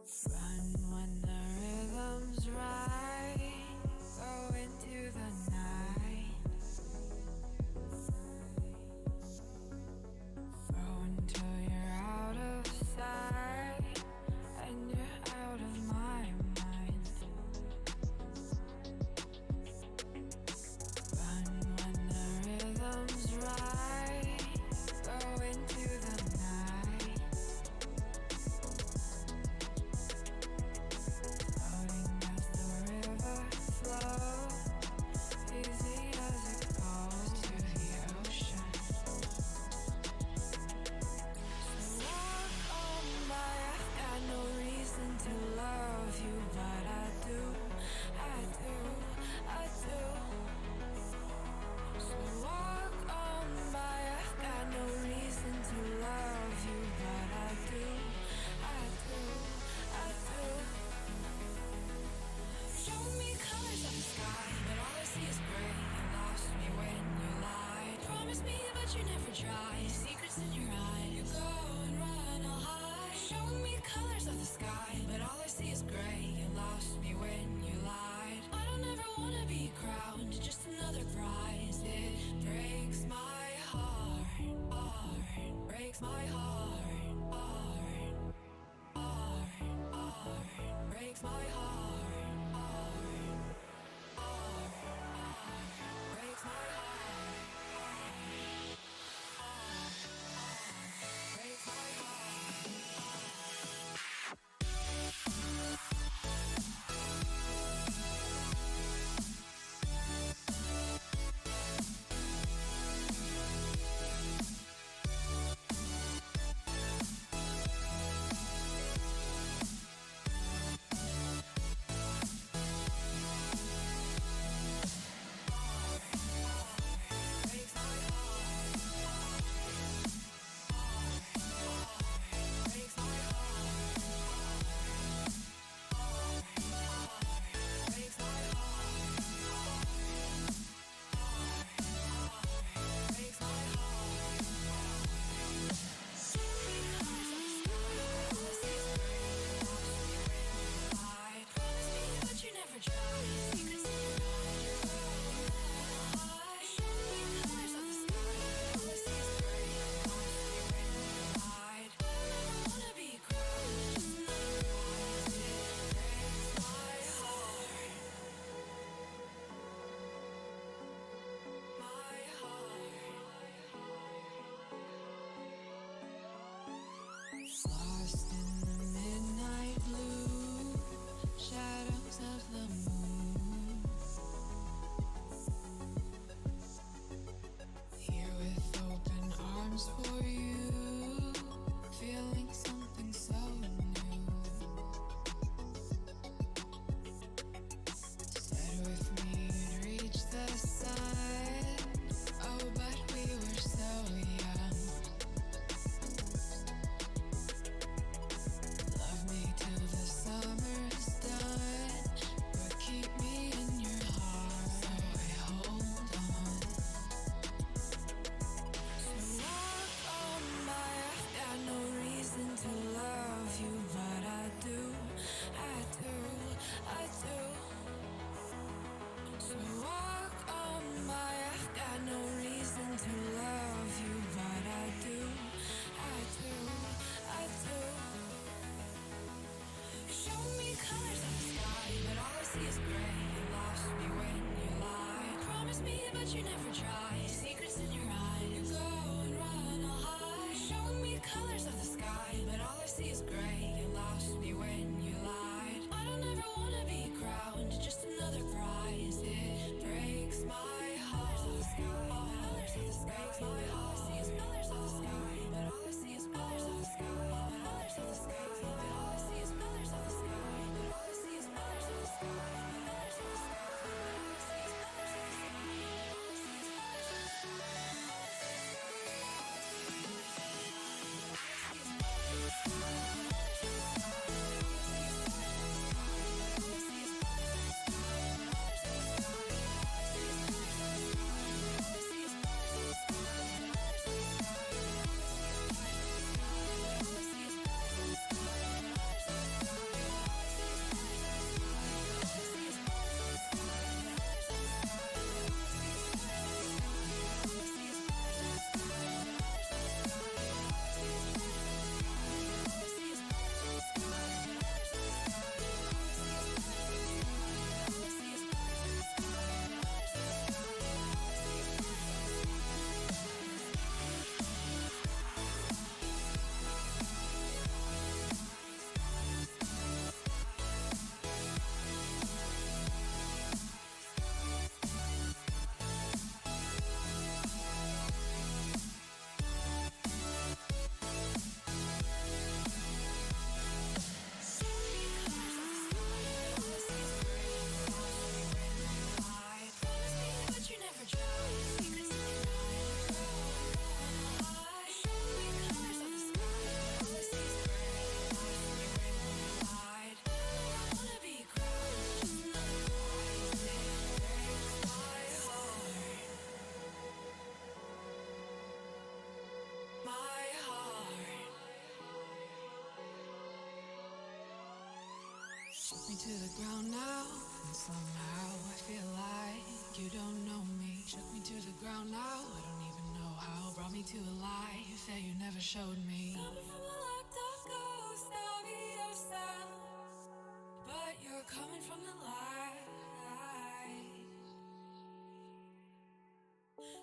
Run when the rhythm's right. Go into the night. Throw until you're out of sight and you're out of my mind. Run when the rhythm's right. Go into the night. Floating as the river flows, easy as it goes to the ocean. So walk on by, I've got no reason to love you, but I do, I do, I do. So walk on by, I've got no reason to love you, but I do, I do, I do. Show me colors of the sky, but all I see is gray. You lost me when you lied. Promise me, but you never tried. Secrets in your eyes. You go and run, I'll hide. Show me colors of the sky, but all I see is gray. You lost me when you lied. I don't ever wanna be crowned, just another prize. It breaks my heart, heart. Breaks my heart, heart, heart, heart. Breaks my heart, heart, heart, heart. Breaks my heart, heart, heart. Breaks my heart. Lost in the midnight blue shadows of the moon. Here with open arms for you, feeling something so new. Said with me you'd reach the sun. Oh, but we were so young. Love me till the summer's done, but keep me in your heart, so I hold on. So walk on by, I've got no reason to love you, but I do, I do, I do. So walk on by, I've got no reason to love you, but I do, I do, I do. Show me colors of the sky, but all I see is gray. You lost me when you lied. Promise me, but you never tried. Secrets in your eyes. You go and run, I'll hide. Show me colors of the sky, but all I see is gray. You lost me when you lied. I don't ever wanna be crowned, just another prize. It breaks my heart. Colors of the sky, breaks my heart. All I see is colors of the sky, but all I see is colors of the sky. Colors of the sky, but all I see is colors of the sky. But all I see is colors of the sky. Colors of the sky, but all I see is colors of the sky. All I see is colors of the sky. All I see is colors of the sky. to the ground now, and somehow I feel like you don't know me. Shook me to the ground now, I don't even know how. Brought me to a life that you never showed me. Coming from a locked off ghost of yourself, but you're coming from the light.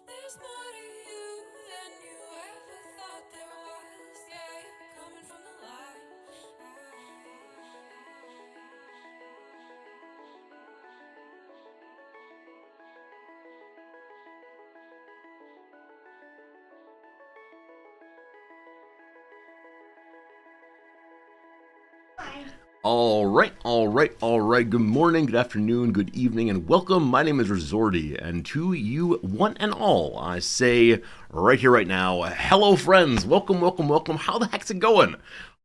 There's more to you than you ever thought there was. Yeah, you're coming from the light. All right. Good morning, good afternoon, good evening, and welcome. My name is Resorty, and to you, one and all, I say right here, right now, hello, friends. Welcome. How the heck's it going?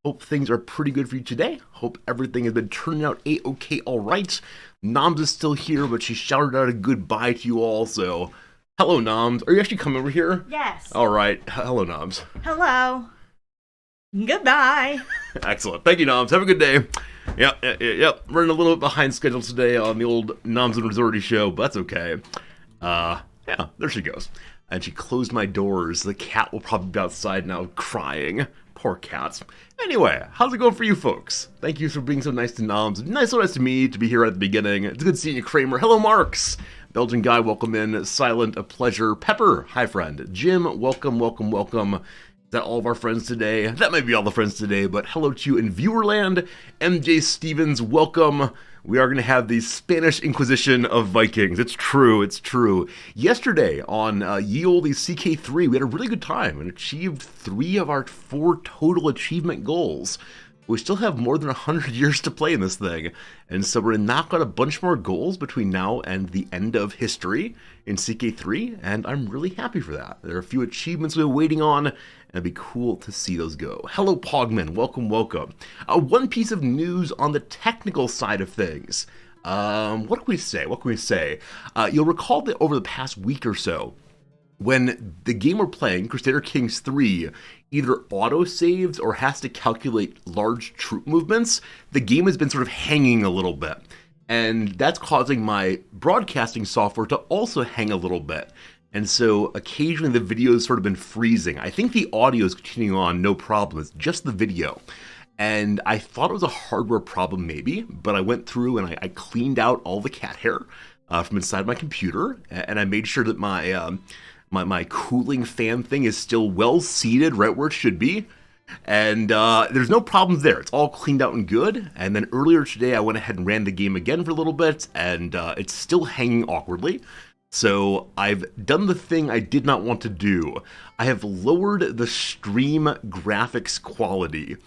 Hope things are pretty good for you today. Hope everything has been turning out a-okay, all right. Noms is still here, but she shouted out a goodbye to you all, so hello, Noms. Are you actually coming over here? Yes. All right. Hello, Noms. Hello. Goodbye. Excellent. Thank you, Noms. Have a good day. Yep. Running a little bit behind schedule today on the old Noms and Resorty show, but that's okay. Yeah, there she goes. And she closed my doors. The cat will probably be outside now crying. Poor cats. Anyway, how's it going for you folks? Thank you for being so nice to Noms. So nice to me to be here at the beginning. It's good seeing you, Kramer. Hello, Marks. Belgian guy, welcome in. Silent, a pleasure. Pepper, hi, friend. Jim, welcome. Is that all of our friends today? That might be all the friends today, but hello to you in Viewerland. MJ Stevens, welcome. We are going to have the Spanish Inquisition of Vikings. It's true. Yesterday on Ye Olde CK3, we had a really good time and achieved 3 of our 4 total achievement goals. We still have more than 100 years to play in this thing, and so we're going to knock out a bunch more goals between now and the end of history in CK3, and I'm really happy for that. There are a few achievements we're waiting on, and it'd be cool to see those go. Hello, Pogman. Welcome. One piece of news on the technical side of things. What can we say? You'll recall that over the past week or so, when the game we're playing, Crusader Kings 3, either auto-saves or has to calculate large troop movements, the game has been sort of hanging a little bit. And that's causing my broadcasting software to also hang a little bit. And so occasionally the video's sort of been freezing. I think the audio is continuing on, no problem. It's just the video. And I thought it was a hardware problem maybe, but I went through and I cleaned out all the cat hair from inside my computer, and I made sure that my cooling fan thing is still well seated right where it should be. And there's no problems there. It's all cleaned out and good. And then earlier today, I went ahead and ran the game again for a little bit, and it's still hanging awkwardly. So I've done the thing I did not want to do. I have lowered the stream graphics quality.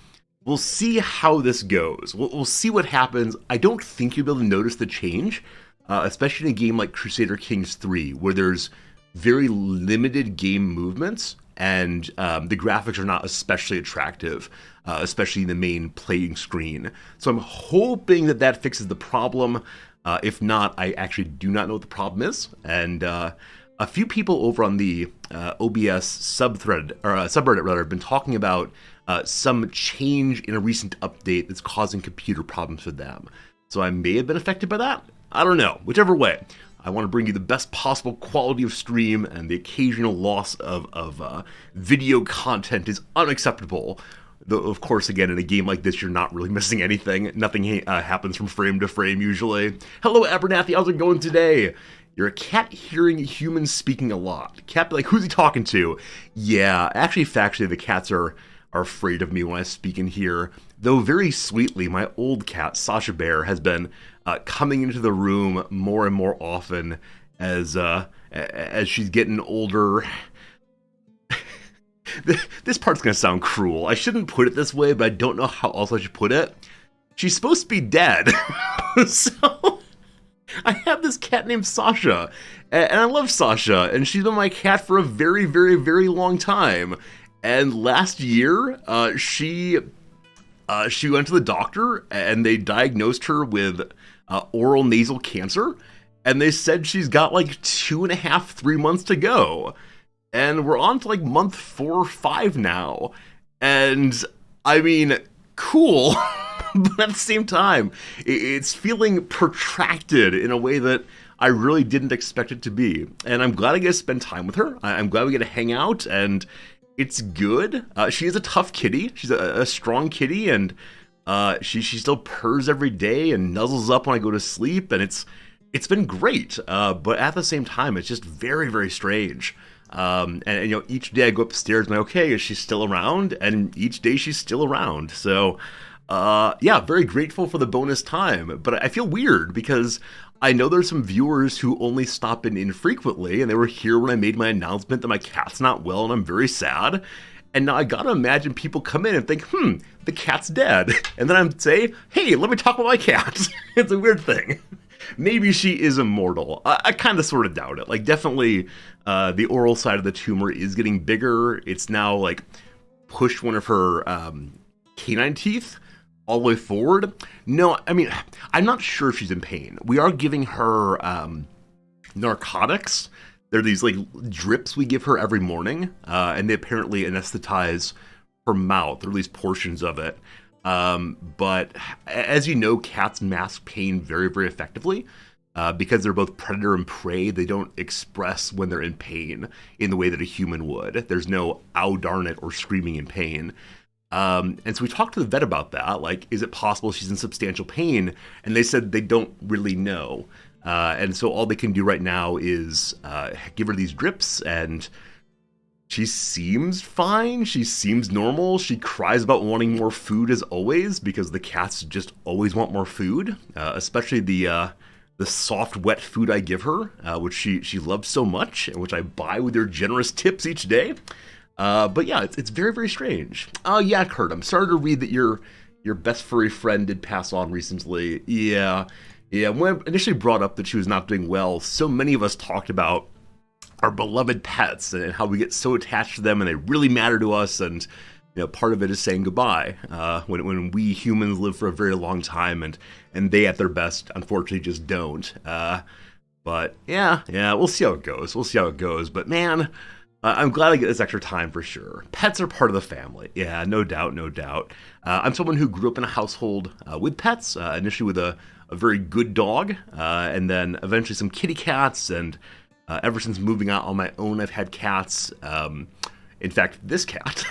We'll see how this goes. We'll see what happens. I don't think you'll be able to notice the change, especially in a game like Crusader Kings 3, where there's very limited game movements, and the graphics are not especially attractive, especially in the main playing screen. So I'm hoping that fixes the problem. If not, I actually do not know what the problem is. And a few people over on the OBS subreddit have been talking about some change in a recent update that's causing computer problems for them. So I may have been affected by that. I don't know. Whichever way, I want to bring you the best possible quality of stream, and the occasional loss of video content is unacceptable. Though, of course, again, in a game like this, you're not really missing anything. Nothing happens from frame to frame, usually. Hello, Abernathy. How's it going today? You're a cat hearing humans speaking a lot. Cat be like, who's he talking to? Yeah, actually, factually, the cats are afraid of me when I speak in here. Though very sweetly, my old cat, Sasha Bear, has been coming into the room more and more often as she's getting older. This part's gonna sound cruel. I shouldn't put it this way, but I don't know how else I should put it. She's supposed to be dead. So I have this cat named Sasha, and I love Sasha, and she's been my cat for a very, very, very long time. And last year, she went to the doctor, and they diagnosed her with oral nasal cancer, and they said she's got like 2.5, 3 months to go. And we're on to like month 4 or 5 now. And I mean, cool. but at the same time, it's feeling protracted in a way that I really didn't expect it to be. And I'm glad I get to spend time with her. I'm glad we get to hang out, and it's good. She is a tough kitty. She's a strong kitty, and she still purrs every day and nuzzles up when I go to sleep, and it's been great. But at the same time, it's just very, very strange. And each day I go upstairs and I'm like, okay, is she still around? And each day she's still around. So, very grateful for the bonus time. But I feel weird because I know there's some viewers who only stop in infrequently, and they were here when I made my announcement that my cat's not well, and I'm very sad. And now I gotta imagine people come in and think, the cat's dead. And then I'd say, hey, let me talk about my cat. It's a weird thing. Maybe she is immortal. I kind of sort of doubt it. Like, definitely the oral side of the tumor is getting bigger. It's now, like, pushed one of her canine teeth all the way forward. No, I mean, I'm not sure if she's in pain. We are giving her narcotics. They're these, like, drips we give her every morning, and they apparently anesthetize her mouth, or at least portions of it. But as you know, cats mask pain very, very effectively. Because they're both predator and prey, they don't express when they're in pain in the way that a human would. There's no ow darn it or screaming in pain. And so we talked to the vet about that. Like, is it possible she's in substantial pain? And they said they don't really know. And so all they can do right now is give her these drips, and she seems fine. She seems normal. She cries about wanting more food as always, because the cats just always want more food, especially the soft, wet food I give her, which she loves so much, and which I buy with your generous tips each day. But yeah, it's very, very strange. Oh yeah, Kurt, I'm sorry to read that your best furry friend did pass on recently. Yeah. When I initially brought up that she was not doing well, so many of us talked about our beloved pets and how we get so attached to them and they really matter to us, and part of it is saying goodbye when we humans live for a very long time and they at their best unfortunately just don't. But yeah, we'll see how it goes. But man, I'm glad I get this extra time for sure. Pets are part of the family. Yeah, no doubt. I'm someone who grew up in a household with pets, initially with a very good dog, and then eventually some kitty cats, and ever since moving out on my own, I've had cats. In fact, this cat.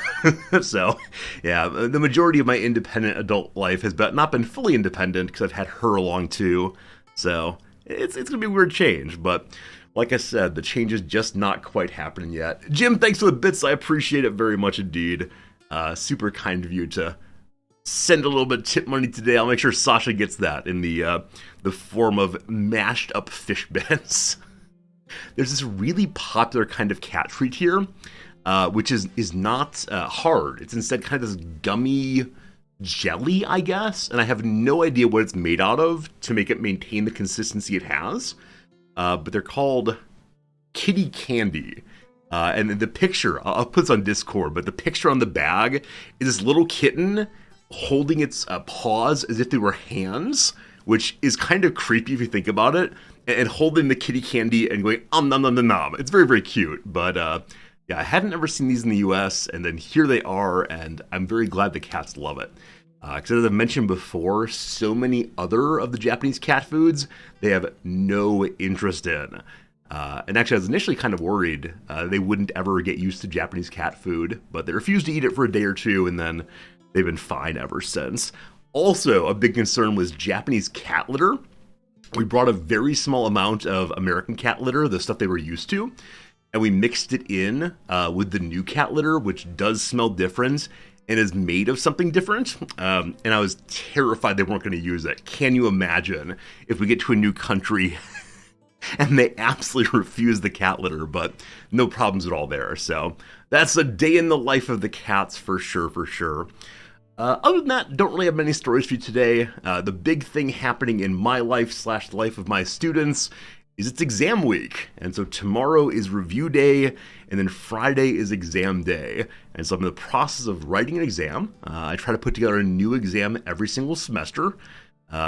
So, yeah, the majority of my independent adult life has not been fully independent because I've had her along too. So, it's going to be a weird change, but like I said, the change is just not quite happening yet. Jim, thanks for the bits. I appreciate it very much indeed. Super kind of you to send a little bit of tip money today. I'll make sure Sasha gets that in the form of mashed up fish bits. There's this really popular kind of cat treat here, which is not hard. It's instead kind of this gummy jelly, I guess, and I have no idea what it's made out of to make it maintain the consistency it has. But they're called kitty candy. And the picture, I'll put this on Discord, but the picture on the bag is this little kitten holding its paws as if they were hands, which is kind of creepy if you think about it, and holding the kitty candy and going, nom, nom, nom, nom. It's very, very cute. But yeah, I hadn't ever seen these in the US, and then here they are, and I'm very glad the cats love it. Because as I mentioned before, so many other of the Japanese cat foods, they have no interest in. And actually, I was initially kind of worried they wouldn't ever get used to Japanese cat food, but they refused to eat it for a day or two, and then they've been fine ever since. Also, a big concern was Japanese cat litter. We brought a very small amount of American cat litter, the stuff they were used to, and we mixed it in with the new cat litter, which does smell different and is made of something different. And I was terrified they weren't going to use it. Can you imagine if we get to a new country and they absolutely refuse the cat litter, but no problems at all there. So that's a day in the life of the cats for sure. Other than that, don't really have many stories for you today. The big thing happening in my life / the life of my students is it's exam week. And so tomorrow is review day, and then Friday is exam day. And so I'm in the process of writing an exam. I try to put together a new exam every single semester.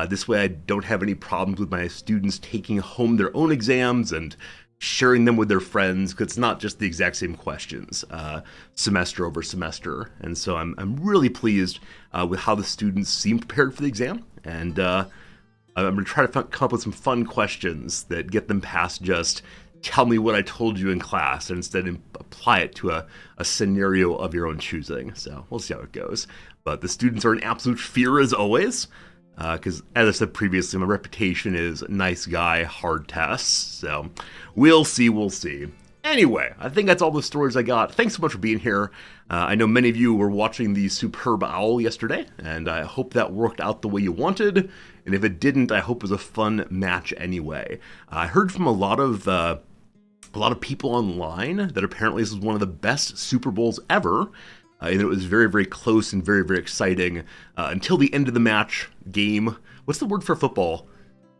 This way I don't have any problems with my students taking home their own exams and sharing them with their friends, because it's not just the exact same questions semester over semester. And so I'm really pleased with how the students seem prepared for the exam. And I'm going to try to come up with some fun questions that get them past just tell me what I told you in class, and instead apply it to a scenario of your own choosing. So we'll see how it goes. But the students are in absolute fear as always, because as I said previously, my reputation is nice guy, hard tests. So we'll see. Anyway, I think that's all the stories I got. Thanks so much for being here. I know many of you were watching the Superb Owl yesterday, and I hope that worked out the way you wanted. And if it didn't, I hope it was a fun match anyway. I heard from a lot of people online that apparently this was one of the best Super Bowls ever. And it was very, very close and very, very exciting until the end of the match. Game. What's the word for football?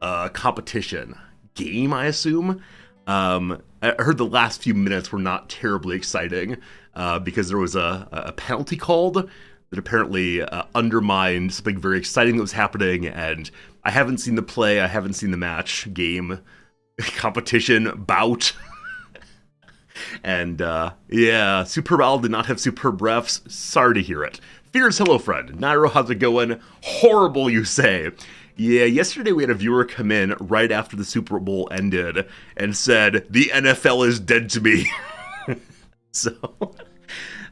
Competition. Game, I assume. I heard the last few minutes were not terribly exciting because there was a penalty called that apparently undermined something very exciting that was happening. And I haven't seen the play. I haven't seen the match, game, competition, bout. And, Superb Owl did not have superb refs. Sorry to hear it. Fierce hello, friend. Nairo, how's it going? Horrible, you say. Yeah, yesterday we had a viewer come in right after the Super Bowl ended and said, the NFL is dead to me. So,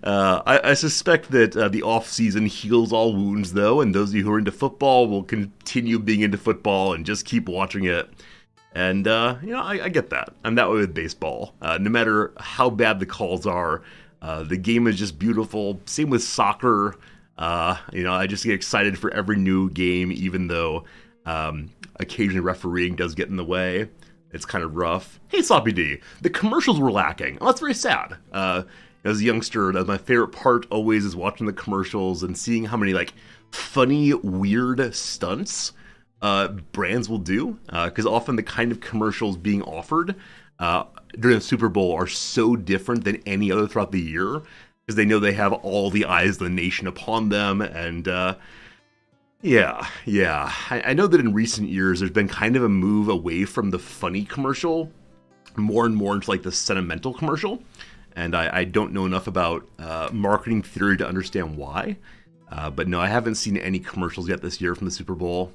I suspect that the off-season heals all wounds, though, and those of you who are into football will continue being into football and just keep watching it. And, I get that. I'm that way with baseball. No matter how bad the calls are, the game is just beautiful. Same with soccer. I just get excited for every new game, even though occasionally refereeing does get in the way. It's kind of rough. Hey, Sloppy D, the commercials were lacking. Oh, that's very sad. As a youngster, my favorite part always is watching the commercials and seeing how many, funny, weird stunts brands will do, because often the kind of commercials being offered during the Super Bowl are so different than any other throughout the year, because they know they have all the eyes of the nation upon them. And I know that in recent years there's been kind of a move away from the funny commercial more and more into the sentimental commercial, and I don't know enough about marketing theory to understand why, but no, I haven't seen any commercials yet this year from the Super Bowl.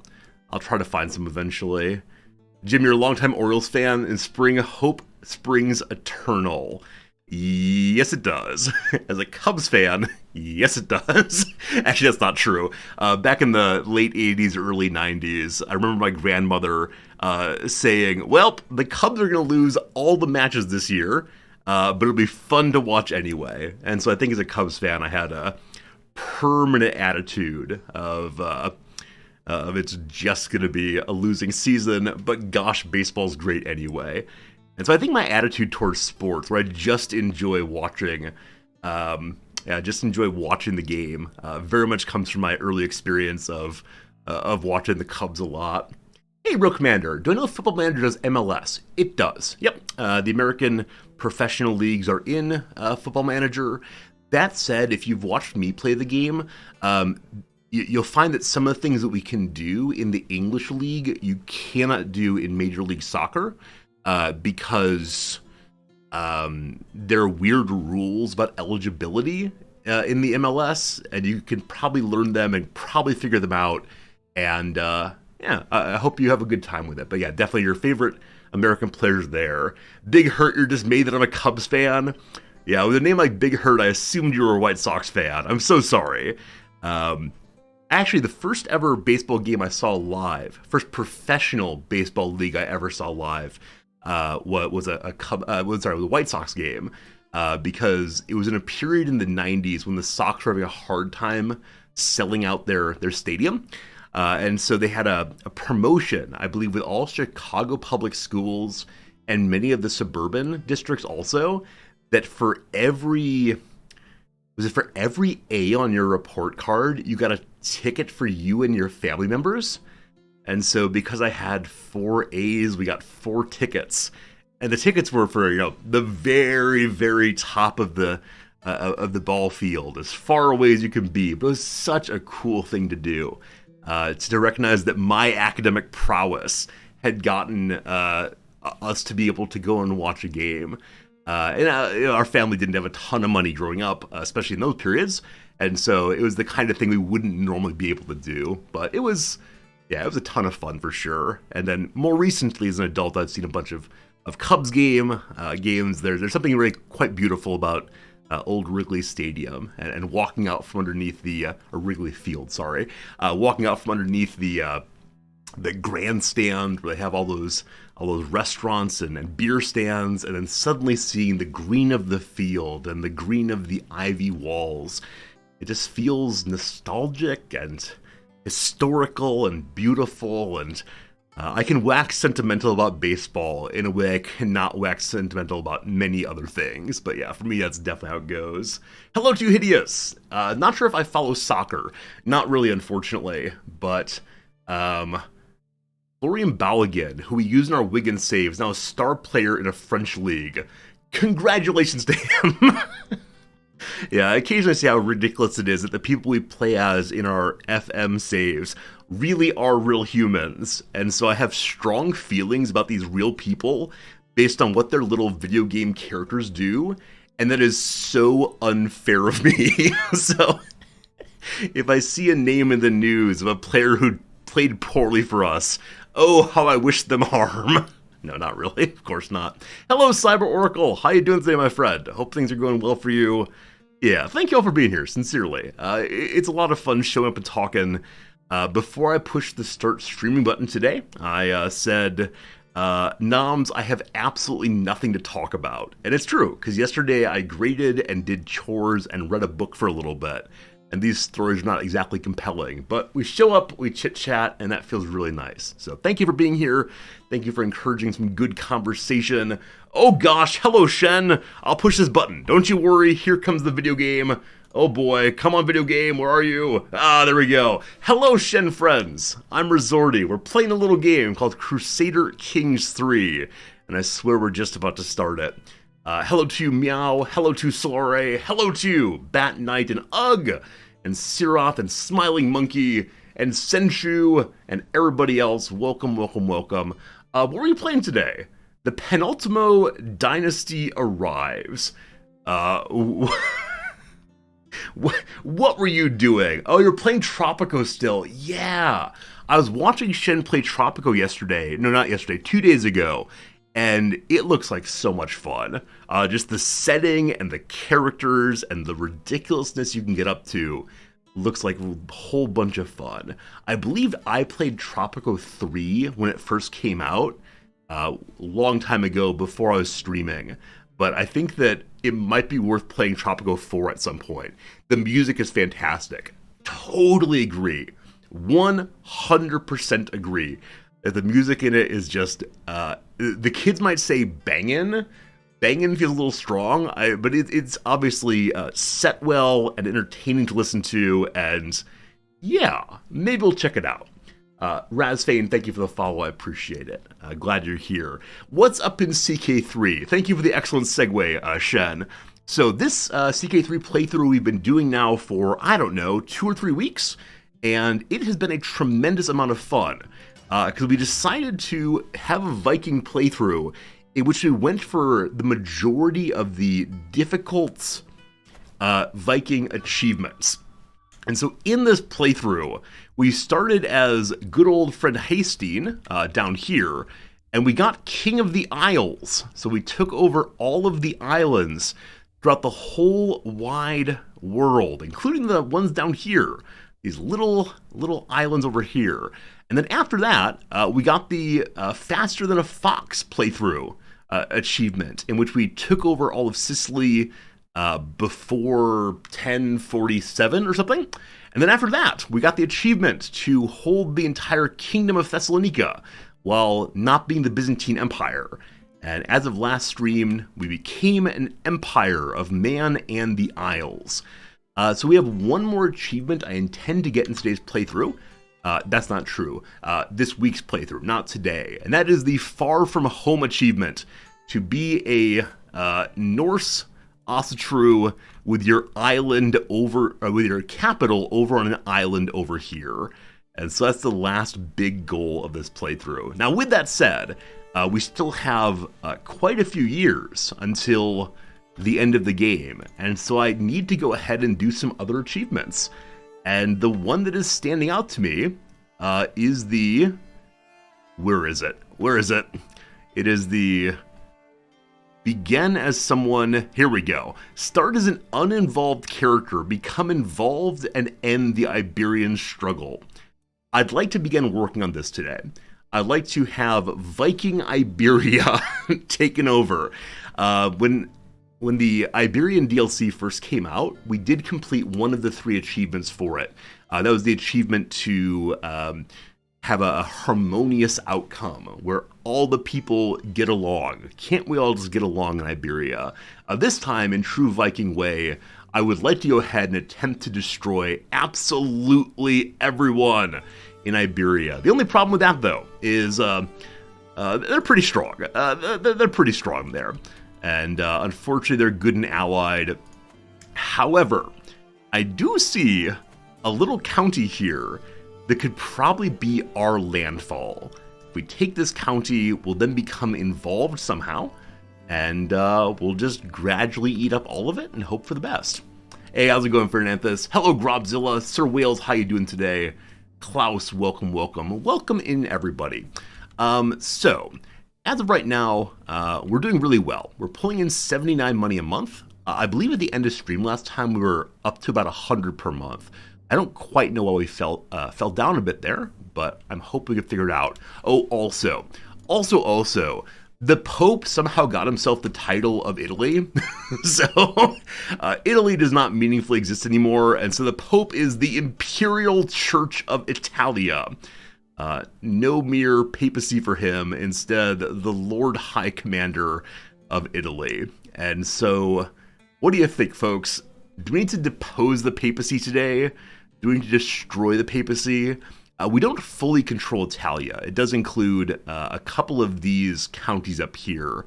I'll try to find some eventually. Jim, you're a longtime Orioles fan, and spring hope springs eternal. Yes, it does. As a Cubs fan, yes, it does. Actually, that's not true. Back in the late 80s, early 90s, I remember my grandmother saying, well, the Cubs are going to lose all the matches this year, but it'll be fun to watch anyway. And so I think as a Cubs fan, I had a permanent attitude of it's just going to be a losing season, but gosh, baseball's great anyway. And so I think my attitude towards sports, where I just enjoy watching, the game, very much comes from my early experience of watching the Cubs a lot. Hey, Real Commander, do I know if Football Manager does MLS? It does. Yep. The American professional leagues are in Football Manager. That said, if you've watched me play the game, you'll find that some of the things that we can do in the English league, you cannot do in Major League Soccer, because there are weird rules about eligibility in the MLS, and you can probably learn them and probably figure them out. And I hope you have a good time with it. But yeah, definitely your favorite American players there. Big Hurt, you're just made that I'm a Cubs fan. Yeah, with a name like Big Hurt, I assumed you were a White Sox fan. I'm so sorry. Actually, the first ever baseball game I saw live, first professional baseball league I ever saw live, was a White Sox game, because it was in a period in the 90s when the Sox were having a hard time selling out their stadium. And so they had a promotion, I believe, with all Chicago public schools and many of the suburban districts also, that for every A on your report card, you got a ticket for you and your family members. And so because I had 4 A's, we got 4 tickets. And the tickets were for, the very, very top of the ball field, as far away as you can be. But it was such a cool thing to do, to recognize that my academic prowess had gotten us to be able to go and watch a game. Our family didn't have a ton of money growing up, especially in those periods, and so it was the kind of thing we wouldn't normally be able to do. But it was a ton of fun for sure. And then more recently, as an adult, I've seen a bunch of Cubs games. There's something really quite beautiful about old Wrigley Stadium and walking out from underneath or Wrigley Field, sorry, walking out from underneath the grandstand where they have all those restaurants and beer stands, and then suddenly seeing the green of the field and the green of the ivy walls. It just feels nostalgic and historical and beautiful, and I can wax sentimental about baseball in a way I cannot wax sentimental about many other things. But yeah, for me, that's definitely how it goes. Hello to you, Hideous. Not sure if I follow soccer. Not really, unfortunately. But Florian Balogun, who we use in our Wigan saves, now a star player in a French league. Congratulations to him. Yeah, I occasionally see how ridiculous it is that the people we play as in our FM saves really are real humans, and so I have strong feelings about these real people based on what their little video game characters do, and that is so unfair of me. So, if I see a name in the news of a player who played poorly for us, oh, how I wish them harm. No, not really. Of course not. Hello, Cyber Oracle. How you doing today, my friend? Hope things are going well for you. Yeah, thank you all for being here, sincerely. It's a lot of fun showing up and talking. Before I pushed the start streaming button today, I said, Noms, I have absolutely nothing to talk about. And it's true, because yesterday I graded and did chores and read a book for a little bit. And these stories are not exactly compelling, but we show up, we chit-chat, and that feels really nice. So thank you for being here. Thank you for encouraging some good conversation. Oh gosh, hello Shen. I'll push this button. Don't you worry, here comes the video game. Oh boy, come on video game, where are you? Ah, there we go. Hello Shen friends. I'm Resorty. We're playing a little game called Crusader Kings 3, and I swear we're just about to start it. Hello to you, Meow. Hello to Solare. Hello to you, Bat Knight and Ugg, and Siroth and Smiling Monkey, and Senshu, and everybody else. Welcome, welcome, welcome. What are we playing today? The Penultimo Dynasty arrives. What were you doing? Oh, you're playing Tropico still. Yeah. I was watching Shen play Tropico yesterday. No, not yesterday. 2 days ago. And it looks like so much fun. Just the setting and the characters and the ridiculousness you can get up to looks like a whole bunch of fun. I believe I played Tropico 3 when it first came out, a long time ago before I was streaming. But I think that it might be worth playing Tropico 4 at some point. The music is fantastic. Totally agree. 100% agree. The music in it is just, the kids might say bangin'. Bangin' feels a little strong, but it's obviously set well and entertaining to listen to, and yeah, maybe we'll check it out. Razfane, thank you for the follow, I appreciate it. Glad you're here. What's up in CK3? Thank you for the excellent segue, Shen. So this CK3 playthrough we've been doing now for, I don't know, 2 or 3 weeks, and it has been a tremendous amount of fun. Because we decided to have a Viking playthrough in which we went for the majority of the difficult Viking achievements. And so in this playthrough, we started as good old friend Hastine down here, and we got King of the Isles. So we took over all of the islands throughout the whole wide world, including the ones down here. These little islands over here. And then after that, we got the Faster Than a Fox playthrough achievement, in which we took over all of Sicily before 1047 or something. And then after that, we got the achievement to hold the entire kingdom of Thessalonica while not being the Byzantine Empire. And as of last stream, we became an empire of Man and the Isles. So we have one more achievement I intend to get in today's playthrough. That's not true. This week's playthrough, not today. And that is the Far From Home achievement, to be a Norse Asatru with your island over, with your capital over on an island over here. And so that's the last big goal of this playthrough. Now, with that said, we still have quite a few years until the end of the game, and so I need to go ahead and do some other achievements. And the one that is standing out to me is the... Where is it? It is the... Begin as someone... Here we go. Start as an uninvolved character, become involved, and end the Iberian struggle. I'd like to begin working on this today. I'd like to have Viking Iberia taken over. When the Iberian DLC first came out, we did complete one of the 3 achievements for it. That was the achievement to have a harmonious outcome where all the people get along. Can't we all just get along in Iberia? This time, in true Viking way, I would like to go ahead and attempt to destroy absolutely everyone in Iberia. The only problem with that, though, is they're pretty strong. They're pretty strong there. And unfortunately, they're good and allied. However, I do see a little county here that could probably be our landfall. If we take this county, we'll then become involved somehow, and we'll just gradually eat up all of it and hope for the best. Hey, how's it going, Fernanthus? Hello, Grobzilla. Sir Wales, how you doing today? Klaus, welcome. Welcome in, everybody. So, as of right now, we're doing really well. We're pulling in 79 money a month. I believe at the end of stream last time we were up to about 100 per month. I don't quite know why we fell down a bit there, but I'm hoping we can figure it out. Oh, also, the Pope somehow got himself the title of Italy. So, Italy does not meaningfully exist anymore, and so the Pope is the Imperial Church of Italia. No mere papacy for him, instead the Lord High Commander of Italy. And so, what do you think, folks? Do we need to depose the papacy today? Do we need to destroy the papacy? We don't fully control Italia. It does include a couple of these counties up here,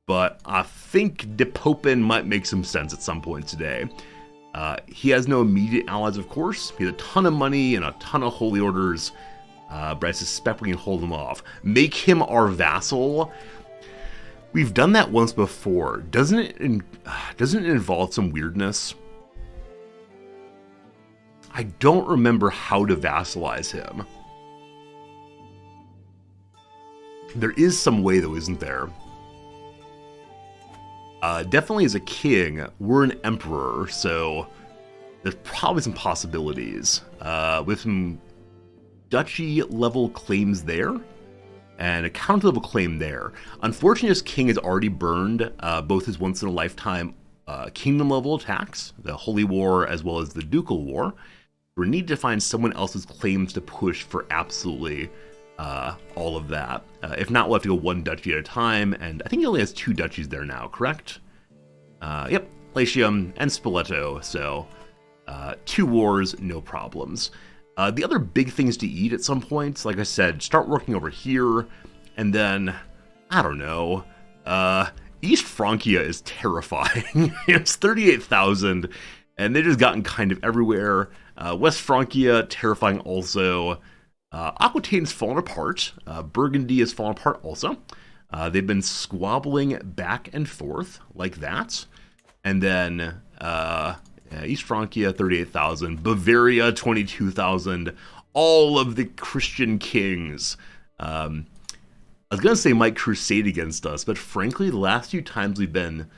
but I think depoping might make some sense at some point today. He has no immediate allies, of course. He has a ton of money and a ton of holy orders, but I suspect we can hold him off. Make him our vassal. We've done that once before. Doesn't it involve some weirdness? I don't remember how to vassalize him. There is some way, though, isn't there? Definitely as a king, we're an emperor, so there's probably some possibilities. With some duchy-level claims there, and a county-level claim there. Unfortunately, this king has already burned both his once-in-a-lifetime kingdom-level attacks, the Holy War as well as the Ducal War. We need to find someone else's claims to push for absolutely all of that. If not, we'll have to go one duchy at a time, and I think he only has 2 duchies there now, correct? Yep, Latium and Spoleto, so 2 wars, no problems. The other big things to eat at some point, like I said, start working over here, and then, I don't know, East Francia is terrifying. It's 38,000, and they've just gotten kind of everywhere. West Francia, terrifying also. Aquitaine's fallen apart. Burgundy has fallen apart also. They've been squabbling back and forth like that. And then East Francia, 38,000. Bavaria, 22,000. All of the Christian kings. I was going to say might crusade against us, but frankly, the last few times we've been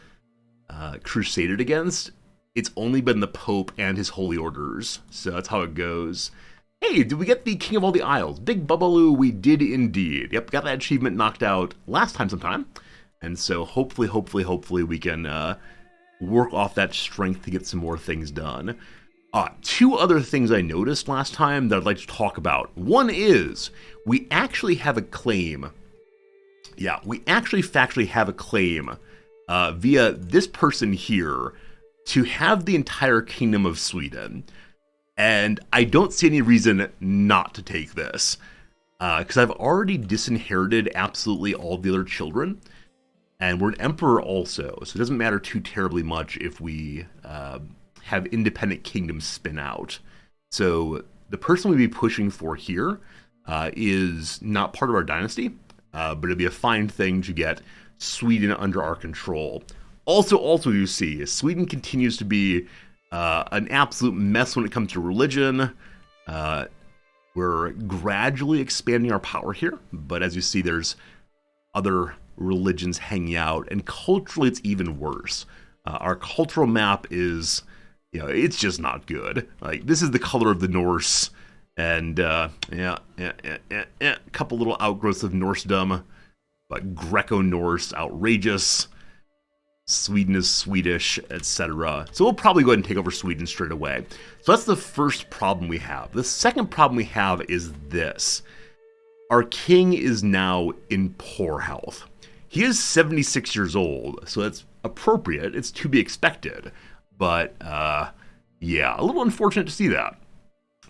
crusaded against, it's only been the Pope and his holy orders. So that's how it goes. Hey, did we get the King of all the Isles? Big Bubbaloo, we did indeed. Yep, got that achievement knocked out last time sometime. And so hopefully we can work off that strength to get some more things done. 2 other things I noticed last time that I'd like to talk about. One is, we actually have a claim. Yeah, we actually factually have a claim via this person here to have the entire Kingdom of Sweden. And I don't see any reason not to take this. Because I've already disinherited absolutely all the other children. And we're an emperor also, so it doesn't matter too terribly much if we have independent kingdoms spin out. So the person we'd be pushing for here is not part of our dynasty. but it'd be a fine thing to get Sweden under our control. Also, you see, Sweden continues to be an absolute mess when it comes to religion. We're gradually expanding our power here, but as you see, there's other religions hanging out, and culturally it's even worse. Our cultural map is, it's just not good. Like, this is the color of the Norse, and a couple little outgrowths of Norsedom, but Greco-Norse, outrageous. Sweden is Swedish, etc. So we'll probably go ahead and take over Sweden straight away. So that's the first problem we have. The second problem we have is this. Our king is now in poor health. He is 76 years old, so that's appropriate. It's to be expected. But, yeah, a little unfortunate to see that.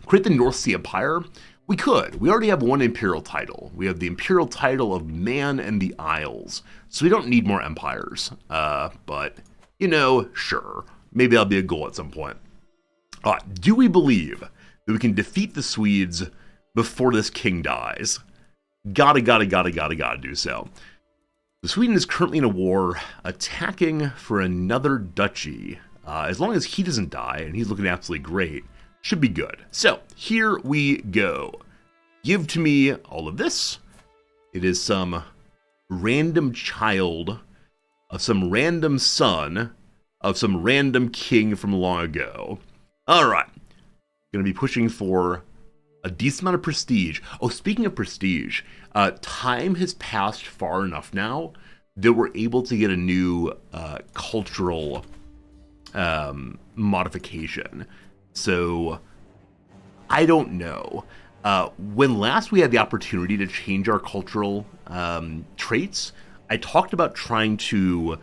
Create the North Sea Empire? We could. We already have one imperial title. We have the imperial title of Man and the Isles. So we don't need more empires. But, sure. Maybe that'll be a goal at some point. Do we believe that we can defeat the Swedes before this king dies? Gotta do so. Sweden is currently in a war, attacking for another duchy. As long as he doesn't die, and he's looking absolutely great, should be good. So, here we go. Give to me all of this. It is some random child of some random son of some random king from long ago. Alright. Gonna be pushing for a decent amount of prestige. Oh, speaking of prestige, time has passed far enough now that we're able to get a new cultural modification. So, I don't know. When last we had the opportunity to change our cultural traits, I talked about trying to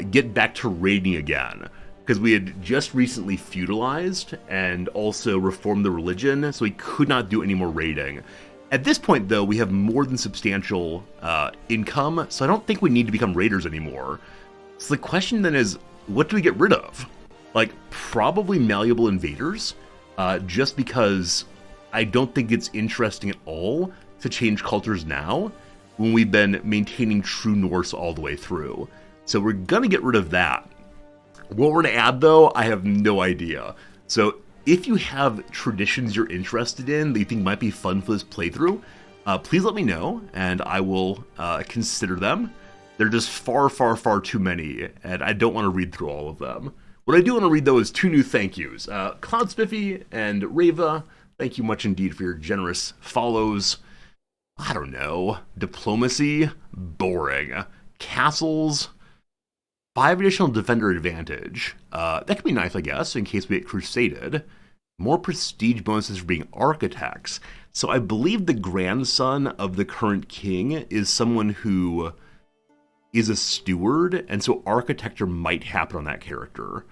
get back to raiding again. Because we had just recently feudalized and also reformed the religion, so we could not do any more raiding. At this point, though, we have more than substantial income, so I don't think we need to become raiders anymore. So the question then is, what do we get rid of? Like, probably malleable invaders, just because I don't think it's interesting at all to change cultures now when we've been maintaining true Norse all the way through. So we're gonna get rid of that. What we're going to add, though, I have no idea. So if you have traditions you're interested in that you think might be fun for this playthrough, please let me know, and I will consider them. They're just far too many, and I don't want to read through all of them. What I do want to read, though, is 2 new thank yous. Cloud Spiffy and Rava, thank you much indeed for your generous follows. I don't know. Diplomacy? Boring. Castles? 5 additional defender advantage. That could be nice, I guess, in case we get crusaded. More prestige bonuses for being architects. So I believe the grandson of the current king is someone who is a steward, and so architecture might happen on that character.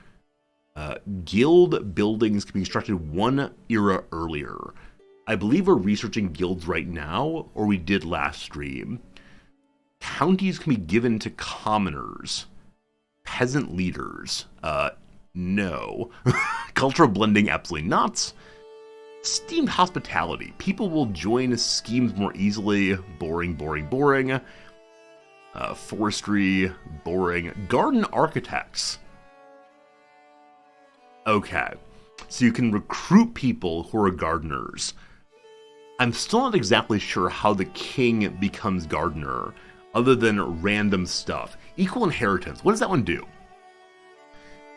Guild buildings can be constructed 1 era earlier. I believe we're researching guilds right now, or we did last stream. Counties can be given to commoners. Peasant leaders, no. Cultural blending, absolutely not. Steamed hospitality. People will join schemes more easily. Boring. Forestry, boring. Garden architects. Okay, so you can recruit people who are gardeners. I'm still not exactly sure how the king becomes gardener, other than random stuff. Equal inheritance. What does that one do?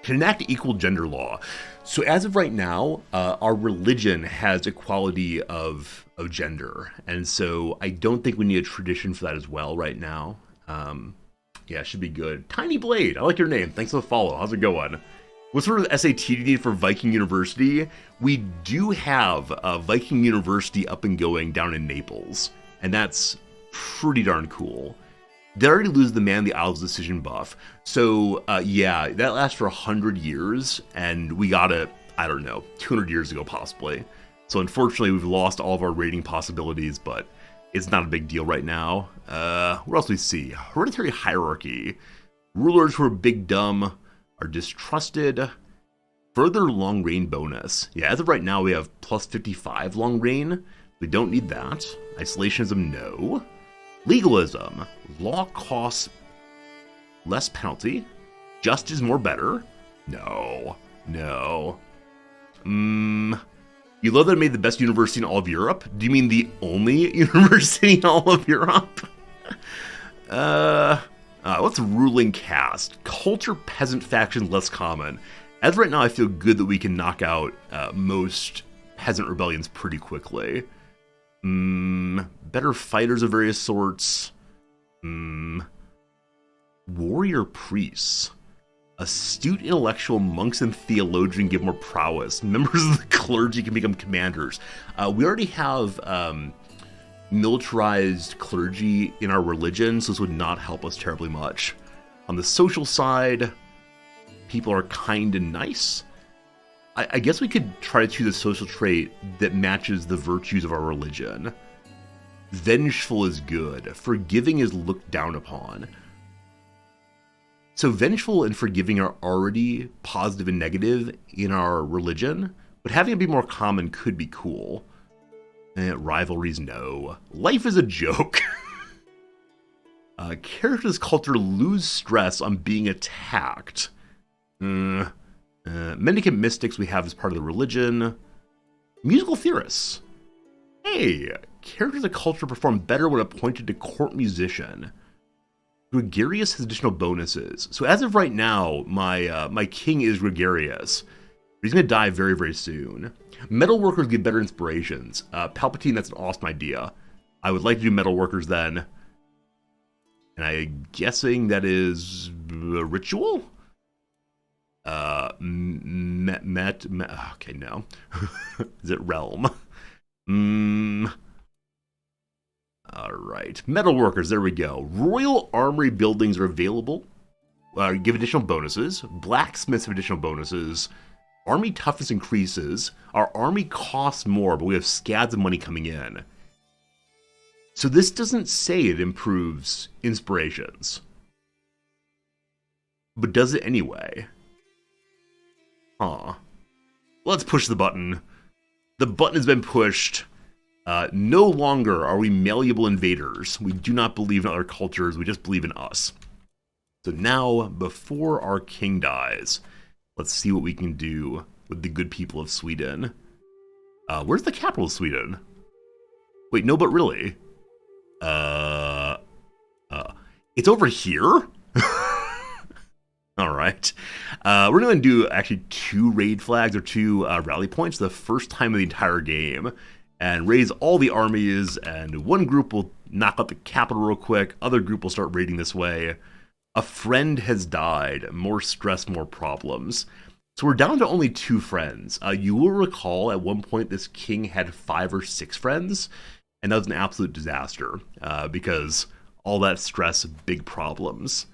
Can enact equal gender law. So as of right now, our religion has equality of gender. And so I don't think we need a tradition for that as well right now. Yeah, it should be good. Tiny Blade. I like your name. Thanks for the follow. How's it going? What sort of SAT do you need for Viking University? We do have Viking University up and going down in Naples. And that's pretty darn cool. They already lose the Man of the Isles decision buff. So, yeah, that lasts for 100 years, and we got it, I don't know, 200 years ago, possibly. So, unfortunately, we've lost all of our rating possibilities, but it's not a big deal right now. What else do we see? Hereditary Hierarchy. Rulers who are big dumb are distrusted. Further long reign bonus. Yeah, as of right now, we have plus 55 long reign. We don't need that. Isolationism, no. Legalism. Law costs less penalty. Justice more better. No. No. You love that it made the best university in all of Europe? Do you mean the only university in all of Europe? What's ruling caste? Culture peasant faction less common. As of right now, I feel good that we can knock out most peasant rebellions pretty quickly. Better fighters of various sorts. Warrior priests. Astute intellectual monks and theologians give more prowess. Members of the clergy can become commanders. We already have militarized clergy in our religion, so this would not help us terribly much. On the social side, people are kind and nice. I guess we could try to choose a social trait that matches the virtues of our religion. Vengeful is good. Forgiving is looked down upon. So vengeful and forgiving are already positive and negative in our religion, but having it be more common could be cool. Rivalries, no. Life is a joke. Characters' culture lose stress on being attacked. Mendicant mystics we have as part of the religion. Musical theorists. Hey, characters of culture perform better when appointed to court musician. Gregarious has additional bonuses. So as of right now, my king is gregarious. But he's going to die very, very soon. Metalworkers get better inspirations. Palpatine, that's an awesome idea. I would like to do metalworkers then. And I'm guessing that is a ritual? Okay, no. Is it realm? Alright. Metalworkers, there we go. Royal armory buildings are available. Give additional bonuses. Blacksmiths have additional bonuses. Army toughness increases. Our army costs more, but we have scads of money coming in. So this doesn't say it improves inspirations. But does it anyway? Huh. Let's push the button. The button has been pushed. No longer are we malleable invaders. We do not believe in other cultures. We just believe in us. So now, before our king dies, let's see what we can do with the good people of Sweden. Where's the capital of Sweden? Wait, no, but really? It's over here? Alright. We're going to do actually 2 raid flags or 2 rally points the first time of the entire game. And raise all the armies, and one group will knock out the capital real quick, other group will start raiding this way. A friend has died. More stress, more problems. So we're down to only 2 friends. You will recall at one point this king had 5 or 6 friends, and that was an absolute disaster because all that stress, big problems.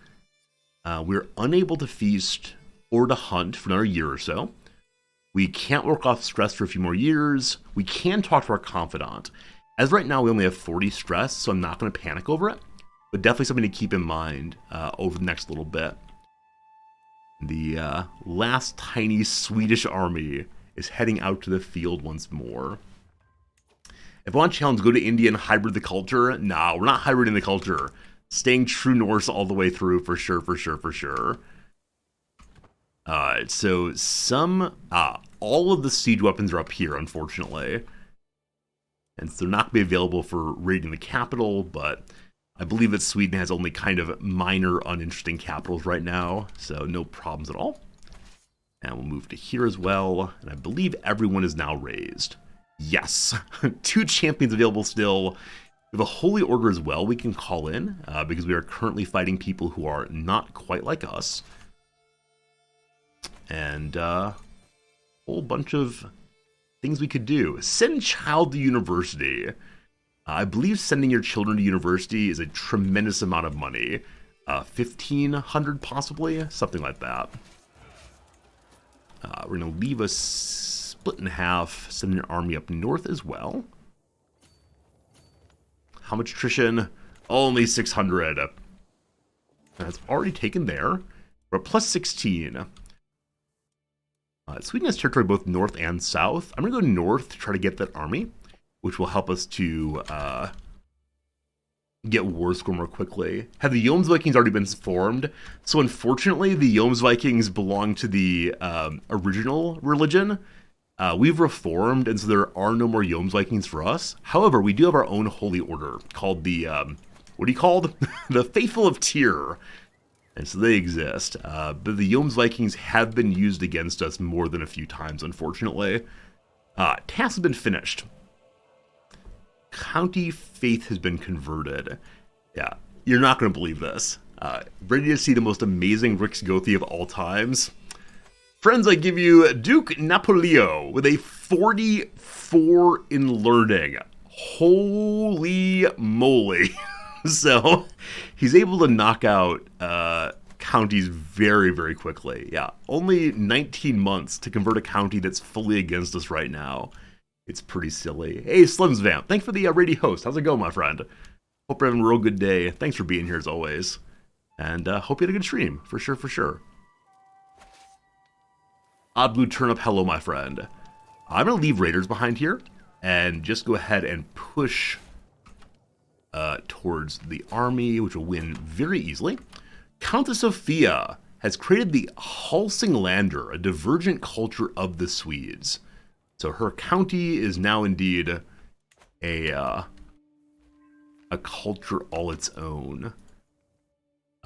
We're unable to feast or to hunt for another year or so. We can't work off stress for a few more years. We can talk to our confidant. As right now, we only have 40 stress, so I'm not going to panic over it. But definitely something to keep in mind over the next little bit. The last tiny Swedish army is heading out to the field once more. If I want to challenge, go to India and hybrid the culture. Nah, we're not hybriding the culture. Staying true Norse all the way through for sure, for sure, for sure. So all of the siege weapons are up here, unfortunately. And so they're not going to be available for raiding the capital, but I believe that Sweden has only kind of minor, uninteresting capitals right now, so no problems at all. And we'll move to here as well, and I believe everyone is now raised. Yes, 2 champions available still. We have a holy order as well we can call in, because we are currently fighting people who are not quite like us. And a whole bunch of things we could do. Send child to university. I believe sending your children to university is a tremendous amount of money. 1,500 possibly? Something like that. We're going to leave us split in half, send an army up north as well. How much attrition? Only 600. That's already taken there. We're at plus 16. Sweden has territory both north and south. I'm going to go north to try to get that army, which will help us to get war score more quickly. Have the Yoms Vikings already been formed? So unfortunately, the Yoms Vikings belong to the original religion. We've reformed, and so there are no more Yoms Vikings for us. However, we do have our own holy order called the, what are you called? The Faithful of Tyr. And so they exist. But the Yoms Vikings have been used against us more than a few times, unfortunately. Tasks have been finished. County faith has been converted. Yeah, you're not going to believe this. Ready to see the most amazing Rix Gothi of all times? Friends, I give you Duke Napoleon with a 44 in learning. Holy moly. So, he's able to knock out counties very, very quickly. Yeah, only 19 months to convert a county that's fully against us right now. It's pretty silly. Hey, Slims Vamp, thanks for the ready host. How's it going, my friend? Hope you're having a real good day. Thanks for being here as always. And hope you had a good stream, for sure, for sure. Odd Blue Turnip, hello, my friend. I'm going to leave Raiders behind here and just go ahead and push towards the army, which will win very easily. Countess Sophia has created the Hälsinglander, a divergent culture of the Swedes. So her county is now indeed a culture all its own.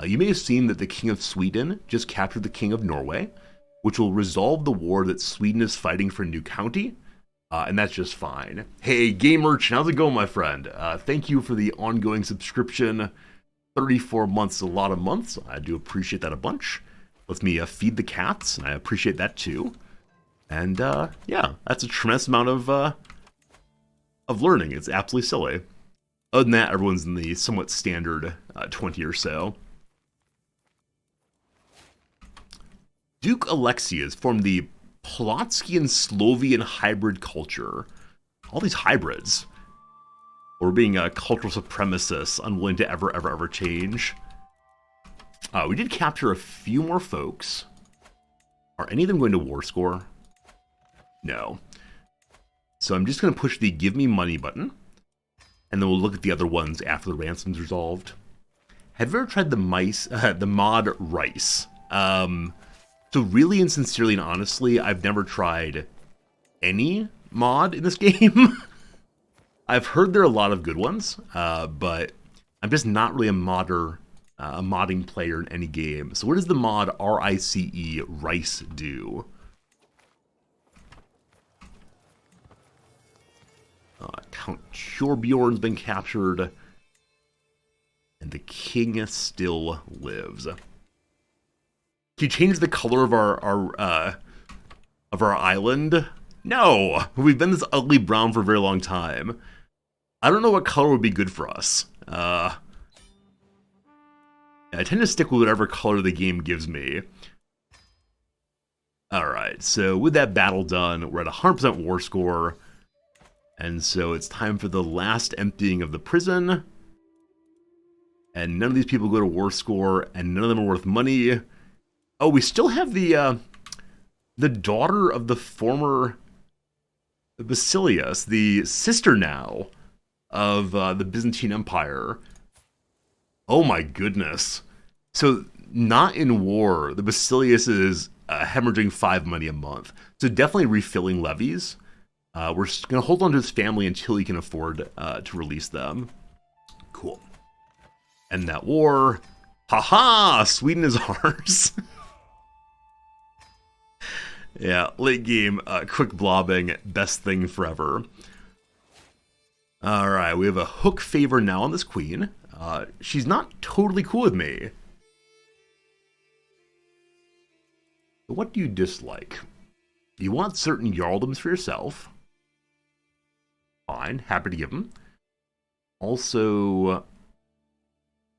You may have seen that the King of Sweden just captured the King of Norway, which will resolve the war that Sweden is fighting for a new county, and that's just fine. Hey, Game Merchant, how's it going, my friend? Thank you for the ongoing subscription. 34 months is a lot of months. I do appreciate that a bunch. Lets me feed the cats, and I appreciate that too. And yeah, that's a tremendous amount of learning. It's absolutely silly. Other than that, everyone's in the somewhat standard 20 or so. Duke Alexius formed the Polotskian Slovian hybrid culture. All these hybrids. We're being cultural supremacists, unwilling to ever change. We did capture a few more folks. Are any of them going to war score? No. So I'm just going to push the give me money button. And then we'll look at the other ones after the ransom's resolved. Have you ever tried the mod rice? So really and sincerely and honestly, I've never tried any mod in this game. I've heard there are a lot of good ones, but I'm just not really a modding player in any game. So what does the mod RICE rice do? Count Thorbjorn's been captured, and the king still lives. Can you change the color of our island? No, we've been this ugly brown for a very long time. I don't know what color would be good for us. I tend to stick with whatever color the game gives me. Alright, so with that battle done, we're at 100% war score. And so it's time for the last emptying of the prison. And none of these people go to war score, and none of them are worth money. Oh, we still have the daughter of the former Basilius, the sister now of the Byzantine Empire. Oh my goodness. So, not in war. The Basilius is hemorrhaging 5 money a month. So definitely refilling levies. We're going to hold on to his family until he can afford to release them. Cool. End that war. Haha! Sweden is ours. Yeah, late game, quick blobbing, best thing forever. Alright, we have a hook favor now on this queen. She's not totally cool with me. What do you dislike? You want certain jarldoms for yourself. Fine, happy to give them. Also,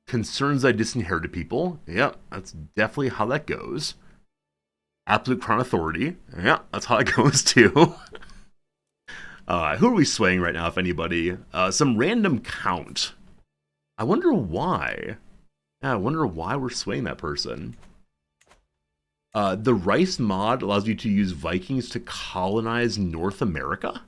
concerns I disinherited people. Yep, that's definitely how that goes. Absolute Crown Authority. Yeah, that's how it goes too. Who are we swaying right now, if anybody? Some random count. I wonder why. Yeah, I wonder why we're swaying that person. The Rice mod allows you to use Vikings to colonize North America?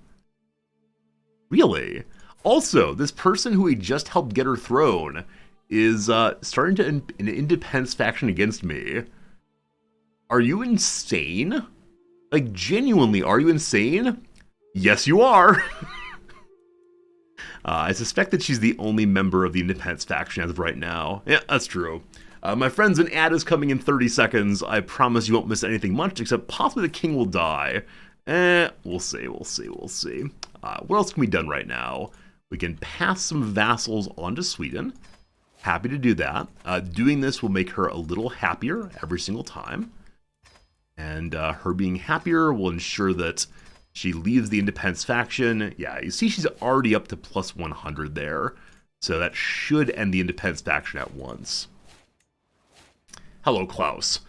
Really? Also, this person who we just helped get her throne is starting to an independence faction against me. Are you insane? Like, genuinely, are you insane? Yes, you are. I suspect that she's the only member of the independence faction as of right now. Yeah, that's true. My friends, an ad is coming in 30 seconds. I promise you won't miss anything much, except possibly the king will die. We'll see. What else can be done right now? We can pass some vassals onto Sweden. Happy to do that. Doing this will make her a little happier every single time. And her being happier will ensure that she leaves the independence faction. Yeah, you see she's already up to plus 100 there. So that should end the independence faction at once. Hello, Klaus.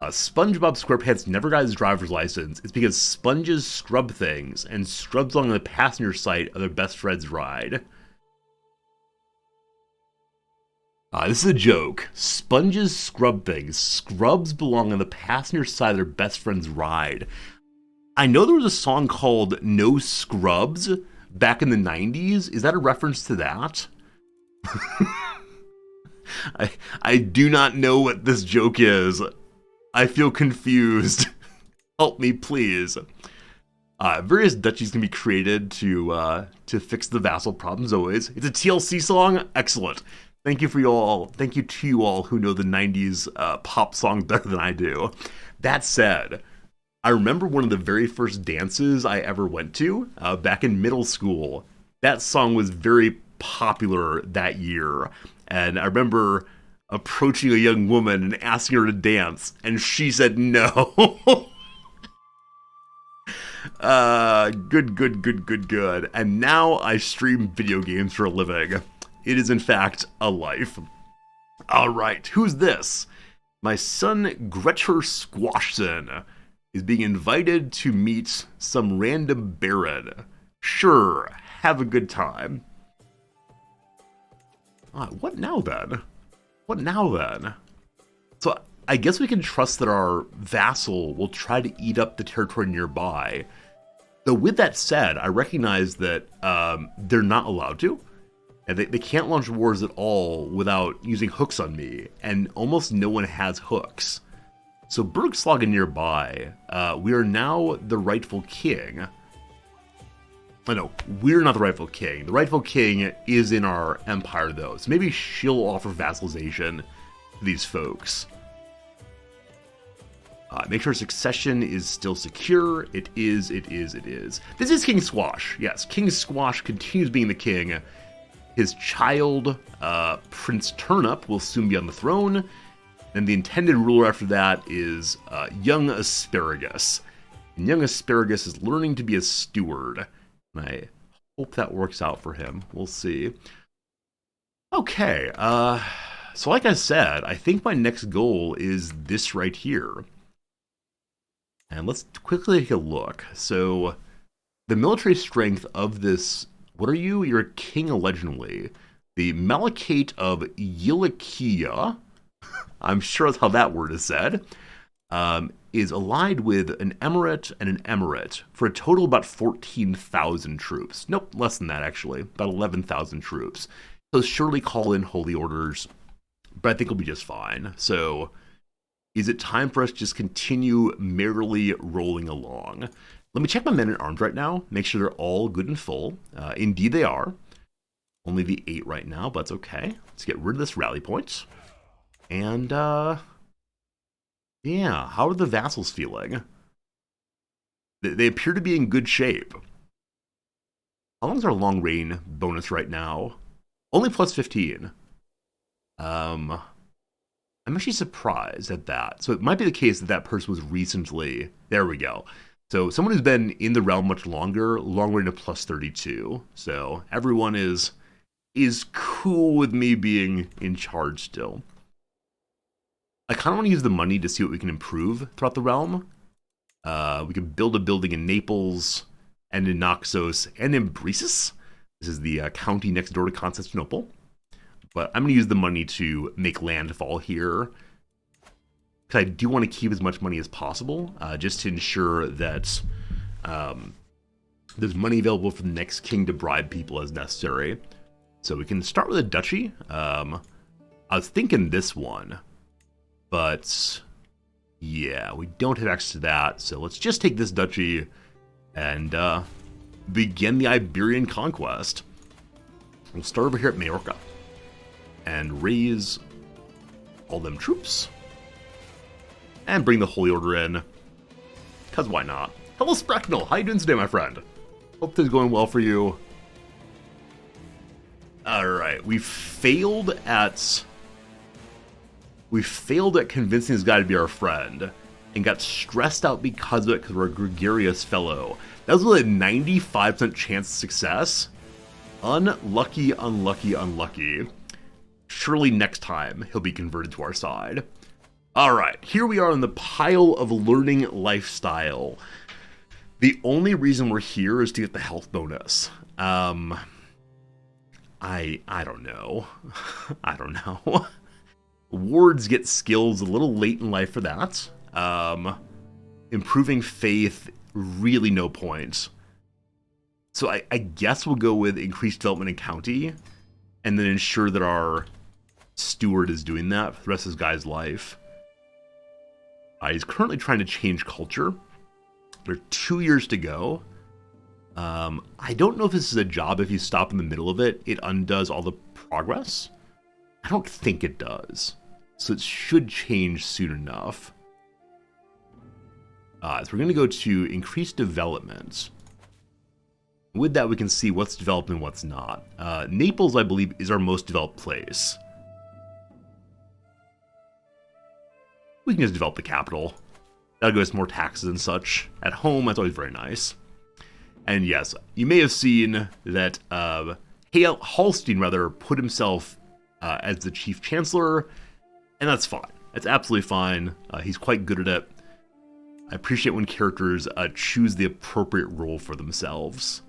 SpongeBob SquarePants never got his driver's license. It's because sponges scrub things, and scrubs along the passenger side of their best friend's ride. This is a joke. Sponges scrub things. Scrubs belong on the passenger side of their best friend's ride. I know there was a song called No Scrubs back in the 90s. Is that a reference to that? I do not know what this joke is. I feel confused. Help me, please. Various duchies can be created to fix the vassal problems always. It's a TLC song? Excellent. Thank you to you all who know the 90s pop song better than I do. That said, I remember one of the very first dances I ever went to back in middle school. That song was very popular that year. And I remember approaching a young woman and asking her to dance, and she said no. Good. And now I stream video games for a living. It is, in fact, a life. Alright, who's this? My son, Gretcher Squashson, is being invited to meet some random baron. Sure, have a good time. What now then? So I guess we can trust that our vassal will try to eat up the territory nearby. Though with that said, I recognize that they're not allowed to. And they can't launch wars at all without using hooks on me. And almost no one has hooks. So Bergslagen nearby, we are now the rightful king. No, we're not the rightful king. The rightful king is in our empire, though. So maybe she'll offer vassalization to these folks. Make sure succession is still secure. It is. This is King Squash. Yes, King Squash continues being the king. His child, Prince Turnip, will soon be on the throne. And the intended ruler after that is young Asparagus. And young Asparagus is learning to be a steward. And I hope that works out for him. We'll see. Okay, so like I said, I think my next goal is this right here. And let's quickly take a look. So, the military strength of this... What are you? You're a king allegedly. The Malachate of Yilikia, I'm sure that's how that word is said, is allied with an emirate and an emirate for a total of about 14,000 troops. Nope, less than that actually. About 11,000 troops. So surely call in holy orders, but I think it'll be just fine. So, is it time for us to just continue merrily rolling along? Let me check my men at arms right now, make sure they're all good and full. Indeed they are. Only the 8 right now, but it's okay. Let's get rid of this rally point. And, yeah, how are the vassals feeling? They appear to be in good shape. How long is our long reign bonus right now? Only plus 15. I'm actually surprised at that. So it might be the case that that person was recently... There we go. So someone who's been in the realm much longer, long reign of plus 32. So everyone is cool with me being in charge still. I kind of want to use the money to see what we can improve throughout the realm. We can build a building in Naples, and in Naxos, and in Brisas. This is the county next door to Constantinople. But I'm going to use the money to make landfall here. Because I do want to keep as much money as possible, just to ensure that There's money available for the next king to bribe people as necessary. So we can start with a duchy. I was thinking this one, but yeah, we don't have access to that. So let's just take this duchy and begin the Iberian conquest. We'll start over here at Majorca and raise all them troops and bring the Holy Order in, because why not? Hello, Spracknell. How you doing today, my friend? Hope things are going well for you. Alright, we failed at convincing this guy to be our friend, and got stressed out because of it, because we're a gregarious fellow. That was with a 95% chance of success. Unlucky, unlucky, unlucky. Surely next time he'll be converted to our side. Alright, here we are in the pile of learning lifestyle. The only reason we're here is to get the health bonus. I don't know. I don't know. Wards get skills a little late in life for that. Improving faith, really no points. So I guess we'll go with increased development in county, and then ensure that our steward is doing that for the rest of this guy's life. He's currently trying to change culture. There are 2 years to go. I don't know if this is a job. If you stop in the middle of it, it undoes all the progress. I don't think it does. So it should change soon enough. So we're going to go to increased development. With that, we can see what's developed and what's not. Naples, I believe, is our most developed place. We can just develop the capital. That'll give us more taxes and such. At home, that's always very nice. And yes, you may have seen that Halstein, rather, put himself as the Chief Chancellor, and that's fine. That's absolutely fine. He's quite good at it. I appreciate when characters choose the appropriate role for themselves.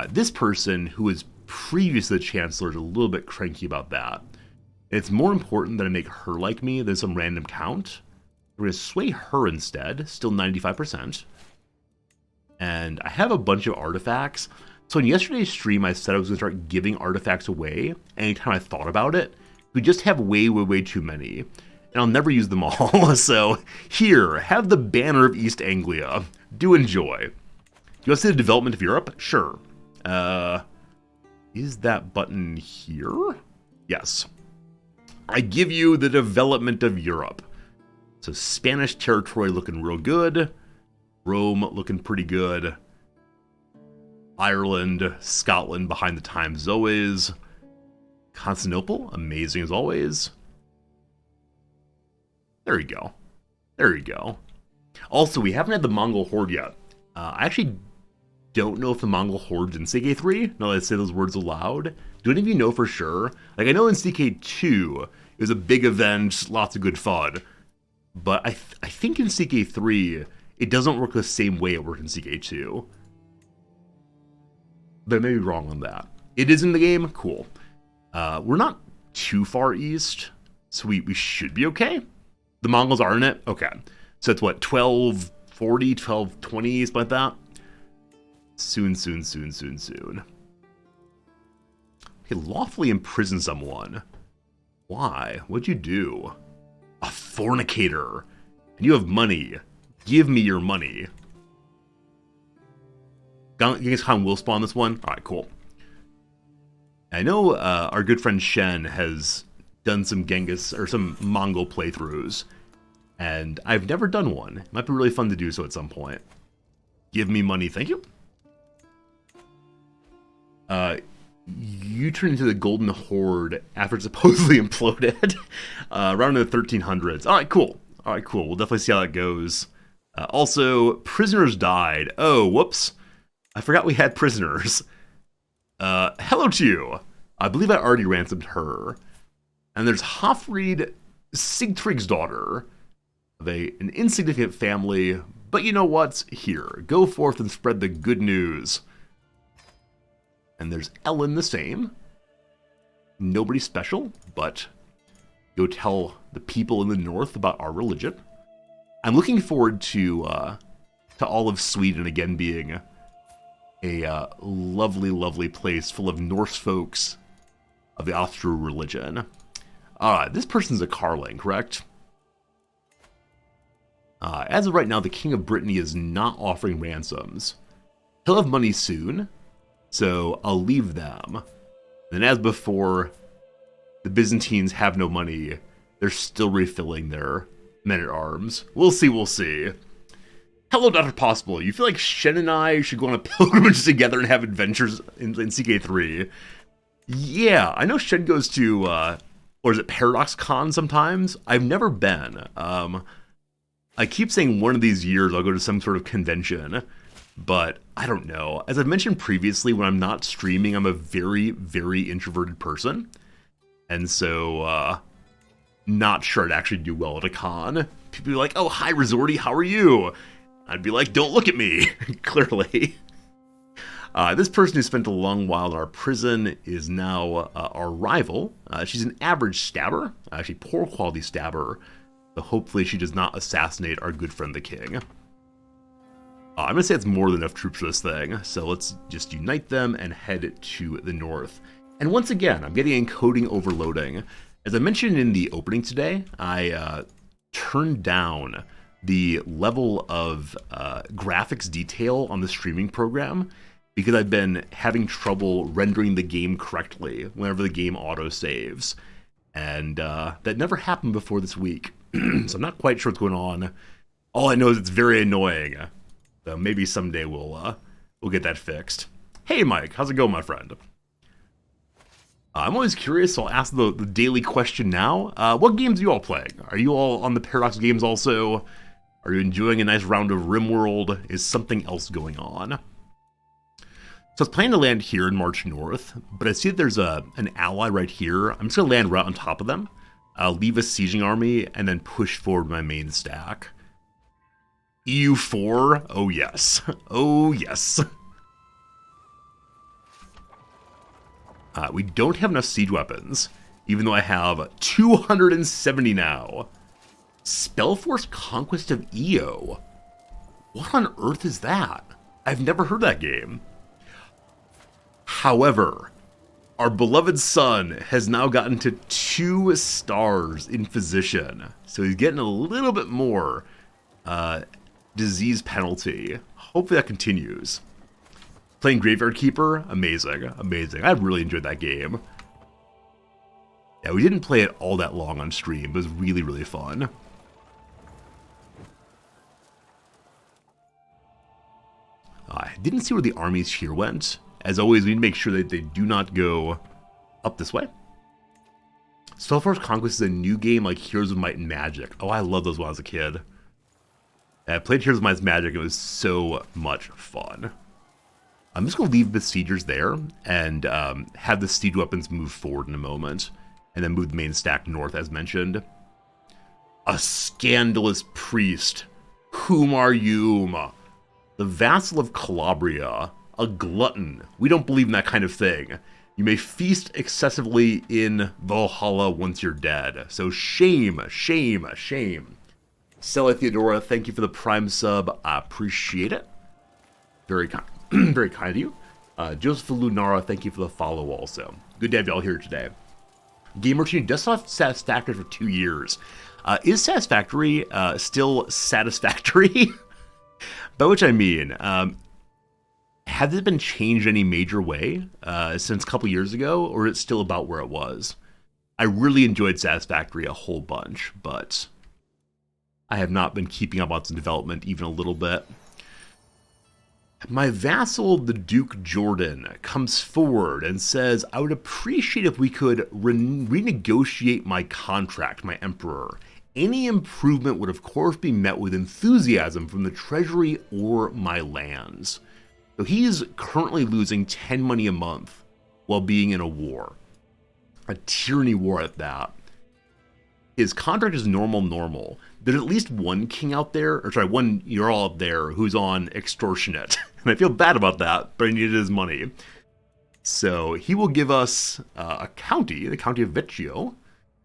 This person, who was previously the Chancellor, is a little bit cranky about that. It's more important that I make her like me than some random count. We're going to sway her instead, still 95%. And I have a bunch of artifacts. So in yesterday's stream, I said I was going to start giving artifacts away anytime I thought about it. We just have way, way, way too many. And I'll never use them all. So here, have the Banner of East Anglia. Do enjoy. Do you want to see the development of Europe? Sure. Is that button here? Yes. I give you the development of Europe. So Spanish territory looking real good. Rome looking pretty good. Ireland, Scotland behind the times as always. Constantinople, amazing as always. There you go. There you go. Also, we haven't had the Mongol Horde yet. I actually don't know if the Mongol Horde's in CK3. Now that I say those words aloud. Do any of you know for sure? Like, I know in CK2, it was a big event, lots of good fun. But I think in CK3, it doesn't work the same way it worked in CK2. But I may be wrong on that. It is in the game? Cool. We're not too far east, so we should be okay. The Mongols are in it? Okay. So it's what, 1240, 1220, something like that? Soon, soon, soon, soon, soon. Okay, lawfully imprison someone. Why? What'd you do? A fornicator. And you have money. Give me your money. Genghis Khan will spawn this one? Alright, cool. I know our good friend Shen has done some Genghis, or some Mongol playthroughs. And I've never done one. It might be really fun to do so at some point. Give me money, thank you. You turn into the Golden Horde after it supposedly imploded around in the 1300s. Alright, cool. Alright, cool. We'll definitely see how that goes. Also, prisoners died. Oh, whoops. I forgot we had prisoners. Hello to you. I believe I already ransomed her. And there's Hofried, Sigtrygg's daughter, of an insignificant family. But you know what? Here, go forth and spread the good news. And there's Ellen the same. Nobody special, but go tell the people in the north about our religion. I'm looking forward to to all of Sweden again being a lovely, lovely place full of Norse folks of the Austro religion. This person's a Carling, correct? As of right now, the King of Brittany is not offering ransoms. He'll have money soon, so I'll leave them. Then as before, the Byzantines have no money. They're still refilling their men-at-arms. We'll see, we'll see. Hello, Dr. Possible. You feel like Shen and I should go on a pilgrimage together and have adventures in CK3? Yeah, I know Shen goes to, or is it Paradox Con sometimes? I've never been. I keep saying one of these years I'll go to some sort of convention, but I don't know. As I've mentioned previously, when I'm not streaming, I'm a very, very introverted person. And so, not sure I'd actually do well at a con. People be like, oh, hi, Resorty, how are you? I'd be like, don't look at me, clearly. This person who spent a long while in our prison is now our rival. She's an average stabber, actually poor quality stabber, but hopefully she does not assassinate our good friend the king. I'm going to say it's more than enough troops for this thing, so let's just unite them and head to the north. And once again, I'm getting encoding overloading. As I mentioned in the opening today, I turned down the level of graphics detail on the streaming program because I've been having trouble rendering the game correctly whenever the game auto-saves. And that never happened before this week, so I'm not quite sure what's going on. All I know is it's very annoying. So maybe someday we'll get that fixed. Hey Mike, how's it going, my friend? I'm always curious, so I'll ask the daily question now. What games are you all playing? Are you all on the Paradox games also? Are you enjoying a nice round of RimWorld? Is something else going on? So I was planning to land here and march north, but I see that there's an ally right here. I'm just going to land right on top of them. I'll leave a sieging army and then push forward my main stack. EU4? Oh yes. Oh yes. We don't have enough siege weapons, even though I have 270 now. Spellforce Conquest of Io. What on earth is that? I've never heard that game. However, our beloved son has now gotten to 2 stars in Physician, so he's getting a little bit more disease penalty. Hopefully that continues. Playing Graveyard Keeper, amazing, amazing. I really enjoyed that game. Yeah, we didn't play it all that long on stream, but it was really, really fun. I didn't see where the armies here went. As always, we need to make sure that they do not go up this way. Spellforce Conquest is a new game like Heroes of Might and Magic. Oh, I love those when I was a kid. I played Heroes of Might and Magic. It was so much fun. I'm just going to leave besiegers there and have the siege weapons move forward in a moment. And then move the main stack north, as mentioned. A scandalous priest. Whom are you? The vassal of Calabria. A glutton. We don't believe in that kind of thing. You may feast excessively in Valhalla once you're dead. So shame, shame, shame. Sella Theodora, thank you for the Prime sub. I appreciate it. Very kind. Very kind of you. Joseph Lunara, thank you for the follow also. Good to have y'all here today. Game Routine does have Satisfactory for 2 years. Is Satisfactory still satisfactory? By which I mean, has it been changed any major way since a couple years ago, or is it still about where it was? I really enjoyed Satisfactory a whole bunch, but I have not been keeping up on its development even a little bit. My vassal, the Duke Jordan, comes forward and says, I would appreciate if we could renegotiate my contract, my emperor. Any improvement would of course be met with enthusiasm from the treasury or my lands. So he's currently losing 10 money a month while being in a war. A tyranny war at that. His contract is normal. There's at least one king out there, or sorry, one Jarl out there who's on extortionate. And I feel bad about that, but I needed his money. So he will give us a county, the county of Vecchio.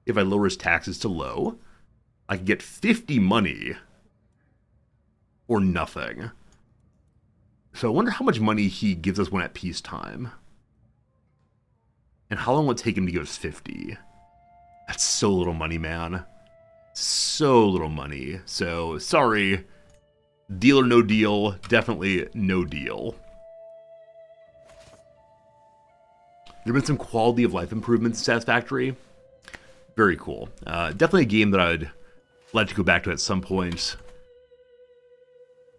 If I lower his taxes to low, I can get 50 money or nothing. So I wonder how much money he gives us when at peacetime. And how long will it take him to give us 50? That's so little money, man. So little money. So, sorry. Deal or no deal. Definitely no deal. There have been some quality of life improvements in Satisfactory. Very cool. Definitely a game that I'd like to go back to at some point.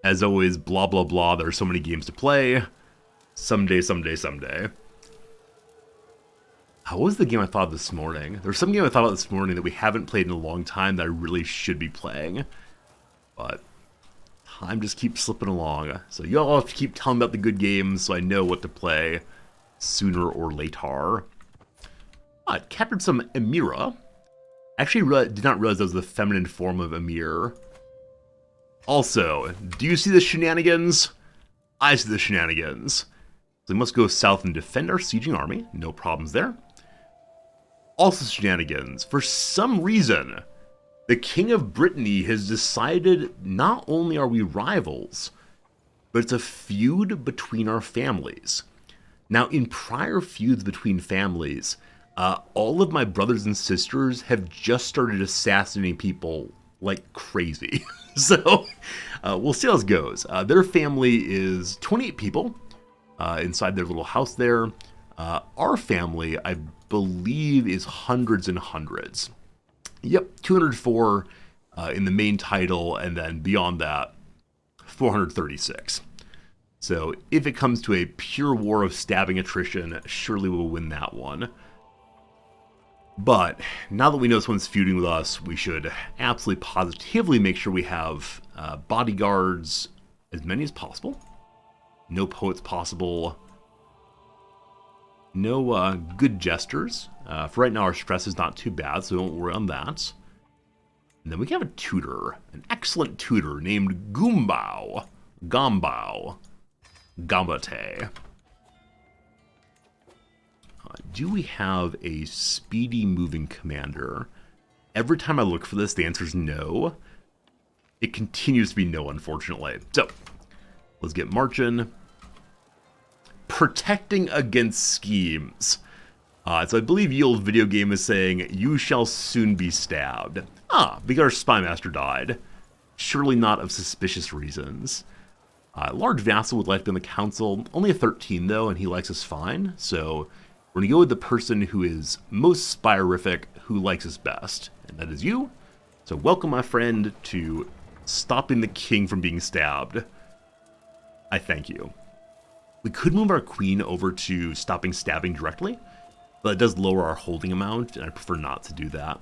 As always, blah, blah, blah. There are so many games to play. Someday, someday, someday. What was the game I thought of this morning? There's some game I thought of this morning that we haven't played in a long time that I really should be playing. But time just keeps slipping along. So you all have to keep telling me about the good games so I know what to play sooner or later. I captured some Emira. Actually, did not realize that was the feminine form of Emir. Also, do you see the shenanigans? I see the shenanigans. So we must go south and defend our sieging army. No problems there. Also shenanigans. For some reason, the King of Brittany has decided not only are we rivals, but it's a feud between our families. Now, in prior feuds between families, all of my brothers and sisters have just started assassinating people like crazy. So, we'll see how this goes. Their family is 28 people inside their little house there. Our family, I believe, is hundreds and hundreds. Yep, 204 in the main title, and then beyond that, 436. So if it comes to a pure war of stabbing attrition, surely we'll win that one. But now that we know someone's feuding with us, we should absolutely positively make sure we have bodyguards, as many as possible. No poets possible. No good jesters. For right now, our stress is not too bad, so don't worry on that. And then we can have a tutor, an excellent tutor named Gumbao. Gambao. Gambate. Do we have a speedy moving commander? Every time I look for this, the answer is no. It continues to be no, unfortunately. So, let's get marching. Protecting against schemes. So I believe Yield's video game is saying, you shall soon be stabbed. Because our spy master died. Surely not of suspicious reasons. Large vassal would like to be on the council. Only a 13, though, and he likes us fine. So we're going to go with the person who is most spyrific, who likes us best. And that is you. So welcome, my friend, to stopping the king from being stabbed. I thank you. We could move our queen over to stopping stabbing directly, but it does lower our holding amount, and I prefer not to do that.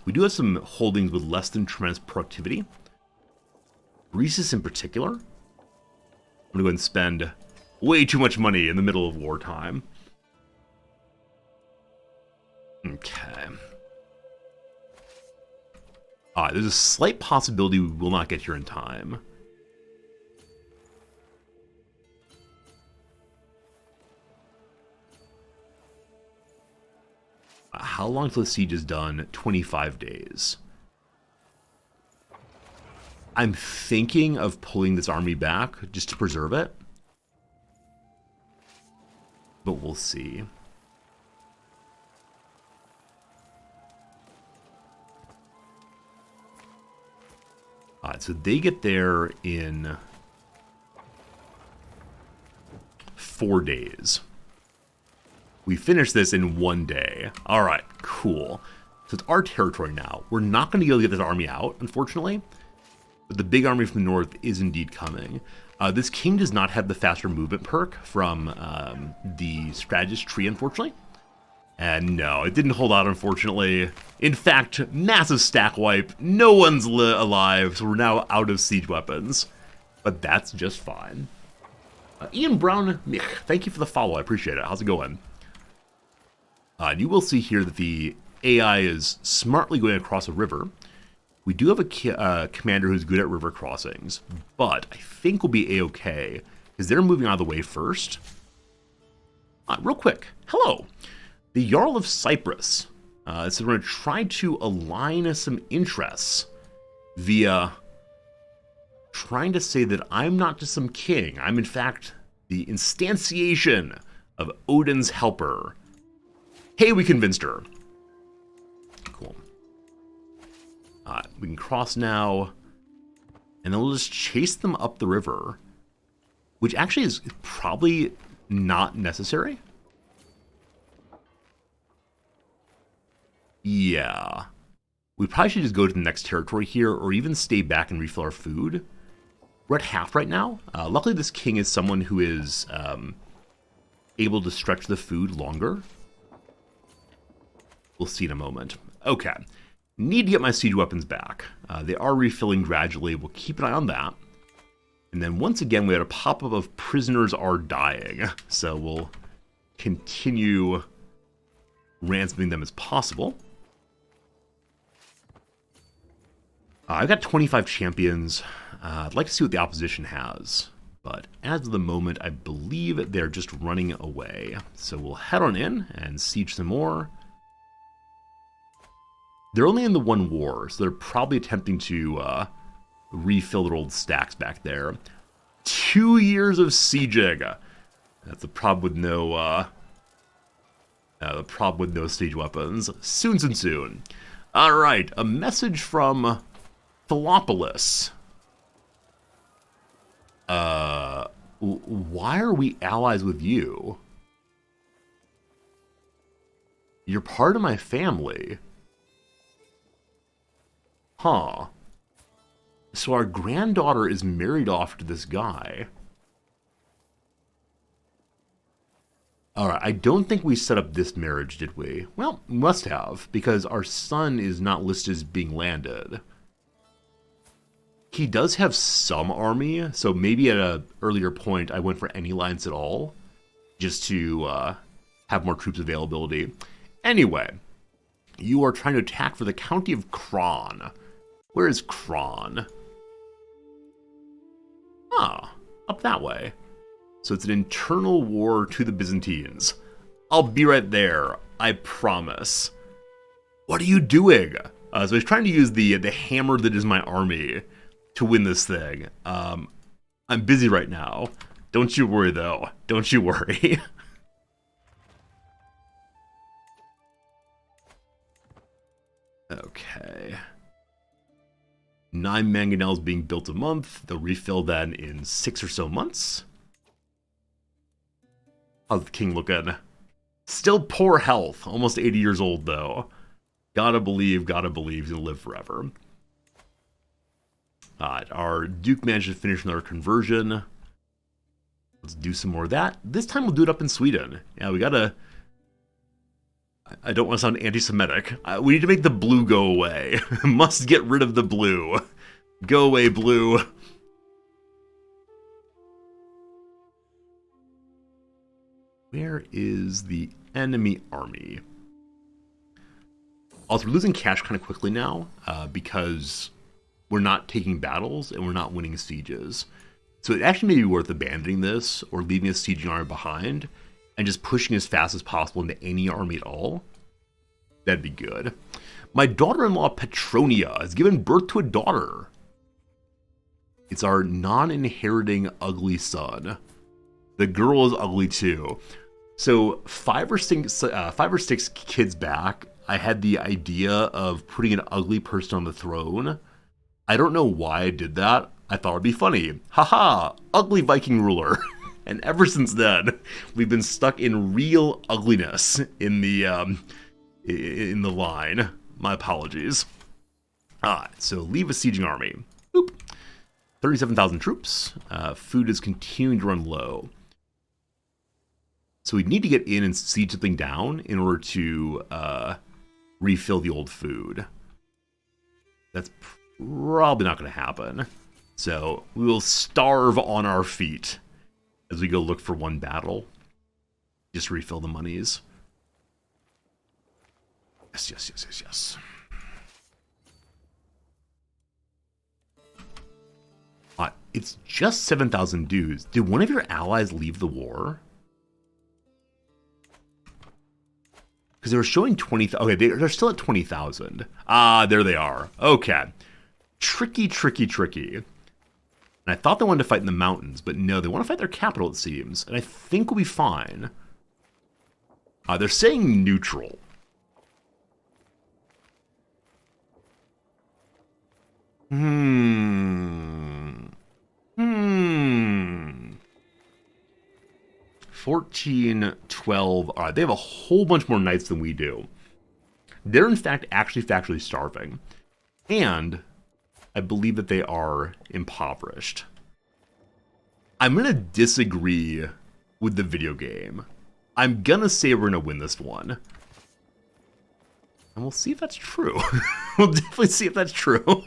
We do have some holdings with less than tremendous productivity. Rhesus in particular. I'm going to go ahead and spend way too much money in the middle of wartime. Okay. There's a slight possibility we will not get here in time. How long till the siege is done? 25 days. I'm thinking of pulling this army back just to preserve it. But we'll see. Alright, so they get there in 4 days. We finish this in 1 day. Alright, cool. So it's our territory now. We're not going to be able to get this army out, unfortunately. But the big army from the north is indeed coming. This king does not have the faster movement perk from the strategist tree, unfortunately. And no, it didn't hold out, unfortunately. In fact, massive stack wipe. No one's alive, so we're now out of siege weapons. But that's just fine. Ian Brown, thank you for the follow. I appreciate it. How's it going? You will see here that the AI is smartly going across a river. We do have a commander who's good at river crossings, but I think we'll be a-okay, because they're moving out of the way first. Real quick, hello. The Jarl of Cyprus. So we're going to try to align some interests via trying to say that I'm not just some king. I'm, in fact, the instantiation of Odin's helper. Hey, we convinced her. Cool. We can cross now, and then we'll just chase them up the river, which actually is probably not necessary. Yeah. We probably should just go to the next territory here, or even stay back and refill our food. We're at half right now. Luckily, this king is someone who is able to stretch the food longer. We'll see in a moment. Okay. Need to get my siege weapons back. They are refilling gradually. We'll keep an eye on that. And then once again, we had a pop-up of prisoners are dying. So we'll continue ransoming them as possible. I've got 25 champions. I'd like to see what the opposition has. But as of the moment, I believe they're just running away. So we'll head on in and siege some more. They're only in the one war, so they're probably attempting to refill their old stacks back there. 2 years of sieging. That's the problem with no siege weapons. Soon. All right, a message from Philopolis. Why are we allies with you? You're part of my family. Huh. So our granddaughter is married off to this guy. Alright, I don't think we set up this marriage, did we? Well, must have, because our son is not listed as being landed. He does have some army, so maybe at an earlier point I went for any lines at all, just to have more troops availability. Anyway, you are trying to attack for the county of Kron. Where is Kron? Ah, up that way. So it's an internal war to the Byzantines. I'll be right there, I promise. What are you doing? So he's trying to use the hammer that is my army to win this thing. I'm busy right now. Don't you worry, though. Don't you worry. Okay. 9 mangonels being built a month. They'll refill then in 6 or so months. How's the king looking? Still poor health. Almost 80 years old, though. Gotta believe he'll live forever. Alright, our duke managed to finish another conversion. Let's do some more of that. This time we'll do it up in Sweden. Yeah, we gotta... I don't want to sound anti-Semitic. We need to make the blue go away. Must get rid of the blue. Go away, blue. Where is the enemy army? Also, we're losing cash kind of quickly now because we're not taking battles and we're not winning sieges. So it actually may be worth abandoning this or leaving a sieging army behind and just pushing as fast as possible into any army at all. That'd be good. My daughter-in-law Petronia has given birth to a daughter. It's our non-inheriting ugly son. The girl is ugly too. So 5 or 6 kids back, I had the idea of putting an ugly person on the throne. I don't know why I did that. I thought it'd be funny. Haha, ugly Viking ruler. And ever since then, we've been stuck in real ugliness in the line. My apologies. So leave a sieging army. Boop. 37,000 troops. Food is continuing to run low. So we need to get in and siege something down in order to refill the old food. That's probably not going to happen. So we will starve on our feet as we go look for one battle. Just refill the monies. Yes. It's just 7,000 dues. Did one of your allies leave the war? Because they were showing 20... Okay, they're still at 20,000. Ah, there they are. Okay. Tricky. And I thought they wanted to fight in the mountains, but no, they want to fight their capital, it seems. And I think we'll be fine. They're saying neutral. Hmm. 14, 12. All right, they have a whole bunch more knights than we do. They're, in fact, actually factually starving. And I believe that they are impoverished. I'm going to disagree with the video game. I'm going to say we're going to win this one. And we'll see if that's true. We'll definitely see if that's true.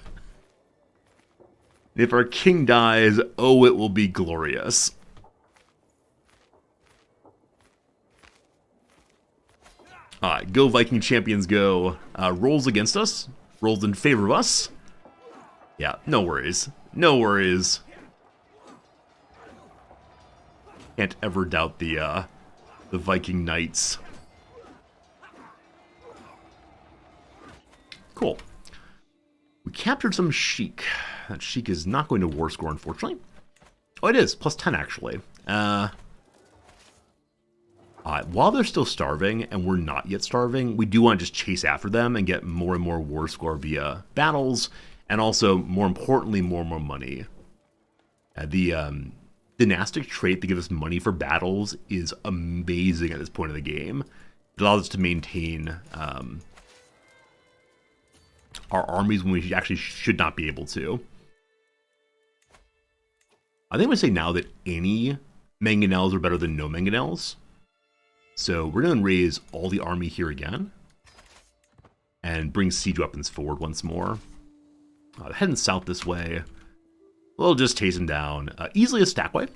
If our king dies, oh, it will be glorious. Alright, go Viking champions go. Rolls against us. Rolls in favor of us. Yeah, no worries. No worries. Can't ever doubt the Viking knights. Cool. We captured some Sheik. That Sheik is not going to war score, unfortunately. Oh, it is. Plus 10, actually. While they're still starving, and we're not yet starving, we do want to just chase after them and get more and more war score via battles, and also, more importantly, more and more money. The dynastic trait that gives us money for battles is amazing at this point of the game. It allows us to maintain our armies when we actually should not be able to. I think I'm going to say now that any mangonels are better than no mangonels. So we're going to raise all the army here again. And bring siege weapons forward once more. Heading south this way. We'll just chase them down. Easily a stack way.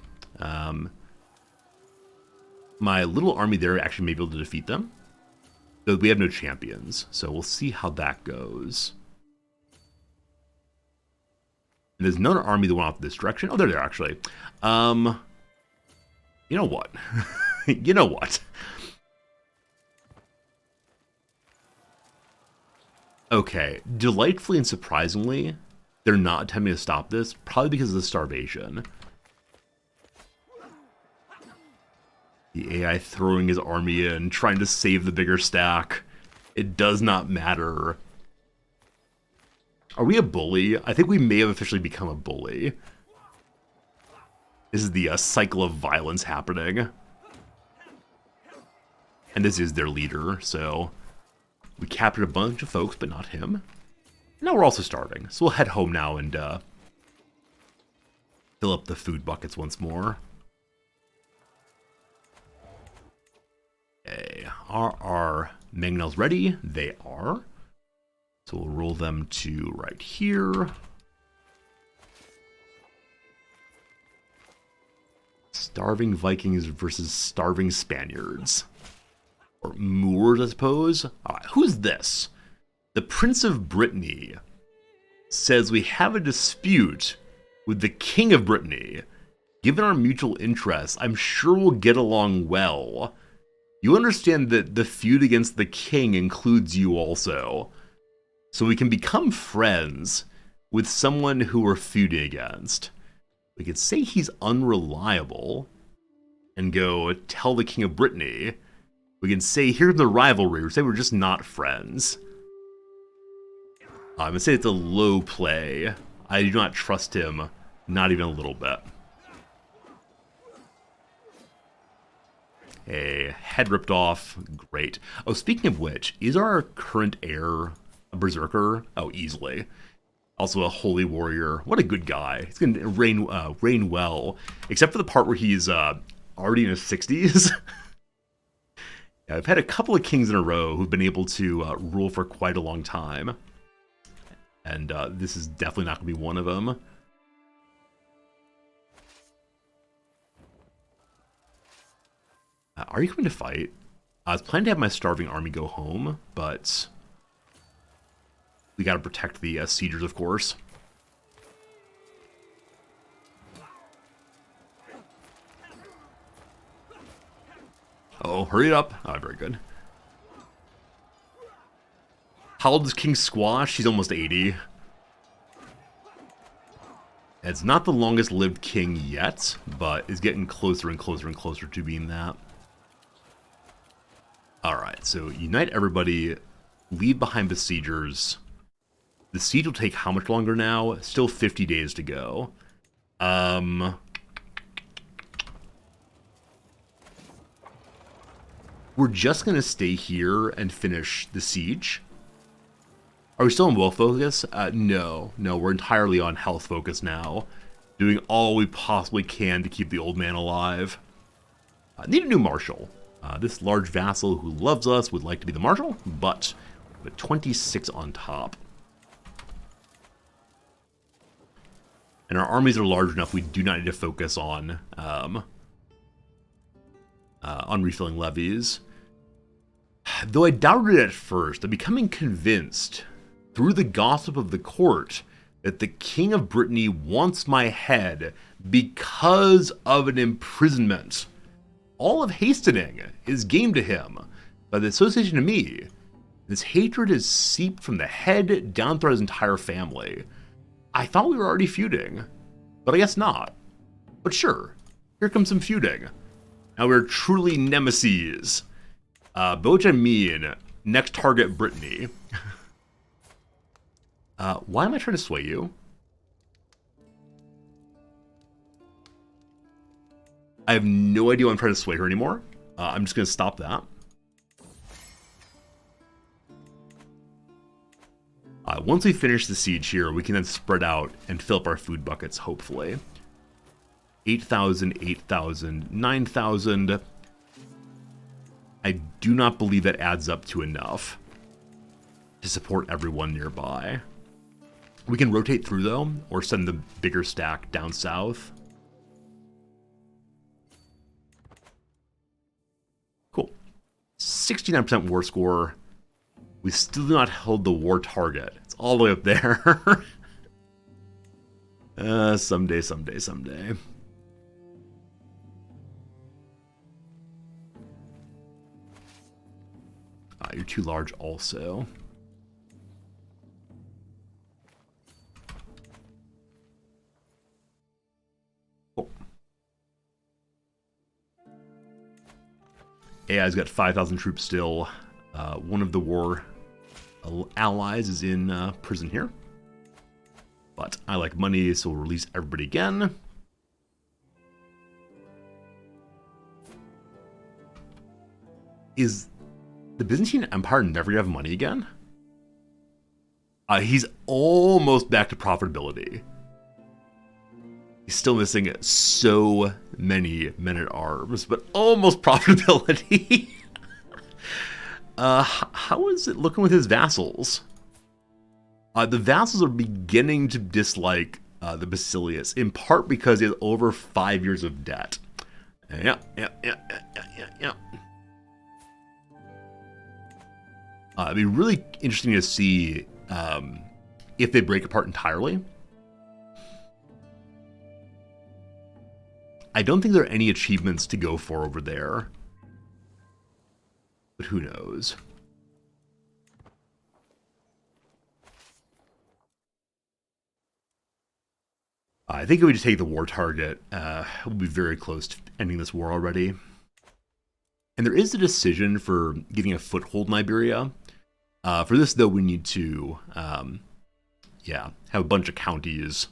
My little army there actually may be able to defeat them. Though we have no champions. So we'll see how that goes. And there's another army that went off this direction. Oh, they're there, actually. You know what? You know what? Okay, delightfully and surprisingly, they're not attempting to stop this, probably because of the starvation. The AI throwing his army in, trying to save the bigger stack. It does not matter. Are we a bully? I think we may have officially become a bully. This is the cycle of violence happening. And this is their leader, so... We captured a bunch of folks, but not him. Now we're also starving, so we'll head home now and fill up the food buckets once more. Okay, are our mangonels ready? They are. So we'll roll them to right here. Starving Vikings versus starving Spaniards. Or Moors, I suppose. Who's this? The Prince of Brittany says we have a dispute with the King of Brittany. Given our mutual interests, I'm sure we'll get along well. You understand that the feud against the king includes you also. So we can become friends with someone who we're feuding against. We could say he's unreliable and go tell the King of Brittany. We can say, here's the rivalry. We say we're just not friends. I'm going to say it's a low play. I do not trust him, not even a little bit. A head ripped off. Great. Oh, speaking of which, is our current heir a berserker? Oh, easily. Also a holy warrior. What a good guy. He's going to reign well. Except for the part where he's already in his 60s. Yeah, I've had a couple of kings in a row who've been able to rule for quite a long time. And this is definitely not going to be one of them. Are you coming to fight? I was planning to have my starving army go home, but we got to protect the siegers, of course. Oh, hurry up. Oh, very good. How old is King Squash? He's almost 80. It's not the longest lived king yet, but is getting closer and closer and closer to being that. Alright, so unite everybody, leave behind besiegers. The siege will take how much longer now? Still 50 days to go. We're just going to stay here and finish the siege. Are we still on wealth focus? No, we're entirely on health focus now. Doing all we possibly can to keep the old man alive. Need a new marshal. This large vassal who loves us would like to be the marshal, but with 26 on top. And our armies are large enough we do not need to focus on refilling levies. Though I doubted it at first, I'm becoming convinced through the gossip of the court that the King of Brittany wants my head because of an imprisonment. All of hastening is game to him by the association to me. This hatred is seeped from the head down through his entire family. I thought we were already feuding, but I guess not. But sure, here comes some feuding. Now we're truly nemeses. By which I mean, next target Brittany. Why am I trying to sway you? I have no idea why I'm trying to sway her anymore. I'm just going to stop that. Once we finish the siege here, we can then spread out and fill up our food buckets, hopefully. 8,000, 8,000, 9,000. I do not believe that adds up to enough to support everyone nearby. We can rotate through, though, or send the bigger stack down south. Cool. 69% war score. We still do not hold the war target. It's all the way up there. Someday. You're too large also. Cool. AI's got 5,000 troops still. One of the war allies is in prison here. But I like money, so we'll release everybody again. Is the Byzantine Empire never gonna have money again? He's almost back to profitability. He's still missing so many men-at-arms, but almost profitability. How is it looking with his vassals? The vassals are beginning to dislike the Basilius, in part because he has over 5 years of debt. Yeah. It'd be really interesting to see if they break apart entirely. I don't think there are any achievements to go for over there. But who knows? I think if we just take the war target, we'll be very close to ending this war already. And there is a decision for getting a foothold in Iberia. For this, though, we need to, have a bunch of counties,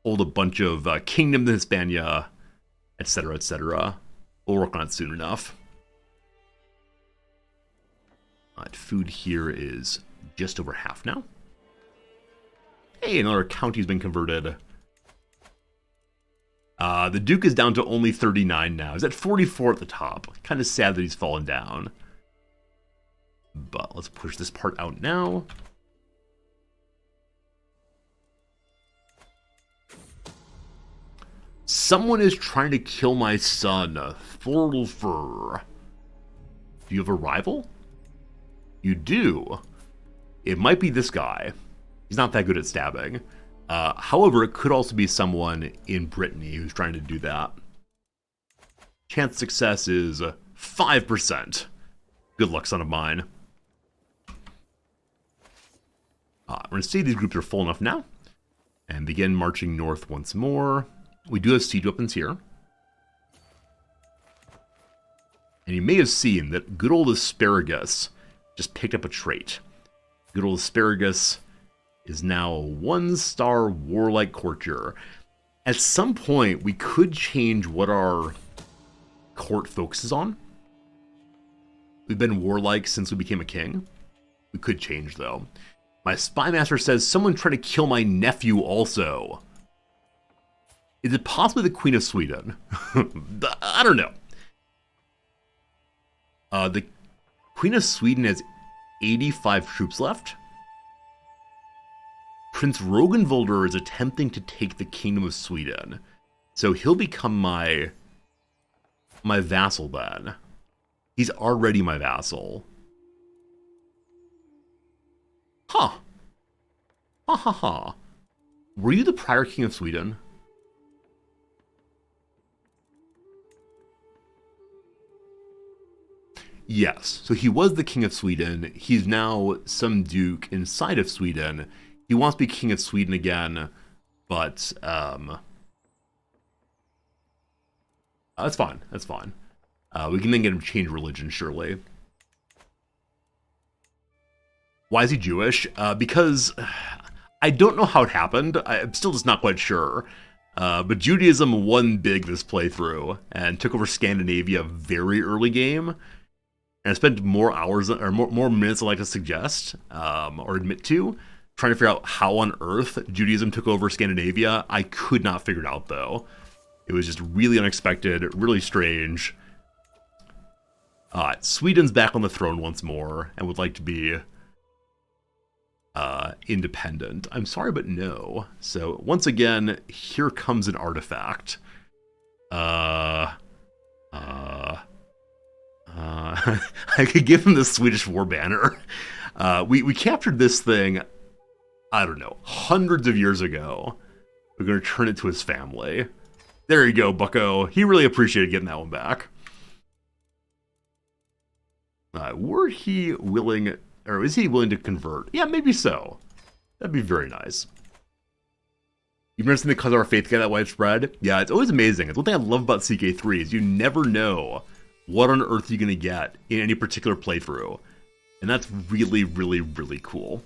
hold a bunch of kingdoms in Hispania, etc., etc. We'll work on it soon enough. Food here is just over half now. Hey, another county's been converted. The Duke is down to only 39 now. He's at 44 at the top. Kind of sad that he's fallen down. But let's push this part out now. Someone is trying to kill my son, Thorolfur. Do you have a rival? You do. It might be this guy. He's not that good at stabbing. However, it could also be someone in Brittany who's trying to do that. Chance success is 5%. Good luck, son of mine. We're going to see these groups are full enough now. And and begin marching north once more. We do have siege weapons here. And you may have seen that good old Asparagus just picked up a trait. Good old Asparagus is now a 1-star warlike courtier. At some point, we could change what our court focuses on. We've been warlike since we became a king. We could change, though. My spy master says someone tried to kill my nephew also. Is it possibly the Queen of Sweden? I don't know. The Queen of Sweden has 85 troops left. Prince Rogenvolder is attempting to take the Kingdom of Sweden. So he'll become my vassal then. He's already my vassal. Huh. Ha ha ha. Were you the prior King of Sweden? Yes. So he was the King of Sweden. He's now some duke inside of Sweden. He wants to be King of Sweden again, but that's fine. That's fine. We can then get him to change religion, surely. Why is he Jewish? Because I don't know how it happened. I'm still just not quite sure. But Judaism won big this playthrough and took over Scandinavia very early game. And I spent more hours or more minutes than I like to suggest or admit to trying to figure out how on earth Judaism took over Scandinavia. I could not figure it out, though. It was just really unexpected, really strange. Sweden's back on the throne once more and would like to be independent. I'm sorry, but no. So once again, here comes an artifact. I could give him the Swedish war banner. We captured this thing, I don't know, hundreds of years ago. We're going to turn it to his family. There you go, bucko. He really appreciated getting that one back. Were he willing, or is he willing to convert? Yeah, maybe so. That'd be very nice. You've never seen the Cause of Our Faith get that widespread? Yeah, it's always amazing. It's one thing I love about CK3 is you never know what on earth you're going to get in any particular playthrough. And that's really, really, really cool.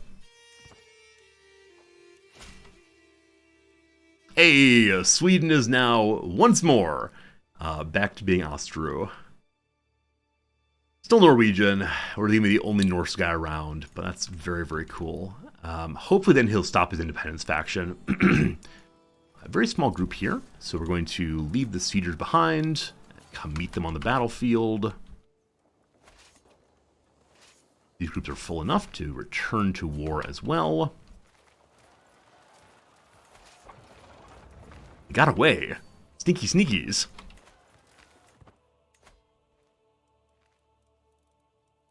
Hey, Sweden is now, once more, back to being Austro. Still Norwegian. We're leaving the only Norse guy around, but that's very, very cool. Hopefully then he'll stop his independence faction. A very small group here, so we're going to leave the siegers behind, come meet them on the battlefield. These groups are full enough to return to war as well. They got away. Sneaky sneakies.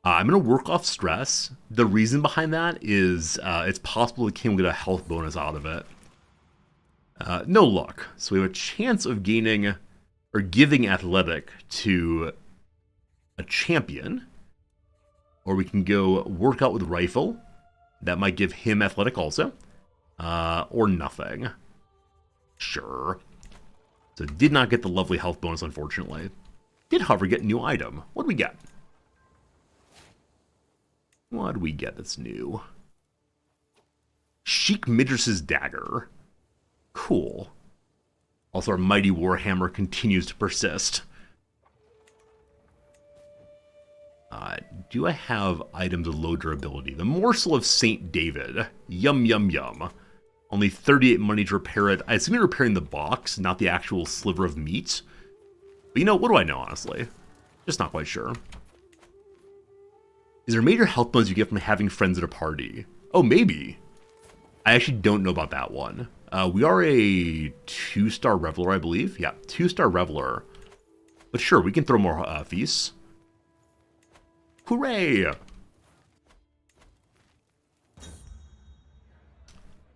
I'm going to work off stress. The reason behind that is it's possible the king will get a health bonus out of it. No luck. So we have a chance of gaining or giving athletic to a champion. Or we can go work out with rifle. That might give him athletic also. Or nothing. Sure. So did not get the lovely health bonus, unfortunately. Did, however, get a new item. What do we get? What do we get that's new? Sheik Midris's dagger. Cool. Also, our mighty warhammer continues to persist. Do I have items of low durability? The morsel of Saint David. Yum, yum, yum. Only 38 money to repair it. I assume you're repairing the box, not the actual sliver of meat. But you know, what do I know, honestly? Just not quite sure. Is there a major health bonus you get from having friends at a party? Oh, maybe. I actually don't know about that one. We are a 2-star Reveler, I believe. Yeah, 2-star Reveler. But sure, we can throw more feasts. Hooray!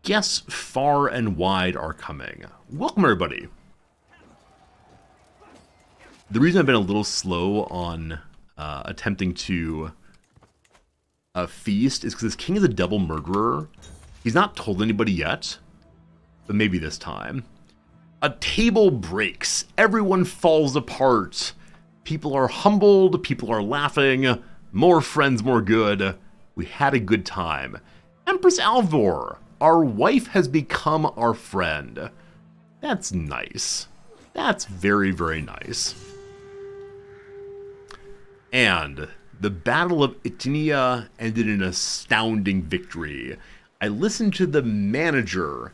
Guests far and wide are coming. Welcome, everybody. The reason I've been a little slow on attempting to feast is because this king is a double murderer. He's not told anybody yet. but maybe this time. A table breaks. Everyone falls apart. People are humbled. People are laughing. More friends, more good. We had a good time. Empress Alvor, our wife has become our friend. That's nice. That's very, very nice. And the Battle of Itinia ended in an astounding victory. I listened to the messenger,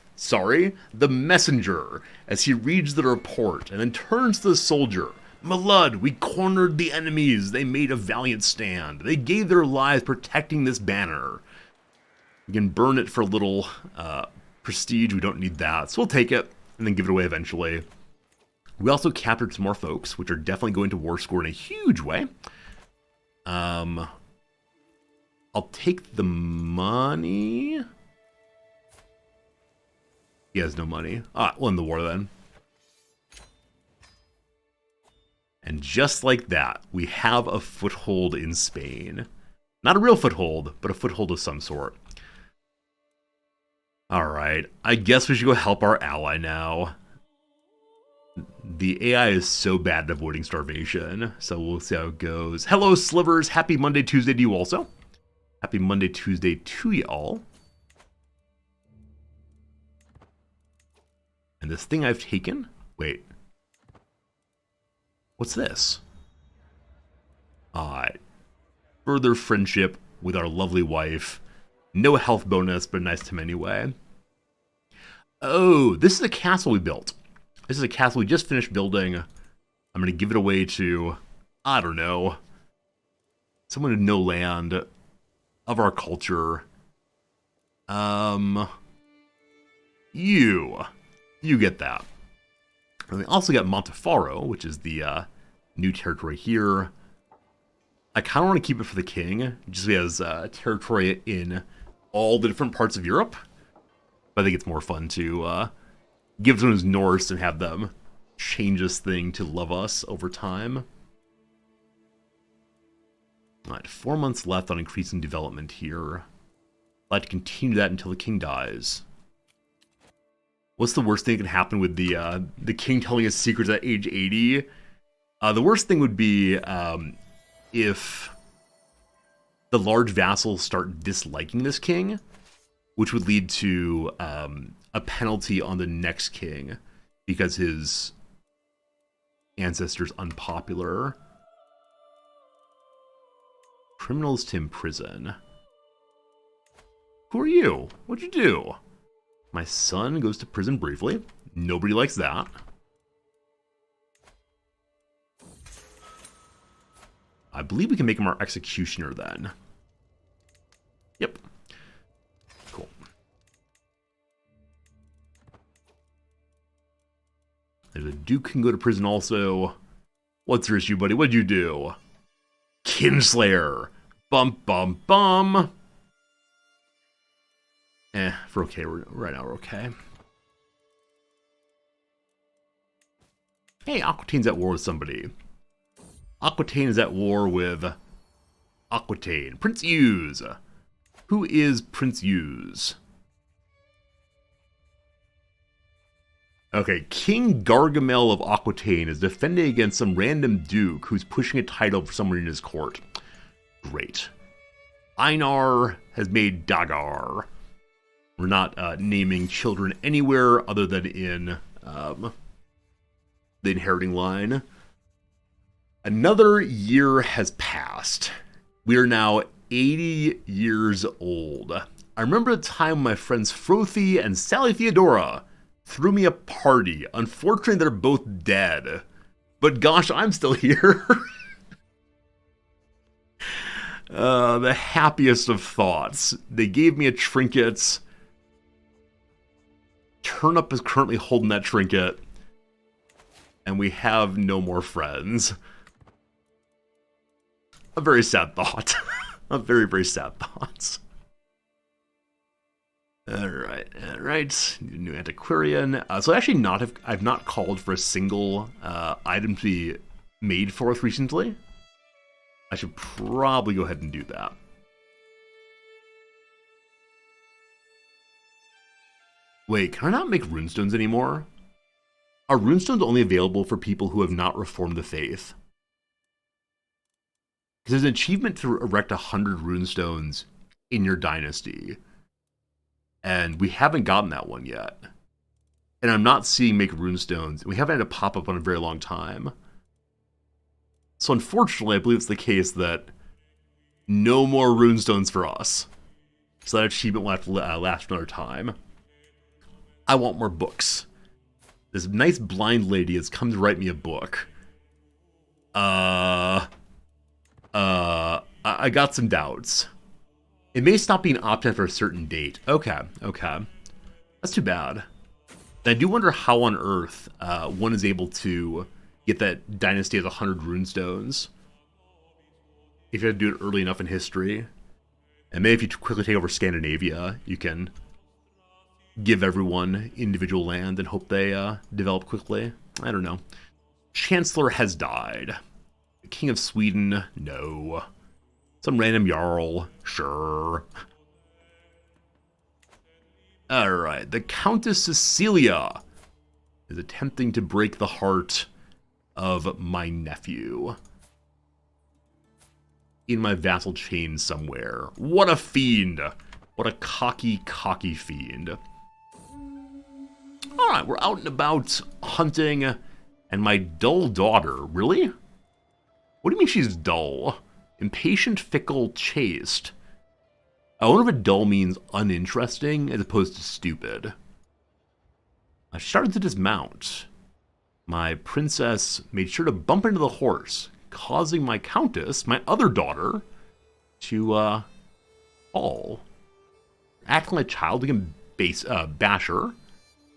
as he reads the report and then turns to the soldier. Malud, we cornered the enemies. They made a valiant stand. They gave their lives protecting this banner. We can burn it for a little prestige. We don't need that, so we'll take it and then give it away eventually. We also captured some more folks, which are definitely going to war score in a huge way. I'll take the money. He has no money. We'll end the war then. And just like that, we have a foothold in Spain. Not a real foothold, but a foothold of some sort. Alright, I guess we should go help our ally now. The AI is so bad at avoiding starvation, so we'll see how it goes. Hello, Slivers. Happy Monday, Tuesday to you also. Happy Monday, Tuesday to y'all. And this thing I've taken? Wait. What's this? Further friendship with our lovely wife. No health bonus, but nice to him anyway. Oh, this is a castle we built. This is a castle we just finished building. I'm going to give it away to, I don't know, someone in no land of our culture. You get that. And we also got Montefaro, which is the new territory here. I kind of want to keep it for the king, just so he has territory in all the different parts of Europe. But I think it's more fun to give someone who's Norse and have them change this thing to love us over time. Alright, 4 months left on increasing development here. I'd like to continue that until the king dies. What's the worst thing that can happen with the king telling his secrets at age 80? The worst thing would be if the large vassals start disliking this king, which would lead to a penalty on the next king because his ancestor's unpopular. Criminals to imprison. Who are you? What'd you do? My son goes to prison briefly. Nobody likes that. I believe we can make him our executioner then. Yep. Cool. There's a duke can go to prison also. What's your issue, buddy? What'd you do? Kinslayer. Bum, bum, bum. For okay, right now we're okay. Hey, Aquitaine's at war with somebody. Aquitaine is at war with Aquitaine. Prince Hughes. Who is Prince Hughes? Okay, King Gargamel of Aquitaine is defending against some random duke who's pushing a title for someone in his court. Great. Einar has made Dagar. We're not naming children anywhere other than in the inheriting line. Another year has passed. We are now 80 years old. I remember the time my friends Frothy and Sally Theodora threw me a party. Unfortunately, they're both dead. But gosh, I'm still here. The happiest of thoughts. They gave me a trinket. Turnup is currently holding that trinket. And we have no more friends. A very sad thought. A very, very sad thought. Alright. New antiquarian. So I've not called for a single item to be made for us recently. I should probably go ahead and do that. Wait, can I not make runestones anymore? Are runestones only available for people who have not reformed the faith? Because there's an achievement to erect 100 runestones in your dynasty. And we haven't gotten that one yet. And I'm not seeing make runestones. We haven't had it pop up in a very long time. So unfortunately, I believe it's the case that no more runestones for us. So that achievement will have to last another time. I want more books. This nice blind lady has come to write me a book. I got some doubts. It may stop being opted after a certain date. Okay. That's too bad. I do wonder how on earth one is able to get that dynasty of 100 runestones. If you have to do it early enough in history. And maybe if you quickly take over Scandinavia, you can give everyone individual land and hope they develop quickly. I don't know. Chancellor has died. The King of Sweden, no. Some random Jarl, sure. Alright, the Countess Cecilia is attempting to break the heart of my nephew. In my vassal chain somewhere. What a fiend! What a cocky fiend. Alright, we're out and about hunting, and my dull daughter, really? What do you mean she's dull? Impatient, fickle, chaste. I wonder if dull means uninteresting as opposed to stupid. I started to dismount. My princess made sure to bump into the horse, causing my countess, my other daughter, to fall. Acting like a child, we can bash her.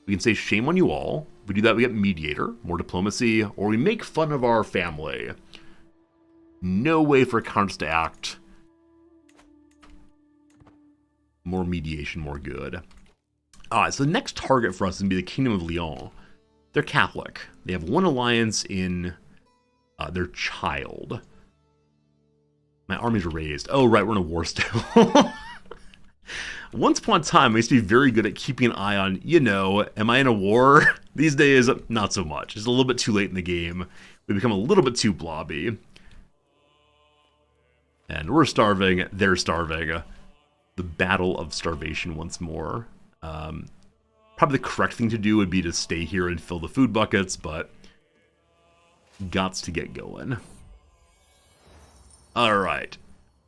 We can say shame on you all. If we do that, we get mediator, more diplomacy, or we make fun of our family. No way for a countess to act. More mediation, more good. Alright, so the next target for us is going to be the Kingdom of Lyon. They're Catholic. They have one alliance in their child. My armies are raised. Oh, right, we're in a war still. Once upon a time, I used to be very good at keeping an eye on, am I in a war? These days, not so much. It's a little bit too late in the game. We become a little bit too blobby. And we're starving, they're starving. The battle of starvation once more. Probably the correct thing to do would be to stay here and fill the food buckets, but gots to get going. Alright.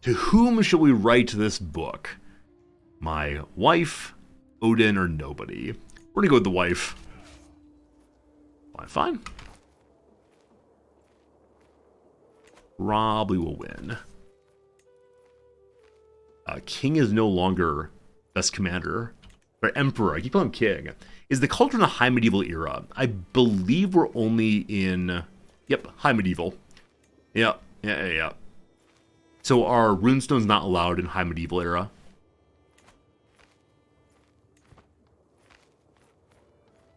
To whom shall we write this book? My wife, Odin, or nobody? We're gonna go with the wife. Fine. Probably will win. King is no longer best commander, but emperor. I keep calling him king. Is the culture in the high medieval era? I believe we're only in, high medieval. Yeah. So are runestones not allowed in high medieval era?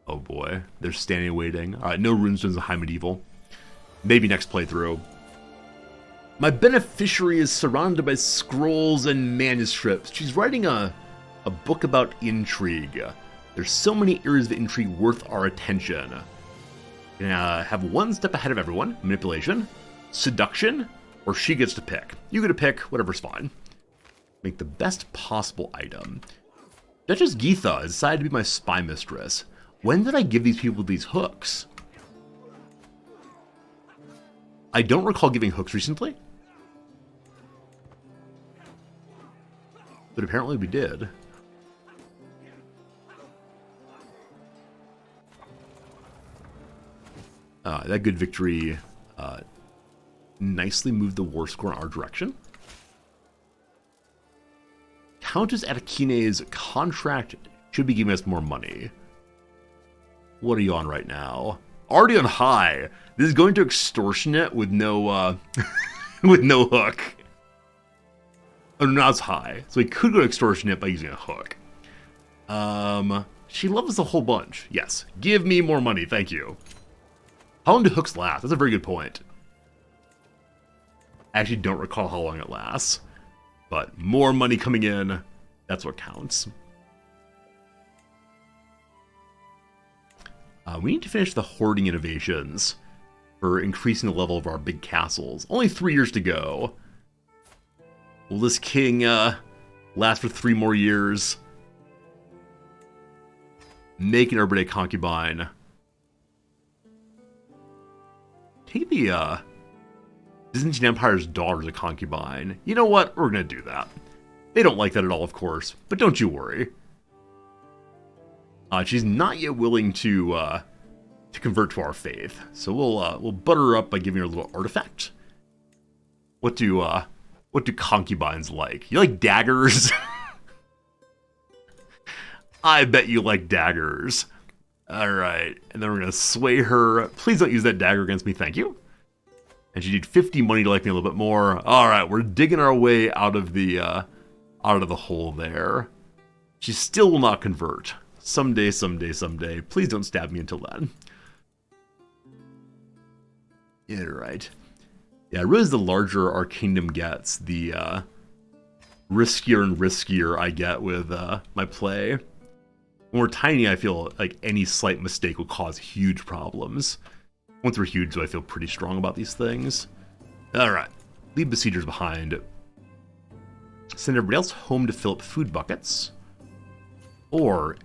Oh boy, they're standing waiting. Alright, no runestones in high medieval. Maybe next playthrough. My beneficiary is surrounded by scrolls and manuscripts. She's writing a book about intrigue. There's so many areas of intrigue worth our attention. Gonna have one step ahead of everyone. Manipulation, seduction, or she gets to pick. You get to pick, whatever's fine. Make the best possible item. Duchess Geetha has decided to be my spy mistress. When did I give these people these hooks? I don't recall giving hooks recently. But apparently we did. That good victory nicely moved the war score in our direction. Countess Atakine's contract should be giving us more money. What are you on right now? Already on high. This is going to extortionate with no with no hook. Oh, no, it's high. So we could go to extortionate by using a hook. She loves us a whole bunch. Yes. Give me more money, thank you. How long do hooks last? That's a very good point. I actually don't recall how long it lasts. But more money coming in, that's what counts. We need to finish the hoarding innovations for increasing the level of our big castles. Only 3 years to go. Will this king last for 3 more years? Making everybody a concubine. Take the Byzantine Empire's daughter as a concubine. You know what? We're going to do that. They don't like that at all, of course, but don't you worry. She's not yet willing to convert to our faith, so we'll butter her up by giving her a little artifact. What do concubines like? You like daggers? I bet you like daggers. Alright, and then we're going to sway her. Please don't use that dagger against me, thank you. And she need 50 money to like me a little bit more. Alright, we're digging our way out of the hole there. She still will not convert. Someday, someday, someday. Please don't stab me until then. Yeah, right. Yeah, really, the larger our kingdom gets, the riskier and riskier I get with my play. When we're tiny, I feel like any slight mistake will cause huge problems. Once we're huge, though, I feel pretty strong about these things. Alright, leave besiegers behind. Send everybody else home to fill up food buckets. Or...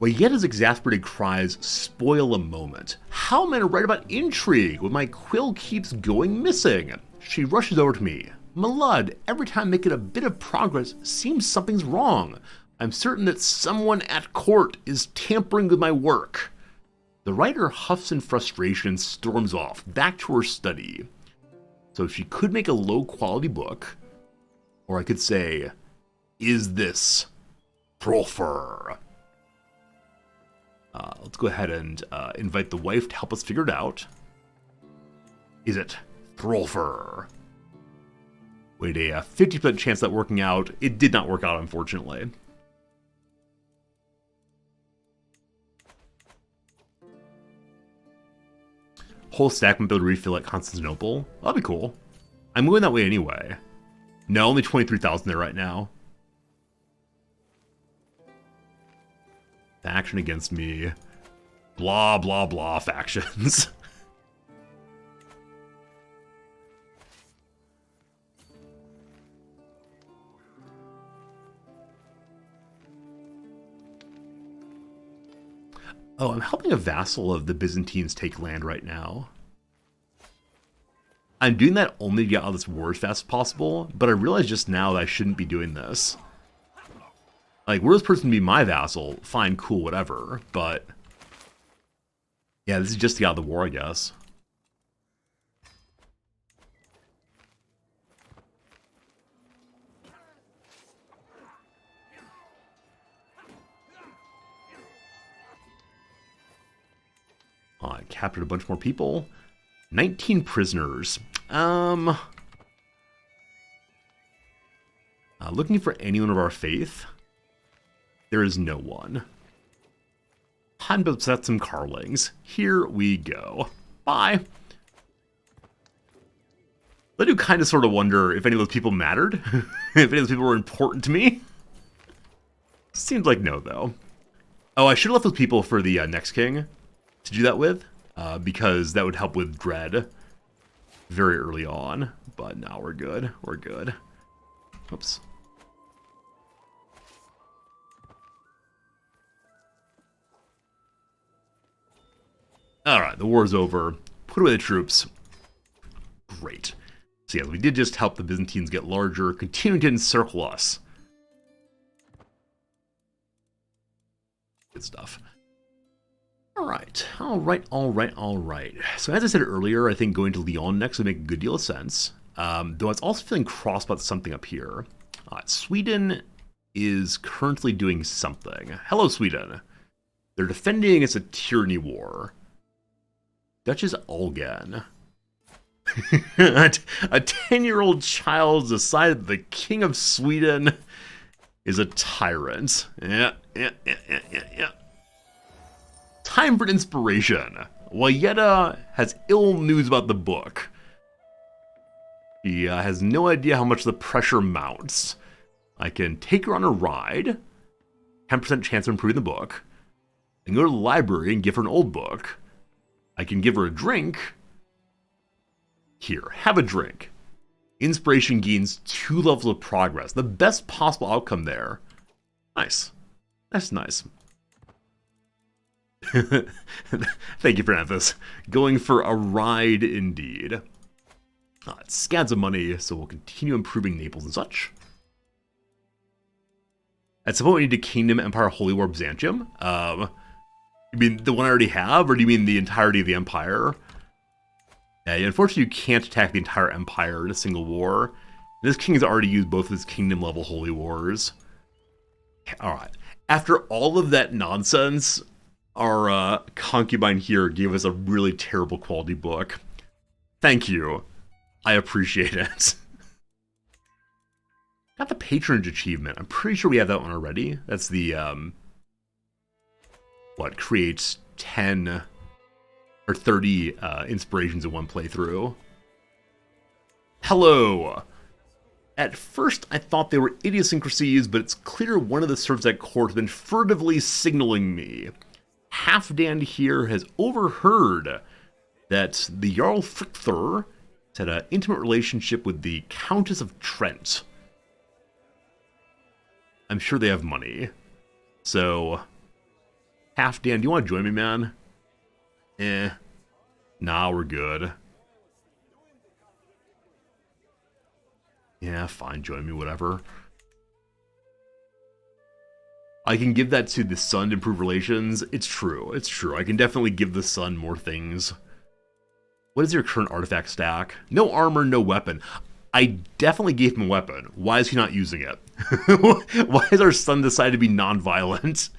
Wayetta's exasperated cries spoil a moment. How am I to write about intrigue when my quill keeps going missing? She rushes over to me. Malud, every time making a bit of progress, seems something's wrong. I'm certain that someone at court is tampering with my work. The writer huffs in frustration and storms off, back to her study. So she could make a low-quality book, or I could say, is this Throlfer? Let's go ahead and invite the wife to help us figure it out. Is it Throlfer? Wait, a 50% chance that working out. It did not work out, unfortunately. Whole stack might be able to refill at Constantinople. That'd be cool. I'm going that way anyway. No, only 23,000 there right now. Faction against me. Blah, blah, blah factions. Oh, I'm helping a vassal of the Byzantines take land right now. I'm doing that only to get out of this war as fast as possible, but I realized just now that I shouldn't be doing this. Like, were this person to be my vassal, fine, cool, whatever, but... Yeah, this is just to get out of the war, I guess. Oh, I captured a bunch more people. 19 prisoners. Looking for anyone of our faith. There is no one. Time to upset some Carlings. Here we go. Bye. I do kind of sort of wonder if any of those people mattered. If any of those people were important to me. Seems like no, though. Oh, I should have left those people for the next king to do that with. Because that would help with dread very early on. But now we're good. We're good. Oops. Alright, the war's over. Put away the troops. Great. So yeah, we did just help the Byzantines get larger, continuing to encircle us. Good stuff. Alright, alright. So as I said earlier, I think going to Lyon next would make a good deal of sense. Though I was also feeling cross about something up here. Sweden is currently doing something. Hello, Sweden. They're defending against a tyranny war. Duchess Olgan. A 10-year-old child decided that the king of Sweden is a tyrant. Yeah. Time for inspiration. Wayetta has ill news about the book. He has no idea how much the pressure mounts. I can take her on a ride, 10% chance of improving the book. I can go to the library and give her an old book. I can give her a drink. Here, have a drink. Inspiration gains 2 levels of progress. The best possible outcome there. Nice. That's nice. Thank you for this. Going for a ride indeed. It's scads of money, so we'll continue improving Naples and such. At some point we need to Kingdom, Empire, Holy War, Byzantium. You mean the one I already have, or do you mean the entirety of the Empire? Yeah, unfortunately you can't attack the entire Empire in a single war. This king has already used both of his Kingdom level Holy Wars. Alright. After all of that nonsense, our concubine here gave us a really terrible quality book. Thank you. I appreciate it. Got the patronage achievement. I'm pretty sure we have that one already. That's the, what, creates 10 or 30 inspirations in one playthrough. Hello! At first, I thought they were idiosyncrasies, but it's clear one of the servants at court has been furtively signaling me. Halfdan here has overheard that the Jarl Frithur had an intimate relationship with the Countess of Trent. I'm sure they have money. So, Halfdan, do you want to join me, man? Nah, we're good. Yeah, fine, join me, whatever. I can give that to the sun to improve relations. It's true, it's true. I can definitely give the sun more things. What is your current artifact stack? No armor, no weapon. I definitely gave him a weapon. Why is he not using it? Why has our son decided to be non-violent?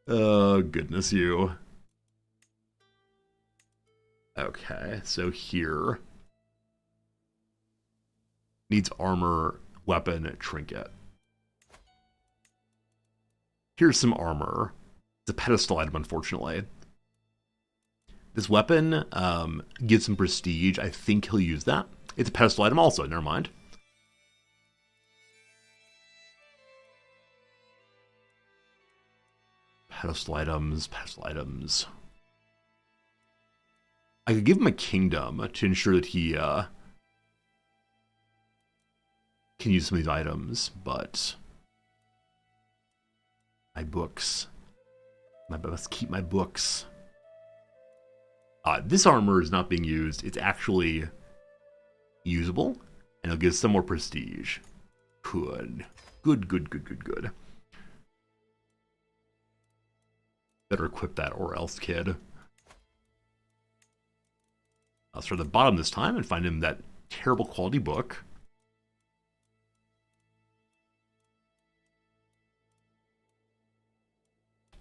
Oh, goodness you. Okay, so here. Needs armor, weapon, trinket. Here's some armor. It's a pedestal item, unfortunately. This weapon gives him prestige. I think he'll use that. It's a pedestal item also, never mind. Pedestal items, pedestal items. I could give him a kingdom to ensure that he can use some of these items, but my books. I must keep my books. This armor is not being used. It's actually usable, and it'll give some more prestige. Good. Good, good, good, good, good. Better equip that or else, kid. I'll start at the bottom this time and find him that terrible quality book.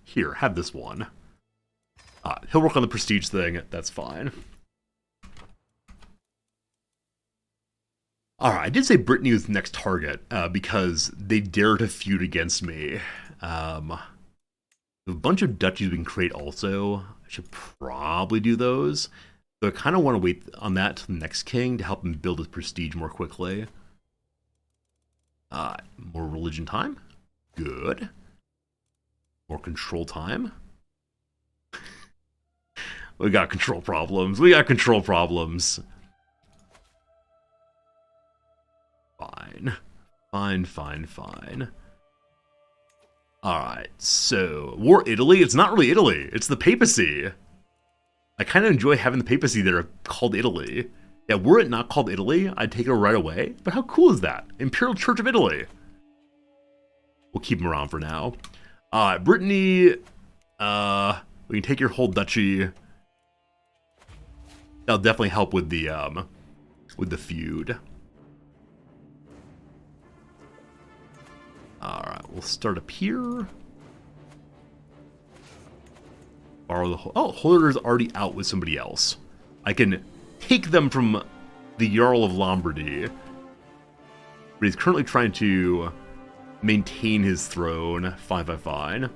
Here, have this one. He'll work on the prestige thing. That's fine. Alright, I did say Brittany was the next target because they dare to feud against me. A bunch of duchies we can create also. I should probably do those. So I kind of want to wait on that to the next king to help him build his prestige more quickly. More religion time. Good. More control time. We got control problems. We got control problems. Fine. Fine, fine, fine. Alright, so... War Italy? It's not really Italy. It's the papacy. I kind of enjoy having the papacy that are called Italy. Yeah, were it not called Italy, I'd take it right away. But how cool is that? Imperial Church of Italy. We'll keep them around for now. Brittany, we can take your whole duchy. That'll definitely help with the feud. Alright, we'll start up here. Borrow the Holder's already out with somebody else. I can take them from the Jarl of Lombardy. But he's currently trying to maintain his throne. Fine, fine, fine.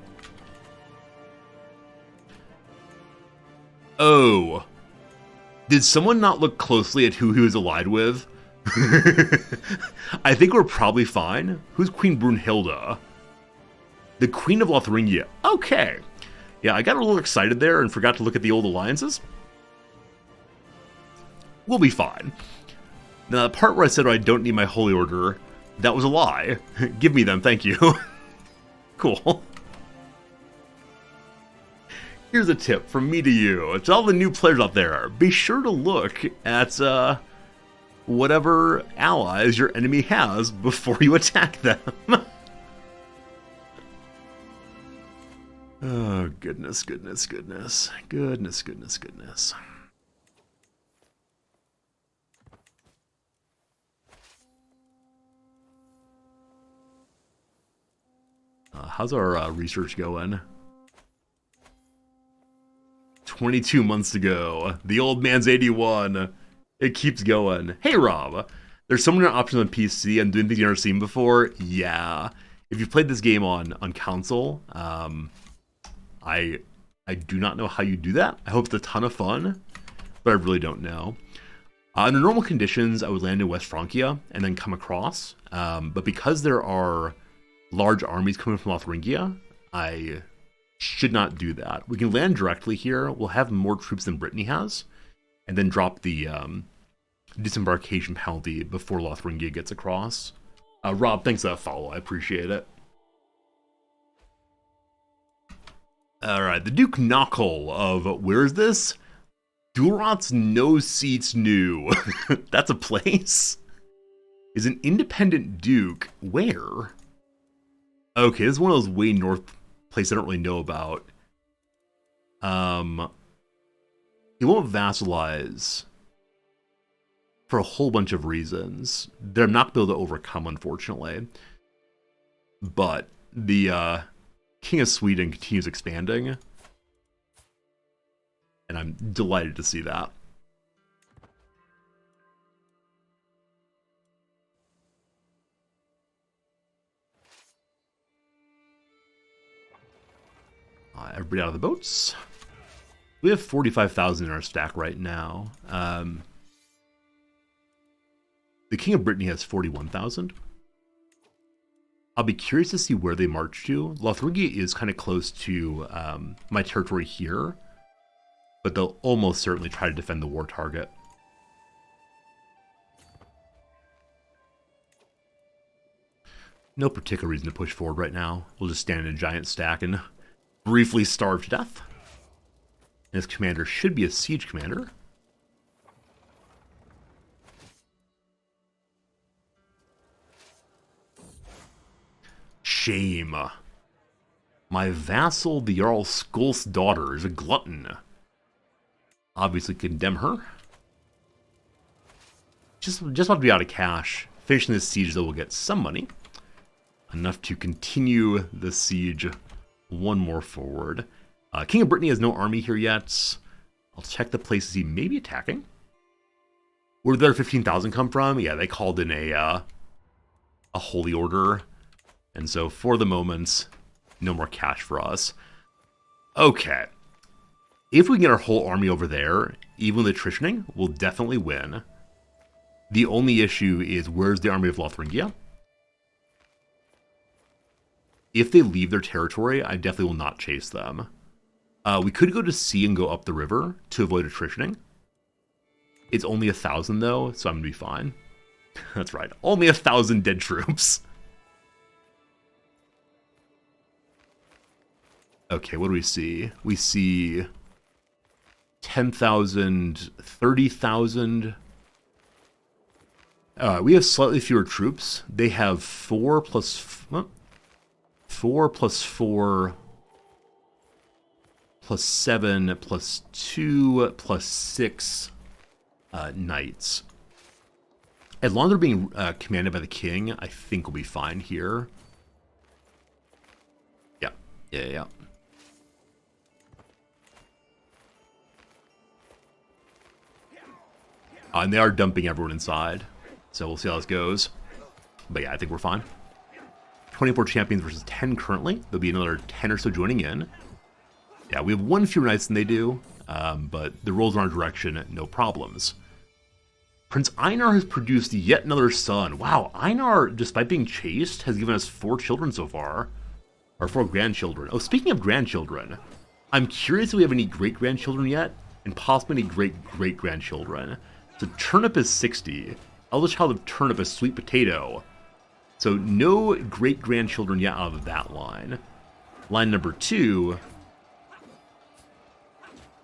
Oh. Did someone not look closely at who he was allied with? I think we're probably fine. Who's Queen Brunhilde? The Queen of Lotharingia. Okay. Yeah, I got a little excited there and forgot to look at the old alliances. We'll be fine. Now, the part where I said I don't need my Holy Order, that was a lie. Give me them, thank you. Cool. Here's a tip from me to you. To all the new players out there, be sure to look at whatever allies your enemy has before you attack them. Oh, goodness, goodness, goodness. Goodness, goodness, goodness. How's our research going? 22 months ago. The old man's 81. It keeps going. Hey, Rob. There's so many options on PC and doing things you've never seen before. Yeah. If you've played this game on console, I do not know how you do that. I hope it's a ton of fun, but I really don't know. Under normal conditions, I would land in West Francia and then come across. But because there are large armies coming from Lotharingia, I should not do that. We can land directly here. We'll have more troops than Brittany has, and then drop the disembarkation penalty before Lotharingia gets across. Rob, thanks for that follow. I appreciate it. Alright, the Duke Knockle of, where is this? Durat's No Seats New. That's a place? Is an independent duke. Where? Okay, this is one of those way north places I don't really know about. He won't vassalize for a whole bunch of reasons. They're not able to overcome, unfortunately. But the King of Sweden continues expanding. And I'm delighted to see that. Everybody out of the boats. We have 45,000 in our stack right now. The King of Brittany has 41,000. I'll be curious to see where they march to. Lotharingia is kind of close to my territory here, but they'll almost certainly try to defend the war target. No particular reason to push forward right now. We'll just stand in a giant stack and briefly starve to death. And his commander should be a siege commander. Shame. My vassal, the Jarl Skulf's daughter, is a glutton. Obviously condemn her. Just about to be out of cash. Finishing this siege, though, we'll get some money. Enough to continue the siege one more forward. King of Brittany has no army here yet. I'll check the places he may be attacking. Where did their 15,000 come from? Yeah, they called in a holy order. And so, for the moment, no more cash for us. Okay. If we can get our whole army over there, even with attritioning, we'll definitely win. The only issue is, where's the army of Lotharingia? If they leave their territory, I definitely will not chase them. We could go to sea and go up the river to avoid attritioning. It's only 1,000 though, so I'm gonna be fine. That's right, only 1,000 dead troops. Okay, what do we see? We see 10,000, 30,000. We have slightly fewer troops. They have 4 plus 4 plus 7 plus 2 plus 6 knights. As long as they're being commanded by the king, I think we'll be fine here. Yeah. And they are dumping everyone inside, so we'll see how this goes. But yeah, I think we're fine. 24 champions versus 10 currently. There'll be another 10 or so joining in. Yeah, we have 1 fewer knights than they do, but the rolls in our direction, no problems. Prince Einar has produced yet another son. Wow, Einar, despite being chased, has given us 4 children so far. Or 4 grandchildren. Oh, speaking of grandchildren, I'm curious if we have any great-grandchildren yet, and possibly any great-great-grandchildren. So turnip is 60. Eldest child of turnip is sweet potato. So no great-grandchildren yet out of that line. Line number 2,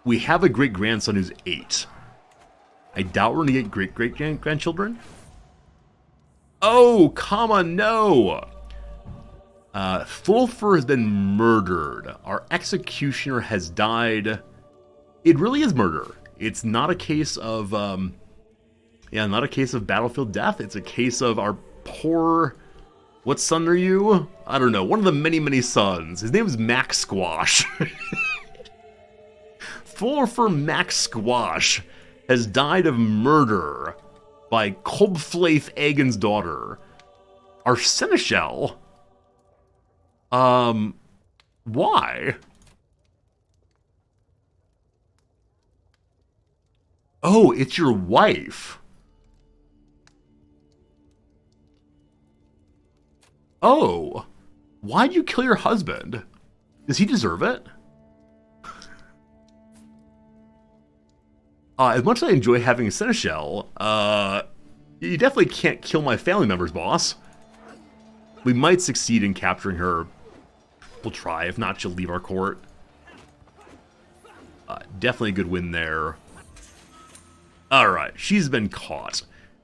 we have a great-grandson who's 8. I doubt we're going to get great-great-grandchildren. Oh, comma, no! Thulfur has been murdered. Our executioner has died. It really is murder. It's not a case of, not a case of battlefield death. It's a case of our poor... What son are you? I don't know. One of the many, many sons. His name is Max Squash. Thulfur Max Squash has died of murder by Kolbflaith Aegon's daughter. Our seneschal? Why? Oh, it's your wife. Oh, why'd you kill your husband? Does he deserve it? As much as I enjoy having a seneschal, you definitely can't kill my family members, boss. We might succeed in capturing her. We'll try. If not, she'll leave our court. Definitely a good win there. Alright, she's been caught.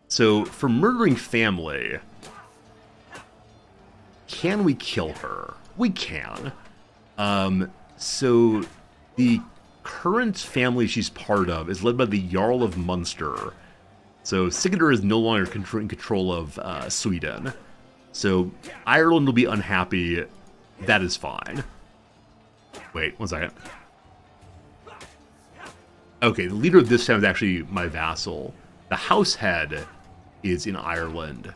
So, for murdering family... Can we kill her? We can. So the current family she's part of is led by the Jarl of Munster. So Sigurdur is no longer in control of Sweden. So Ireland will be unhappy. That is fine. Wait, 1 second. Okay, the leader of this town is actually my vassal. The house head is in Ireland.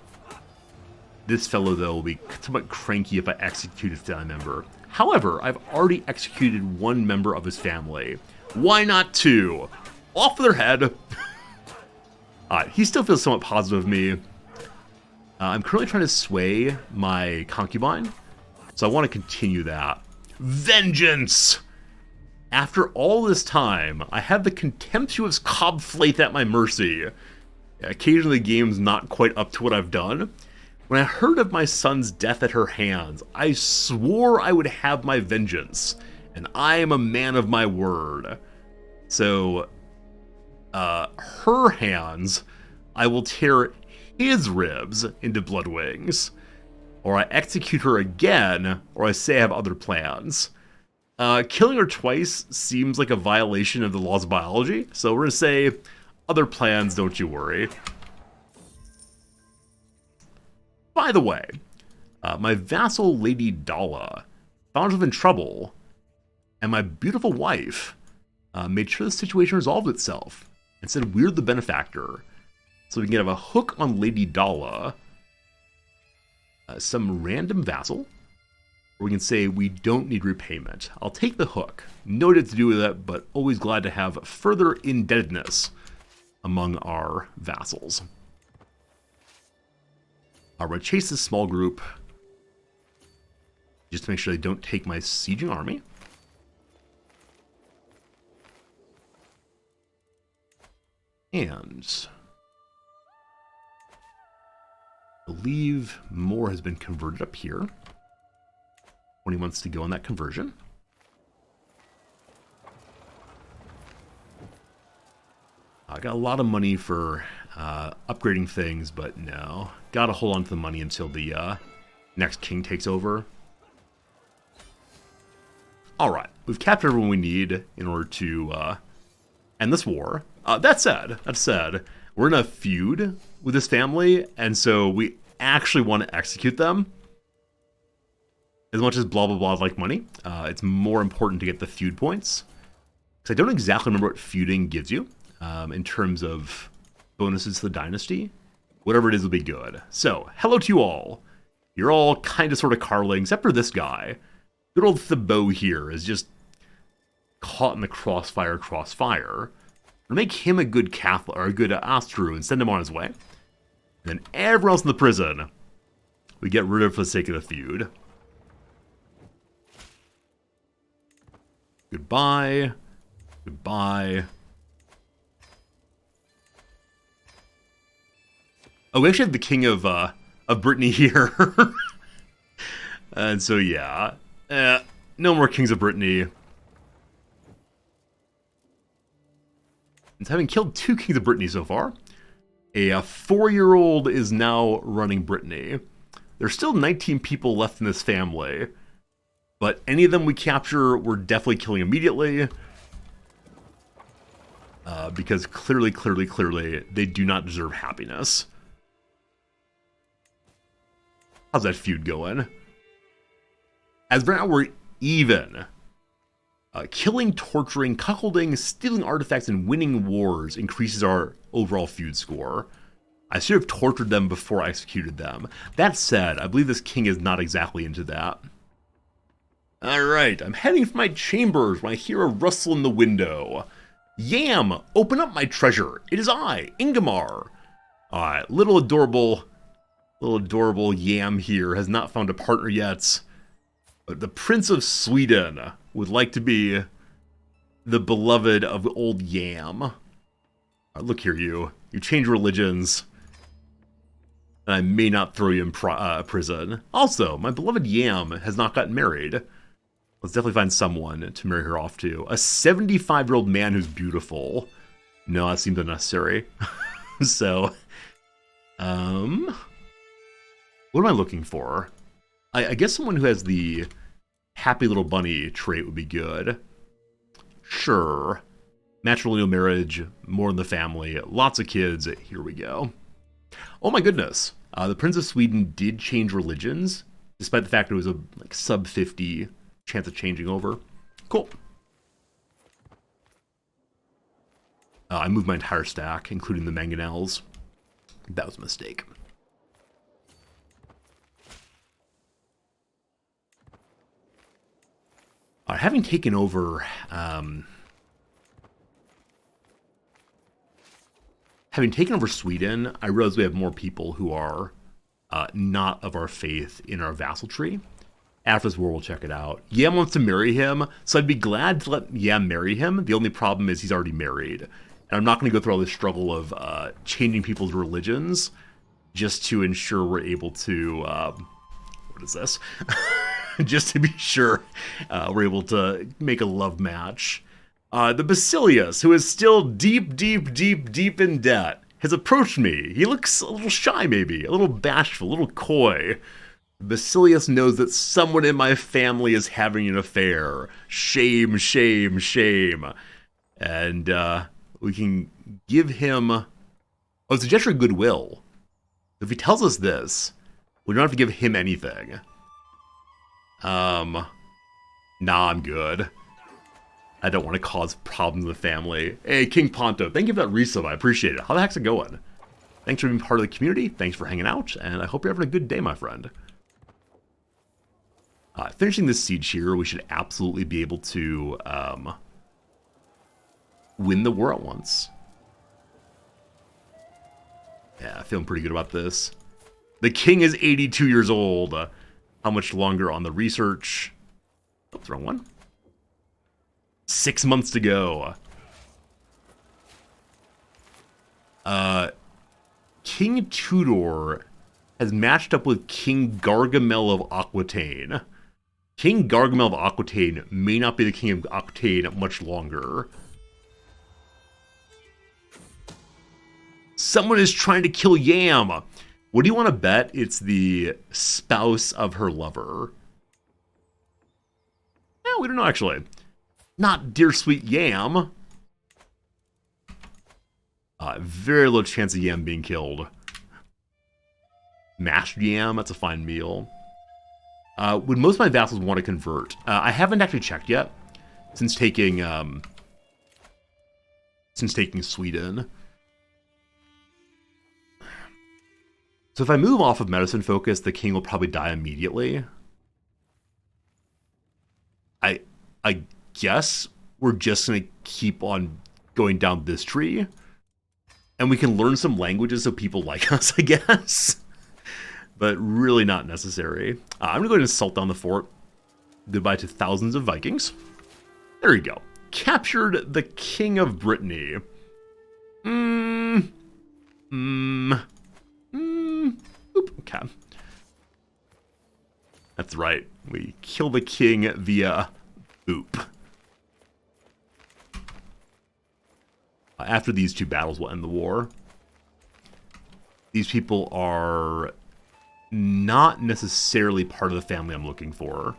This fellow, though, will be somewhat cranky if I execute his family member. However, I've already executed 1 member of his family. Why not 2? Off with their head! He still feels somewhat positive of me. I'm currently trying to sway my concubine, so I want to continue that. Vengeance! After all this time, I have the contemptuous Cobflaith at my mercy. Occasionally the game's not quite up to what I've done. When I heard of my son's death at her hands, I swore I would have my vengeance, and I am a man of my word. So, her hands, I will tear his ribs into blood wings, or I execute her again, or I say I have other plans. Killing her twice seems like a violation of the laws of biology, so we're going to say, other plans, don't you worry. By the way, my vassal Lady Dala found herself in trouble, and my beautiful wife made sure the situation resolved itself and said we're the benefactor. So we can have a hook on Lady Dala, some random vassal, or we can say we don't need repayment. I'll take the hook. Noted to do with that, but always glad to have further indebtedness among our vassals. I'll chase this small group just to make sure they don't take my sieging army. And I believe more has been converted up here. 20 months to go on that conversion. I got a lot of money for upgrading things, but no. Gotta hold on to the money until the next king takes over. Alright, we've captured everyone we need in order to end this war. That said, we're in a feud with this family, and so we actually want to execute them. As much as blah blah blah like money, it's more important to get the feud points. Because I don't exactly remember what feuding gives you in terms of bonuses to the dynasty. Whatever it is will be good. So, hello to you all. You're all kind of sort of carling, except for this guy. Good old Thibaut here is just caught in the crossfire. We'll make him a good Catholic, or a good Astru, and send him on his way. And then everyone else in the prison, we get rid of for the sake of the feud. Goodbye. Goodbye. Oh, we actually have the king of Brittany here. And so, yeah. No more kings of Brittany. It's having killed 2 kings of Brittany so far. A 4-year-old is now running Brittany. There's still 19 people left in this family. But any of them we capture, we're definitely killing immediately. Because clearly, they do not deserve happiness. How's that feud going? As right now, we're even. Killing, torturing, cuckolding, stealing artifacts, and winning wars increases our overall feud score. I should have tortured them before I executed them. That said, I believe this king is not exactly into that. Alright, I'm heading for my chambers when I hear a rustle in the window. Yam, open up my treasure. It is I, Ingmar. Alright, little adorable Yam here has not found a partner yet. But the Prince of Sweden would like to be the beloved of old Yam. Look here, you change religions, and I may not throw you in prison. Also, my beloved Yam has not gotten married. Let's definitely find someone to marry her off to. A 75-year-old man who's beautiful. No, that seems unnecessary. So, what am I looking for? I guess someone who has the happy little bunny trait would be good. Sure. Matrimonial marriage, more in the family, lots of kids. Here we go. Oh my goodness. The Prince of Sweden did change religions, despite the fact it was a sub 50 chance of changing over. Cool. I moved my entire stack, including the mangonels. That was a mistake. Having taken over, Sweden, I realize we have more people who are not of our faith in our vassal tree. After this war, we'll check it out. Yam wants to marry him, so I'd be glad to let Yam marry him. The only problem is he's already married. And I'm not going to go through all this struggle of changing people's religions just to ensure we're able to... what is this? Just to be sure we're able to make a love match. The Basilius, who is still deep in debt, has approached me. He looks a little shy, maybe, a little bashful, a little coy. Basilius knows that someone in my family is having an affair. Shame. And we can give him... Oh, it's a gesture of goodwill. If he tells us this, we don't have to give him anything. Nah, I'm good. I don't want to cause problems in the family. Hey, King Ponto, thank you for that resub. I appreciate it. How the heck's it going? Thanks for being part of the community. Thanks for hanging out. And I hope you're having a good day, my friend. Finishing this siege here, we should absolutely be able to win the war at once. Yeah, feeling pretty good about this. The king is 82 years old. How much longer on the research? Oops, wrong one. 6 months to go. King Tudor has matched up with King Gargamel of Aquitaine. King Gargamel of Aquitaine may not be the king of Aquitaine much longer. Someone is trying to kill Yam. What do you want to bet? It's the spouse of her lover. No, we don't know, actually. Not dear sweet Yam. Very low chance of Yam being killed. Mashed Yam, that's a fine meal. Would most of my vassals want to convert? I haven't actually checked yet. Since taking Sweden. So if I move off of medicine focus, the king will probably die immediately. I guess we're just going to keep on going down this tree. And we can learn some languages so people like us, I guess. But really not necessary. I'm going to go ahead and assault down the fort. Goodbye to thousands of Vikings. There you go. Captured the King of Brittany. Oop, okay. That's right. We kill the king via boop. After these two battles, we'll end the war. These people are not necessarily part of the family I'm looking for.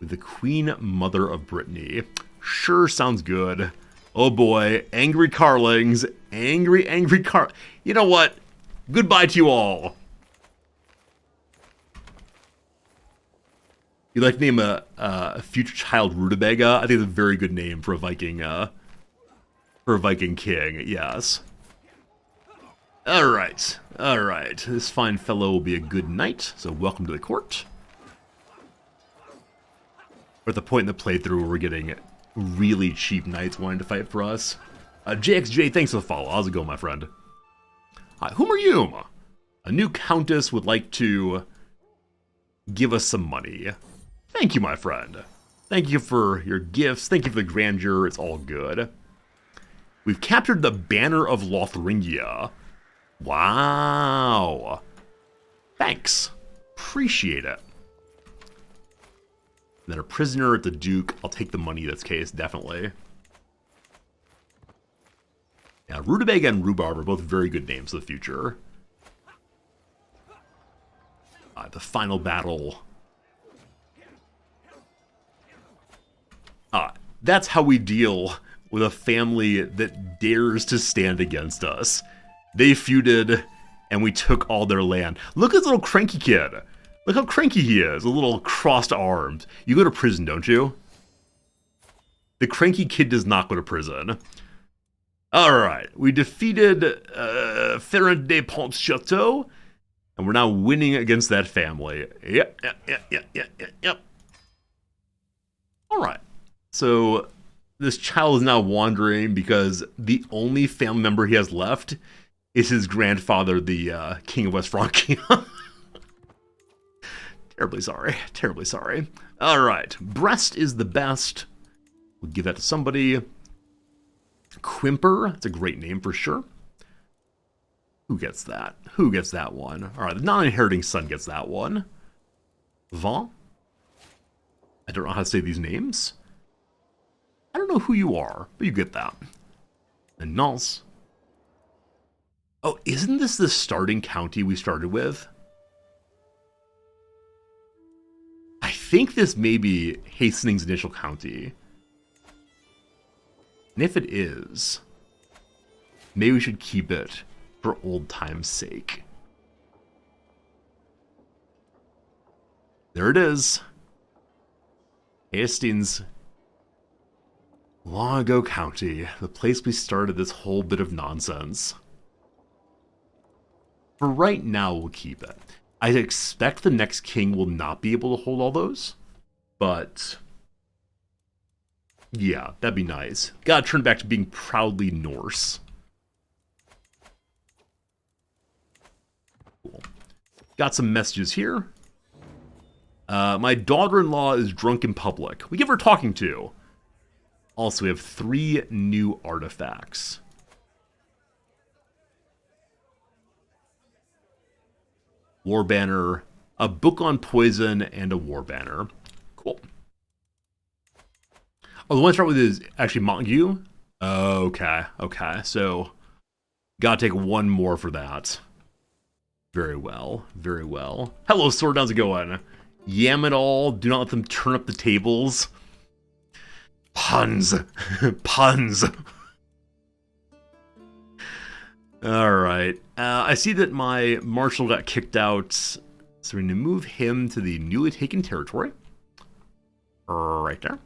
The Queen Mother of Brittany. Sure, sounds good. Oh boy, angry Carlings. Angry You know what? Goodbye to you all. You'd like to name a future child Rutabaga? I think it's a very good name for a Viking king, yes. Alright. This fine fellow will be a good knight, so welcome to the court. We're at the point in the playthrough where we're getting really cheap knights wanting to fight for us. JXJ, thanks for the follow. How's it going, my friend? Hi, whom are you? A new countess would like to give us some money. Thank you, my friend. Thank you for your gifts. Thank you for the grandeur. It's all good. We've captured the Banner of Lothringia. Wow. Thanks. Appreciate it. And then a prisoner at the Duke. I'll take the money in this case, definitely. Yeah, Rutabaga and Rhubarb are both very good names for the future. The final battle. That's how we deal with a family that dares to stand against us. They feuded, and we took all their land. Look at this little cranky kid. Look how cranky he is, a little crossed armed. You go to prison, don't you? The cranky kid does not go to prison. Alright, we defeated Ferrand de Pontchateau, and we're now winning against that family. Yep. Alright, so this child is now wandering because the only family member he has left is his grandfather, the King of West Francia. Terribly sorry. Alright, Brest is the best. We'll give that to somebody. Quimper, that's a great name for sure. Who gets that? Who gets that one? Alright, the non-inheriting son gets that one. Vaughn? I don't know how to say these names. I don't know who you are, but you get that. And Nance. Oh, isn't this the starting county we started with? I think this may be Hasting's initial county. And if it is, maybe we should keep it for old time's sake. There it is. Hastings. Long ago county, the place we started this whole bit of nonsense. For right now, we'll keep it. I expect the next king will not be able to hold all those, but yeah, that'd be nice. Gotta turn back to being proudly Norse. Cool. Got some messages here. My daughter-in-law is drunk in public. We give her talking to. Also, we have 3 new artifacts. War banner, a book on poison, and a war banner. Cool. Oh, the one I start with is actually Montague. Okay. So, gotta take one more for that. Very well. Hello, Sword. How's it going? Yam it all. Do not let them turn up the tables. Puns. Alright. I see that my marshal got kicked out, so we're going to move him to the newly taken territory. Right there.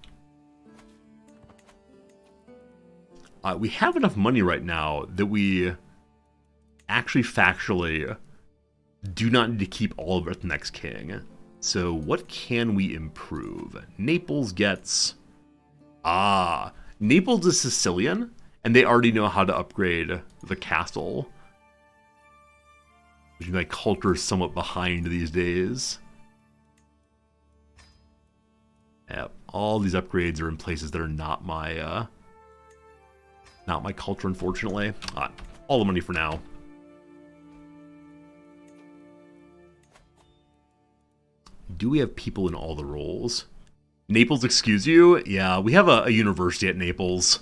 We have enough money right now that we actually factually do not need to keep all of it the next king. So what can we improve? Naples gets... Naples is Sicilian, and they already know how to upgrade the castle. Which my culture is somewhat behind these days. Yep, all these upgrades are in places that are not my culture, unfortunately. All the money for now. Do we have people in all the roles? Naples, excuse you? Yeah, we have a university at Naples.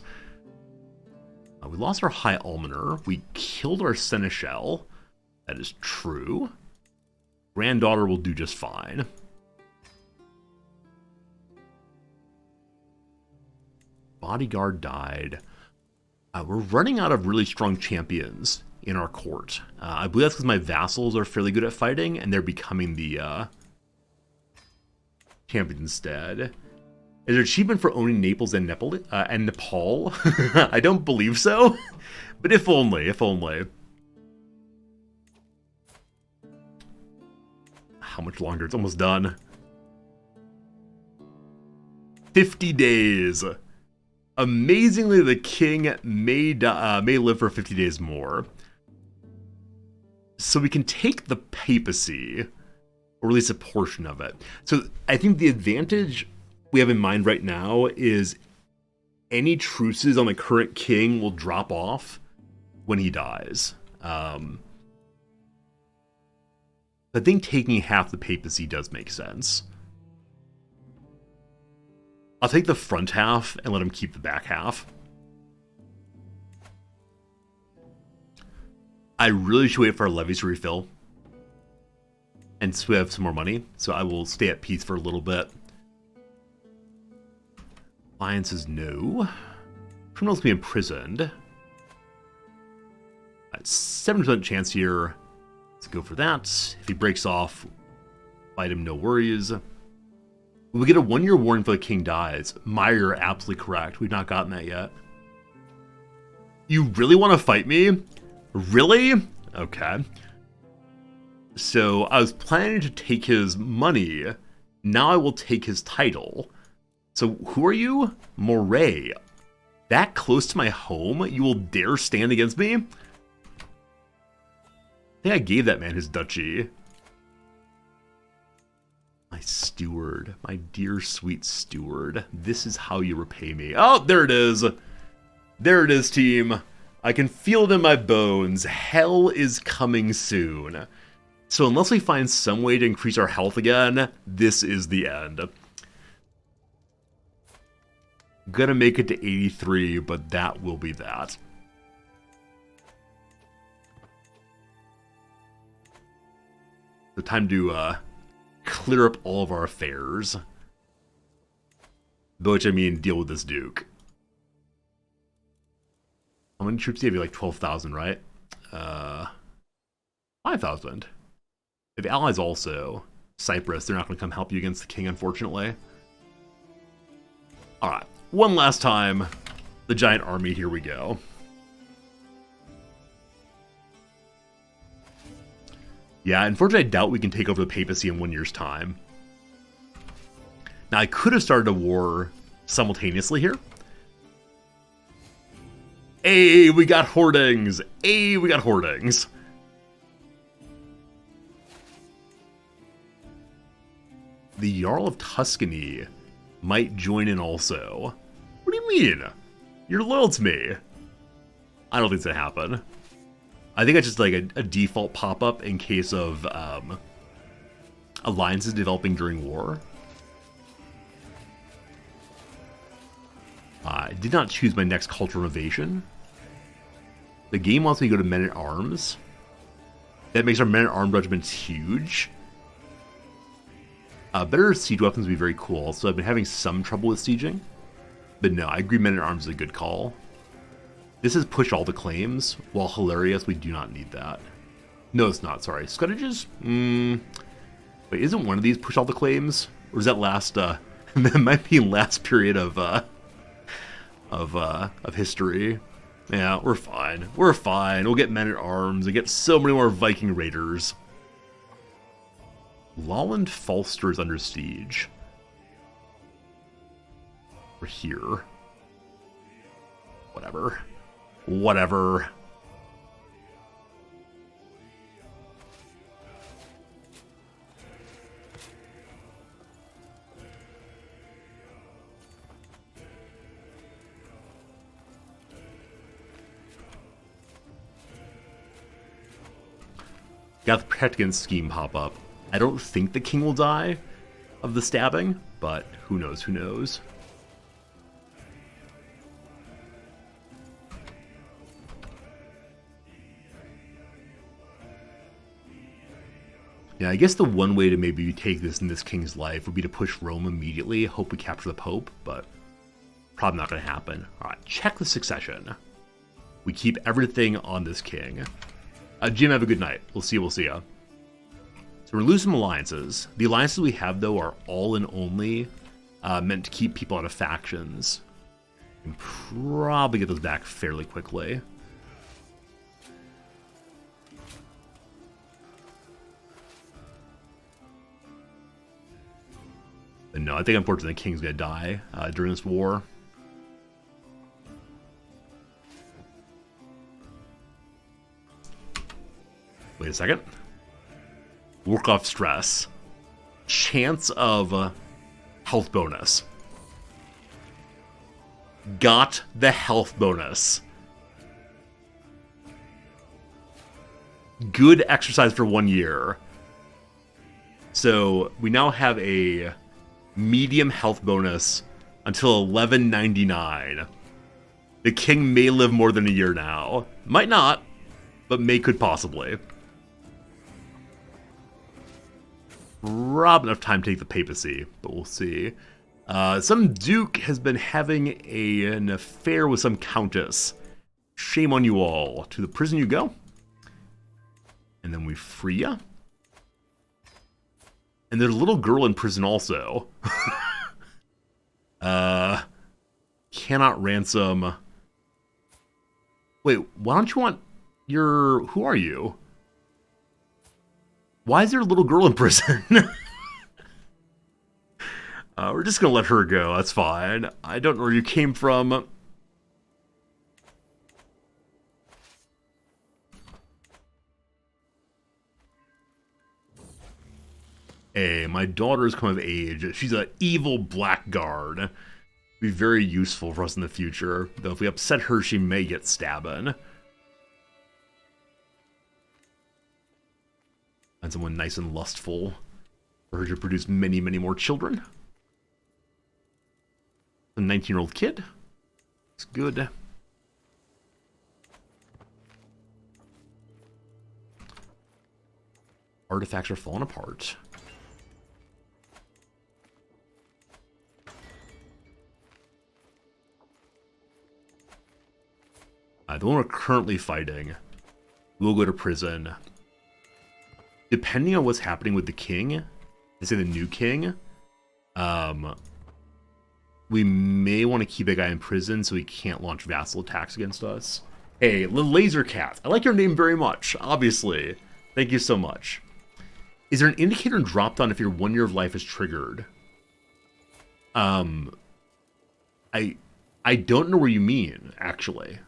We lost our High Almoner. We killed our Seneschal. That is true. Granddaughter will do just fine. Bodyguard died. We're running out of really strong champions in our court. I believe that's because my vassals are fairly good at fighting, and they're becoming the champions instead. Is there an achievement for owning Naples and Nepal? I don't believe so, but if only, if only. How much longer? It's almost done. 50 days. Amazingly, the king may live for 50 days more. So we can take the papacy, or at least a portion of it. So I think the advantage we have in mind right now is any truces on the current king will drop off when he dies. I think taking half the papacy does make sense. I'll take the front half and let him keep the back half. I really should wait for our levies to refill. And so we have some more money. So I will stay at peace for a little bit. Lion says no. Criminals can be imprisoned. 7% chance here. Let's go for that. If he breaks off, fight him, no worries. We get a 1-year warning for the king dies. Meyer, you're absolutely correct. We've not gotten that yet. You really want to fight me? Really? Okay. So I was planning to take his money. Now I will take his title. So who are you? Moray. That close to my home? You will dare stand against me? I think I gave that man his duchy. My steward, my dear sweet steward, this is how you repay me. Oh, there it is. There it is, team. I can feel it in my bones. Hell is coming soon. So unless we find some way to increase our health again, this is the end. Gonna make it to 83, but that will be that. The time to clear up all of our affairs. By which I mean deal with this duke. How many troops do you have? Like 12,000, right? 5,000. If allies also, Cyprus, they're not going to come help you against the king, unfortunately. Alright, one last time. The giant army, here we go. Yeah, unfortunately I doubt we can take over the papacy in 1 year's time. Now I could have started a war simultaneously here. Hey, we got hoardings! Hey, we got hoardings! The Jarl of Tuscany might join in also. What do you mean? You're loyal to me. I don't think it's gonna happen. I think it's just like a default pop-up in case of alliances developing during war. I did not choose my next cultural innovation. The game wants me to go to Men-at-Arms. That makes our Men-at-Arms regiments huge. Better siege weapons would be very cool. So I've been having some trouble with sieging. But no, I agree Men-at-Arms is a good call. This is push all the claims. While hilarious, we do not need that. No, it's not. Sorry. Scutages? Wait, isn't one of these push all the claims? Or is that last, that might be last period of history. Yeah, we're fine. We're fine. We'll get Men-at-Arms. We'll get so many more Viking raiders. Lolland Falster is under siege. We're here. Whatever. Whatever. Got the Protect Against scheme pop up. I don't think the king will die of the stabbing, but who knows, who knows. Yeah, I guess the one way to maybe take this in this king's life would be to push Rome immediately, hope we capture the Pope, but probably not going to happen. Alright, check the succession. We keep everything on this king. Jim, have a good night. We'll see ya. So we're losing some alliances. The alliances we have, though, are all and only meant to keep people out of factions. We can probably get those back fairly quickly. But no, I think unfortunately the king's gonna die during this war. Wait a second. Work off stress. Chance of health bonus. Got the health bonus. Good exercise for 1 year. So we now have a medium health bonus until 1199. The king may live more than a year now. Might not, but could possibly. Probably enough time to take the papacy, but we'll see. Some duke has been having an affair with some countess. Shame on you all. To the prison you go. And then we free ya. And there's a little girl in prison also. Cannot ransom. Wait, why don't you want your... Who are you? Why is there a little girl in prison? We're just gonna let her go. That's fine. I don't know where you came from. Hey, my daughter's come of age. She's an evil blackguard. Be very useful for us in the future. Though if we upset her, she may get stabbing. And someone nice and lustful for her to produce many, many more children. A 19-year-old kid. It's good. Artifacts are falling apart. The one we're currently fighting will go to prison. Depending on what's happening with the king, let's say the new king, we may want to keep a guy in prison so he can't launch vassal attacks against us. Hey, Laser Cat, I like your name very much, obviously. Thank you so much. Is there an indicator dropped on if your 1 year of life is triggered? I don't know where you mean, actually.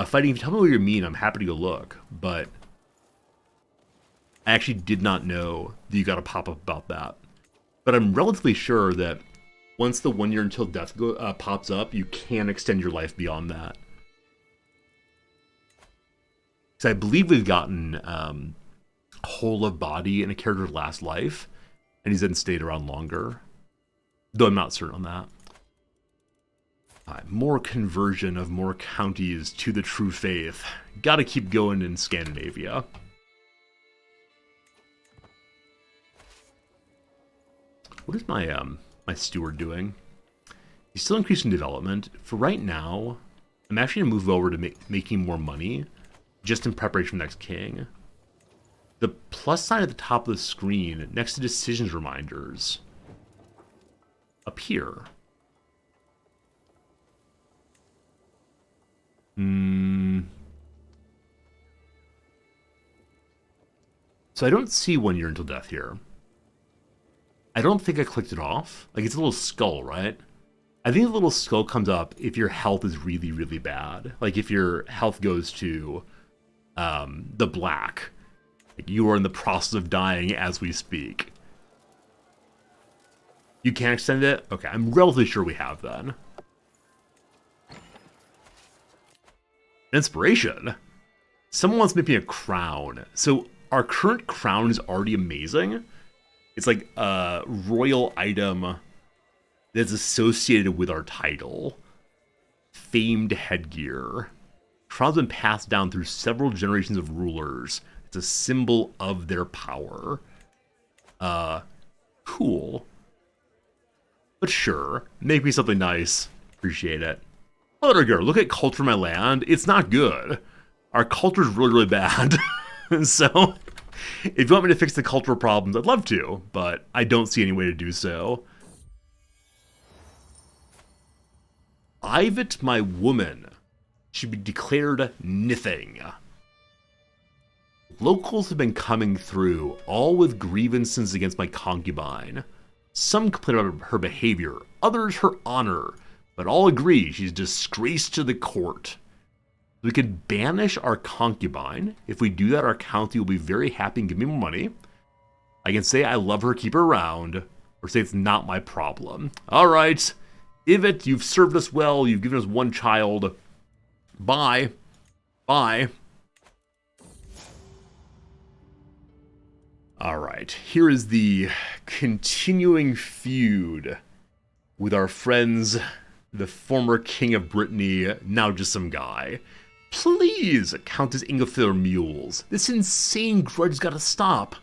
Fighting, if you tell me what you mean, I'm happy to go look, but I actually did not know that you got a pop-up about that. But I'm relatively sure that once the 1 year until death pops up, you can extend your life beyond that. Because I believe we've gotten whole of body in a character's last life, and he's then stayed around longer. Though I'm not certain on that. More conversion of more counties to the true faith. Gotta keep going in Scandinavia. What is my my steward doing? He's still increasing development. For right now, I'm actually gonna move over to making more money, just in preparation for the next king. The plus sign at the top of the screen, next to decisions reminders, up here. So I don't see 1 year until death here. I don't think I clicked it off. Like, it's a little skull, right? I think the little skull comes up if your health is really, really bad. Like, if your health goes to the black. Like, you are in the process of dying as we speak. You can't extend it? Okay, I'm relatively sure we have then. Inspiration? Someone wants to make me a crown. So our current crown is already amazing. It's like a royal item that's associated with our title. Famed headgear. Crown's been passed down through several generations of rulers. It's a symbol of their power. Cool. But sure, make me something nice. Appreciate it. Well, there we go. Look at culture in my land. It's not good. Our culture's really, really bad. So, if you want me to fix the cultural problems, I'd love to, but I don't see any way to do so. Ivet, my woman, should be declared nothing. Locals have been coming through, all with grievances against my concubine. Some complain about her behavior, others her honor, but all agree she's a disgrace to the court. We could banish our concubine. If we do that, our county will be very happy and give me more money. I can say I love her, keep her around, or say it's not my problem. All right, Ivet, you've served us well. You've given us one child. Bye. Bye. All right, here is the continuing feud with our friends, the former king of Brittany, now just some guy. Please, Countess Ingolfur Mules. This insane grudge's gotta stop.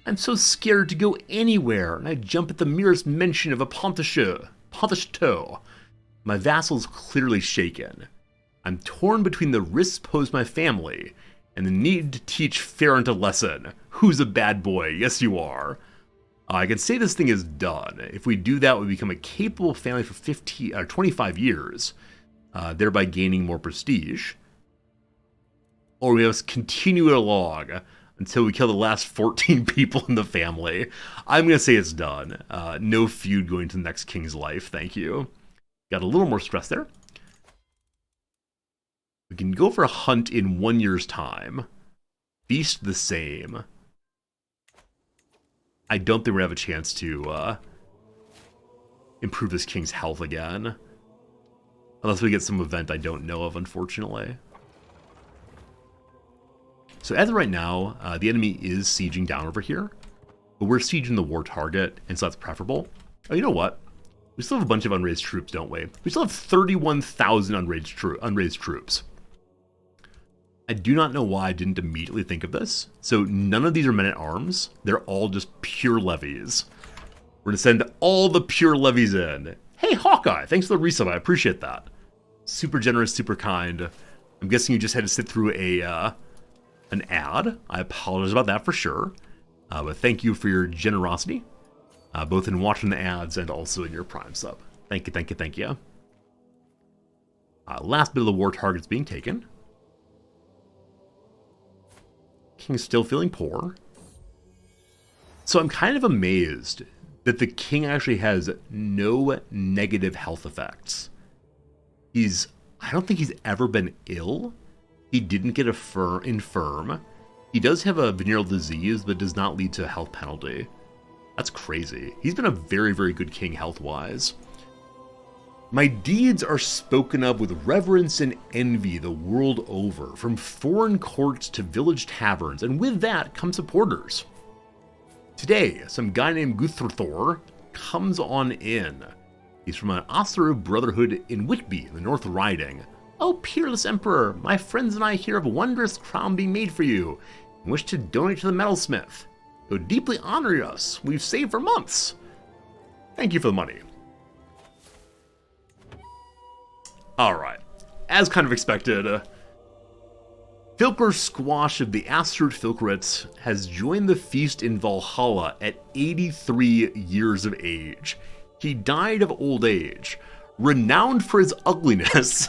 I'm so scared to go anywhere, and I jump at the merest mention of a Pontichaud. My vassal's clearly shaken. I'm torn between the risks posed my family and the need to teach Ferrant a lesson. Who's a bad boy? Yes, you are. I can say this thing is done. If we do that, we become a capable family for 25 years, thereby gaining more prestige. Or we have continue it along until we kill the last 14 people in the family. I'm going to say it's done. No feud going to the next king's life, thank you. Got a little more stress there. We can go for a hunt in 1 year's time. Feast the same. I don't think we have a chance to improve this king's health again. Unless we get some event I don't know of, unfortunately. So as of right now, the enemy is sieging down over here. But we're sieging the war target, and so that's preferable. Oh, you know what? We still have a bunch of unraised troops, don't we? We still have 31,000 unraised troops. I do not know why I didn't immediately think of this. So none of these are men-at-arms. They're all just pure levies. We're going to send all the pure levies in. Hey, Hawkeye, thanks for the resub. I appreciate that. Super generous, super kind. I'm guessing you just had to sit through an ad. I apologize about that for sure. But thank you for your generosity, both in watching the ads and also in your Prime sub. Thank you, thank you, thank you. Last bit of the war target's being taken. King's still feeling poor. So I'm kind of amazed that the king actually has no negative health effects. I don't think he's ever been ill. He didn't get infirm. He does have a venereal disease, but does not lead to a health penalty. That's crazy. He's been a very, very good king health-wise. My deeds are spoken of with reverence and envy the world over, from foreign courts to village taverns, and with that come supporters. Today, some guy named Guthrthor comes on in. He's from an Oseru brotherhood in Whitby, in the North Riding. Oh, peerless emperor, my friends and I hear of a wondrous crown being made for you, and wish to donate to the metalsmith. He'll deeply honor us. We've saved for months. Thank you for the money. Alright, as kind of expected, Filker Squash of the Astrut Filkrits has joined the feast in Valhalla at 83 years of age. He died of old age, renowned for his ugliness.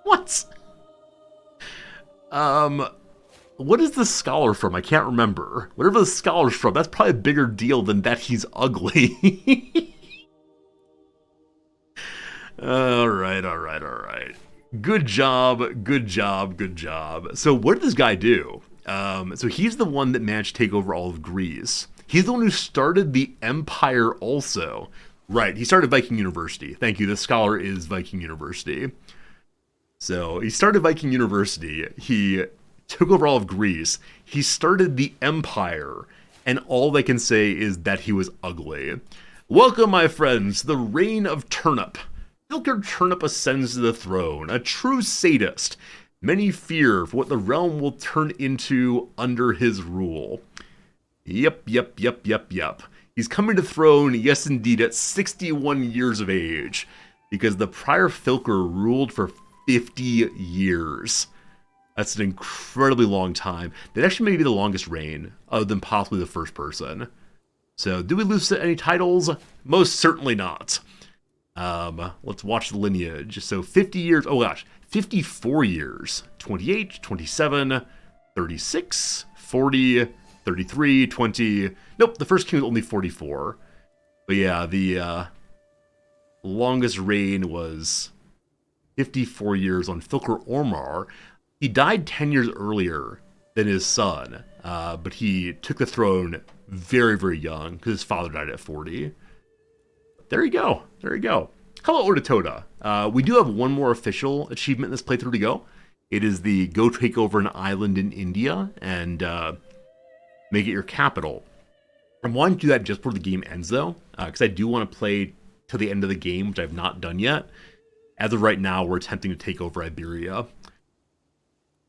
What? What is the scholar from? I can't remember. Whatever the scholar's from, that's probably a bigger deal than that he's ugly. Alright. Good job. So what did this guy do? So he's the one that managed to take over all of Greece. He's the one who started the Empire also. Right, he started Viking University. Thank you, the scholar is Viking University. So he started Viking University. He took over all of Greece. He started the empire, and all they can say is that he was ugly. Welcome, my friends, to the reign of Turnip. Filker Turnip ascends to the throne, a true sadist. Many fear for what the realm will turn into under his rule. Yep. He's coming to throne, yes indeed, at 61 years of age, because the prior Filker ruled for 50 years. That's an incredibly long time. That actually may be the longest reign, other than possibly the first person. So, do we lose any titles? Most certainly not. Let's watch the lineage. So, 50 years, 54 years. 28, 27, 36, 40, 33, 20. Nope, the first king was only 44. But yeah, the longest reign was 54 years on Filker Ormar. He died 10 years earlier than his son, but he took the throne very, very young because his father died at 40. There you go. Hello, Ordatoda. We do have one more official achievement in this playthrough to go. It is the go take over an island in India and make it your capital. I'm wanting to do that just before the game ends, though, because I do want to play to the end of the game, which I've not done yet. As of right now, we're attempting to take over Iberia.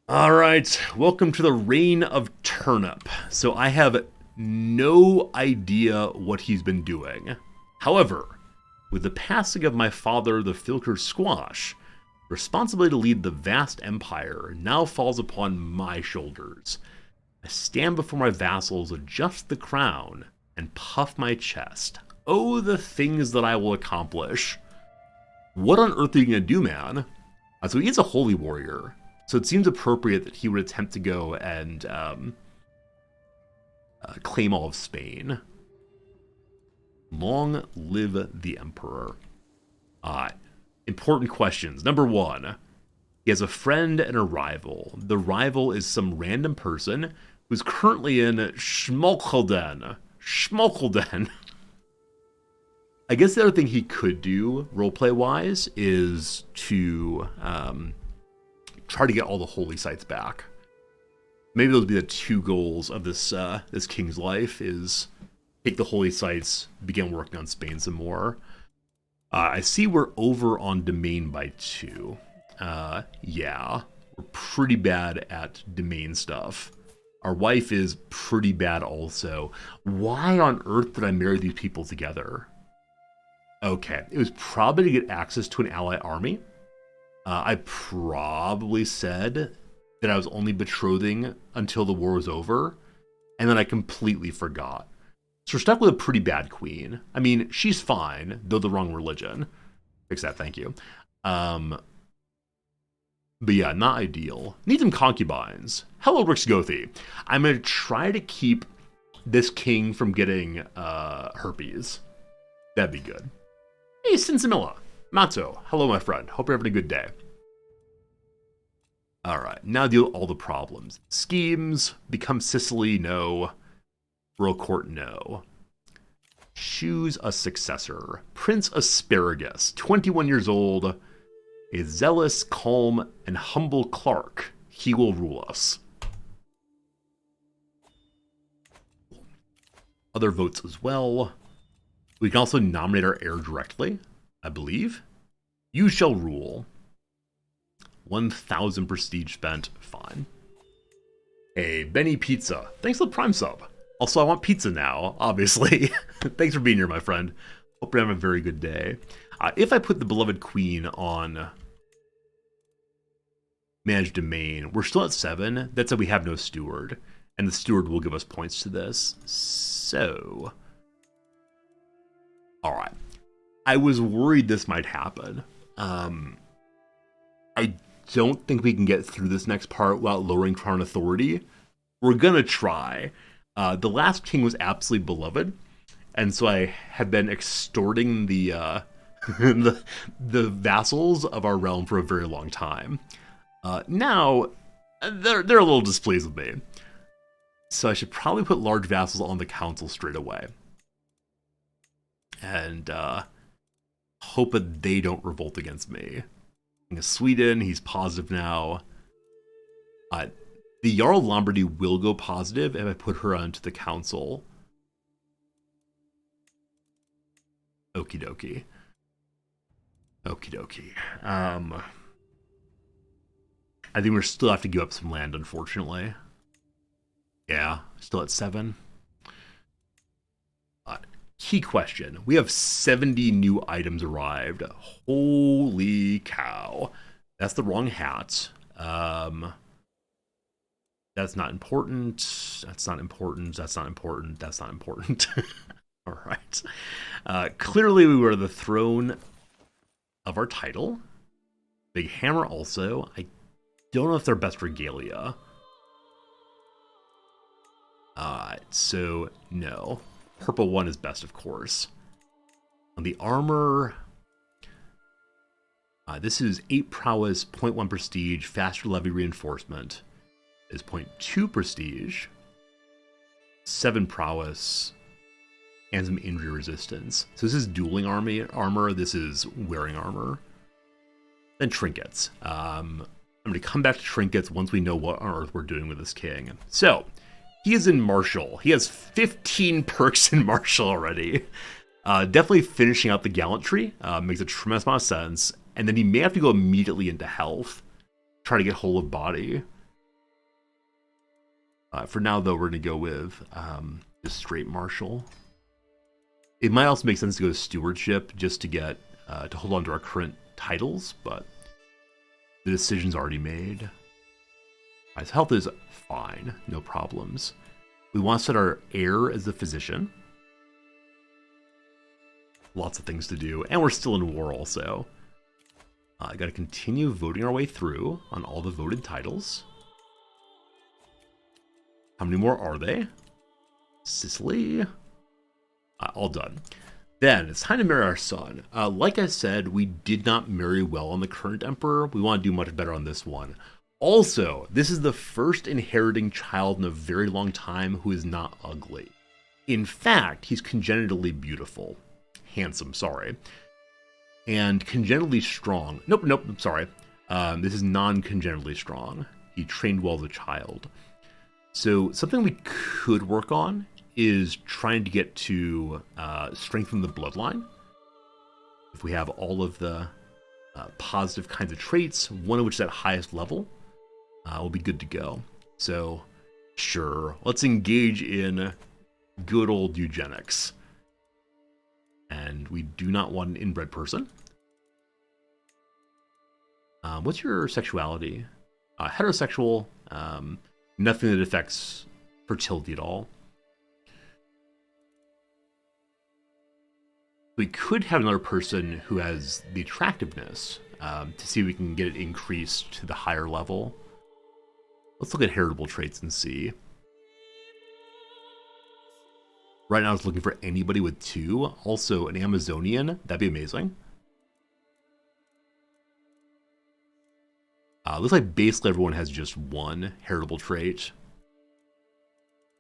All right, welcome to the reign of Turnip. So I have no idea what he's been doing. However, with the passing of my father, the Filker Squash, responsibility to lead the vast empire now falls upon my shoulders. I stand before my vassals, adjust the crown, and puff my chest. Oh, the things that I will accomplish. What on earth are you going to do, man? So he is a holy warrior. So it seems appropriate that he would attempt to go and claim all of Spain. Long live the Emperor. Important questions. Number 1. He has a friend and a rival. The rival is some random person who's currently in Schmalkalden. I guess the other thing he could do, roleplay-wise, is to try to get all the holy sites back. Maybe those would be the 2 goals of this this king's life, is take the holy sites, begin working on Spain some more. I see we're over on domain by 2. Yeah, we're pretty bad at domain stuff. Our wife is pretty bad also. Why on earth did I marry these people together? Okay, it was probably to get access to an ally army. I probably said that I was only betrothing until the war was over, and then I completely forgot. So we're stuck with a pretty bad queen. I mean, she's fine, though the wrong religion. Fix that, thank you. But yeah, not ideal. Need some concubines. Hello, Rixgothi. I'm going to try to keep this king from getting herpes. That'd be good. Hey, Sinsamilla. Matzo. Hello, my friend. Hope you're having a good day. Alright, now deal with all the problems. Schemes. Become Sicily, no. Royal Court, no. Choose a successor. Prince Asparagus, 21 years old. A zealous, calm, and humble clerk. He will rule us. Other votes as well. We can also nominate our heir directly, I believe. You shall rule. 1,000 prestige spent. Fine. Hey, Benny Pizza. Thanks for the Prime sub. Also, I want pizza now, obviously. Thanks for being here, my friend. Hope you're having a very good day. If I put the beloved queen on managed domain, we're still at 7. That said, we have no steward. And the steward will give us points to this. So... Alright. I was worried this might happen. I don't think we can get through this next part without lowering Crown Authority. We're gonna try. The last king was absolutely beloved, and so I have been extorting the the vassals of our realm for a very long time. Now, they're a little displeased with me. So I should probably put large vassals on the council straight away. And hope that they don't revolt against me. Sweden, he's positive now. The Jarl of Lombardy will go positive if I put her onto the council. Okie dokie. Okie dokie. I think we still have to give up some land, unfortunately. Yeah, still at 7. Key question. We have 70 new items arrived. Holy cow. That's the wrong hat. That's not important. That's not important. That's not important. That's not important. All right. Clearly, we were the throne of our title. Big hammer also. I don't know if they're best regalia. So, no. Purple one is best, of course. On the armor, this is 8 prowess, 0.1 prestige, faster levy reinforcement. Is 0.2 prestige, 7 prowess, and some injury resistance. So this is dueling armor. This is wearing armor. Then trinkets. I'm going to come back to trinkets once we know what on earth we're doing with this king. So, he is in Martial. He has 15 perks in Martial already. Definitely finishing out the gallantry. Makes a tremendous amount of sense. And then he may have to go immediately into health. Try to get hold of body. For now, though, we're going to go with just straight Martial. It might also make sense to go to Stewardship just to get to hold on to our current titles, but the decision's already made. His health is fine, no problems. We want to set our heir as the physician. Lots of things to do, and we're still in war also. I got to continue voting our way through on all the voted titles. How many more are they? Sicily. All done. Then it's time to marry our son. Like I said, we did not marry well on the current emperor. We want to do much better on this one. Also, this is the first inheriting child in a very long time who is not ugly. In fact, he's congenitally beautiful. Handsome, sorry. And congenitally strong. Nope, I'm sorry. This is non-congenitally strong. He trained well as a child. So something we could work on is trying to get to strengthen the bloodline. If we have all of the positive kinds of traits, one of which is at highest level, we'll be good to go. So, sure, let's engage in good old eugenics. And we do not want an inbred person. What's your sexuality? Heterosexual, nothing that affects fertility at all. We could have another person who has the attractiveness to see if we can get it increased to the higher level. Let's look at heritable traits and see. Right now, I was looking for anybody with 2. Also, an Amazonian. That'd be amazing. Looks like basically everyone has just 1 heritable trait.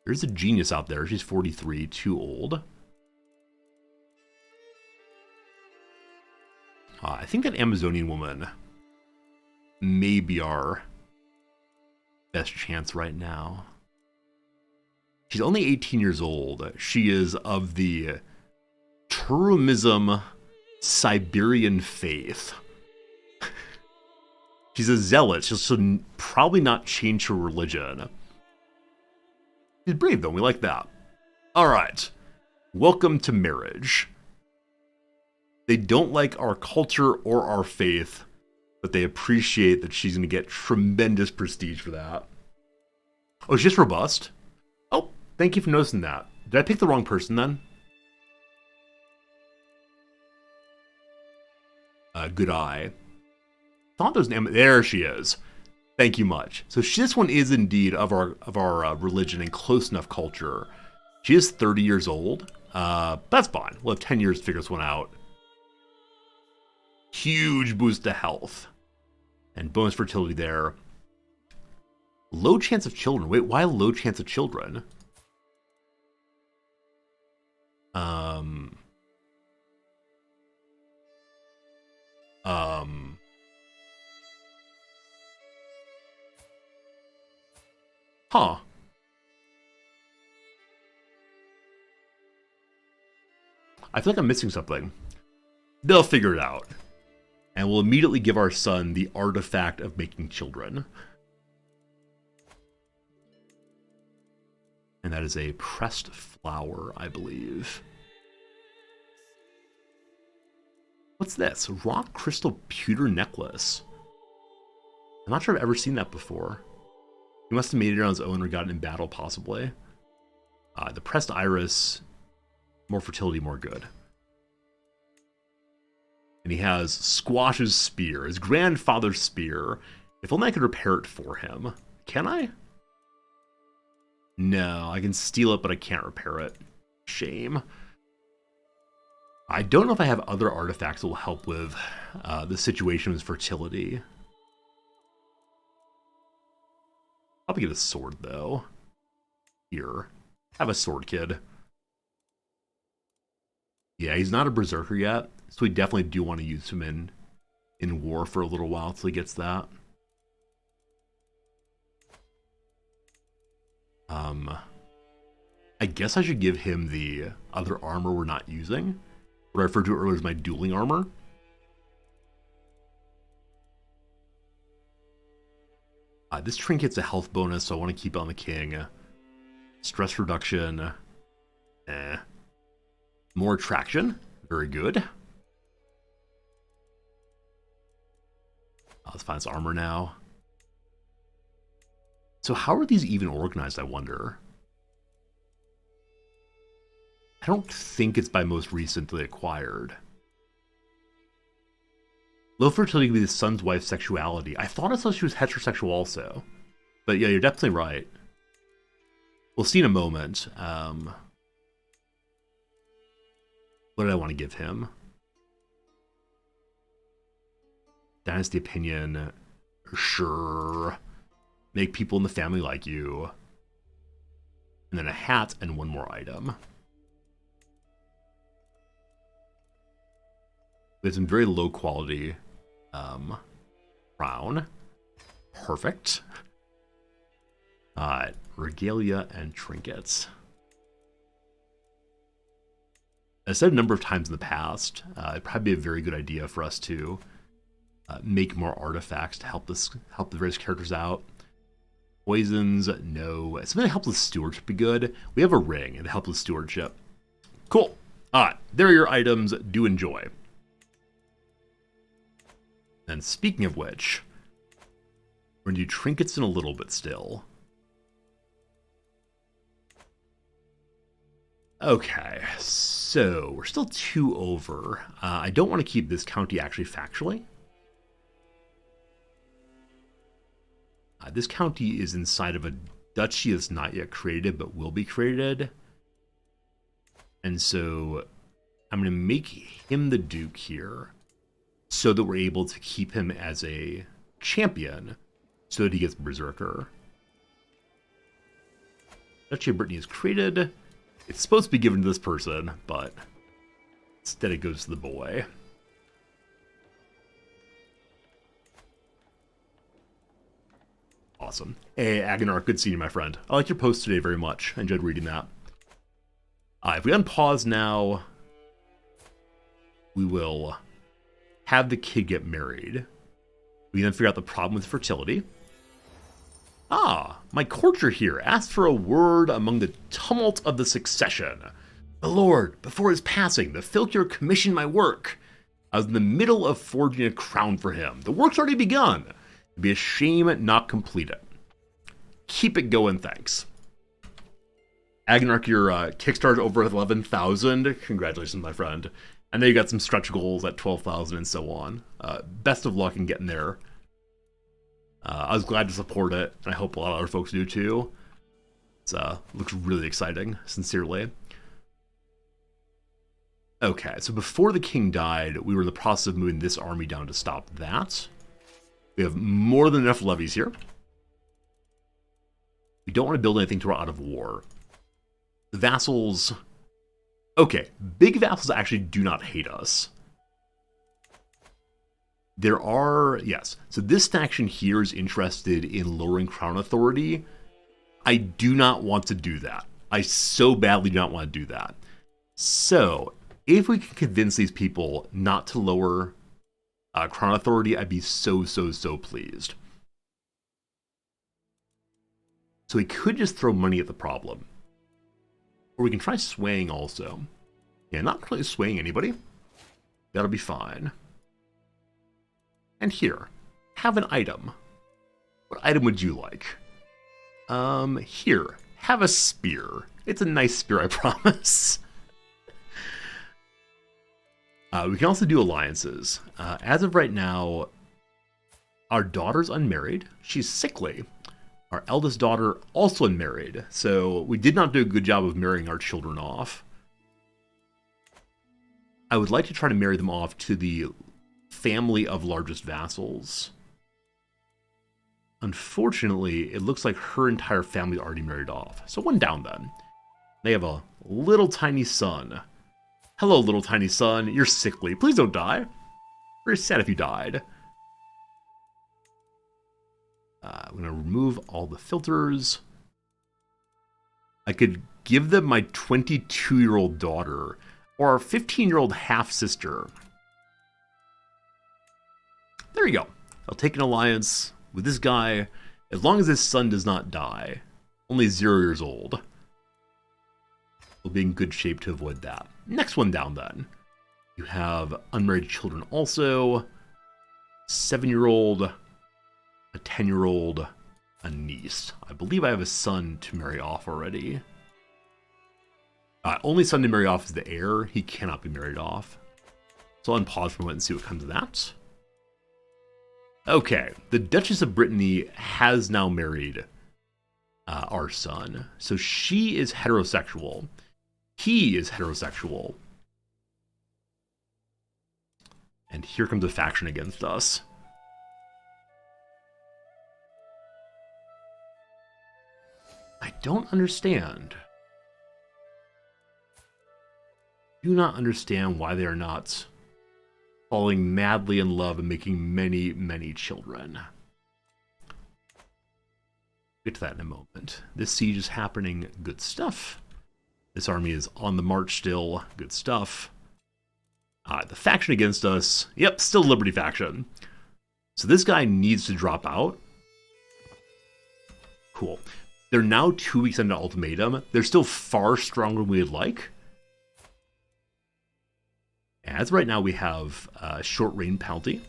There's a genius out there. She's 43, too old. I think that Amazonian woman may be our best chance right now. She's only 18 years old. She is of the Turumism Siberian faith. She's a zealot. She'll probably not change her religion. She's brave, though. We like that. All right. Welcome to marriage. They don't like our culture or our faith, but they appreciate that she's going to get tremendous prestige for that. Oh, she's just robust? Oh, thank you for noticing that. Did I pick the wrong person then? Good eye. Thought there was an there she is. Thank you much. So this one is indeed of our religion and close enough culture. She is 30 years old. That's fine. We'll have 10 years to figure this one out. Huge boost to health. And bonus fertility there. Low chance of children. Wait, why low chance of children? Huh. I feel like I'm missing something. They'll figure it out. And we'll immediately give our son the artifact of making children. And that is a pressed flower, I believe. What's this? Rock crystal pewter necklace. I'm not sure I've ever seen that before. He must have made it on his own or got it in battle, possibly. The pressed iris, more fertility, more good. And he has Squash's spear, his grandfather's spear. If only I could repair it for him. Can I? No, I can steal it, but I can't repair it. Shame. I don't know if I have other artifacts that will help with the situation with fertility. Probably get a sword, though. Here. Have a sword, kid. Yeah, he's not a berserker yet, so we definitely do want to use him in war for a little while till he gets that. I guess I should give him the other armor we're not using. What I referred to earlier as my dueling armor. This trinket's a health bonus, so I want to keep it on the king. Stress reduction. More attraction. Very good. Let's find this armor now. So how are these even organized, I wonder? I don't think it's by most recently acquired. Low fertility could be the son's wife's sexuality. I thought I saw she was heterosexual also. But yeah, you're definitely right. We'll see in a moment. What did I want to give him? Dynasty opinion. Sure. Make people in the family like you. And then a hat and one more item. We have some very low quality crown. Perfect. Regalia and trinkets. As I said a number of times in the past, it'd probably be a very good idea for us to make more artifacts to help the various characters out. Poisons, no. Something that helps with stewardship be good. We have a ring and it helps with stewardship. Cool. There are your items. Do enjoy. And speaking of which, we're going to do trinkets in a little bit still. Okay, so we're still 2 over. I don't want to keep this county actually factually. This county is inside of a duchy that's not yet created, but will be created. And so I'm going to make him the duke here, so that we're able to keep him as a champion, so that he gets Berserker. Duchy of Brittany is created. It's supposed to be given to this person, but instead it goes to the boy. Awesome. Hey, Agonar, good seeing you, my friend. I like your post today very much. I enjoyed reading that. If we unpause now, we will have the kid get married. We then figure out the problem with fertility. My courtier here asked for a word among the tumult of the succession. My lord, before his passing, the Filkir commissioned my work. I was in the middle of forging a crown for him. The work's already begun. It'd be a shame not complete it. Keep it going, thanks. Agnarch, your Kickstarter over 11,000. Congratulations, my friend. I know you got some stretch goals at 12,000 and so on. Best of luck in getting there. I was glad to support it, and I hope a lot of other folks do too. It looks really exciting, sincerely. Okay, so before the king died, we were in the process of moving this army down to stop that. We have more than enough levies here. We don't want to build anything till we're out of war. The vassals... Okay, big vassals actually do not hate us. There are... Yes, so this faction here is interested in lowering crown authority I do not want to do that. I so badly do not want to do that. So, if we can convince these people not to lower Crown Authority, I'd be so pleased. So we could just throw money at the problem. Or we can try swaying also. Yeah, not really swaying anybody. That'll be fine. And here, have an item. What item would you like? Here, have a spear. It's a nice spear, I promise. We can also do alliances. As of right now, our daughter's unmarried. She's sickly. Our eldest daughter also unmarried. So we did not do a good job of marrying our children off. I would like to try to marry them off to the family of largest vassals. Unfortunately, it looks like her entire family already married off. So one down then. They have a little tiny son. Hello, little tiny son. You're sickly. Please don't die. Very sad if you died. I'm going to remove all the filters. I could give them my 22-year-old daughter or our 15-year-old half-sister. There you go. I'll take an alliance with this guy as long as his son does not die. Only 0 years old. We'll be in good shape to avoid that. Next one down then. You have unmarried children also. 7-year-old, a 10-year-old, a niece. I believe I have a son to marry off already. Only son to marry off is the heir. He cannot be married off. So I'll unpause for a moment and see what comes of that. Okay, the Duchess of Brittany has now married our son. So she is heterosexual. He is heterosexual. And here comes a faction against us. I don't understand. Do not understand why they are not falling madly in love and making many children. Get to that in a moment. This siege is happening. Good stuff. This army is on the march still. Good stuff. The faction against us. Yep, still Liberty faction. So this guy needs to drop out. Cool. They're now 2 weeks into ultimatum. They're still far stronger than we'd like. As right now we have short range penalty.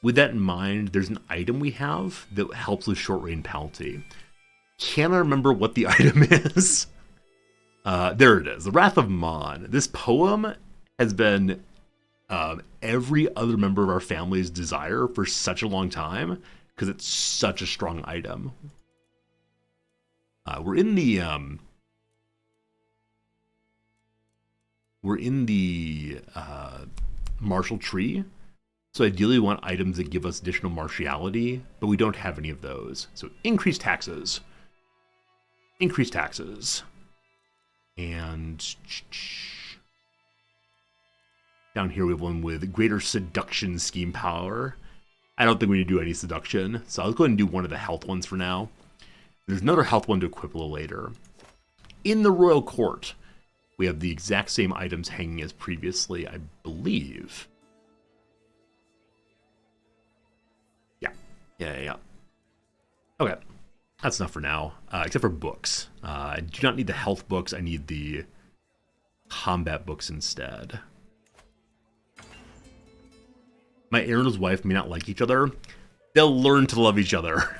With that in mind, there's an item we have that helps with short range penalty. Can I remember what the item is? There it is, the Wrath of Mon. This poem has been every other member of our family's desire for such a long time because it's such a strong item. We're in the martial tree, so ideally we want items that give us additional martiality, but we don't have any of those. So increase taxes. Increase taxes. And down here we have one with greater seduction scheme power. I don't think we need to do any seduction, so I'll go ahead and do one of the health ones for now. There's another health one to equip a little later. In the royal court, we have the exact same items hanging as previously, I believe. Yeah. Okay, that's enough for now, except for books. I do not need the health books, I need the combat books instead. My heir and his wife may not like each other. They'll learn to love each other.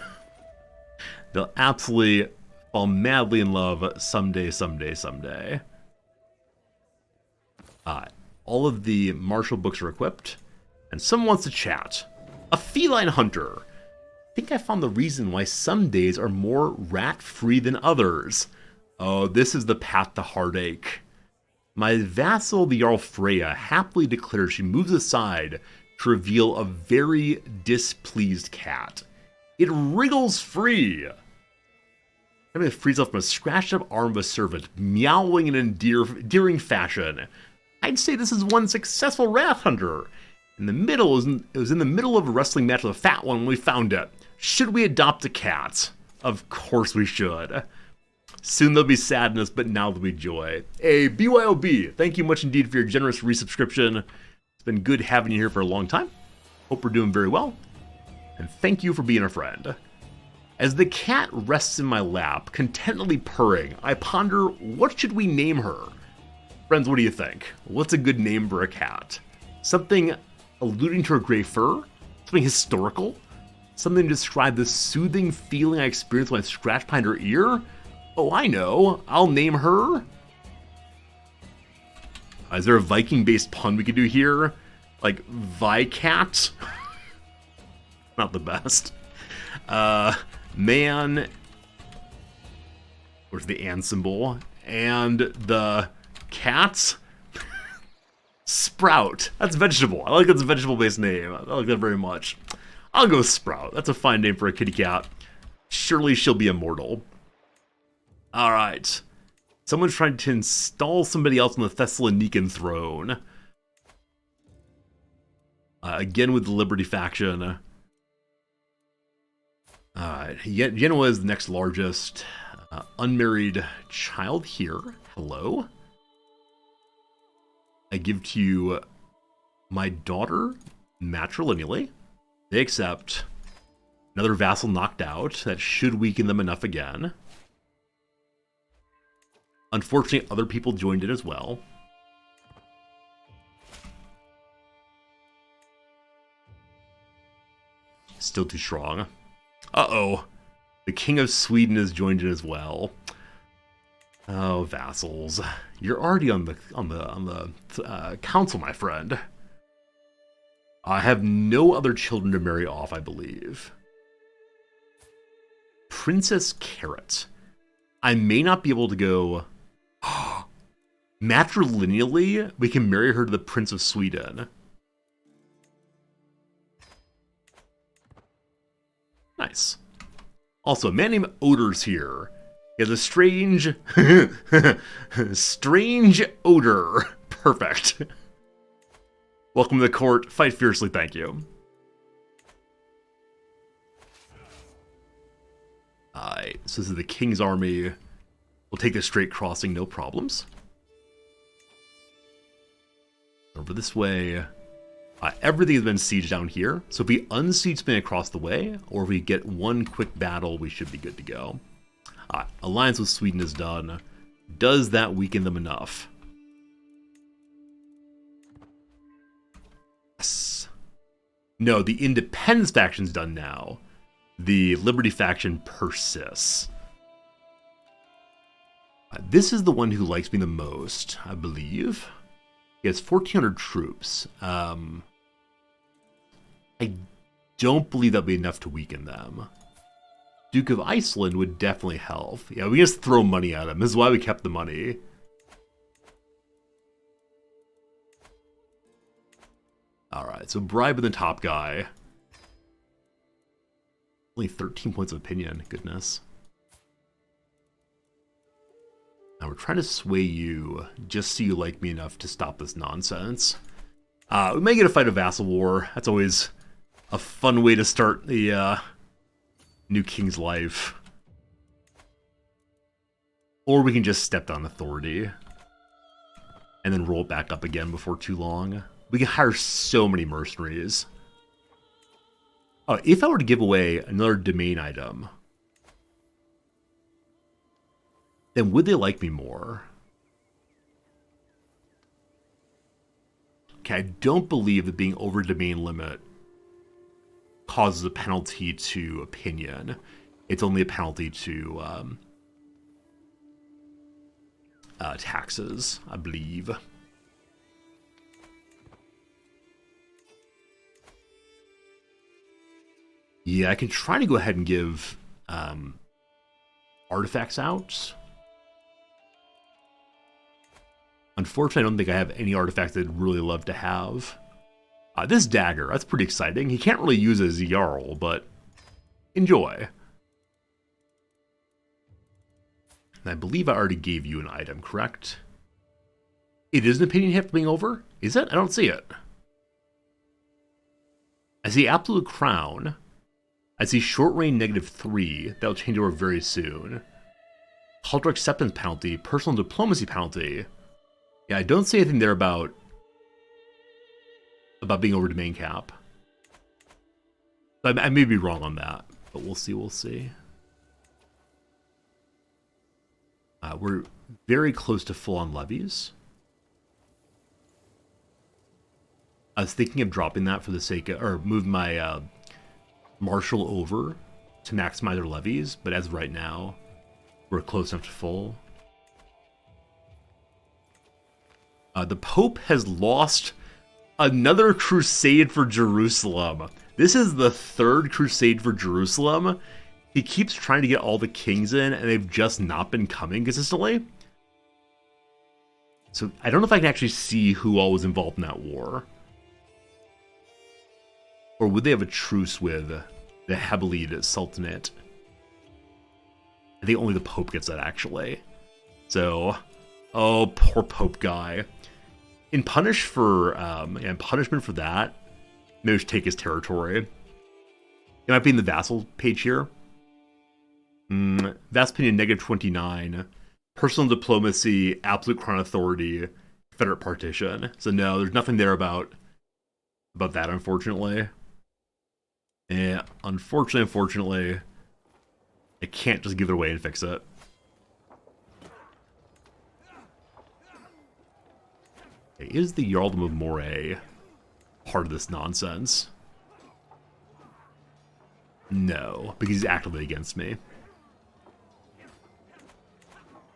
They'll absolutely fall madly in love someday. All of the martial books are equipped, and someone wants to chat. A feline hunter. I think I found the reason why some days are more rat-free than others. Oh, this is the path to heartache. My vassal, the Jarl Freya, happily declares she moves aside to reveal a very displeased cat. It wriggles free. It frees up from a scratched up arm of a servant, meowing in an endearing fashion. I'd say this is one successful rat hunter. It was in the middle of a wrestling match with a fat one when we found it. Should we adopt a cat? Of course we should. Soon there'll be sadness, but now there'll be joy. Hey, BYOB, thank you much indeed for your generous resubscription. It's been good having you here for a long time. Hope we're doing very well. And thank you for being a friend. As the cat rests in my lap, contentedly purring, I ponder, what should we name her? Friends, what do you think? What's a good name for a cat? Something alluding to her gray fur? Something historical? Something to describe the soothing feeling I experience when I scratch behind her ear? Oh, I know. I'll name her... Is there a Viking-based pun we could do here? Like, Vicat? Not the best. Man... Where's the and symbol? And the cat? Sprout. That's vegetable. I like that's a vegetable-based name. I like that very much. I'll go Sprout. That's a fine name for a kitty cat. Surely she'll be immortal. Alright. Someone's trying to install somebody else on the Thessalonican throne. Again with the Liberty faction. Alright. Genoa is the next largest unmarried child here. Hello. I give to you my daughter matrilineally. They accept. Another vassal knocked out. That should weaken them enough again. Unfortunately, other people joined in as well. Still too strong. Uh-oh. The King of Sweden has joined in as well. Oh, vassals. You're already on the council, my friend. I have no other children to marry off, I believe. Princess Carrot. I may not be able to go... Matrilineally, we can marry her to the Prince of Sweden. Nice. Also, a man named Odor's here. He has a strange... strange odor. Perfect. Welcome to the court. Fight fiercely, thank you. Alright, so this is the King's Army. We'll take the straight crossing, no problems. Over this way. Everything has been sieged down here. So if we unsiege something across the way, or if we get one quick battle, we should be good to go. Alliance with Sweden is done. Does that weaken them enough? Yes. No, the Independence faction's done now. The Liberty faction persists. This is the one who likes me the most, I believe. He has 1,400 troops. I don't believe that'll be enough to weaken them. Duke of Iceland would definitely help. Yeah, we just throw money at him. This is why we kept the money. Alright, so bribing the top guy. Only 13 points of opinion. Goodness. Now we're trying to sway you just so you like me enough to stop this nonsense. We may get a fight a vassal war. That's always a fun way to start the new king's life. Or we can just step down authority and then roll it back up again before too long. We can hire so many mercenaries. If I were to give away another domain item, then would they like me more? Okay, I don't believe that being over domain limit causes a penalty to opinion. It's only a penalty to taxes, I believe. Yeah, I can try to go ahead and give artifacts out. Unfortunately, I don't think I have any artifacts I'd really love to have. This dagger, that's pretty exciting. He can't really use it as a Jarl, but enjoy. And I believe I already gave you an item, correct? It is an opinion hit for being over? Is it? I don't see it. I see Absolute Crown. I see short range -3. That'll change over very soon. Cultural acceptance penalty, personal diplomacy penalty. Yeah, I don't see anything there about being over domain cap. I may be wrong on that, but we'll see. We'll see. We're very close to full-on levies. I was thinking of dropping that for the sake of, or move my marshal over to maximize their levies, but as of right now, we're close enough to full. The Pope has lost another crusade for Jerusalem. This is the third crusade for Jerusalem. He keeps trying to get all the kings in, and they've just not been coming consistently. So I don't know if I can actually see who all was involved in that war. Or would they have a truce with the Hebolid Sultanate? I think only the Pope gets that, actually. So, oh, poor Pope guy. In punishment for that, maybe we should take his territory. It might be in the vassal page here. Vast opinion -29. Personal diplomacy, absolute crown authority, Confederate partition. So no, there's nothing there about that, unfortunately. Yeah, unfortunately, I can't just give it away and fix it. Okay, is the Jarldom of Moray part of this nonsense? No, because he's actively against me.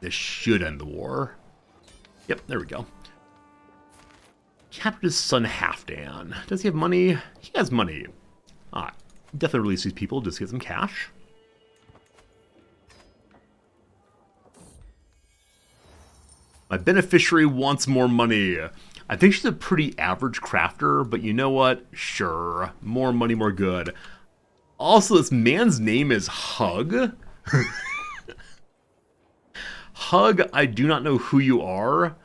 This should end the war. Yep, there we go. Captured his son Halfdan. Does he have money? He has money. Definitely release these people, just get some cash. My beneficiary wants more money. I think she's a pretty average crafter, but you know what? Sure. More money, more good. Also, this man's name is Hug. Hug, I do not know who you are,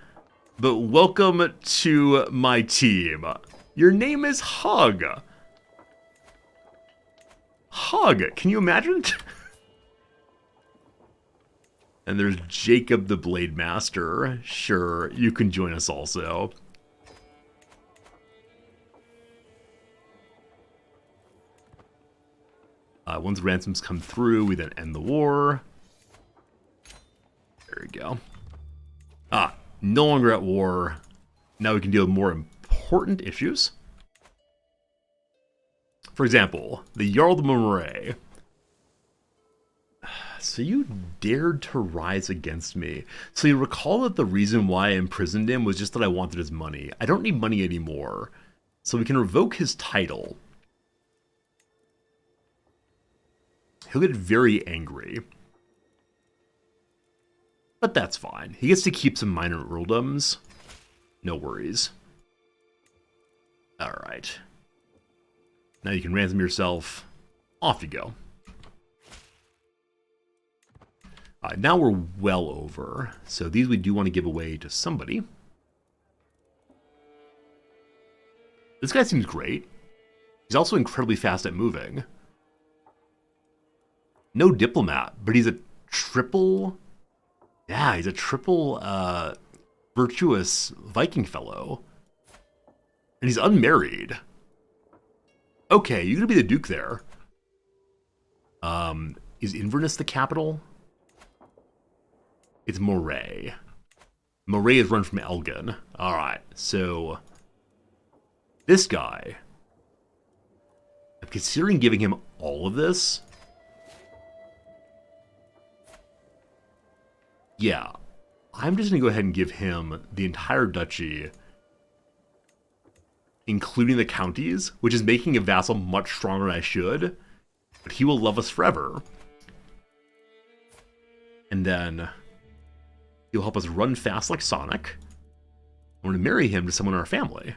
but welcome to my team. Your name is Hug. Hug, can you imagine? And there's Jacob the Blade Master. Sure, you can join us also. Once ransoms come through, we then end the war. There we go. No longer at war. Now we can deal with more important issues. For example, the Jarl of Moray. So you dared to rise against me. So you recall that the reason why I imprisoned him was just that I wanted his money. I don't need money anymore. So we can revoke his title. He'll get very angry. But that's fine. He gets to keep some minor earldoms. No worries. Alright. Now you can ransom yourself. Off you go. Now we're well over. So these we do want to give away to somebody. This guy seems great. He's also incredibly fast at moving. No diplomat, but he's a triple... Yeah, he's a triple virtuous Viking fellow. And he's unmarried. Okay, you're gonna be the Duke there. Is Inverness the capital? It's Moray. Moray is run from Elgin. Alright, so... This guy... I'm considering giving him all of this. Yeah, I'm just going to go ahead and give him the entire duchy, including the counties, which is making a vassal much stronger than I should, but he will love us forever. And then he'll help us run fast like Sonic. I want to marry him to someone in our family.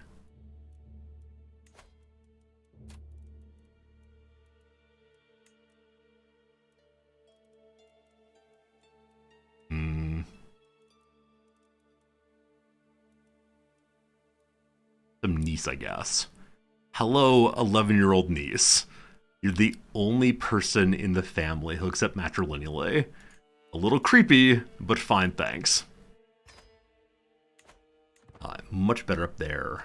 Some niece, I guess. Hello, 11-year-old niece. You're the only person in the family who accept matrilineally. A little creepy, but fine, thanks. Much better up there.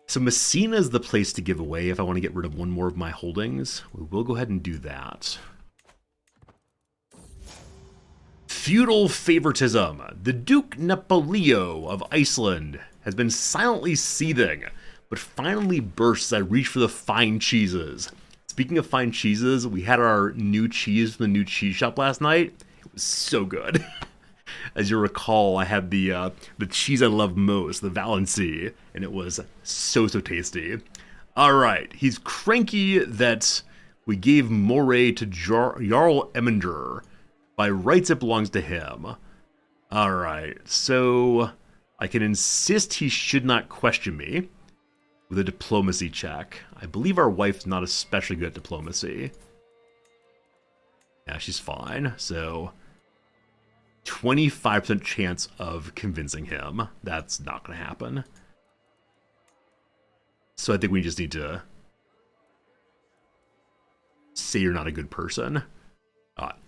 So Messina is the place to give away if I want to get rid of one more of my holdings. We will go ahead and do that. Feudal favoritism. The Duke Napoleon of Iceland has been silently seething, but finally bursts as I reach for the fine cheeses. Speaking of fine cheeses, we had our new cheese from the new cheese shop last night. It was so good. As you recall, I had the cheese I love most, the Valency, and it was so tasty. All right, he's cranky that we gave Moray to Jarl Eminder. By rights, it belongs to him. All right, so I can insist he should not question me with a diplomacy check. I believe our wife's not especially good at diplomacy. Yeah, she's fine, so 25% chance of convincing him. That's not going to happen. So I think we just need to say you're not a good person.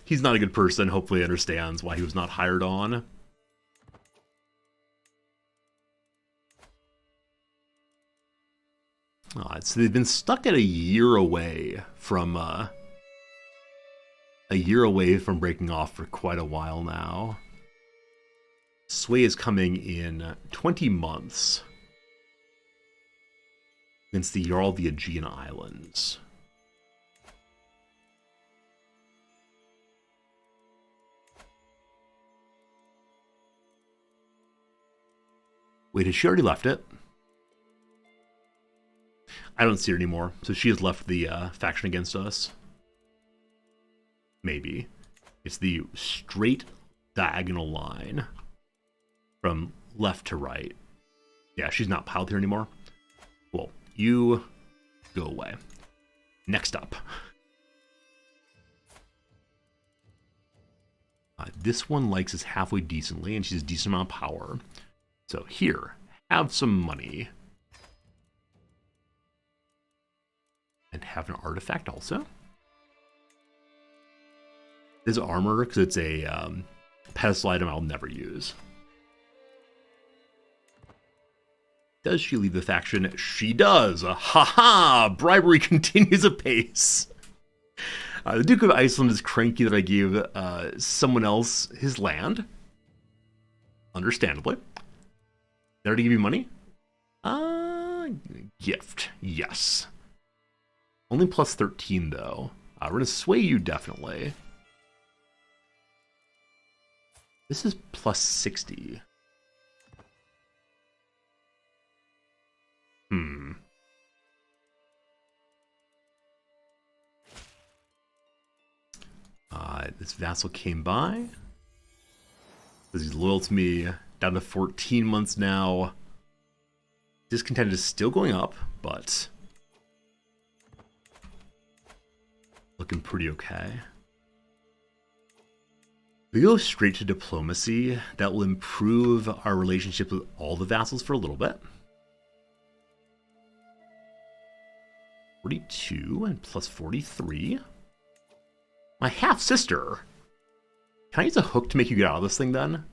He's not a good person. Hopefully he understands why he was not hired on. So they've been stuck at a year away from breaking off for quite a while now. Sway is coming in 20 months against the Jarl of the Aegean Islands. Wait, has she already left it? I don't see her anymore, so she has left the faction against us. Maybe. It's the straight diagonal line from left to right. Yeah, she's not piled here anymore. Well, you go away. Next up. This one likes us halfway decently, and she has a decent amount of power. So here, have some money. And have an artifact also. This armor, because it's a pedestal item I'll never use. Does she leave the faction? She does! Ha-ha! Bribery continues apace. The Duke of Iceland is cranky that I gave someone else his land. Understandably. There to give you money? Gift. Yes. Only plus 13, though. We're going to sway you, definitely. This is plus 60. This vassal came by. Says he's loyal to me. Down to 14 months now. Discontent is still going up, but looking pretty okay. We go straight to diplomacy. That will improve our relationship with all the vassals for a little bit. 42 and plus 43. My half-sister. Can I use a hook to make you get out of this thing then?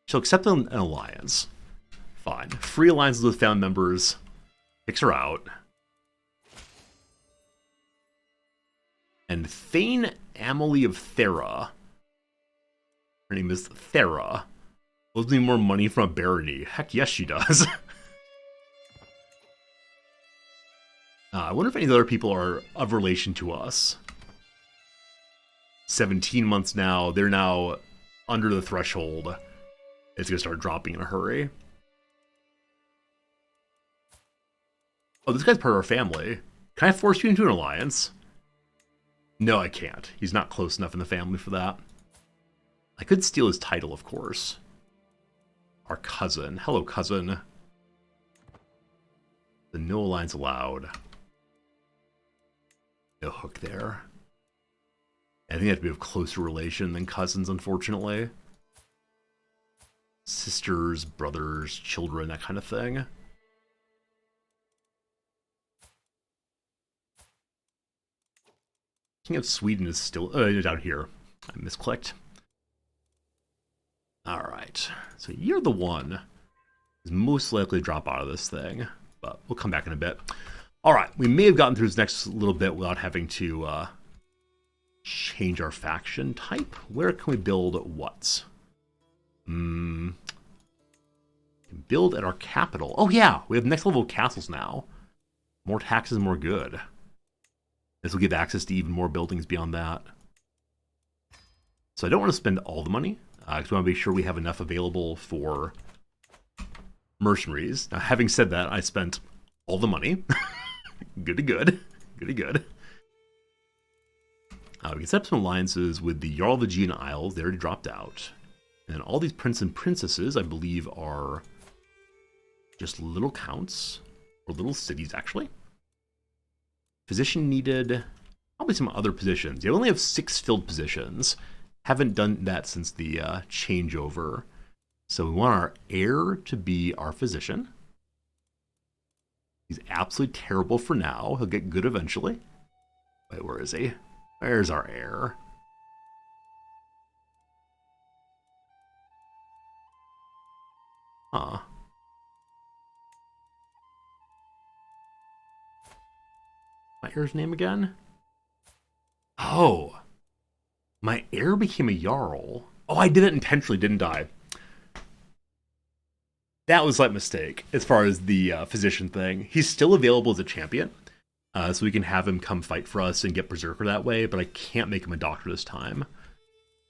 She'll accept an alliance. Fine. Free alliances with family members. Kicks her out. And Thane Amelie of Thera. Her name is Thera. Owes me more money from a barony. Heck yes, she does. I wonder if any other people are of relation to us. 17 months now. They're now under the threshold. It's going to start dropping in a hurry. Oh, this guy's part of our family. Can I force you into an alliance? No, I can't. He's not close enough in the family for that. I could steal his title, of course. Our cousin. Hello, cousin. The no alliance allowed. No hook there. I think they have to be of closer relation than cousins, unfortunately. Sisters, brothers, children, that kind of thing. King of Sweden is still down here. I misclicked. Alright, so you're the one who's most likely to drop out of this thing, but we'll come back in a bit. Alright, we may have gotten through this next little bit without having to change our faction type. Where can we build what? Build at our capital. Oh yeah, we have next level castles now. More taxes, more good. This will give access to even more buildings beyond that. So I don't want to spend all the money, because we want to be sure we have enough available for mercenaries. Now, having said that, I spent all the money. Good to good. Good to good. We can set up some alliances with the Jarl of the Aegean Isles. They already dropped out. And all these princes and princesses, I believe, are just little counts, or little cities, actually. Position needed, probably some other positions. You only have 6 filled positions. Haven't done that since the changeover. So we want our heir to be our physician. He's absolutely terrible for now. He'll get good eventually. Wait, where is he? Where's our heir? Huh. My heir's name again? Oh. My heir became a Jarl. Oh, I did it intentionally, didn't I? That was like a mistake as far as the physician thing. He's still available as a champion. So we can have him come fight for us and get Berserker that way, but I can't make him a doctor this time.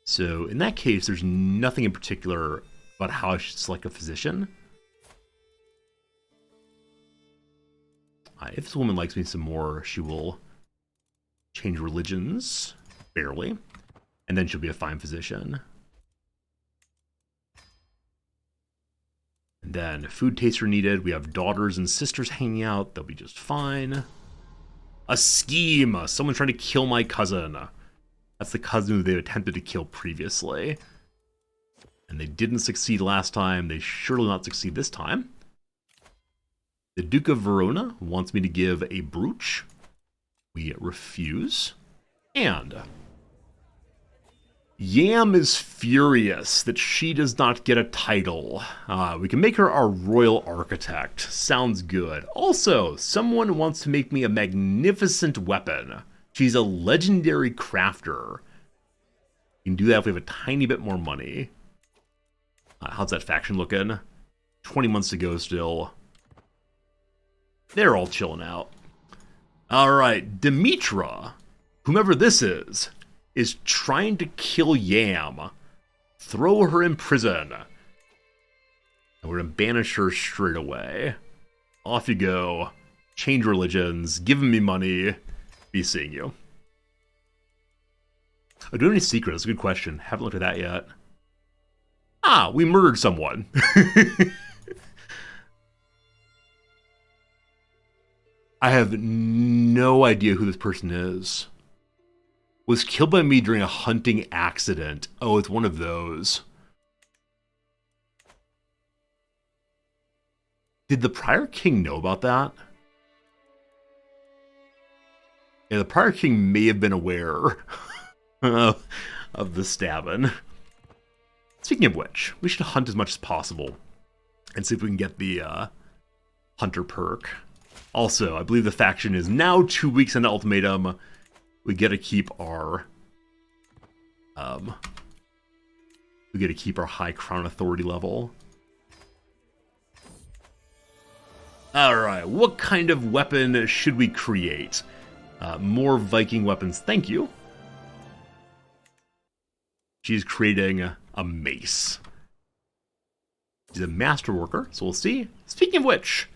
So in that case, there's nothing in particular about how I should select a physician. If this woman likes me some more, she will change religions, barely, and then she'll be a fine physician. And then food taster needed. We have daughters and sisters hanging out. They'll be just fine. A scheme! Someone trying to kill my cousin. That's the cousin who they attempted to kill previously. And they didn't succeed last time. They surely will not succeed this time. The Duke of Verona wants me to give a brooch. We refuse. And Yam is furious that she does not get a title. We can make her our royal architect. Sounds good. Also, someone wants to make me a magnificent weapon. She's a legendary crafter. We can do that if we have a tiny bit more money. How's that faction looking? 20 months to go still. They're all chilling out. Alright, Demetra, whomever this is trying to kill Yam. Throw her in prison. And we're going to banish her straight away. Off you go. Change religions. Giving me money. Be seeing you. Do we have any secrets? That's a good question. Haven't looked at that yet. Ah, we murdered someone. I have no idea who this person is. Was killed by me during a hunting accident. Oh, it's one of those. Did the prior king know about that? Yeah, the prior king may have been aware of the stabbing. Speaking of which, we should hunt as much as possible and see if we can get the hunter perk. Also, I believe the faction is now 2 weeks into ultimatum. We get to keep our high crown authority level. All right, what kind of weapon should we create? More Viking weapons, thank you. She's creating a mace. She's a master worker, so we'll see. Speaking of which,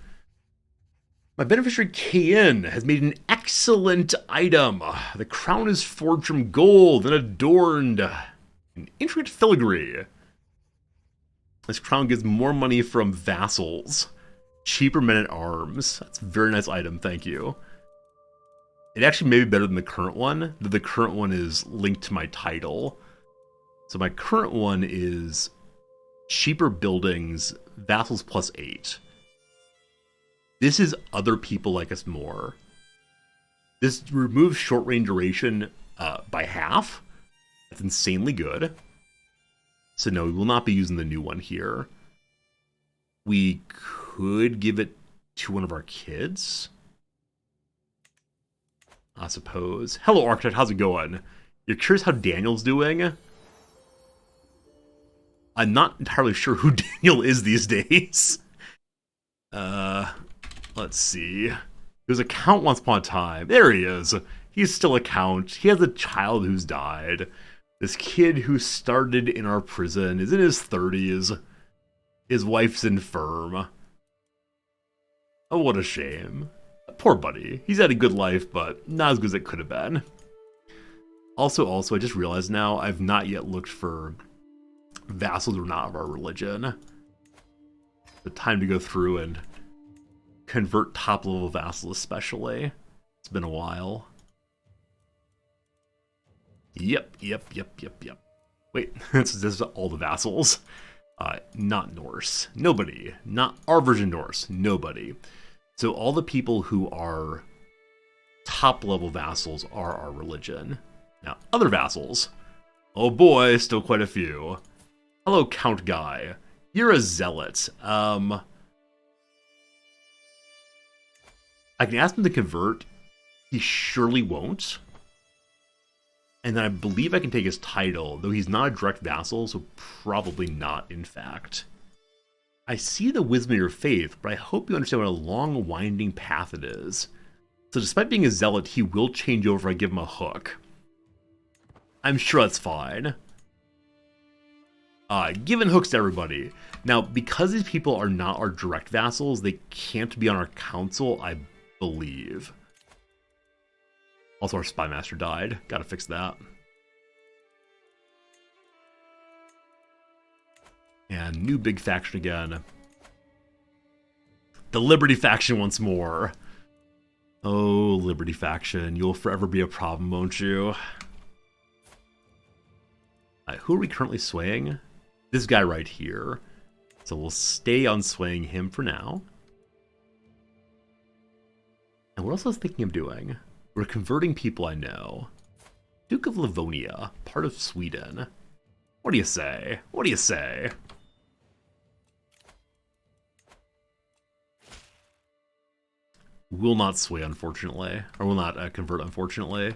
my beneficiary Kayin has made an excellent item. The crown is forged from gold and adorned in intricate filigree. This crown gives more money from vassals. Cheaper men at arms. That's a very nice item, thank you. It actually may be better than the current one, though the current one is linked to my title. So my current one is cheaper buildings, vassals plus 8. This is other people like us more. This removes short range duration by half. That's insanely good. So no, we will not be using the new one here. We could give it to one of our kids, I suppose. Hello, Architect. How's it going? You're curious how Daniel's doing? I'm not entirely sure who Daniel is these days. Let's see. He was a count once upon a time. There he is. He's still a count. He has a child who's died. This kid who started in our prison is in his 30s. His wife's infirm. Oh, what a shame. Poor buddy. He's had a good life, but not as good as it could have been. Also, I just realized now I've not yet looked for vassals who are not of our religion. The time to go through and convert top-level vassals especially. It's been a while. Yep. Wait, this is all the vassals. Not Norse. Nobody. Not our version Norse. Nobody. So all the people who are top-level vassals are our religion. Now, other vassals. Oh boy, still quite a few. Hello, Count Guy. You're a zealot. I can ask him to convert. He surely won't. And then I believe I can take his title, though he's not a direct vassal, so probably not, in fact. I see the wisdom of your faith, but I hope you understand what a long, winding path it is. So despite being a zealot, he will change over if I give him a hook. I'm sure that's fine. Giving hooks to everybody. Now, because these people are not our direct vassals, they can't be on our council, I believe. Also, our spy master died. Gotta fix that. And new big faction again. The Liberty faction once more. Oh, Liberty faction. You'll forever be a problem, won't you? Who are we currently swaying? This guy right here. So we'll stay on swaying him for now. And what else I was thinking of doing? We're converting people I know. Duke of Livonia, part of Sweden. What do you say? What do you say? Will not sway, unfortunately. Or will not convert, unfortunately.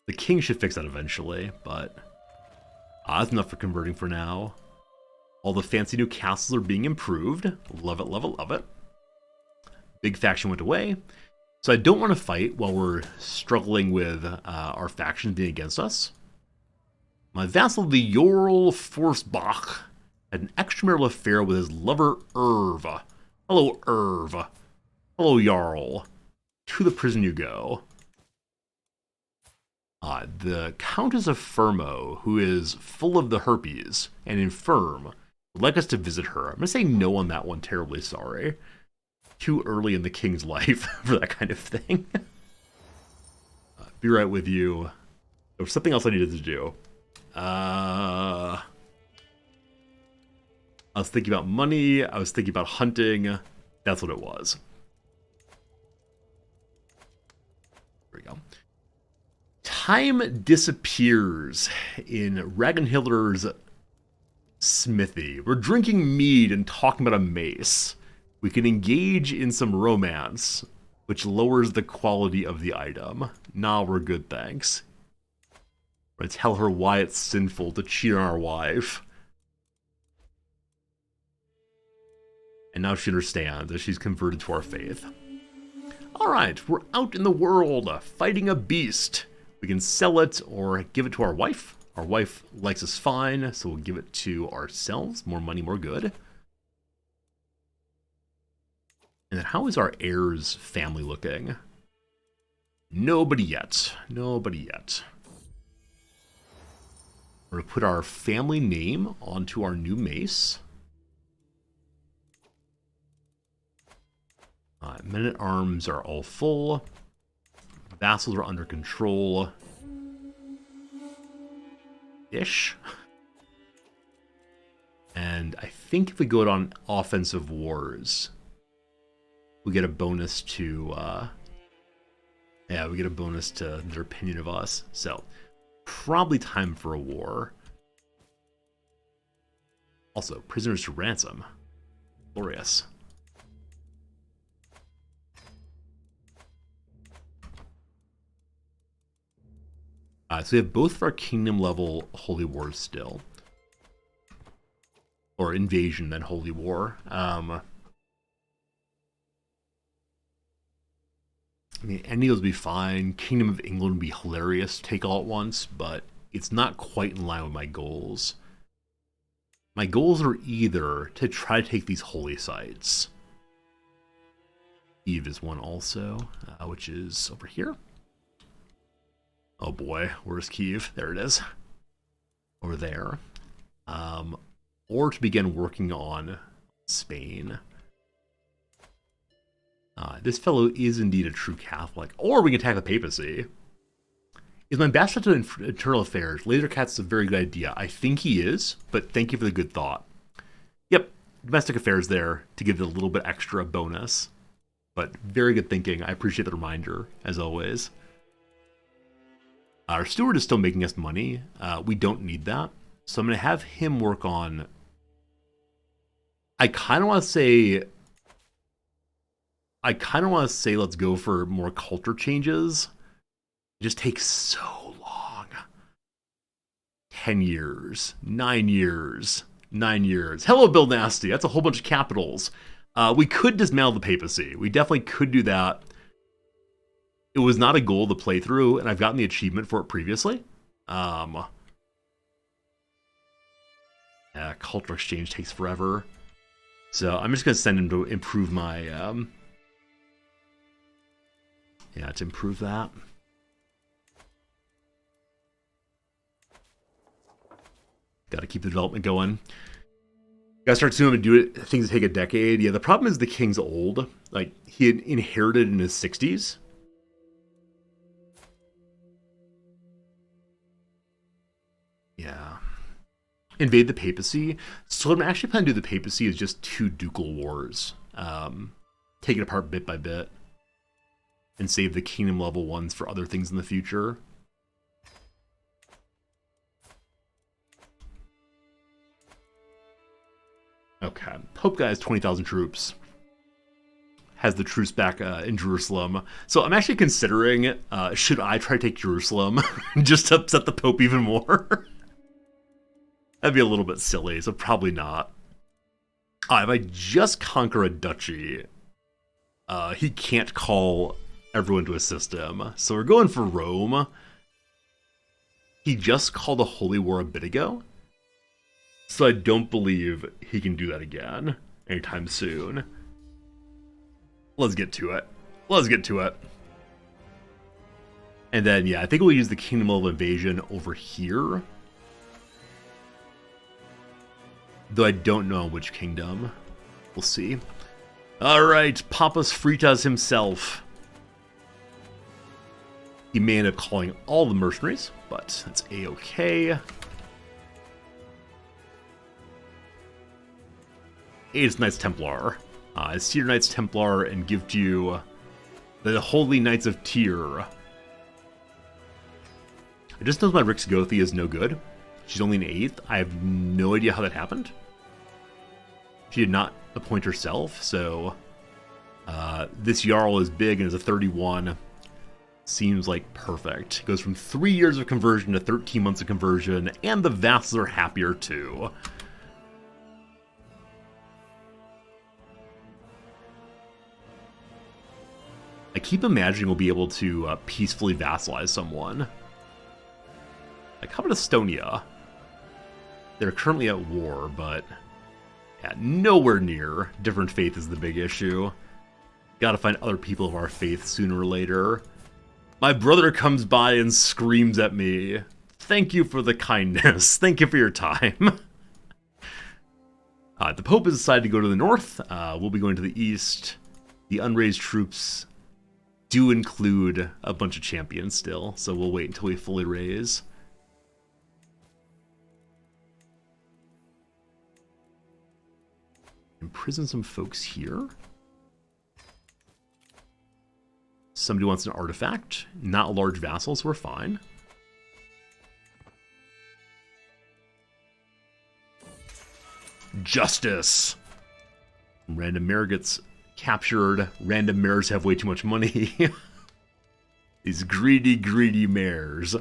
The king should fix that eventually, but that's enough for converting for now. All the fancy new castles are being improved. Love it, love it, love it. Big faction went away. So I don't want to fight while we're struggling with our faction being against us. My vassal, the Jarl Forsbach, had an extramarital affair with his lover, Irv. Hello, Irv. Hello, Jarl. To the prison you go. The Countess of Fermo, who is full of the herpes and infirm, would like us to visit her. I'm going to say no on that one, terribly sorry. Too early in the king's life for that kind of thing. Be right with you. There was something else I needed to do. I was thinking about money. I was thinking about hunting. That's what it was. There we go. Time disappears in Ragnhilder's smithy. We're drinking mead and talking about a mace. We can engage in some romance, which lowers the quality of the item. Nah, we're good, thanks. We're gonna tell her why it's sinful to cheat on our wife. And now she understands as she's converted to our faith. Alright, we're out in the world, fighting a beast. We can sell it or give it to our wife. Our wife likes us fine, so we'll give it to ourselves. More money, more good. And then how is our heir's family looking? Nobody yet. Nobody yet. We're going to put our family name onto our new mace. Men-at-arms are all full. Vassals are under control. Ish. And I think if we go on offensive wars, we get a bonus to Yeah, we get a bonus to their opinion of us. So, probably time for a war. Also, prisoners to ransom. Glorious. So we have both of our kingdom level holy wars still. Or invasion, then holy war. I mean, any of those would be fine. Kingdom of England would be hilarious to take all at once, but it's not quite in line with my goals. My goals are either to try to take these holy sites. Eve is one also, which is over here. Oh boy, where's Kiev? There it is. Over there. Or to begin working on Spain. This fellow is indeed a true Catholic. Or we can attack the papacy. Is my bastard to internal affairs? Lasercat's a very good idea. I think he is, but thank you for the good thought. Yep, domestic affairs there to give it a little bit extra bonus. But very good thinking. I appreciate the reminder, as always. Our steward is still making us money. We don't need that. So I'm going to have him work on... I kind of want to say let's go for more culture changes. It just takes so long. 10 years. 9 years. 9 years. Hello, Bill Nasty. That's a whole bunch of capitals. We could dismantle the papacy. We definitely could do that. It was not a goal to play through, and I've gotten the achievement for it previously. Cultural exchange takes forever. So I'm just going to send him to improve my... to improve that. Got to keep the development going. Gotta start soon to do it. Things take a decade. Yeah, the problem is the king's old. Like, he had inherited in his 60s. Yeah. Invade the papacy. So what I'm actually planning to do the papacy is just 2 ducal wars. Take it apart bit by bit. And save the kingdom level ones for other things in the future. Okay. Pope guy has 20,000 troops. Has the troops back in Jerusalem. So I'm actually considering, should I try to take Jerusalem? Just to upset the Pope even more? That'd be a little bit silly, so probably not. If I just conquer a duchy, he can't call everyone to assist him. So we're going for Rome. He just called a holy war a bit ago. So I don't believe he can do that again anytime soon. Let's get to it. Let's get to it. And then, yeah, I think we'll use the Kingdom of Invasion over here. Though I don't know which kingdom. We'll see. Alright, Papas Fritas himself. He may end up calling all the mercenaries, but that's a-okay. Aid Knights Templar. Cedar Knights Templar and give to you the Holy Knights of Tyr. I just know my Rix Gothi is no good. She's only an 8th. I have no idea how that happened. She did not appoint herself, so this Jarl is big and is a 31. Seems like perfect. Goes from 3 years of conversion to 13 months of conversion, and the vassals are happier too. I keep imagining we'll be able to peacefully vassalize someone. Like, how about Estonia? They're currently at war, but yeah, nowhere near. Different faith is the big issue. Gotta find other people of our faith sooner or later. My brother comes by and screams at me. Thank you for the kindness. Thank you for your time. The Pope has decided to go to the north. We'll be going to the east. The unraised troops do include a bunch of champions still, so we'll wait until we fully raise. Imprison some folks here. Somebody wants an artifact. Not a large vassal, so we're fine. Justice. Random mare gets captured. Random mares have way too much money. These greedy, greedy mares.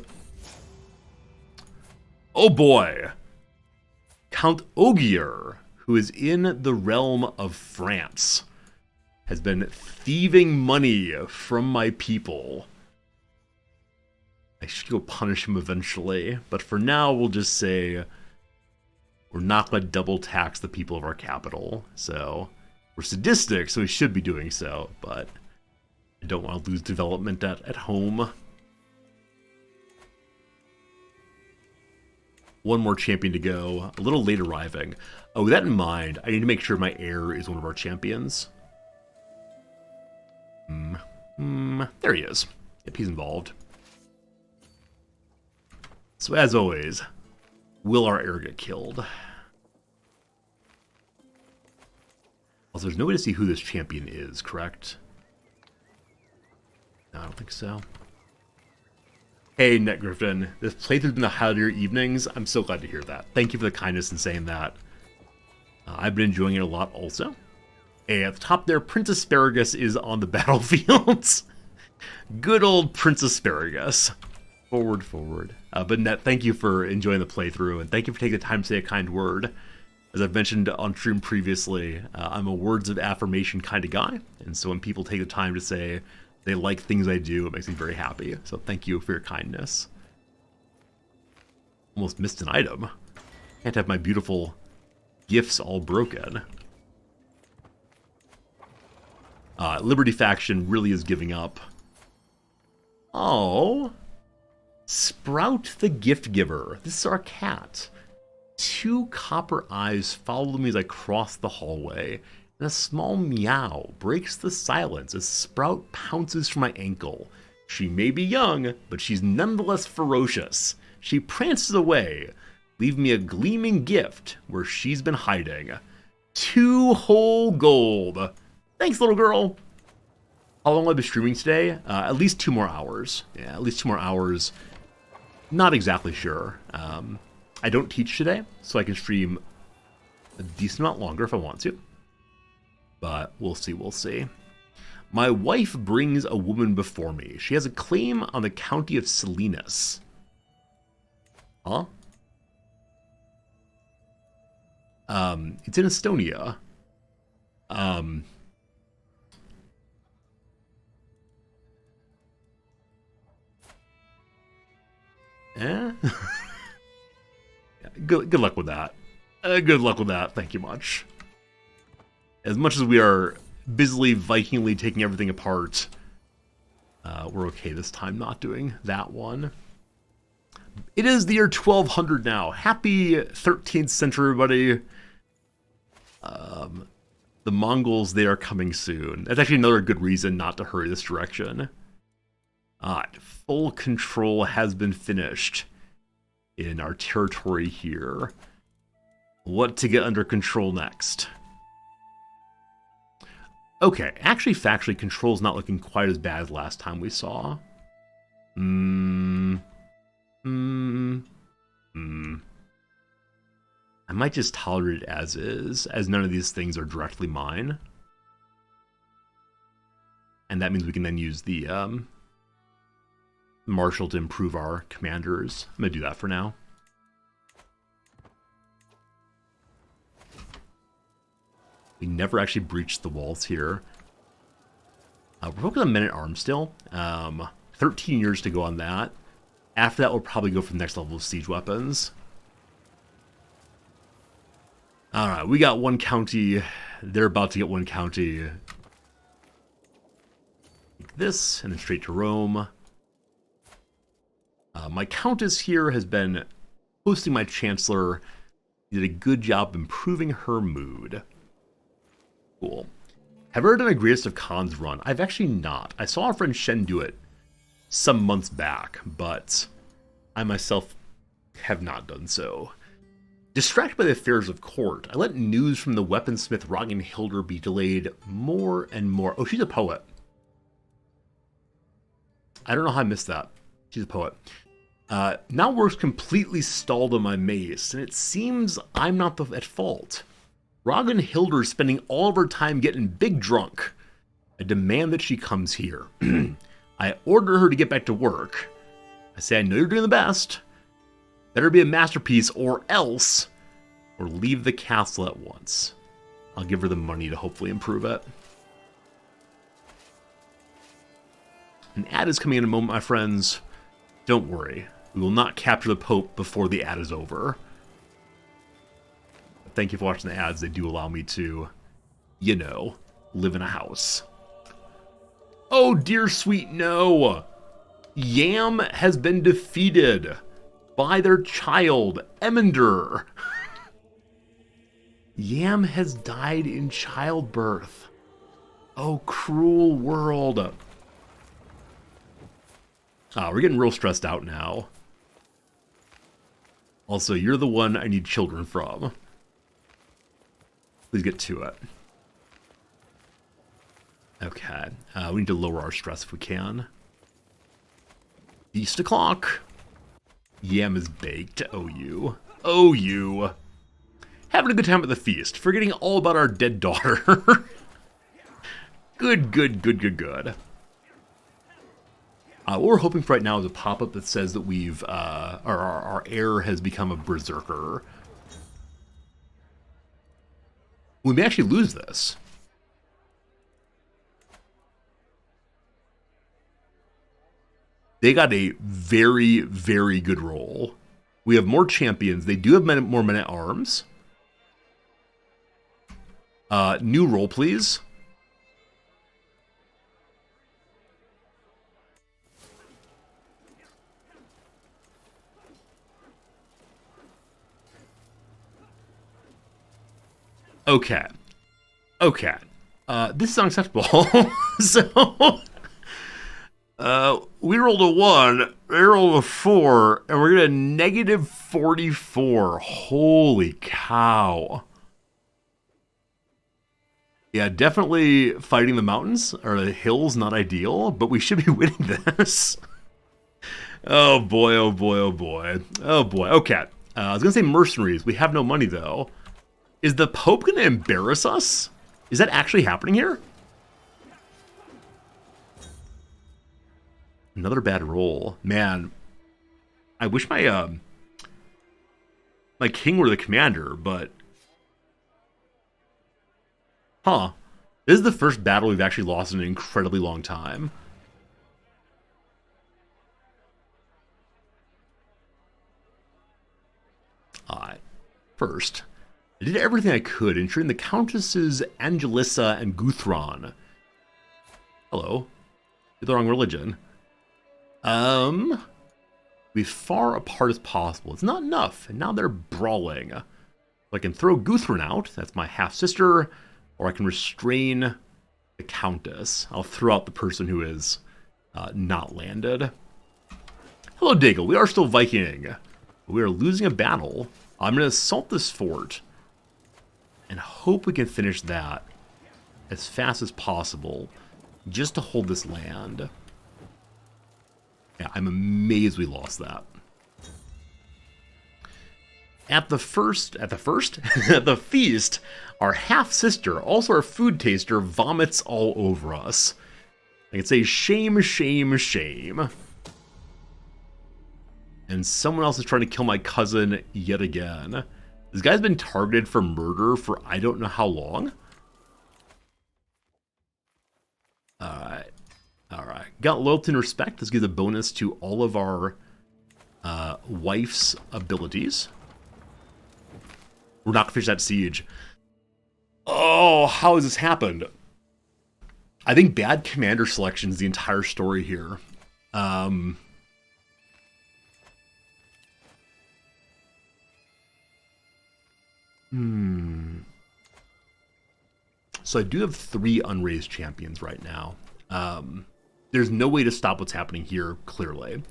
Oh boy. Count Ogier, who is in the realm of France, has been thieving money from my people. I should go punish him eventually, but for now we'll just say we're not going to double tax the people of our capital. So we're sadistic, so we should be doing so, but I don't want to lose development at home. One more champion to go, a little late arriving. Oh, with that in mind, I need to make sure my heir is one of our champions. There he is. Yep, he's involved. So as always, will our heir get killed? Also, there's no way to see who this champion is, correct? No, I don't think so. Hey, NetGrifton. This playthrough's been the highlight of your evenings. I'm so glad to hear that. Thank you for the kindness in saying that. I've been enjoying it a lot also. Hey, at the top there, Prince Asparagus is on the battlefields. Good old Prince Asparagus. Forward, forward. But Net, thank you for enjoying the playthrough, and thank you for taking the time to say a kind word. As I've mentioned on stream previously, I'm a words of affirmation kind of guy, and so when people take the time to say they like things I do, it makes me very happy. So thank you for your kindness. Almost missed an item. Can't have my beautiful gifts all broken. Liberty faction really is giving up. Oh. Sprout the Gift Giver. This is our cat. 2 copper eyes follow me as I cross the hallway, and a small meow breaks the silence as Sprout pounces for my ankle. She may be young, but she's nonetheless ferocious. She prances away, leaving me a gleaming gift where she's been hiding. 2 whole gold. Thanks, little girl. How long will I be streaming today? At least 2 more hours. Yeah, at least 2 more hours. Not exactly sure. I don't teach today, so I can stream a decent amount longer if I want to. But we'll see, we'll see. My wife brings a woman before me. She has a claim on the county of Salinas. Huh? It's in Estonia. Good luck with that. Good luck with that. Thank you much. As much as we are busily Vikingly taking everything apart, we're okay this time not doing that one. It is the year 1200 now. Happy 13th century, everybody. The Mongols, they are coming soon. That's actually another good reason not to hurry this direction. Full control has been finished in our territory here. What to get under control next? Okay, actually, factually, control's not looking quite as bad as last time we saw. I might just tolerate it as is, as none of these things are directly mine. And that means we can then use the Marshal to improve our commanders. I'm going to do that for now. We never actually breached the walls here. We're focused on men-at-arms still. 13 years to go on that. After that, we'll probably go for the next level of siege weapons. Alright, we got 1 county. They're about to get 1 county. Like this, and then straight to Rome. My countess here has been hosting my chancellor. Did a good job improving her mood. Cool. Have I ever done a Greatest of Khans run? I've actually not. I saw our friend Shen do it some months back, but I myself have not done so. Distracted by the affairs of court, I let news from the weaponsmith Ragnhildur be delayed more and more. Oh, she's a poet. I don't know how I missed that. She's a poet. Now work's completely stalled on my mace, and it seems I'm not at fault. Ragan Hilder's spending all of her time getting big drunk. I demand that she comes here. I order her to get back to work. I say I know you're doing the best. Better be a masterpiece or else, or leave the castle at once. I'll give her the money to hopefully improve it. An ad is coming in a moment, my friends. Don't worry. We will not capture the Pope before the ad is over. Thank you for watching the ads. They do allow me to, you know, live in a house. Oh, dear sweet no. Yam has been defeated by their child, Emender. Yam has died in childbirth. Oh, cruel world. We're getting real stressed out now. Also, you're the one I need children from. Please get to it. Okay. We need to lower our stress if we can. Feast o'clock. Yam is baked. Oh, you. Oh, you. Having a good time at the feast. Forgetting all about our dead daughter. Good, good, good, good, good. What we're hoping for right now is a pop-up that says that we've, our heir has become a berserker. We may actually lose this. They got a very, very good roll. We have more champions. They do have more men at arms. New roll, please. Okay. Okay. This is unacceptable. So, we rolled a 1, they rolled a 4, and we're gonna negative 44. Holy cow. Yeah, definitely fighting the mountains, or the hills, not ideal, but we should be winning this. Oh boy, oh boy, oh boy. Oh boy, okay. I was gonna say mercenaries. We have no money, though. Is the Pope gonna embarrass us? Is that actually happening here? Another bad roll. Man, I wish my my king were the commander, but... Huh. This is the first battle we've actually lost in an incredibly long time. First, I did everything I could, ensuring the Countesses Angelissa and Guthron. Hello. You're the wrong religion. Be far apart as possible. It's not enough, and now they're brawling. I can throw Guthron out, that's my half-sister, or I can restrain the Countess. I'll throw out the person who is not landed. Hello, Daigle. We are still Viking. We are losing a battle. I'm going to assault this fort and hope we can finish that as fast as possible just to hold this land. Yeah, I'm amazed we lost that. At the feast, our half-sister, also our food taster, vomits all over us. I can say shame, shame, shame. And someone else is trying to kill my cousin yet again. This guy's been targeted for murder for I don't know how long. Alright. Alright. Got loyalty and respect. This gives a bonus to all of our wife's abilities. We're not going to finish that siege. Oh, how has this happened? I think bad commander selection is the entire story here. So I do have 3 unraised champions right now. There's no way to stop what's happening here, clearly.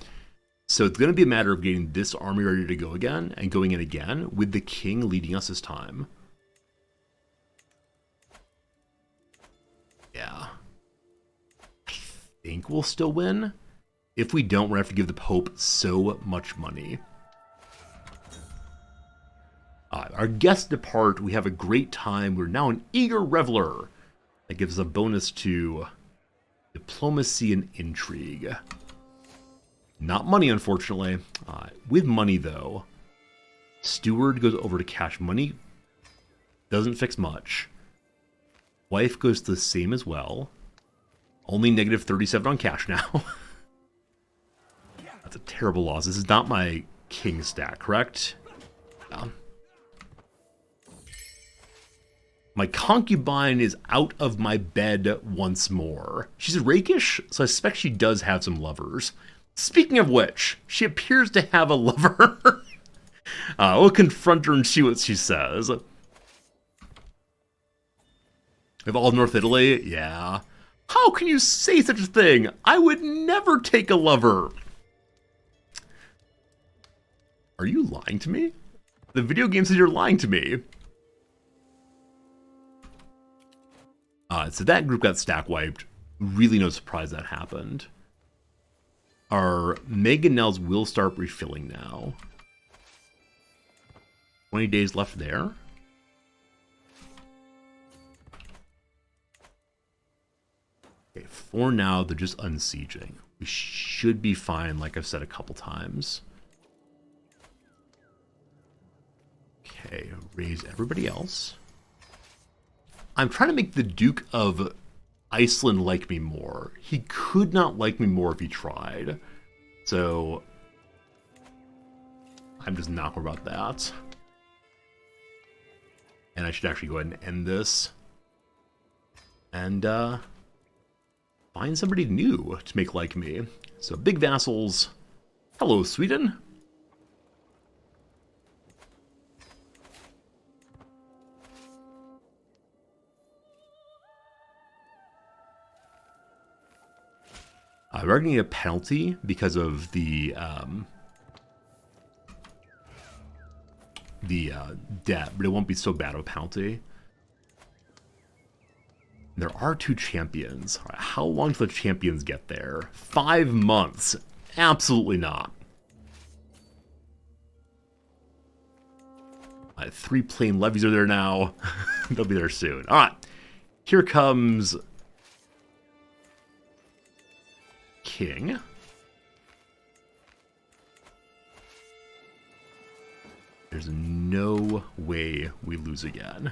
So it's going to be a matter of getting this army ready to go again, and going in again, with the king leading us this time. Yeah. I think we'll still win. If we don't, we're going to have to give the Pope so much money. Our guests depart. We have a great time. We're now an eager reveler. That gives us a bonus to diplomacy and intrigue. Not money, unfortunately. With money, though, steward goes over to cash. Money doesn't fix much. Wife goes to the same as well. Only negative 37 on cash now. That's a terrible loss. This is not my king stack, correct? No. My concubine is out of my bed once more. She's rakish, so I suspect she does have some lovers. Speaking of which, she appears to have a lover. We'll confront her and see what she says. Of all North Italy? Yeah. How can you say such a thing? I would never take a lover. Are you lying to me? The video game says you're lying to me. So that group got stack wiped. Really no surprise that happened. Our mangonels will start refilling now. 20 days left there. Okay, for now, they're just unsieging. We should be fine, like I've said a couple times. Okay, raise everybody else. I'm trying to make the Duke of Iceland like me more. He could not like me more if he tried. So, I'm just not worried about that. And I should actually go ahead and end this. And, find somebody new to make like me. So, big vassals. Hello, Sweden. We're going to get a penalty because of the debt, but it won't be so bad of a penalty. There are 2 champions. Right, how long do the champions get there? 5 months. Absolutely not. 3 plain levies are there now. They'll be there soon. All right. Here comes King. There's no way we lose again.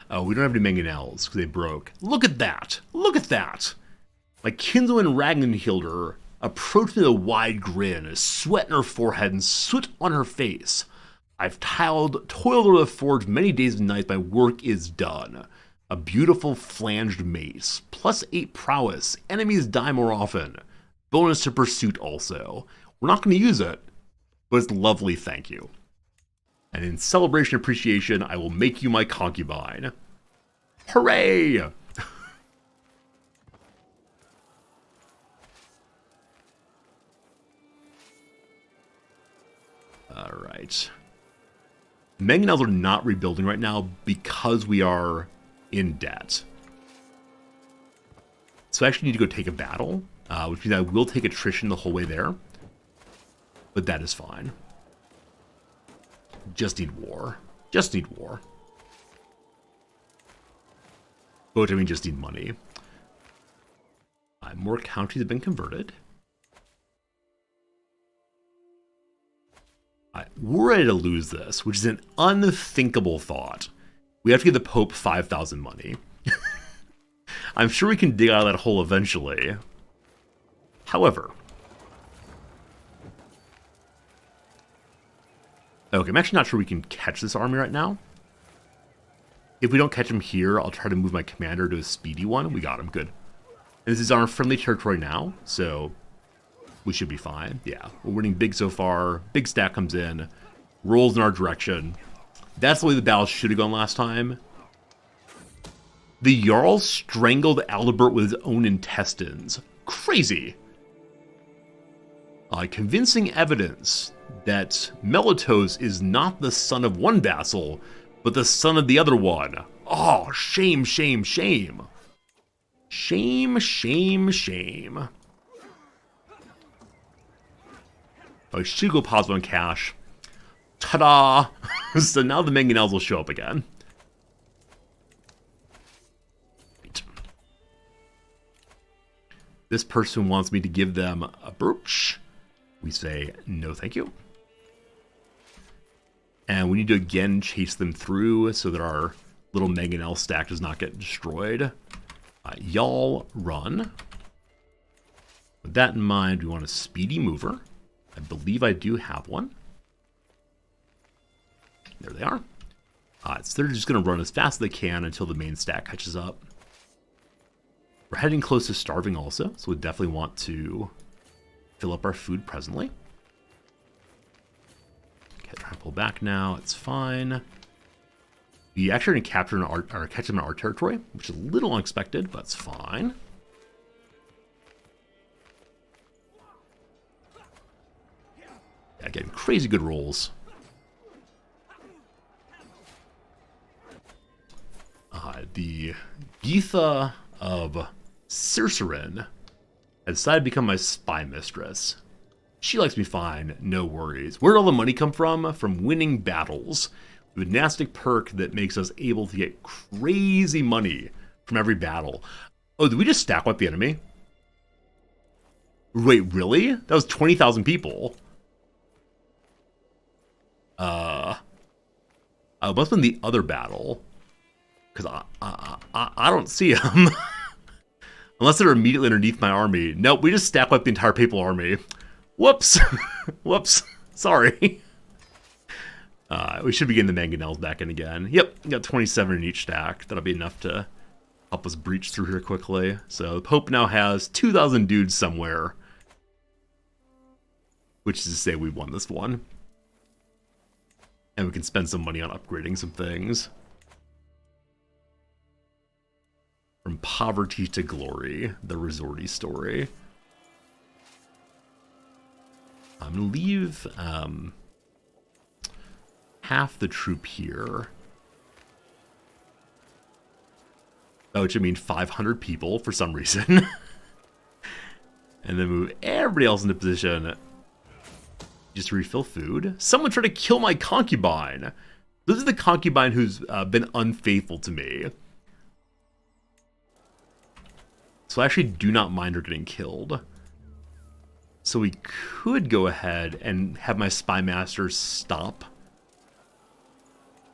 Oh, we don't have any mangonels because they broke. Look at that! Look at that! My kinswoman Ragnhildur approached me with a wide grin, a sweat in her forehead and soot on her face. I've toiled over the forge many days and nights. My work is done. A beautiful flanged mace, plus 8 prowess. Enemies die more often. Bonus to pursuit also. We're not going to use it, but it's lovely, thank you. And in celebration and appreciation, I will make you my concubine. Hooray! All right. Mangonels are not rebuilding right now because we are in debt. So I actually need to go take a battle, which means I will take attrition the whole way there. But that is fine. Just need war. Just need war. But I mean, just need money. More counties have been converted. We're ready to lose this, which is an unthinkable thought. We have to give the Pope 5,000 money. I'm sure we can dig out of that hole eventually. However, okay, I'm actually not sure we can catch this army right now. If we don't catch him here, I'll try to move my commander to a speedy one. We got him, good. And this is our friendly territory now, so we should be fine. Yeah, we're winning big so far. Big stack comes in, rolls in our direction. That's the way the battle should have gone last time. The Jarl strangled Aldebert with his own intestines. Crazy. Convincing evidence that Melitos is not the son of one vassal, but the son of the other one. Oh, shame, shame, shame. Shame, shame, shame. I should go pause on cash. Ta-da! So now the mangonels will show up again. Right. This person wants me to give them a brooch. We say, no thank you. And we need to again chase them through so that our little mangonel stack does not get destroyed. Y'all run. With that in mind, we want a speedy mover. I believe I do have one. There they are. So they're just going to run as fast as they can until the main stack catches up. We're heading close to starving also, so we definitely want to fill up our food presently. Okay, trying to pull back now. It's fine. We actually are going to catch them in our territory, which is a little unexpected, but it's fine. Again, crazy good rolls. The Geetha of Circerin has decided to become my spy mistress. She likes me fine, no worries. Where'd all the money come from? From winning battles. We have a nastic perk that makes us able to get crazy money from every battle. Oh, did we just stack wipe the enemy? Wait, really? That was 20,000 people. It must have been the other battle. Because I don't see them. Unless they're immediately underneath my army. Nope, we just stack wiped the entire papal army. Whoops. Whoops. Sorry. We should be getting the mangonels back in again. Yep, we got 27 in each stack. That'll be enough to help us breach through here quickly. So the Pope now has 2,000 dudes somewhere. Which is to say we won this one. And we can spend some money on upgrading some things. From poverty to glory, the Resorty story. I'm going to leave half the troop here. Oh, which would mean 500 people for some reason. And then move everybody else into position just to refill food. Someone tried to kill my concubine. This is the concubine who's been unfaithful to me. So I actually do not mind her getting killed. So we could go ahead and have my spy master stop.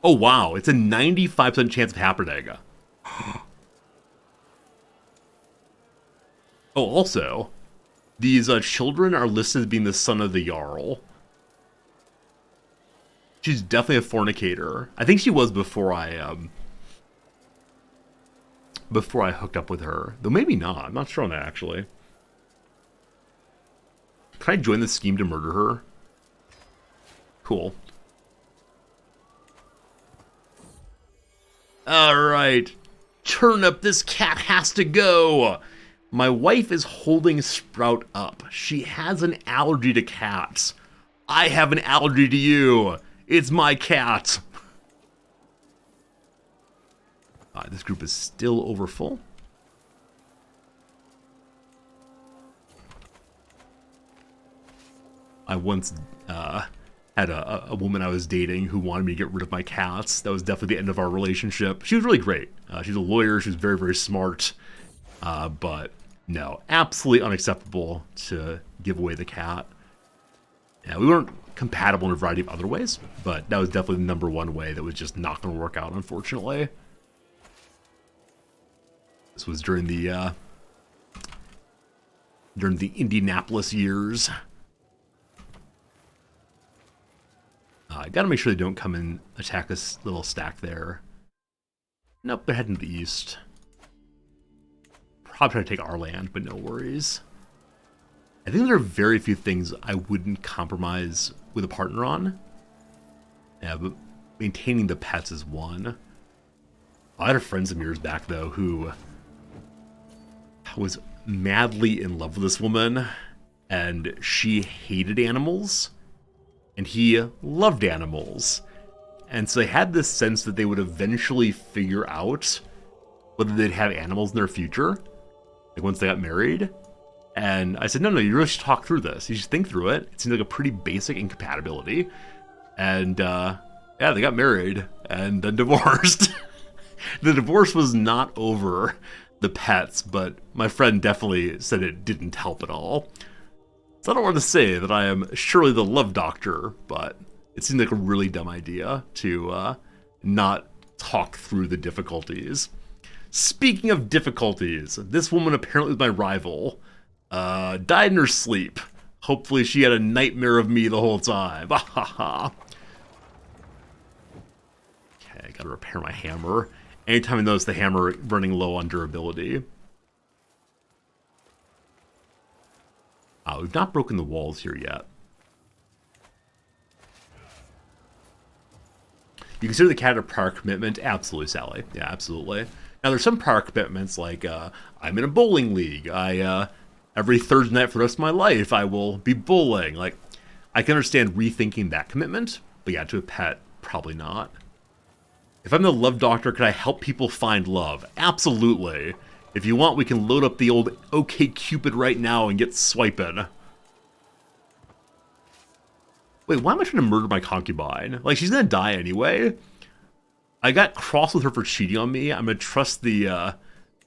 Oh wow, it's a 95% chance of happening. Oh, also, these children are listed as being the son of the Jarl. She's definitely a fornicator. I think she was before I hooked up with her. Though maybe not. I'm not sure on that, actually. Can I join the scheme to murder her? Cool. Alright. Turnip, this cat has to go! My wife is holding Sprout up. She has an allergy to cats. I have an allergy to you. It's my cat. This group is still over full. I once had a woman I was dating who wanted me to get rid of my cats. That was definitely the end of our relationship. She was really great. She's a lawyer. She was very, very smart. But no, absolutely unacceptable to give away the cat. Yeah, we weren't compatible in a variety of other ways, but that was definitely the number one way that was just not going to work out, unfortunately. This was during the Indianapolis years. I gotta make sure they don't come and attack this little stack there. Nope, they're heading to the east. Probably try to take our land, but no worries. I think there are very few things I wouldn't compromise with a partner on. Yeah, but maintaining the pets is one. I had a friend some years back, though, who was madly in love with this woman, and she hated animals, and he loved animals. And so they had this sense that they would eventually figure out whether they'd have animals in their future, like once they got married. And I said, no, you really should talk through this. You should think through it. It seems like a pretty basic incompatibility. And yeah, they got married and then divorced. The divorce was not over the pets, but my friend definitely said it didn't help at all. So I don't want to say that I am surely the love doctor, but it seemed like a really dumb idea to not talk through the difficulties. Speaking of difficulties, this woman apparently was my rival. Died in her sleep. Hopefully she had a nightmare of me the whole time. Okay, I gotta repair my hammer. Anytime I notice the hammer running low on durability. We've not broken the walls here yet. You consider the cat a prior commitment? Absolutely, Sally. Yeah, absolutely. Now, there's some prior commitments, like, I'm in a bowling league. Every Thursday night for the rest of my life, I will be bowling. Like, I can understand rethinking that commitment, but yeah, to a pet, probably not. If I'm the love doctor, could I help people find love? Absolutely. If you want, we can load up the old OkCupid right now and get swiping. Wait, why am I trying to murder my concubine? Like, she's gonna die anyway. I got cross with her for cheating on me. I'm gonna trust the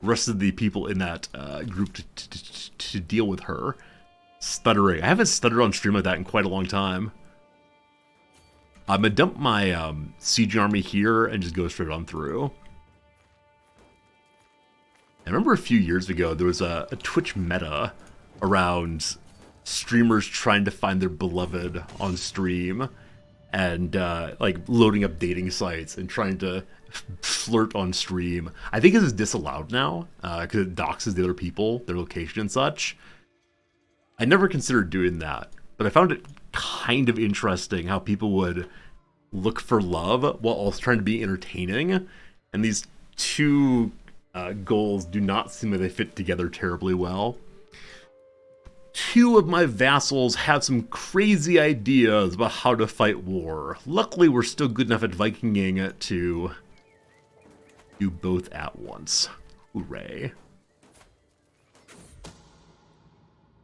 rest of the people in that group to deal with her. Stuttering. I haven't stuttered on stream like that in quite a long time. I'm gonna dump my siege army here and just go straight on through. I remember a few years ago there was a Twitch meta around streamers trying to find their beloved on stream and like loading up dating sites and trying to flirt on stream. I think this is disallowed now because it doxes the other people, their location and such. I never considered doing that, but I found it kind of interesting how people would look for love while also trying to be entertaining, and these two goals do not seem like they fit together terribly well. Two of my vassals have some crazy ideas about how to fight war. Luckily, we're still good enough at Vikinging to do both at once. Hooray.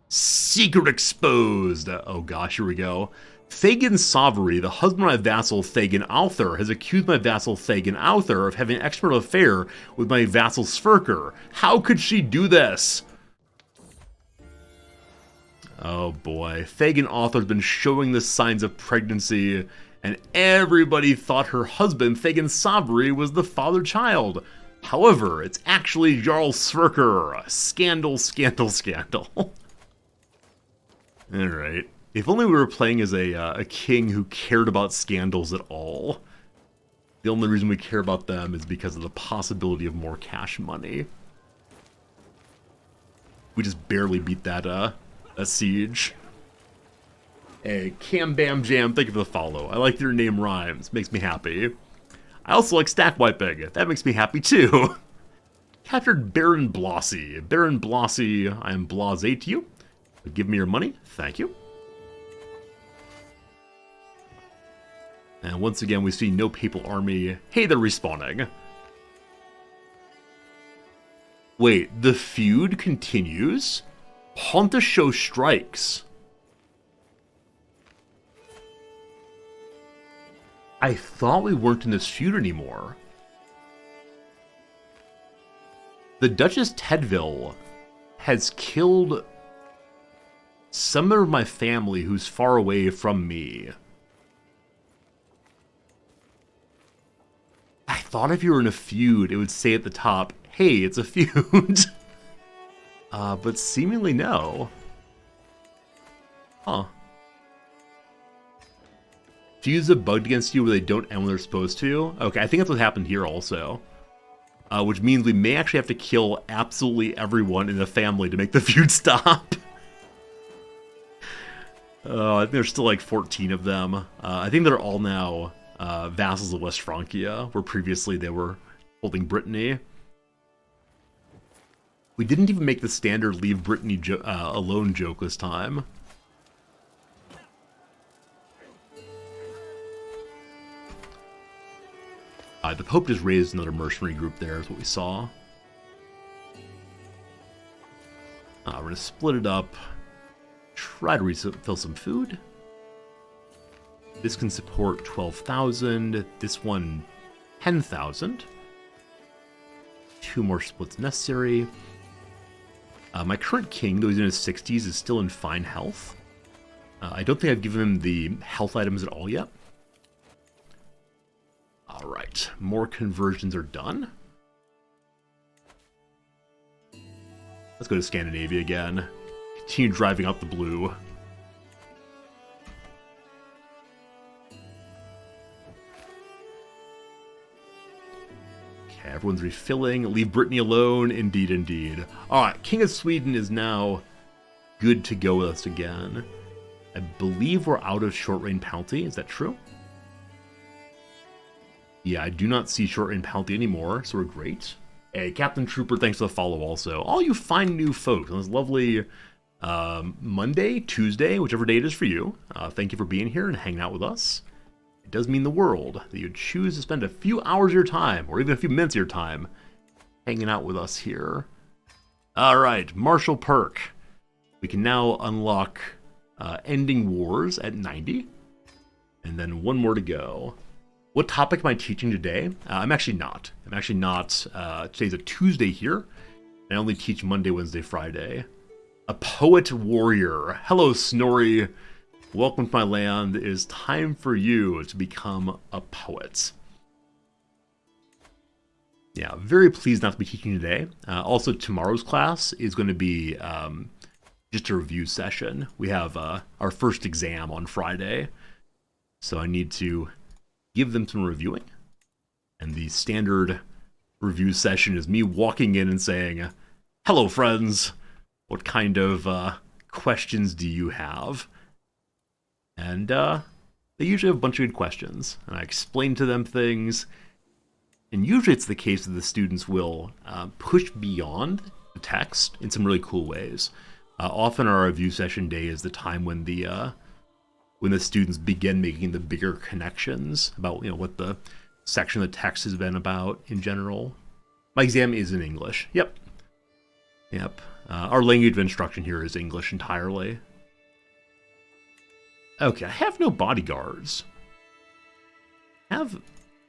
Secret exposed! Oh gosh, here we go. Thagan Savery, the husband of my vassal Thagan Alther, has accused my vassal Thagan Alther of having an extramarital affair with my vassal Sverker. How could she do this? Oh boy, Thagan Alther's been showing the signs of pregnancy, and everybody thought her husband, Thagan Savery, was the father child. However, it's actually Jarl Sverker. Scandal, scandal, scandal. Alright. If only we were playing as a king who cared about scandals at all. The only reason we care about them is because of the possibility of more cash money. We just barely beat that siege. Hey, Cam Bam Jam, thank you for the follow. I like that your name rhymes. Makes me happy. I also like stack wiping. That makes me happy too. Captured Baron Blossy. Baron Blossy, I am blasé to you. But give me your money. Thank you. And once again, we see no papal army. Hey, they're respawning. Wait, the feud continues? Ponta Show strikes. I thought we weren't in this feud anymore. The Duchess Tedville has killed some of my family who's far away from me. I thought if you were in a feud, it would say at the top, hey, it's a feud. But seemingly no. Huh. Feuds are bugged against you where they don't end when they're supposed to. Okay, I think that's what happened here also. Which means we may actually have to kill absolutely everyone in the family to make the feud stop. I think there's still like 14 of them. I think they're all now vassals of West Francia, where previously they were holding Brittany. We didn't even make the standard leave Brittany alone joke this time. The Pope just raised another mercenary group there, is what we saw. We're going to split it up. Try to refill some food. This can support 12,000. This one, 10,000. 2 more splits necessary. My current king, though he's in his 60s, is still in fine health. I don't think I've given him the health items at all yet. Alright, more conversions are done. Let's go to Scandinavia again. Continue driving up the blue. Okay, everyone's refilling. Leave Brittany alone. Indeed, indeed. Alright, King of Sweden is now good to go with us again. I believe we're out of short-range penalty. Is that true? Yeah, I do not see short-range penalty anymore, so we're great. Hey, Captain Trooper, thanks for the follow also. All you fine new folks on this lovely Monday, Tuesday, whichever day it is for you. Thank you for being here and hanging out with us. It does mean the world that you'd choose to spend a few hours of your time, or even a few minutes of your time, hanging out with us here. Alright, Martial Perk. We can now unlock Ending Wars at 90. And then one more to go. What topic am I teaching today? I'm actually not. Today's a Tuesday here. I only teach Monday, Wednesday, Friday. A poet warrior. Hello, Snorri. Welcome to my land. It is time for you to become a poet. Yeah, very pleased not to be teaching today. Also, tomorrow's class is going to be just a review session. We have our first exam on Friday. So I need to give them some reviewing. And the standard review session is me walking in and saying, hello, friends. What kind of questions do you have? And they usually have a bunch of good questions. And I explain to them things. And usually it's the case that the students will push beyond the text in some really cool ways. Often our review session day is the time when the students begin making the bigger connections about what the section of the text has been about in general. My exam is in English. Yep. Our language of instruction here is English entirely. Okay, I have no bodyguards. I have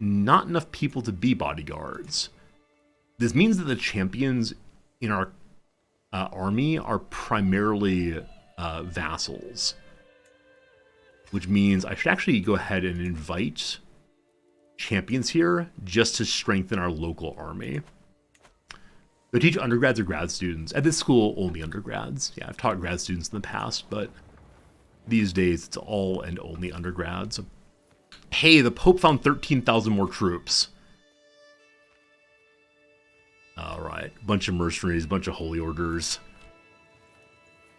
not enough people to be bodyguards. This means that the champions in our army are primarily vassals. Which means I should actually go ahead and invite champions here just to strengthen our local army. Do I teach undergrads or grad students? At this school, only undergrads. Yeah, I've taught grad students in the past, but these days it's all and only undergrads. Hey, the Pope found 13,000 more troops. Alright, bunch of mercenaries, bunch of holy orders.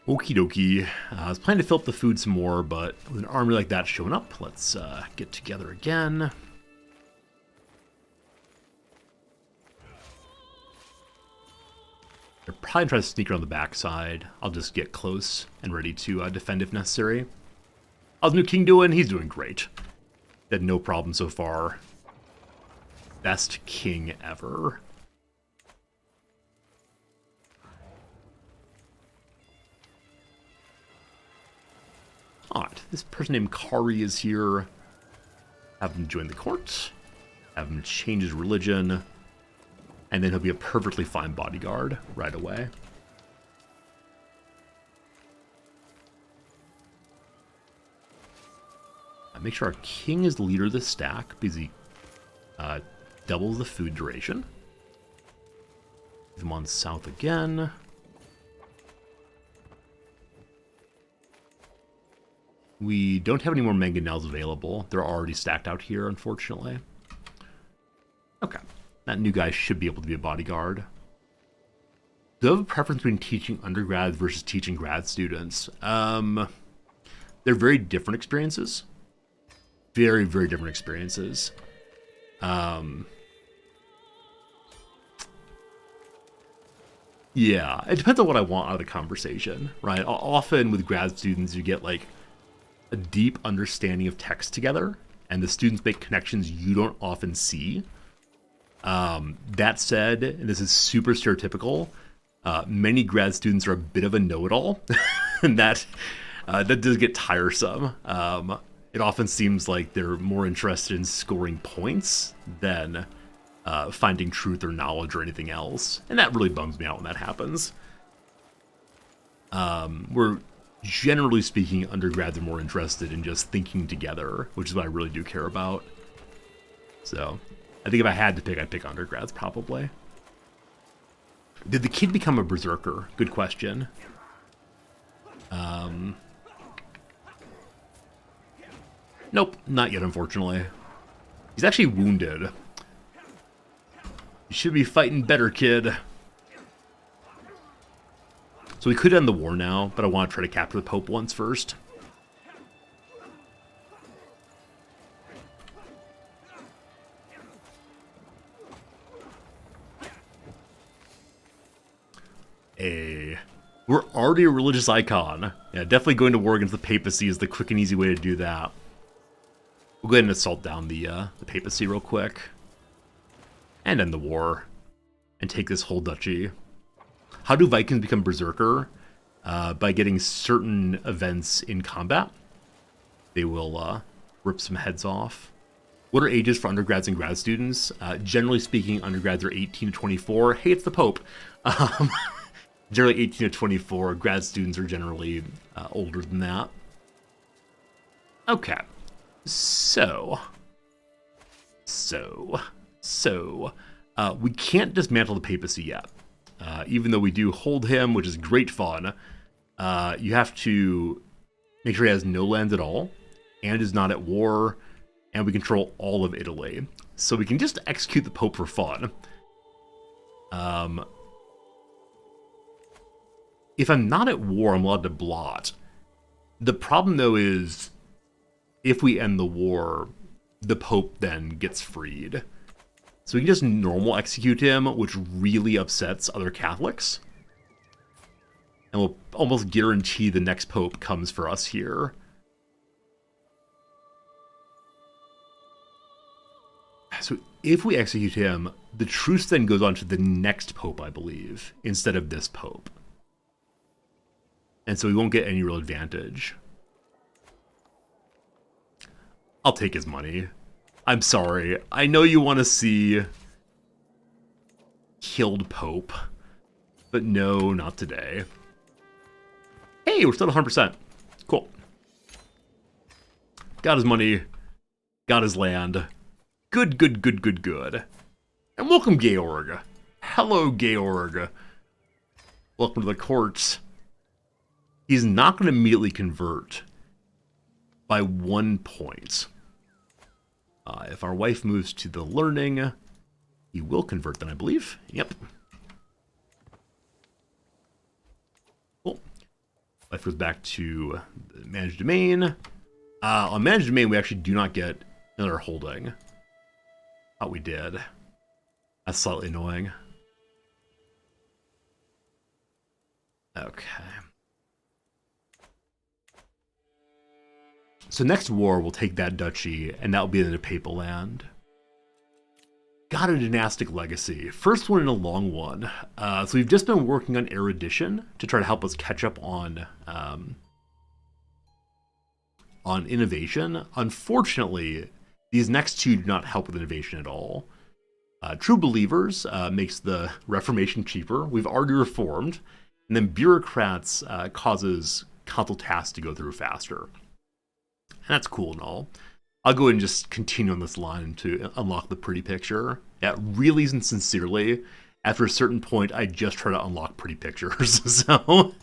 Okie dokie. I was planning to fill up the food some more, but with an army like that showing up, let's get together again. They're probably trying to sneak around the backside. I'll just get close and ready to defend if necessary. How's new king doing? He's doing great. Had no problem so far. Best king ever. Alright, this person named Kari is here. Have him join the court. Have him change his religion. And then he'll be a perfectly fine bodyguard right away. Make sure our king is the leader of the stack because he doubles the food duration. Move him on south again. We don't have any more mangonels available. They're already stacked out here, unfortunately. Okay. That new guy should be able to be a bodyguard. Do you have a preference between teaching undergrads versus teaching grad students? They're very different experiences. Very, very different experiences. Yeah, it depends on what I want out of the conversation, right? Often with grad students, you get like a deep understanding of text together, and the students make connections you don't often see That said, and this is super stereotypical, many grad students are a bit of a know-it-all, and that does get tiresome. It often seems like they're more interested in scoring points than finding truth or knowledge or anything else, and that really bums me out when that happens. We're generally speaking, undergrads are more interested in just thinking together, which is what I really do care about. So, I think if I had to pick, I'd pick undergrads, probably. Did the kid become a berserker? Good question. Nope, not yet, unfortunately. He's actually wounded. You should be fighting better, kid. So we could end the war now, but I want to try to capture the Pope once first. We're already a religious icon. Yeah, definitely going to war against the papacy is the quick and easy way to do that. We'll go ahead and assault down the papacy real quick. And end the war. And take this whole duchy. How do Vikings become berserker? By getting certain events in combat. They will rip some heads off. What are ages for undergrads and grad students? Generally speaking, undergrads are 18 to 24. Hey, it's the Pope. Generally 18 to 24. Grad students are generally older than that. Okay. So, we can't dismantle the papacy yet. Even though we do hold him, which is great fun, you have to make sure he has no lands at all, and is not at war, and we control all of Italy. So we can just execute the Pope for fun. If I'm not at war, I'm allowed to blot. The problem, though, is if we end the war, the Pope then gets freed. So we can just normal execute him, which really upsets other Catholics. And we'll almost guarantee the next Pope comes for us here. So if we execute him, the truce then goes on to the next Pope, I believe, instead of this Pope. And so we won't get any real advantage. I'll take his money. I'm sorry. I know you want to see killed Pope, but no, not today. Hey, we're still at 100%. Cool. Got his money. Got his land. Good. And welcome, Georg. Hello, Georg. Welcome to the courts. He's not going to immediately convert by 1 point. If our wife moves to the learning, he will convert then, I believe. Yep. Cool. Life goes back to the managed domain. On managed domain, we actually do not get another holding. Thought we did. That's slightly annoying. Okay. So next war, we'll take that duchy, and that will be in a papal land. Got a dynastic legacy. First one in a long one. So we've just been working on erudition to try to help us catch up on innovation. Unfortunately, these next two do not help with innovation at all. True Believers makes the Reformation cheaper. We've already reformed. And then Bureaucrats causes council tasks to go through faster. And that's cool and all. I'll go ahead and just continue on this line to unlock the pretty picture. Yeah, really and sincerely, after a certain point, I just try to unlock pretty pictures. So,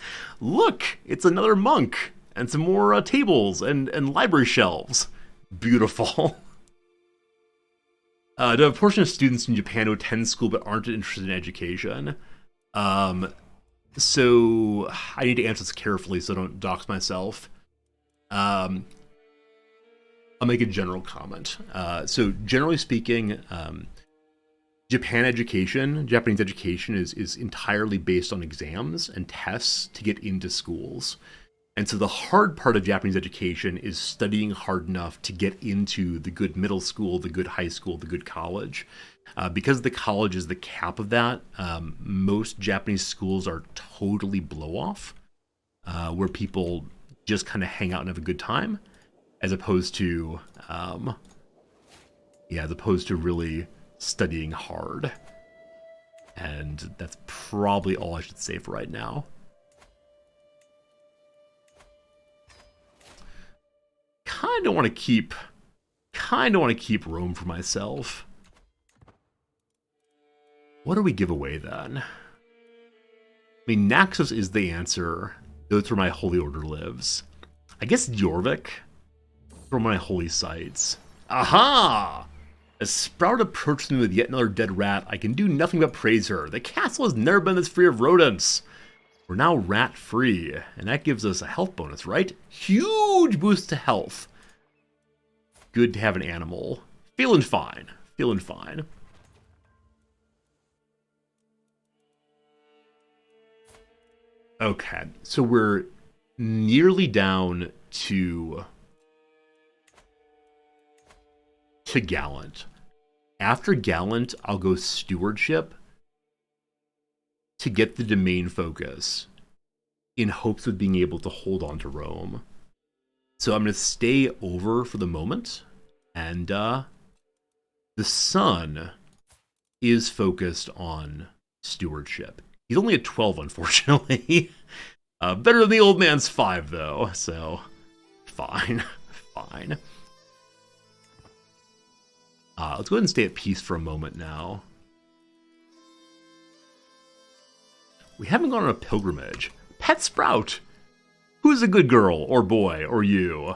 look, it's another monk and some more tables and library shelves. Beautiful. Do a portion of students in Japan who attend school but aren't interested in education? So I need to answer this carefully so I don't dox myself. I'll make a general comment. So generally speaking, Japanese education is entirely based on exams and tests to get into schools. And so the hard part of Japanese education is studying hard enough to get into the good middle school, the good high school, the good college. Because the college is the cap of that, most Japanese schools are totally blow-off, where people just kind of hang out and have a good time, as opposed to really studying hard. And that's probably all I should say for right now. Kind of want to keep Rome for myself. What do we give away then? I mean, Naxos is the answer. That's where my holy order lives. I guess Jorvik from my holy sites. Aha! As Sprout approaches me with yet another dead rat, I can do nothing but praise her. The castle has never been this free of rodents. We're now rat-free, and that gives us a health bonus, right? Huge boost to health. Good to have an animal. Feeling fine. Feeling fine. Okay, so we're nearly down to Gallant. After Gallant, I'll go Stewardship to get the domain focus in hopes of being able to hold on to Rome. So I'm going to stay over for the moment, and the son is focused on Stewardship. He's only at 12, unfortunately. Better than the old man's 5, though, so fine. Fine. Let's go ahead and stay at peace for a moment now. We haven't gone on a pilgrimage. Pet Sprout! Who's a good girl, or boy, or you?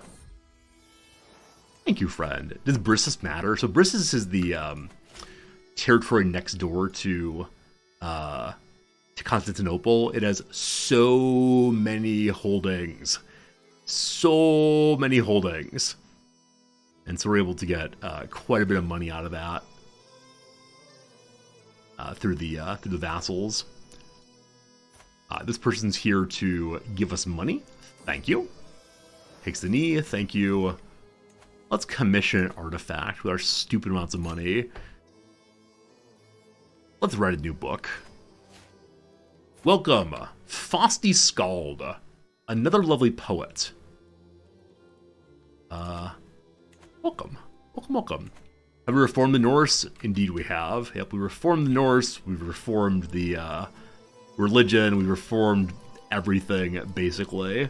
Thank you, friend. Does Brissus matter? So Brissus is the territory next door to Constantinople. It has so many holdings. So many holdings. And so we're able to get quite a bit of money out of that through the vassals. This person's here to give us money. Thank you. Takes the knee. Thank you. Let's commission an artifact with our stupid amounts of money. Let's write a new book. Welcome, Fausti Skald, another lovely poet. Welcome. Welcome. Have we reformed the Norse? Indeed we have. Yep, we reformed the Norse, we've reformed the religion, we reformed everything, basically.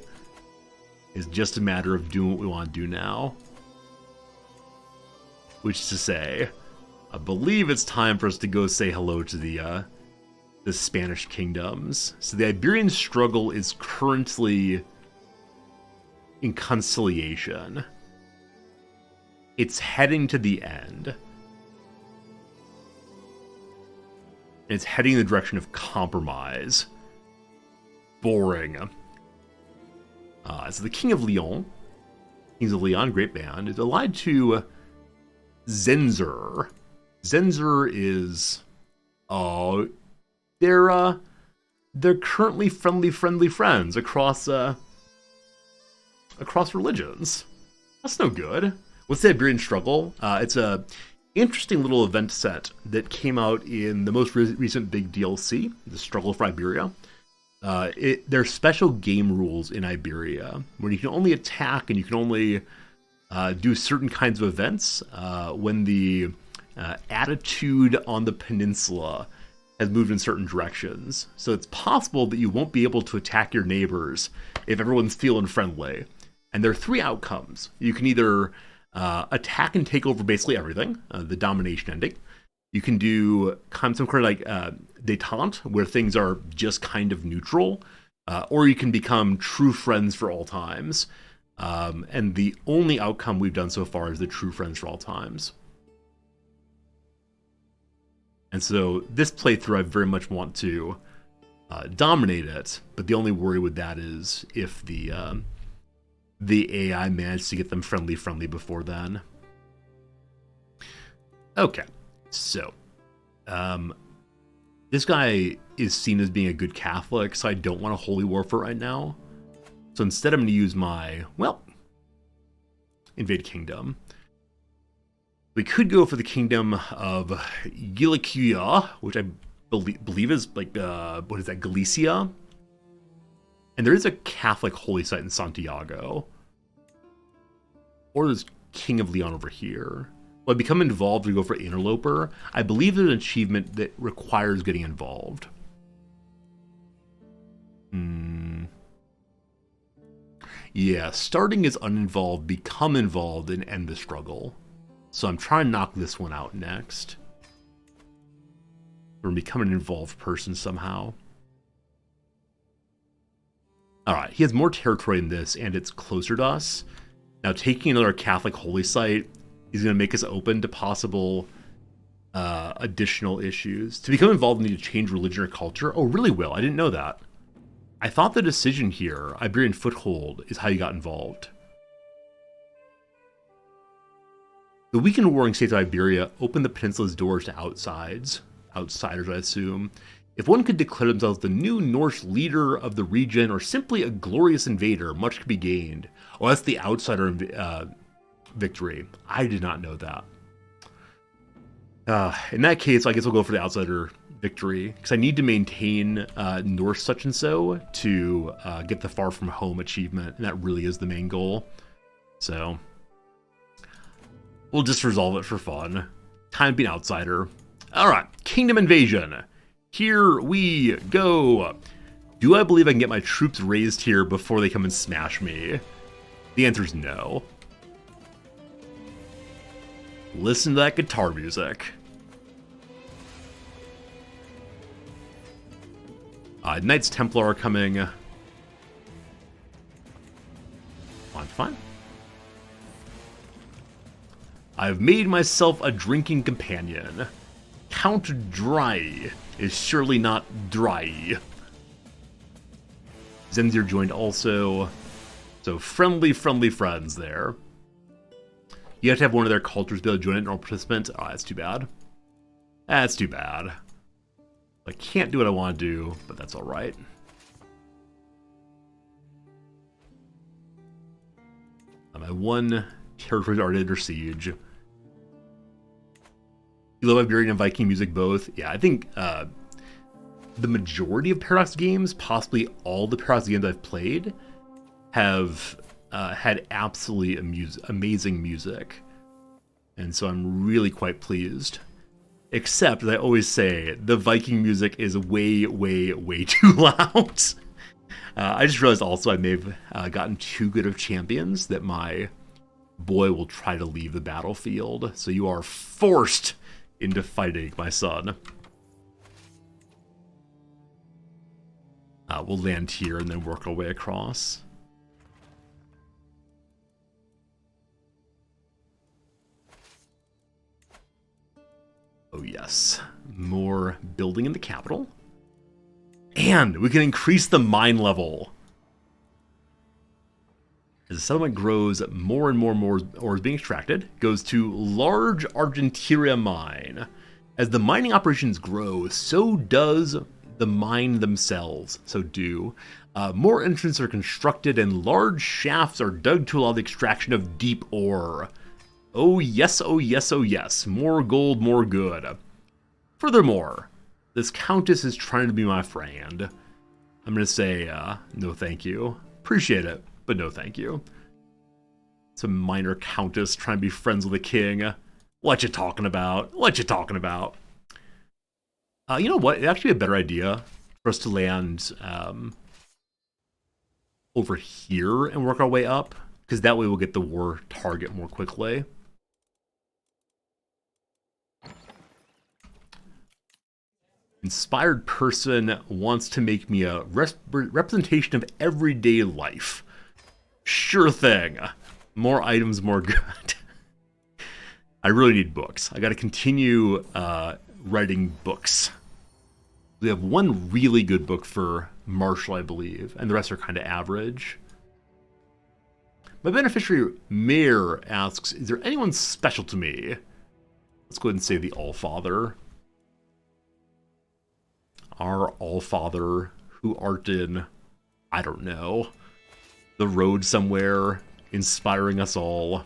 It's just a matter of doing what we want to do now. Which is to say, I believe it's time for us to go say hello to the Spanish kingdoms. So the Iberian struggle is currently in conciliation. It's heading to the end. It's heading in the direction of compromise. Boring. So the King of Leon, Kings of Leon, great band, is allied to Zenzer. Zenzer is, they're currently friendly friends across religions. That's no good. What's the Iberian struggle? It's a interesting little event set that came out in the most recent big DLC, the Struggle for Iberia. There are special game rules in Iberia where you can only attack and you can only do certain kinds of events when the attitude on the peninsula has moved in certain directions. So it's possible that you won't be able to attack your neighbors if everyone's feeling friendly. And there are 3 outcomes. You can either attack and take over basically everything, the domination ending. You can do some kind of like détente, where things are just kind of neutral, or you can become true friends for all times. And the only outcome we've done so far is the true friends for all times. And so this playthrough, I very much want to dominate it, but the only worry with that is if the AI managed to get them friendly before then. Okay, so this guy is seen as being a good Catholic, so I don't want a holy war for it right now. So instead I'm going to use my, invade kingdom. We could go for the kingdom of Gilicia, which I believe is like, what is that, Galicia? And there is a Catholic holy site in Santiago. Or there's King of Leon over here. Well, I become involved, we go for Interloper. I believe there's an achievement that requires getting involved. Yeah, starting as uninvolved, become involved, and end the struggle. So I'm trying to knock this one out next. Or become an involved person somehow. Alright, he has more territory in this, and it's closer to us. Now, taking another Catholic holy site is going to make us open to possible additional issues. To become involved, we need to change religion or culture. Oh, really will. I didn't know that. I thought the decision here, Iberian Foothold, is how you got involved. The weakened warring states of Iberia opened the peninsula's doors to outsiders, I assume. If one could declare themselves the new Norse leader of the region, or simply a glorious invader, much could be gained. Oh, that's the outsider victory. I did not know that. In that case, I guess we'll go for the outsider victory, because I need to maintain Norse such and so to get the Far From Home achievement, and that really is the main goal. So we'll just resolve it for fun. Time to be an outsider. Alright, Kingdom Invasion. Here we go. Do I believe I can get my troops raised here before they come and smash me? The answer is no. Listen to that guitar music. Knights Templar are coming. Fine. I've made myself a drinking companion. Count Dry is surely not dry. Zenzir joined also. So friendly friends there. You have to have one of their cultures be able to join it, normal participant. Oh, that's too bad. That's too bad. I can't do what I want to do, but that's alright. My one territory is already under siege. You love Iberian and Viking music both? Yeah, I think the majority of Paradox games, possibly all the Paradox games I've played, have had absolutely amazing music. And so I'm really quite pleased. Except, as I always say, the Viking music is way too loud. I just realized also I may have gotten too good of champions that my boy will try to leave the battlefield. So you are forced into fighting, my son. We'll land here and then work our way across. Oh yes, more building in the capital. And we can increase the mine level. As the settlement grows, more and more ore is being extracted. Goes to large Argenteria mine. As the mining operations grow, so does the mine themselves. So do. More entrances are constructed and large shafts are dug to allow the extraction of deep ore. Oh yes, oh yes, oh yes. More gold, more good. Furthermore, this countess is trying to be my friend. I'm going to say, no thank you. Appreciate it, but no thank you. Some minor countess trying to be friends with the king. What you talking about? What you talking about? You know what? It'd actually be a better idea for us to land over here and work our way up, because that way we'll get the war target more quickly. Inspired person wants to make me a representation of everyday life. Sure thing. More items, more good. I really need books. I got to continue writing books. We have one really good book for Marshall, I believe, and the rest are kind of average. My beneficiary, Mayor, asks, is there anyone special to me? Let's go ahead and say the Allfather. Our Allfather, who art in, I don't know, the road somewhere, inspiring us all.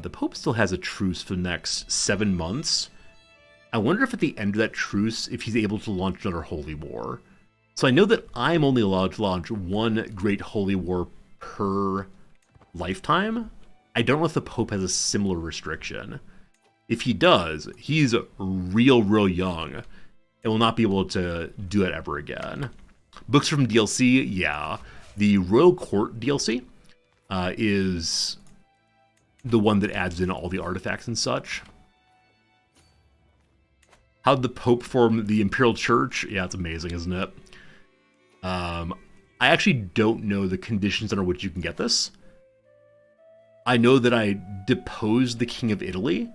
The Pope still has a truce for the next 7 months. I wonder if at the end of that truce, if he's able to launch another holy war. So I know that I'm only allowed to launch one great holy war per lifetime. I don't know if the Pope has a similar restriction. If he does, he's real young and will not be able to do it ever again. Books from DLC, yeah. The Royal Court DLC is the one that adds in all the artifacts and such. How'd the Pope form the Imperial Church? Yeah, it's amazing, isn't it? I actually don't know the conditions under which you can get this. I know that I deposed the King of Italy,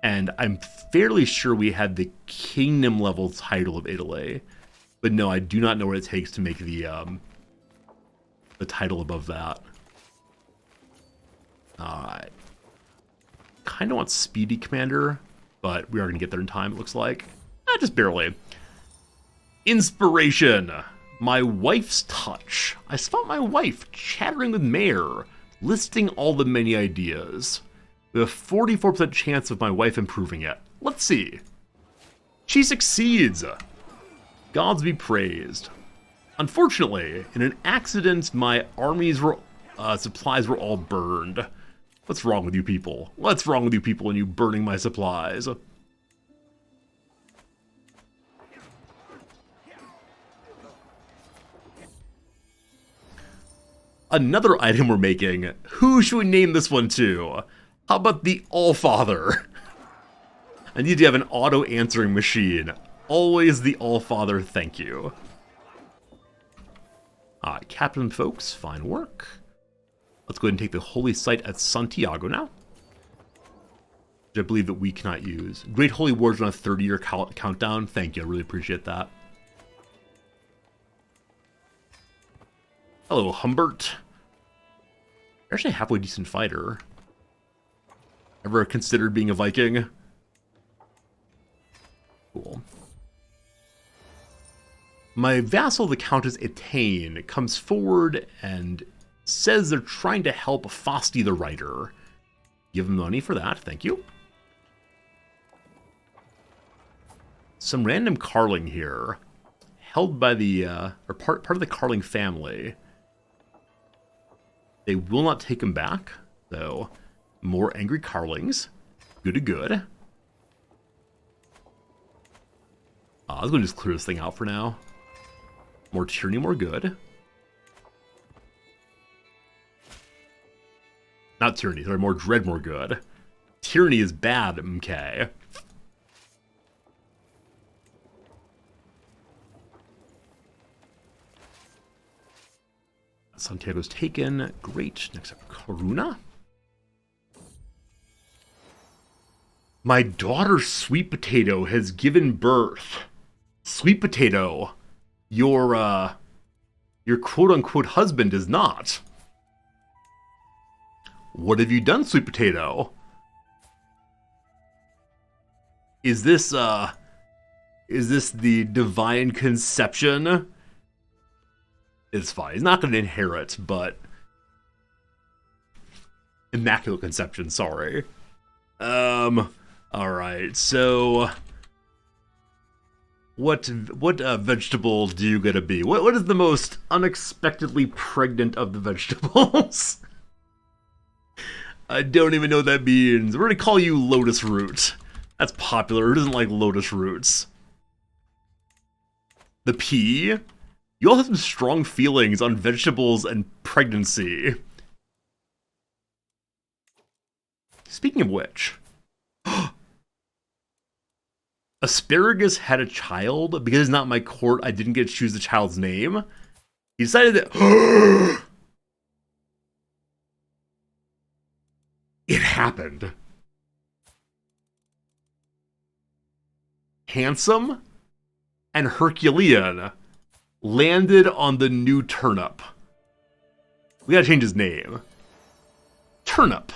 and I'm fairly sure we had the kingdom level title of Italy. But no, I do not know what it takes to make the title above that. I kind of want Speedy Commander, but we are going to get there in time, it looks like. Just barely. Inspiration. My wife's touch. I spot my wife chattering with Mayor, listing all the many ideas. We have a 44% chance of my wife improving it. Let's see. She succeeds. Gods be praised. Unfortunately, in an accident, my army's supplies were all burned. What's wrong with you people? What's wrong with you people and you burning my supplies? Another item we're making. Who should we name this one to? How about the Allfather? I need to have an auto-answering machine. Always the Allfather, thank you. Captain folks, fine work. Let's go ahead and take the holy site at Santiago now, which I believe that we cannot use. Great Holy Wars on a 30-year countdown. Thank you, I really appreciate that. Hello, Humbert. You're actually a halfway decent fighter. Ever considered being a Viking? Cool. My vassal, the Countess Etane, comes forward and says they're trying to help Fosti the writer. Give them money for that, thank you. Some random Carling here, held by the, or part of the Carling family. They will not take him back, though. More angry Carlings. Good. I was going to just clear this thing out for now. More tyranny, more good. Not tyranny, sorry, more dread, more good. Tyranny is bad, okay. Santiago's taken. Great. Next up, Karuna. My daughter, Sweet Potato, has given birth. Sweet Potato, your quote-unquote husband is not. What have you done, Sweet Potato? Is this the divine conception? It's fine. He's not going to inherit, but immaculate conception. Sorry. All right. So, what vegetable do you gotta be? What is the most unexpectedly pregnant of the vegetables? I don't even know what that means. We're gonna call you lotus root. That's popular. Who doesn't like lotus roots? The pea. You all have some strong feelings on vegetables and pregnancy. Speaking of which, Asparagus had a child. Because it's not my court, I didn't get to choose the child's name. He decided that it happened. Handsome and Herculean landed on the new turnip. We gotta change his name. Turnip.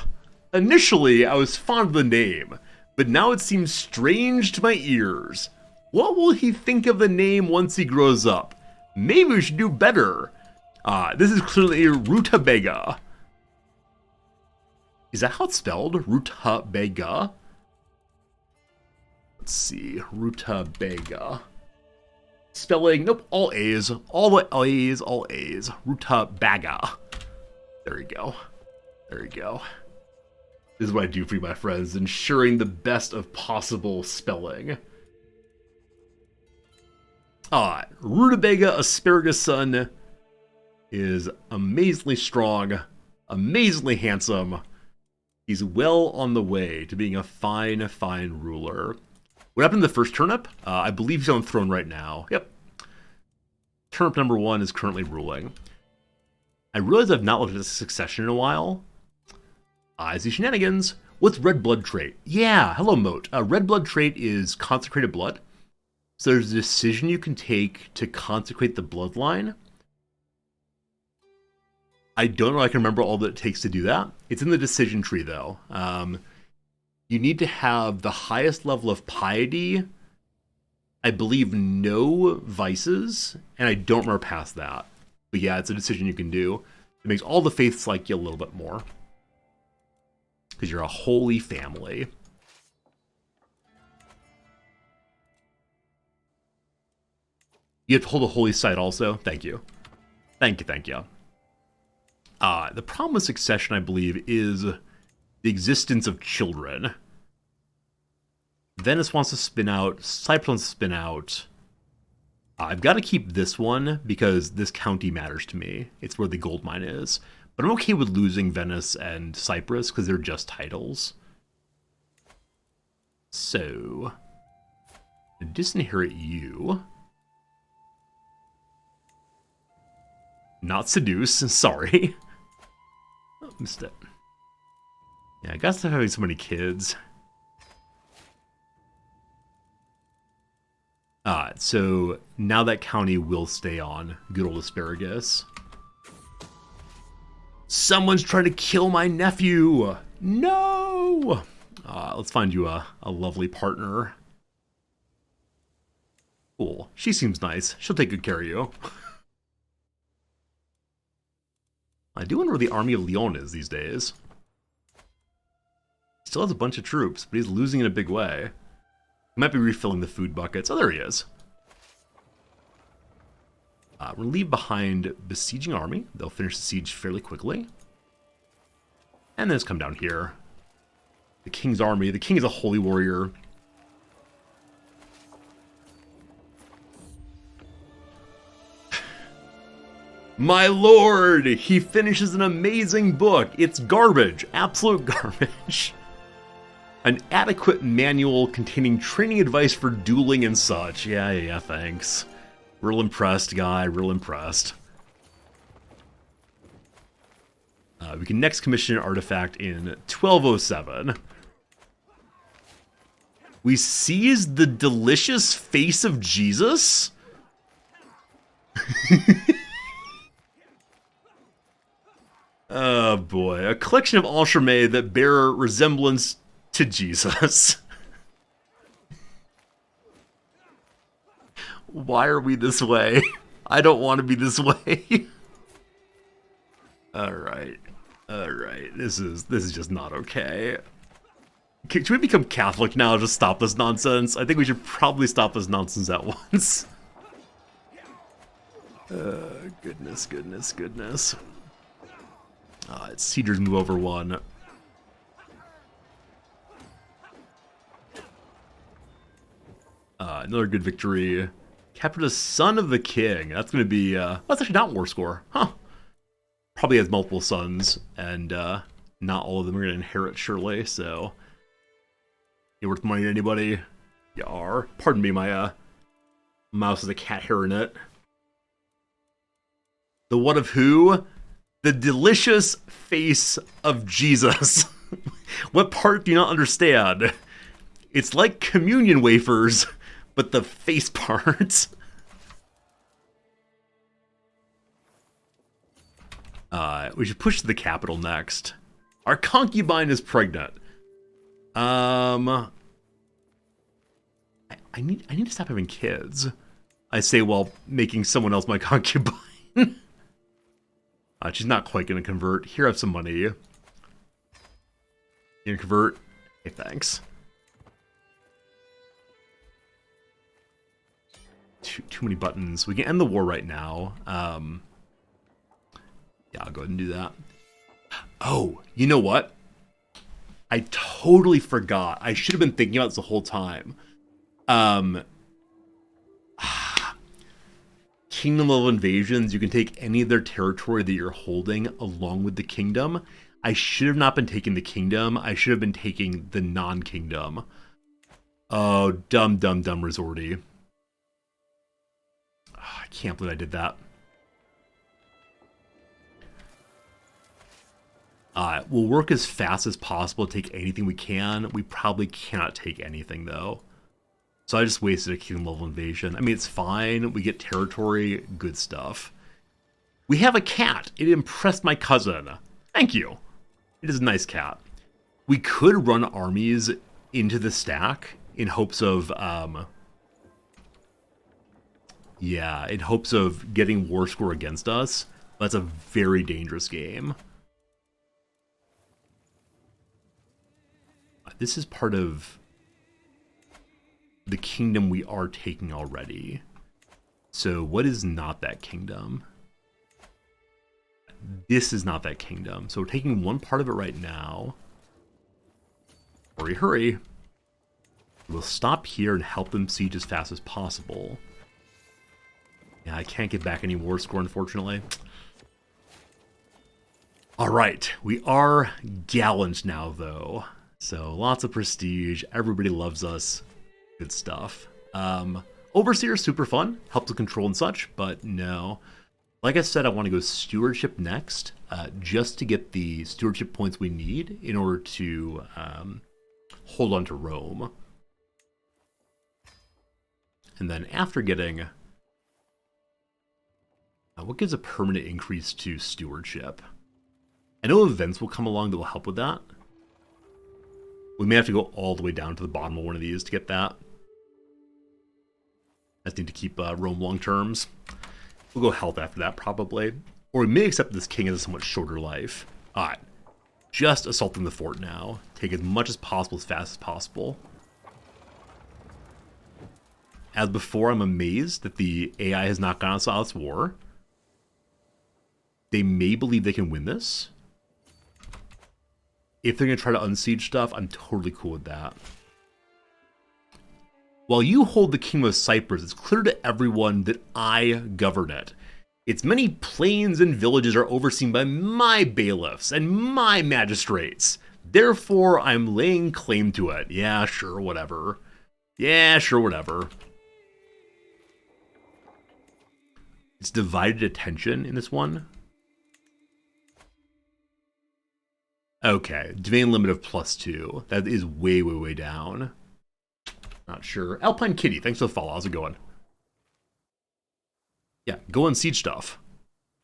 Initially, I was fond of the name, but now it seems strange to my ears. What will he think of the name once he grows up? Maybe we should do better. This is clearly a rutabaga. Is that how it's spelled? Rutabaga? Let's see. Rutabaga. Spelling, nope, all A's. All A's, all A's. Rutabaga. There you go. There you go. This is what I do for you, my friends, ensuring the best of possible spelling. Rutabaga asparagus son is amazingly strong, amazingly handsome. He's well on the way to being a fine, fine ruler. What happened to the first turnip? I believe he's on the throne right now. Yep. Turnip number 1 is currently ruling. I realize I've not looked at the succession in a while. I see shenanigans. What's red blood trait? Yeah, hello, Moat. Red blood trait is consecrated blood. So there's a decision you can take to consecrate the bloodline. I don't know if I can remember all that it takes to do that. It's in the decision tree, though. You need to have the highest level of piety, I believe no vices, and I don't remember past that. But yeah, it's a decision you can do. It makes all the faiths like you a little bit more. Because you're a holy family. You have to hold a holy site also. Thank you. Thank you, thank you. The problem with succession, I believe, is the existence of children. Venice wants to spin out. Cyprus wants to spin out. I've got to keep this one because this county matters to me. It's where the gold mine is. But I'm okay with losing Venice and Cyprus because they're just titles. So, disinherit you. Not seduce, sorry. Oh, missed it. Yeah, I gotta stop having so many kids. So now that county will stay on good old asparagus. Someone's trying to kill my nephew! No! Let's find you a lovely partner. Cool. She seems nice. She'll take good care of you. I do wonder where the army of Leon is these days. Still has a bunch of troops, but he's losing in a big way. He might be refilling the food buckets. Oh, there he is. We're going to leave behind besieging army. They'll finish the siege fairly quickly. And then just come down here. The king's army. The king is a holy warrior. My lord! He finishes an amazing book. It's garbage. Absolute garbage. An adequate manual containing training advice for dueling and such. Yeah, thanks. Real impressed, guy. Real impressed. We can next commission an artifact in 1207. We seize the delicious face of Jesus? Oh boy. A collection of entremets that bear resemblance to Jesus. Why are we this way? I don't want to be this way. Alright. This is just not okay. Should we become Catholic now to stop this nonsense? I think we should probably stop this nonsense at once. Goodness. It's Cedars move over 1. Another good victory. Captured a son of the king. That's going to be, that's actually not war score. Huh. Probably has multiple sons, and not all of them are going to inherit, surely, so. You worth money to anybody? You are. Pardon me, my mouse has a cat hair in it. The what of who? The delicious face of Jesus. What part do you not understand? It's like communion wafers, but the face parts. We should push to the capital next. Our concubine is pregnant. I need to stop having kids. I say while making someone else my concubine. She's not quite going to convert. Here, I have some money. You can convert. Hey, thanks. Too many buttons. We can end the war right now. Yeah, I'll go ahead and do that. Oh, you know what? I totally forgot. I should have been thinking about this the whole time. Kingdom level invasions, you can take any of their territory that you're holding along with the kingdom. I should have not been taking the kingdom. I should have been taking the non-kingdom. Oh, dumb resorty. Oh, I can't believe I did that. We'll work as fast as possible to take anything we can. We probably cannot take anything, though. So I just wasted a kingdom level invasion. I mean, it's fine. We get territory. Good stuff. We have a cat. It impressed my cousin. Thank you. It is a nice cat. We could run armies into the stack in hopes of, yeah, in hopes of getting war score against us. But that's a very dangerous game. This is part of the kingdom we are taking already. So what is not that kingdom? This is not that kingdom. So we're taking one part of it right now. Hurry, hurry. We'll stop here and help them siege as fast as possible. Yeah, I can't get back any war score, unfortunately. Alright, we are gallant now, though. So lots of prestige. Everybody loves us. Good stuff. Overseer is super fun. Helps with control and such, but no. Like I said, I want to go stewardship next, just to get the stewardship points we need in order to hold on to Rome. And then after getting... what gives a permanent increase to stewardship? I know events will come along that will help with that. We may have to go all the way down to the bottom of one of these to get that. I just need to keep Rome long terms. We'll go health after that, probably. Or we may accept this king as a somewhat shorter life. Alright. Just assaulting the fort now. Take as much as possible, as fast as possible. As before, I'm amazed that the AI has not gone outside this war. They may believe they can win this. If they're going to try to unsiege stuff, I'm totally cool with that. While you hold the Kingdom of Cyprus, it's clear to everyone that I govern it. Its many plains and villages are overseen by my bailiffs and my magistrates. Therefore, I'm laying claim to it. Yeah, sure, whatever. Yeah, sure, whatever. It's divided attention in this one. Okay, domain limit of +2. That is way, way, way down. Not sure. Alpine Kitty, thanks for the follow. How's it going? Yeah, go on siege stuff.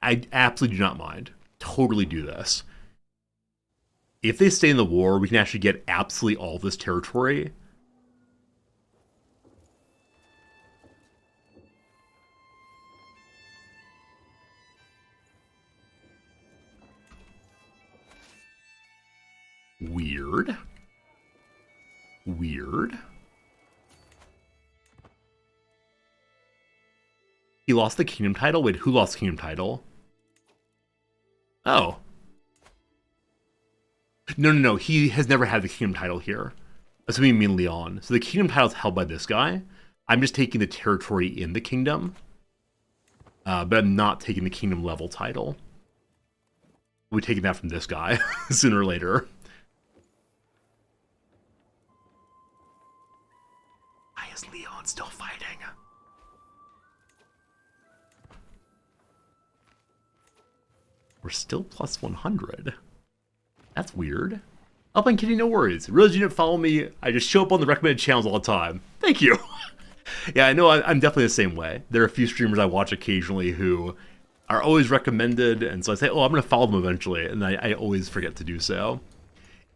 I absolutely do not mind. Totally do this. If they stay in the war, we can actually get absolutely all this territory. Weird. Weird. He lost the kingdom title? Wait, who lost the kingdom title? Oh. No. He has never had the kingdom title here. That's what we mean Leon. So the kingdom title is held by this guy. I'm just taking the territory in the kingdom. But I'm not taking the kingdom level title. We'll be taking that from this guy sooner or later. Why is Leon still fighting? We're still plus 100. That's weird. Alpine Kitty, no worries. Realize you didn't follow me. I just show up on the recommended channels all the time. Thank you. Yeah, I know I'm definitely the same way. There are a few streamers I watch occasionally who are always recommended, and so I say, oh, I'm going to follow them eventually, and I always forget to do so.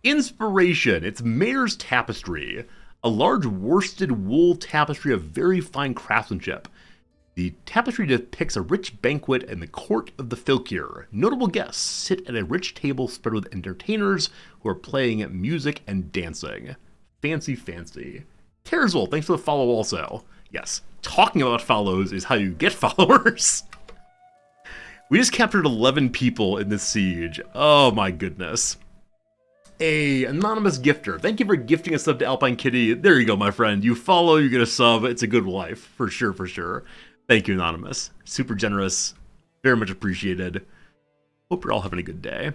Inspiration. It's Mayor's Tapestry. A large worsted wool tapestry of very fine craftsmanship. The tapestry depicts a rich banquet in the court of the Fylkir. Notable guests sit at a rich table spread with entertainers who are playing music and dancing. Fancy, fancy. Tearswell, thanks for the follow also. Yes, talking about follows is how you get followers. We just captured 11 people in this siege. Oh my goodness. A anonymous gifter. Thank you for gifting a sub to Alpine Kitty. There you go, my friend. You follow, you get a sub. It's a good life. For sure, for sure. Thank you, Anonymous. Super generous. Very much appreciated. Hope you're all having a good day.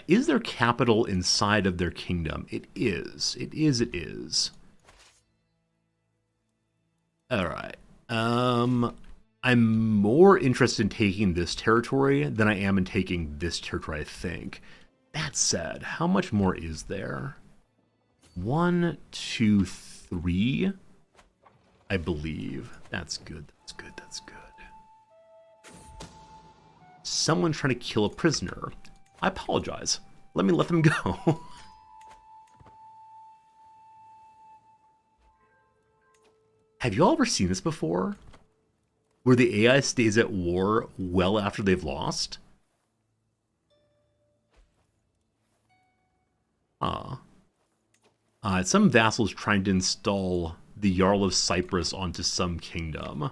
Is there capital inside of their kingdom? It is. It is, it is. Alright. I'm more interested in taking this territory than I am in taking this territory, I think. That said, how much more is there? 1, 2, 3, I believe. That's good, that's good, that's good. Someone trying to kill a prisoner. I apologize. Let me let them go. Have you all ever seen this before? Where the AI stays at war well after they've lost? Some vassals trying to install the Jarl of Cyprus onto some kingdom.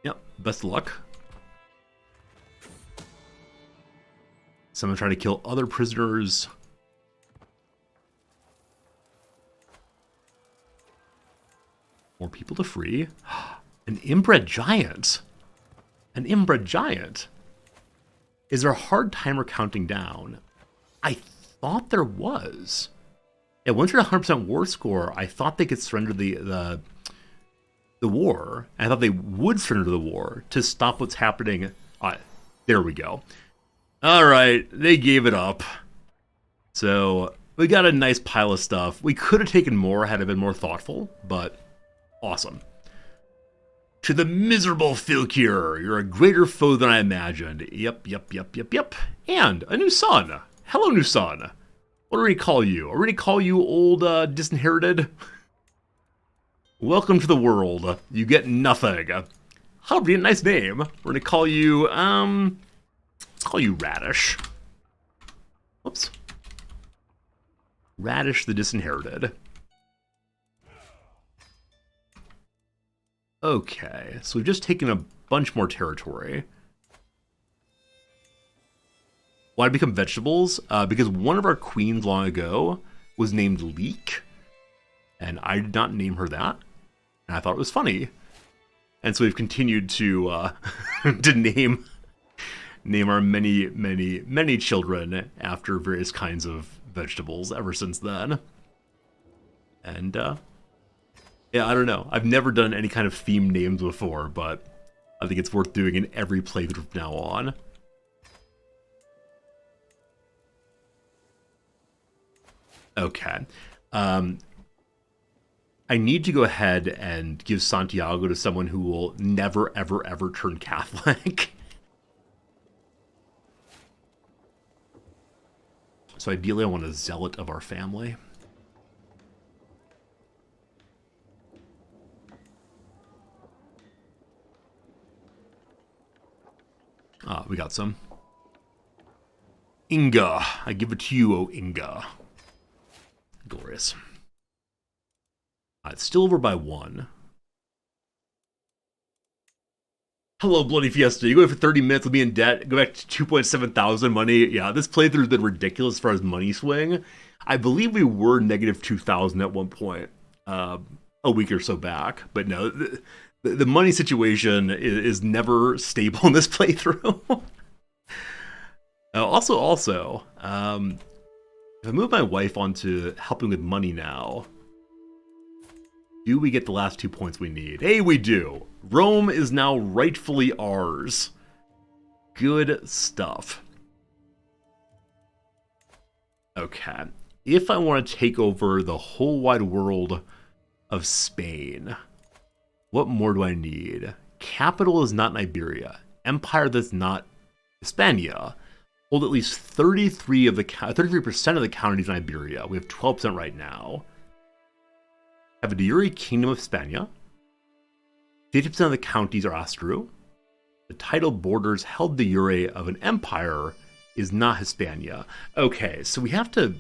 Yep, best of luck. Someone trying to kill other prisoners. More people to free. An inbred giant. An inbred giant. Is there a hard timer counting down? I thought there was. Yeah, once you're at 100% war score, I thought they could surrender the war. I thought they would surrender the war to stop what's happening. There we go. All right, they gave it up. So we got a nice pile of stuff. We could have taken more had I been more thoughtful, but awesome. To the miserable Fylkir, you're a greater foe than I imagined. Yep. And a new son. Hello, new son. What do we call you? Are we gonna call you old disinherited? Welcome to the world. You get nothing. How be a nice name. We're gonna call you let's call you Radish. Whoops. Radish the Disinherited. Okay, so we've just taken a bunch more territory. Why become vegetables? Because one of our queens long ago was named Leek, and I did not name her that, and I thought it was funny. And so we've continued to to name our many children after various kinds of vegetables ever since then. And yeah, I don't know. I've never done any kind of themed names before, but I think it's worth doing in every playthrough from now on. Okay. I need to go ahead and give Santiago to someone who will never, ever turn Catholic. So ideally I want a zealot of our family. We got some. Inga, I give it to you, O Inga. Glorious. It's still over by 1. Hello, Bloody Fiesta. You go for 30 minutes, we'll be in debt. Go back to 2.7 thousand money. Yeah, this playthrough's been ridiculous as far as money swing. I believe we were negative 2,000 at one point, a week or so back. But no, the money situation is never stable in this playthrough. Also, if I move my wife onto helping with money now, do we get the last 2 points we need? Hey, we do. Rome is now rightfully ours. Good stuff. Okay. If I want to take over the whole wide world of Spain, what more do I need? Capital is not in Iberia. Empire that's not Hispania. Hold at least 33% of the counties in Iberia. We have 12% right now. have a de jure Kingdom of Spania. 50% of the counties are Astru. The title borders held de jure of an empire is not Hispania. Okay, so we have to...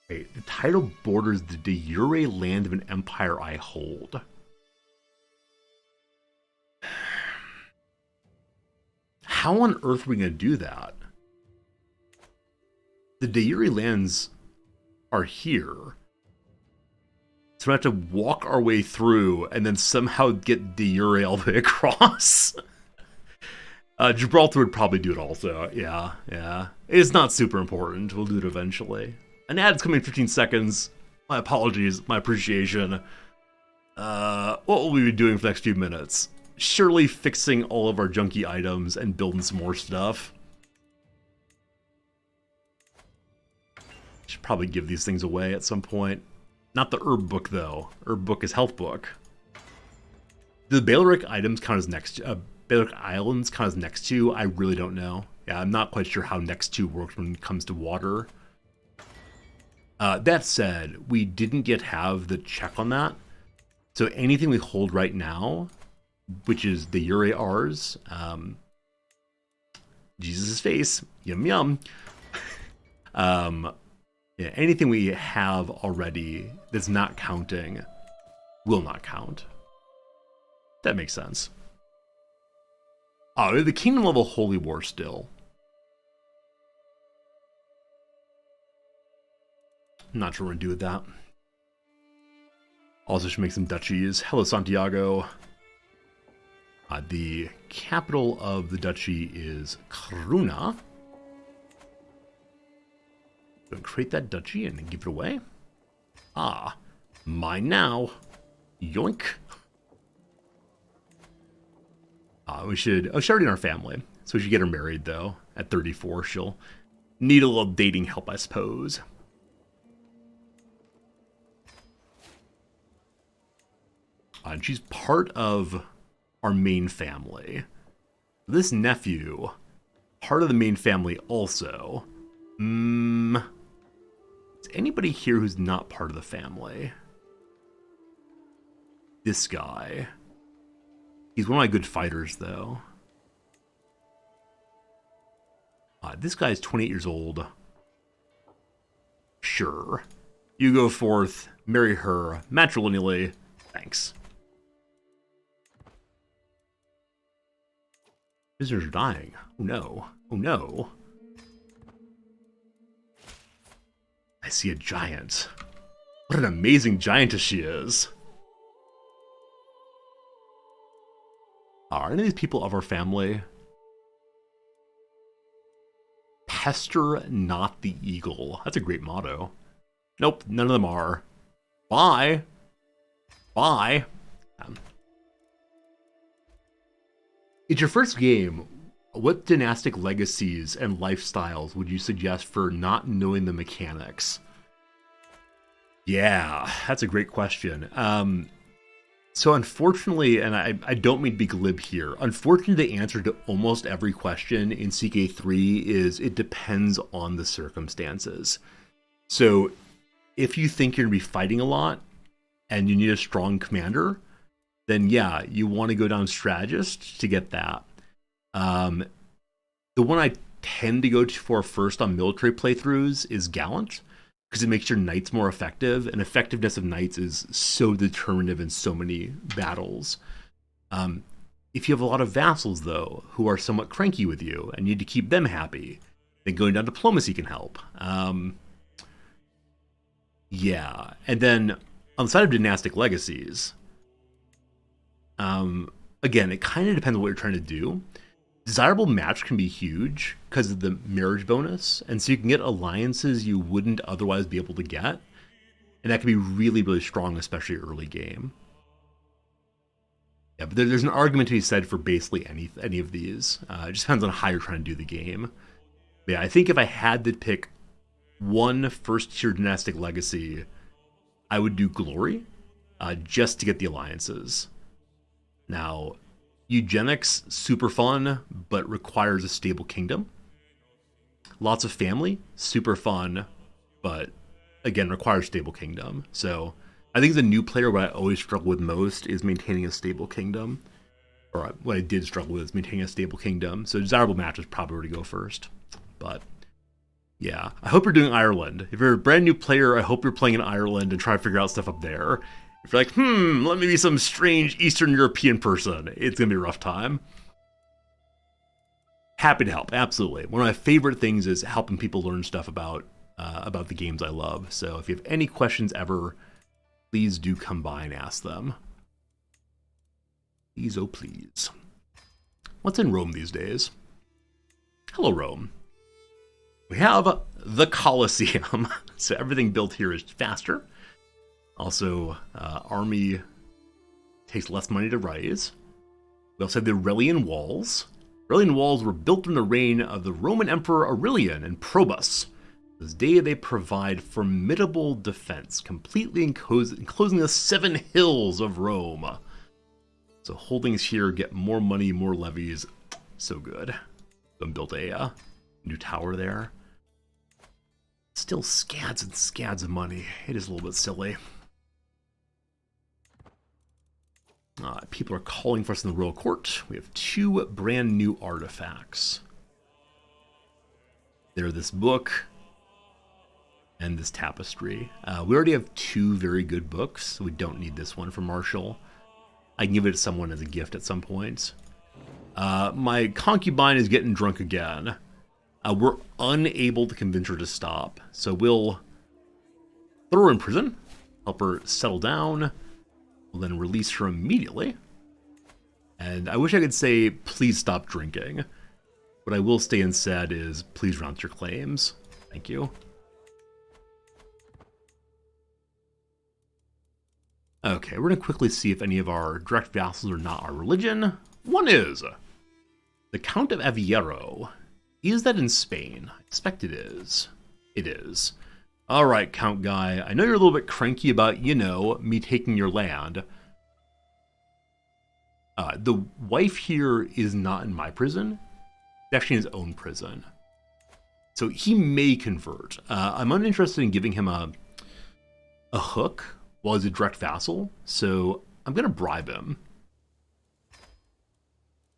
Wait, the title borders the de jure land of an empire I hold. How on earth are we going to do that? The de jure lands are here. So we have to walk our way through and then somehow get de jure all the way across. Gibraltar would probably do it also. Yeah. It's not super important. We'll do it eventually. An ad's coming in 15 seconds. My apologies, my appreciation. What will we be doing for the next few minutes? Surely fixing all of our junky items and building some more stuff. Should probably give these things away at some point. Not the herb book, though. Herb book is health book. Do the Balearic items count as next? Balearic Islands count as next to? I really don't know. Yeah, I'm not quite sure how next to works when it comes to water. That said, we didn't have the check on that. So anything we hold right now, which is the jure ours, Jesus' face, yum yum. Yeah, anything we have already that's not counting will not count. That makes sense. Oh, the kingdom level Holy War still. Not sure what to do with that. Also should make some duchies. Hello, Santiago. The capital of the duchy is Coruna. Gonna create that duchy and give it away. Ah, mine now. Yoink. She's already in our family, so we should get her married though. At 34, she'll need a little dating help, I suppose. And she's part of our main family. This nephew, part of the main family also. Is anybody here who's not part of the family? This guy. He's one of my good fighters, though. This guy's 28 years old. Sure. You go forth, marry her, matrilineally. Thanks. Visitors are dying. Oh no. Oh no. I see a giant. What an amazing giantess she is. Are any of these people of our family? Pester not the eagle. That's a great motto. Nope, none of them are. Bye. Bye. It's your first game. What dynastic legacies and lifestyles would you suggest for not knowing the mechanics? Yeah, that's a great question. So unfortunately, and I don't mean to be glib here, unfortunately the answer to almost every question in CK3 is it depends on the circumstances. So if you think you're going to be fighting a lot and you need a strong commander, then yeah, you want to go down strategist to get that. The one I tend to go for first on military playthroughs is Gallant, because it makes your knights more effective, and effectiveness of knights is so determinative in so many battles. If you have a lot of vassals, though, who are somewhat cranky with you and need to keep them happy, then going down diplomacy can help. Yeah, and then on the side of dynastic legacies, again, it kind of depends on what you're trying to do. Desirable match can be huge because of the marriage bonus, and so you can get alliances you wouldn't otherwise be able to get, and that can be really, really strong, especially early game. Yeah, but there's an argument to be said for basically any of these. It just depends on how you're trying to do the game. But yeah, I think if I had to pick one first-tier dynastic legacy, I would do Glory, just to get the alliances. Now, Eugenics, super fun, but requires a stable kingdom. Lots of family, super fun, but again, requires stable kingdom. So I think as a new player, what I always struggle with most is maintaining a stable kingdom. Or what I did struggle with is maintaining a stable kingdom. So desirable match is probably where to go first. But yeah, I hope you're doing Ireland. If you're a brand new player, I hope you're playing in Ireland and try to figure out stuff up there. If you're like, let me be some strange Eastern European person, it's going to be a rough time. Happy to help, absolutely. One of my favorite things is helping people learn stuff about the games I love. So if you have any questions ever, please do come by and ask them. Please, oh please. What's in Rome these days? Hello, Rome. We have the Colosseum, so everything built here is faster. Also, army takes less money to raise. We also have the Aurelian Walls. Aurelian Walls were built in the reign of the Roman Emperor Aurelian and Probus. This day they provide formidable defense, completely enclosing the 7 hills of Rome. So holdings here get more money, more levies. So good. Then built a new tower there. Still scads and scads of money. It is a little bit silly. People are calling for us in the royal court. We have 2 brand new artifacts. They're this book and this tapestry. We already have 2 very good books, so we don't need this one for Marshall. I can give it to someone as a gift at some point. My concubine is getting drunk again. We're unable to convince her to stop, so we'll throw her in prison, help her settle down. We'll then release her immediately. And I wish I could say, please stop drinking. What I will say instead is, please renounce your claims. Thank you. Okay, we're going to quickly see if any of our direct vassals are not our religion. One is. The Count of Aveiro. Is that in Spain? I expect it is. It is. Alright, Count Guy. I know you're a little bit cranky about, me taking your land. The wife here is not in my prison. It's actually in his own prison. So he may convert. I'm uninterested in giving him a hook while he's a direct vassal. So I'm going to bribe him.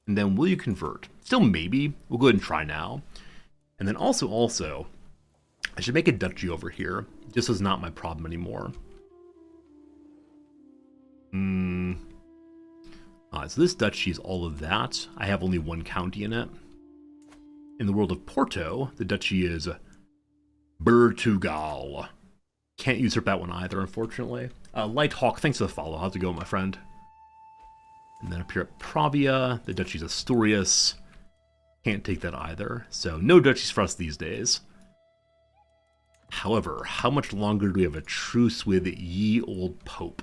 And then will you convert? Still maybe. We'll go ahead and try now. And then also, I should make a duchy over here. This is not my problem anymore. So this duchy is all of that. I have only 1 county in it. In the world of Porto, the duchy is Portugal. Can't usurp that one either, unfortunately. Light Hawk, thanks for the follow. How's it going, my friend? And then up here at Pravia, the duchy's Asturias. Can't take that either. So no duchies for us these days. However, how much longer do we have a truce with ye old Pope?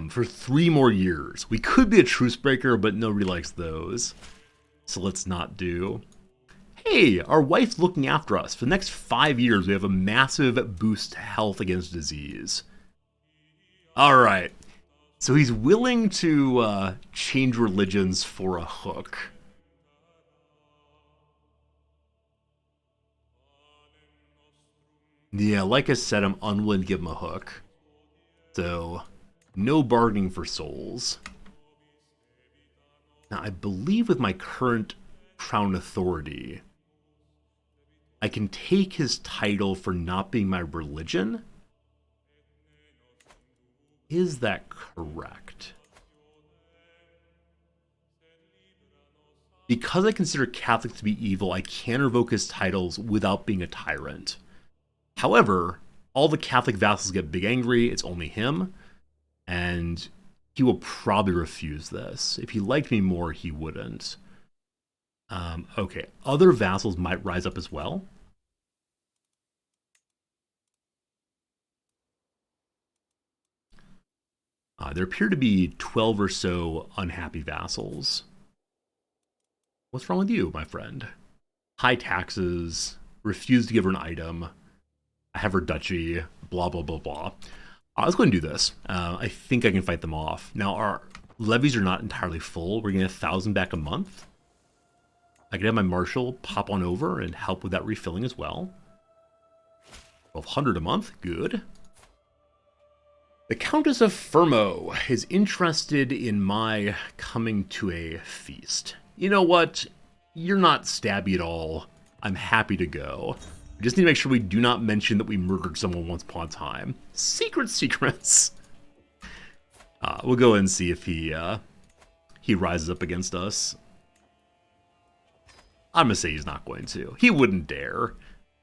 For 3 more years. We could be a truce breaker, but nobody likes those. So let's not do. Hey, our wife's looking after us. For the next 5 years, we have a massive boost to health against disease. Alright. So he's willing to change religions for a hook. Yeah, like I said, I'm unwilling to give him a hook. So, no bargaining for souls. Now, I believe with my current crown authority, I can take his title for not being my religion. Is that correct? Because I consider Catholics to be evil, I can revoke his titles without being a tyrant. However, all the Catholic vassals get big angry, it's only him, and he will probably refuse this. If he liked me more, he wouldn't. Okay, other vassals might rise up as well. There appear to be 12 or so unhappy vassals. What's wrong with you, my friend? High taxes, refuse to give her an item, I have her duchy, blah, blah, blah, blah. Let's go ahead and do this. I think I can fight them off. Now, our levies are not entirely full. We're getting 1,000 back a month. I could have my marshal pop on over and help with that refilling as well. 1,200 a month, good. The Countess of Fermo is interested in my coming to a feast. You know what? You're not stabby at all. I'm happy to go. We just need to make sure we do not mention that we murdered someone once upon a time. Secrets. We'll go and see if he rises up against us. I'm gonna say he's not going to. He wouldn't dare.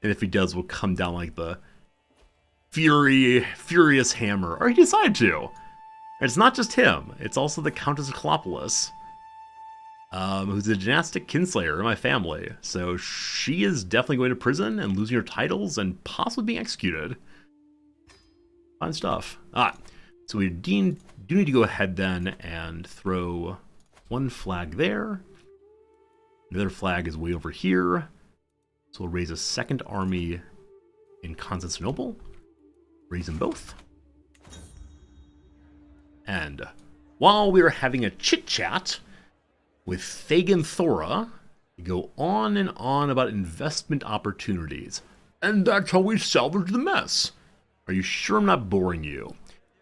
And if he does, we'll come down like the furious hammer. Or he decided to. And it's not just him. It's also the Countess of Colopolis, who's a dynastic kinslayer in my family. So she is definitely going to prison and losing her titles and possibly being executed. Fine stuff. So we do need to go ahead then and throw one flag there. Another flag is way over here. So we'll raise a second army in Constantinople. Raise them both. And while we are having a chit-chat with Fagin Thora, we go on and on about investment opportunities. And that's how we salvage the mess. Are you sure I'm not boring you?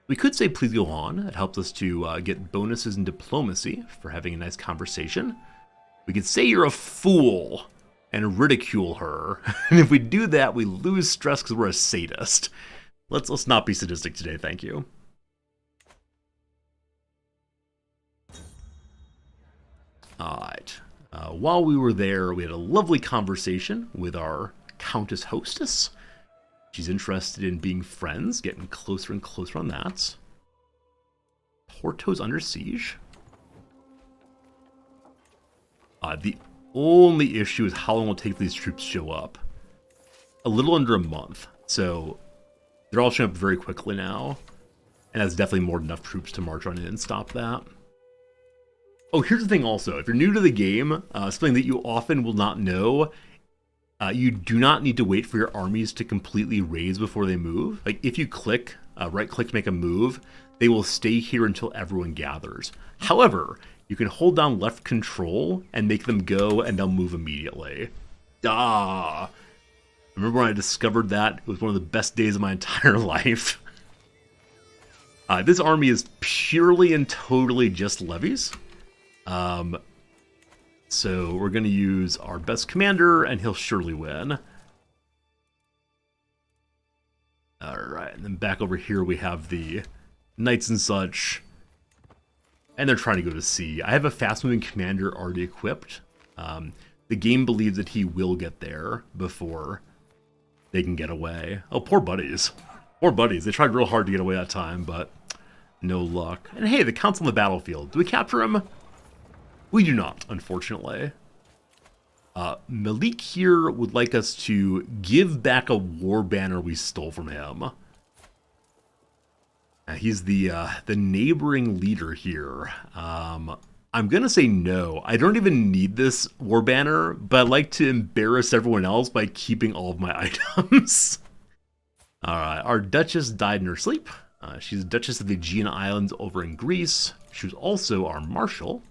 We could say please go on. It helps us to get bonuses in diplomacy for having a nice conversation. We could say you're a fool and ridicule her. And if we do that, we lose stress because we're a sadist. Let's not be sadistic today, thank you. Alright. While we were there, we had a lovely conversation with our Countess Hostess. She's interested in being friends, getting closer and closer on that. Porto's under siege. The only issue is how long it will take for these troops to show up. A little under a month, so they're all showing up very quickly now. And that's definitely more than enough troops to march on in and stop that. Oh, here's the thing also. If you're new to the game, something that you often will not know, you do not need to wait for your armies to completely raise before they move. Like, if you click, right-click to make a move, they will stay here until everyone gathers. However, you can hold down left control and make them go, and they'll move immediately. Remember when I discovered that? It was one of the best days of my entire life. This army is purely and totally just levies. So we're going to use our best commander, and he'll surely win. Alright, and then back over here we have the knights and such. And they're trying to go to sea. I have a fast-moving commander already equipped. The game believes that he will get there before they can get away. Oh, poor buddies. Poor buddies. They tried real hard to get away that time, but no luck. And hey, the Count's on the battlefield. Do we capture him? We do not, unfortunately. Malik here would like us to give back a war banner we stole from him. He's the neighboring leader here. I'm going to say no. I don't even need this war banner, but I'd like to embarrass everyone else by keeping all of my items. Alright, our Duchess died in her sleep. She's Duchess of the Aegean Islands over in Greece. She was also our Marshal.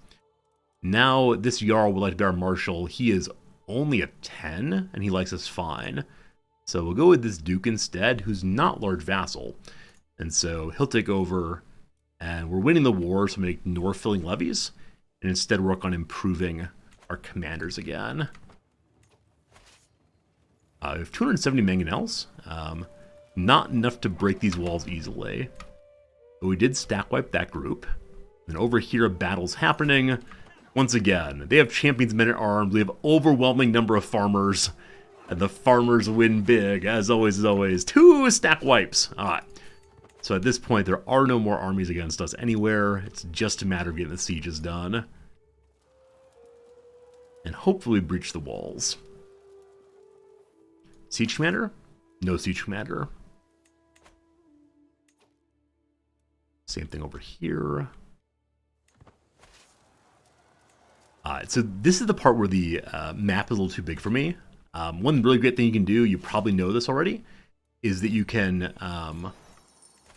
Now, this Jarl would like to be our Marshal. He is only a 10, and he likes us fine. So we'll go with this Duke instead, who's not large vassal. And so he'll take over, and we're winning the war, so I'm going to ignore filling levies, and instead work on improving our commanders again. We have 270 mangonels. Not enough to break these walls easily. But we did stack wipe that group. And over here, a battle's happening. Once again, they have champions men at arms. We have overwhelming number of farmers. And the farmers win big, as always, as always. 2 stack wipes. Alright. So at this point, there are no more armies against us anywhere. It's just a matter of getting the sieges done. And hopefully breach the walls. Siege commander? No siege commander. Same thing over here. So this is the part where the map is a little too big for me. One really great thing you can do, you probably know this already, is that you can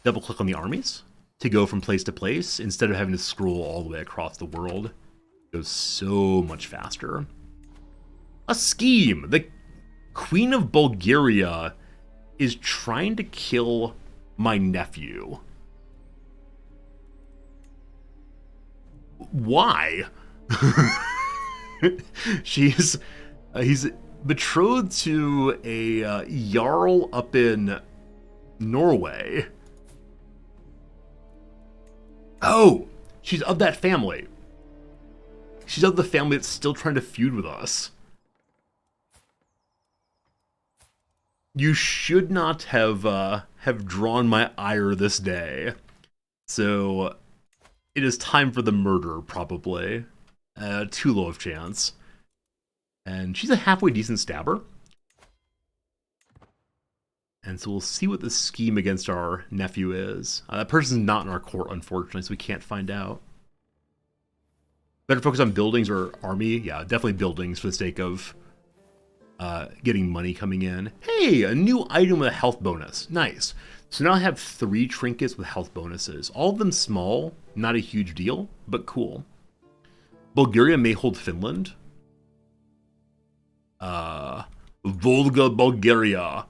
double click on the armies to go from place to place instead of having to scroll all the way across the world. It goes so much faster. A scheme! The Queen of Bulgaria is trying to kill my nephew. Why? He's betrothed to a jarl up in Norway. Oh, she's of that family. She's of the family that's still trying to feud with us. You should not have drawn my ire this day. So it is time for the murder, probably. Too low of chance. And she's a halfway decent stabber. And so we'll see what the scheme against our nephew is. That person's not in our court, unfortunately, so we can't find out. Better focus on buildings or army? Yeah, definitely buildings for the sake of getting money coming in. Hey, a new item with a health bonus. Nice. So now I have 3 trinkets with health bonuses. All of them small, not a huge deal, but cool. Bulgaria may hold Finland. Volga, Bulgaria.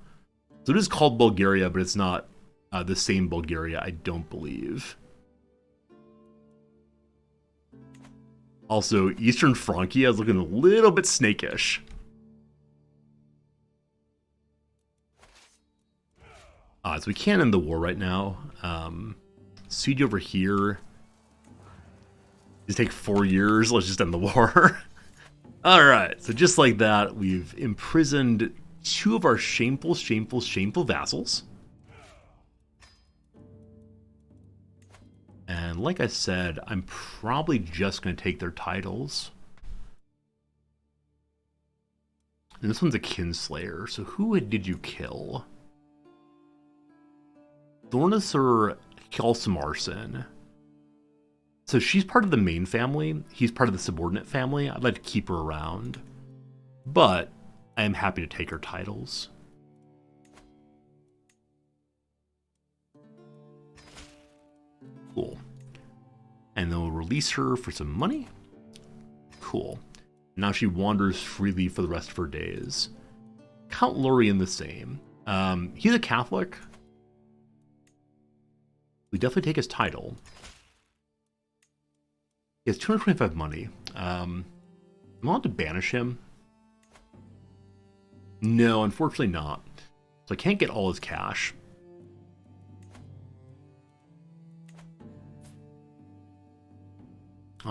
So it is called Bulgaria, but it's not the same Bulgaria, I don't believe. Also, Eastern Francia is looking a little bit snakish. So we can't end the war right now. Siege over here. Just take 4 years. Let's just end the war. Alright, so just like that, we've imprisoned 2 of our shameful vassals. And like I said, I'm probably just going to take their titles. And this one's a kinslayer, so who did you kill? Thornusur Kjalsmarsen. So she's part of the main family. He's part of the subordinate family. I'd like to keep her around. But I am happy to take her titles. Cool. And then we'll release her for some money. Cool. Now she wanders freely for the rest of her days. Count Lorien the same. He's a Catholic. We definitely take his title. He has 225 money. I'm allowed to banish him. No, unfortunately not. So I can't get all his cash.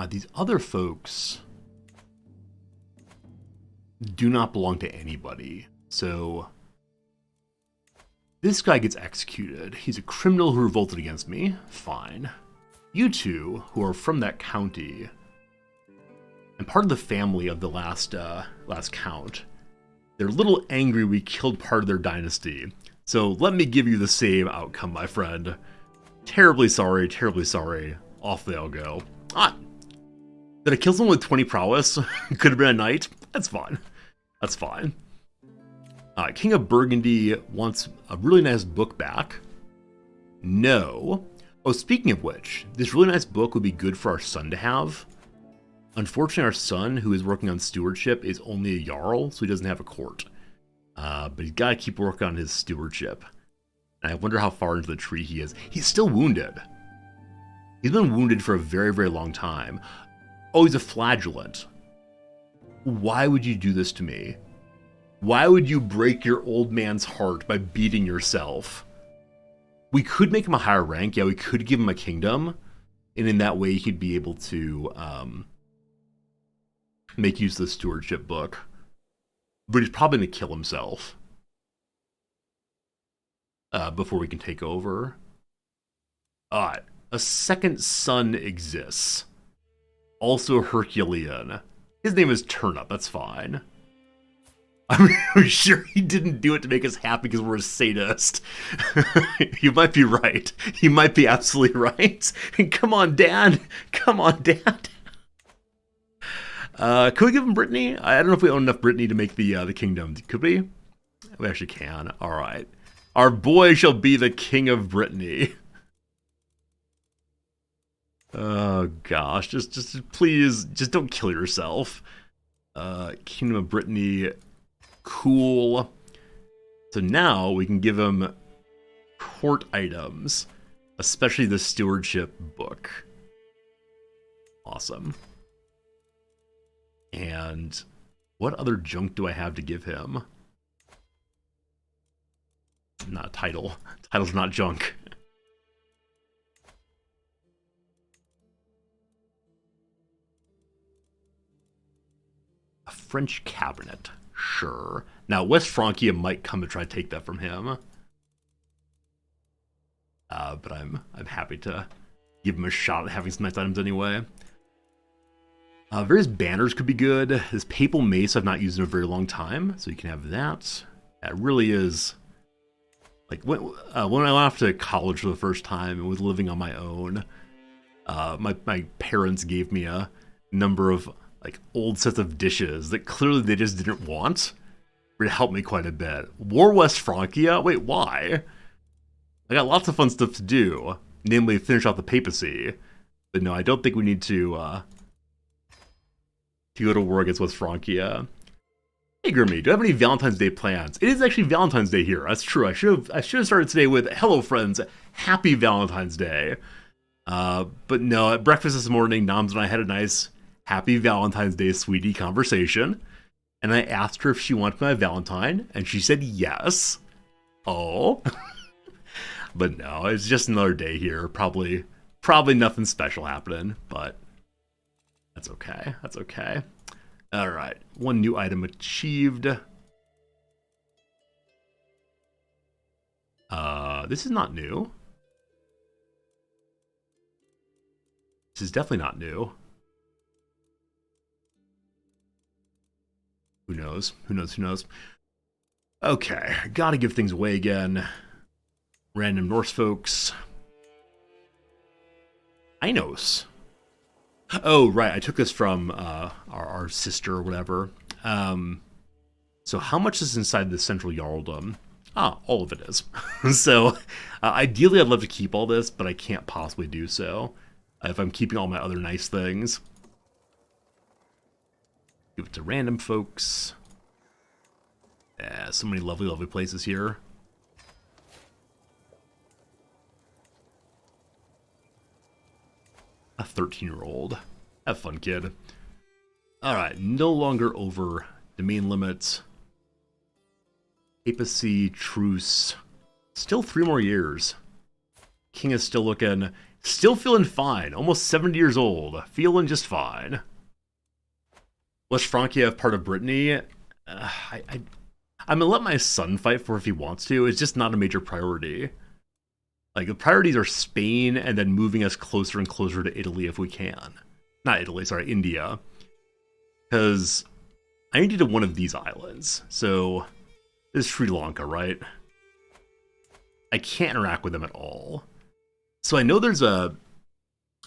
These other folks do not belong to anybody. So this guy gets executed. He's a criminal who revolted against me. Fine. You two, who are from that county, and part of the family of the last count, they're a little angry we killed part of their dynasty. So let me give you the same outcome, my friend. Terribly sorry, terribly sorry. Off they all go. Did I kill someone with 20 prowess? Could have been a knight. That's fine. That's fine. King of Burgundy wants a really nice book back. No. Oh, speaking of which, this really nice book would be good for our son to have. Unfortunately, our son, who is working on stewardship, is only a jarl, so he doesn't have a court. But he's got to keep working on his stewardship. And I wonder how far into the tree he is. He's still wounded. He's been wounded for a very, very long time. Oh, he's a flagellant. Why would you do this to me? Why would you break your old man's heart by beating yourself? We could make him a higher rank. Yeah, we could give him a kingdom. And in that way, he'd be able to make use of the stewardship book. But he's probably going to kill himself before we can take over. A second son exists. Also Herculean. His name is Turnip. That's fine. I'm sure he didn't do it to make us happy because we're a sadist. You might be right. You might be absolutely right. Come on, Dad. Come on, Dad. Could we give him Brittany? I don't know if we own enough Brittany to make the kingdom. Could we? We actually can. All right. Our boy shall be the king of Brittany. Oh gosh, just please, just don't kill yourself. Kingdom of Brittany. Cool. So now we can give him court items, especially the stewardship book. Awesome. And what other junk do I have to give him? Not a title. Title's not junk. A French cabinet. Sure. Now, West Francia might come to try to take that from him. But I'm happy to give him a shot at having some nice items anyway. Various banners could be good. This papal mace I've not used in a very long time, so you can have that. That really is... Like, when I went off to college for the first time and was living on my own, my parents gave me a number of like old sets of dishes that clearly they just didn't want. It helped me quite a bit. War West Francia? Wait, why? I got lots of fun stuff to do, namely finish off the papacy. But no, I don't think we need to go to war against West Francia. Hey Grimmy, do you have any Valentine's Day plans? It is actually Valentine's Day here. That's true. I should have started today with hello friends, happy Valentine's Day. But no, at breakfast this morning, Noms and I had a nice happy Valentine's Day sweetie conversation. And I asked her if she wanted my Valentine, and she said yes. Oh. But no, it's just another day here. Probably nothing special happening, but that's okay. That's okay. All right, one new item achieved. This is not new. This is definitely not new. Who knows? Who knows? Who knows? Okay, gotta give things away again. Random Norse folks. Inos. Oh, right. I took this from our sister or whatever. So how much is inside the central Jarldom? Ah, all of it is. So ideally I'd love to keep all this, but I can't possibly do so if I'm keeping all my other nice things. Give it to random folks. Yeah, so many lovely, lovely places here. A 13-year-old. Have fun, kid. Alright, no longer over domain limits. Papacy, truce. Still 3 more years. King is still looking... Still feeling fine. Almost 70 years old. Feeling just fine. West Francia part of Brittany? I'm gonna let my son fight for it if he wants to. It's just not a major priority. Like, the priorities are Spain and then moving us closer and closer to Italy if we can. Not Italy, sorry, India. Because I need to do one of these islands. So, this is Sri Lanka, right? I can't interact with them at all. So I know there's a...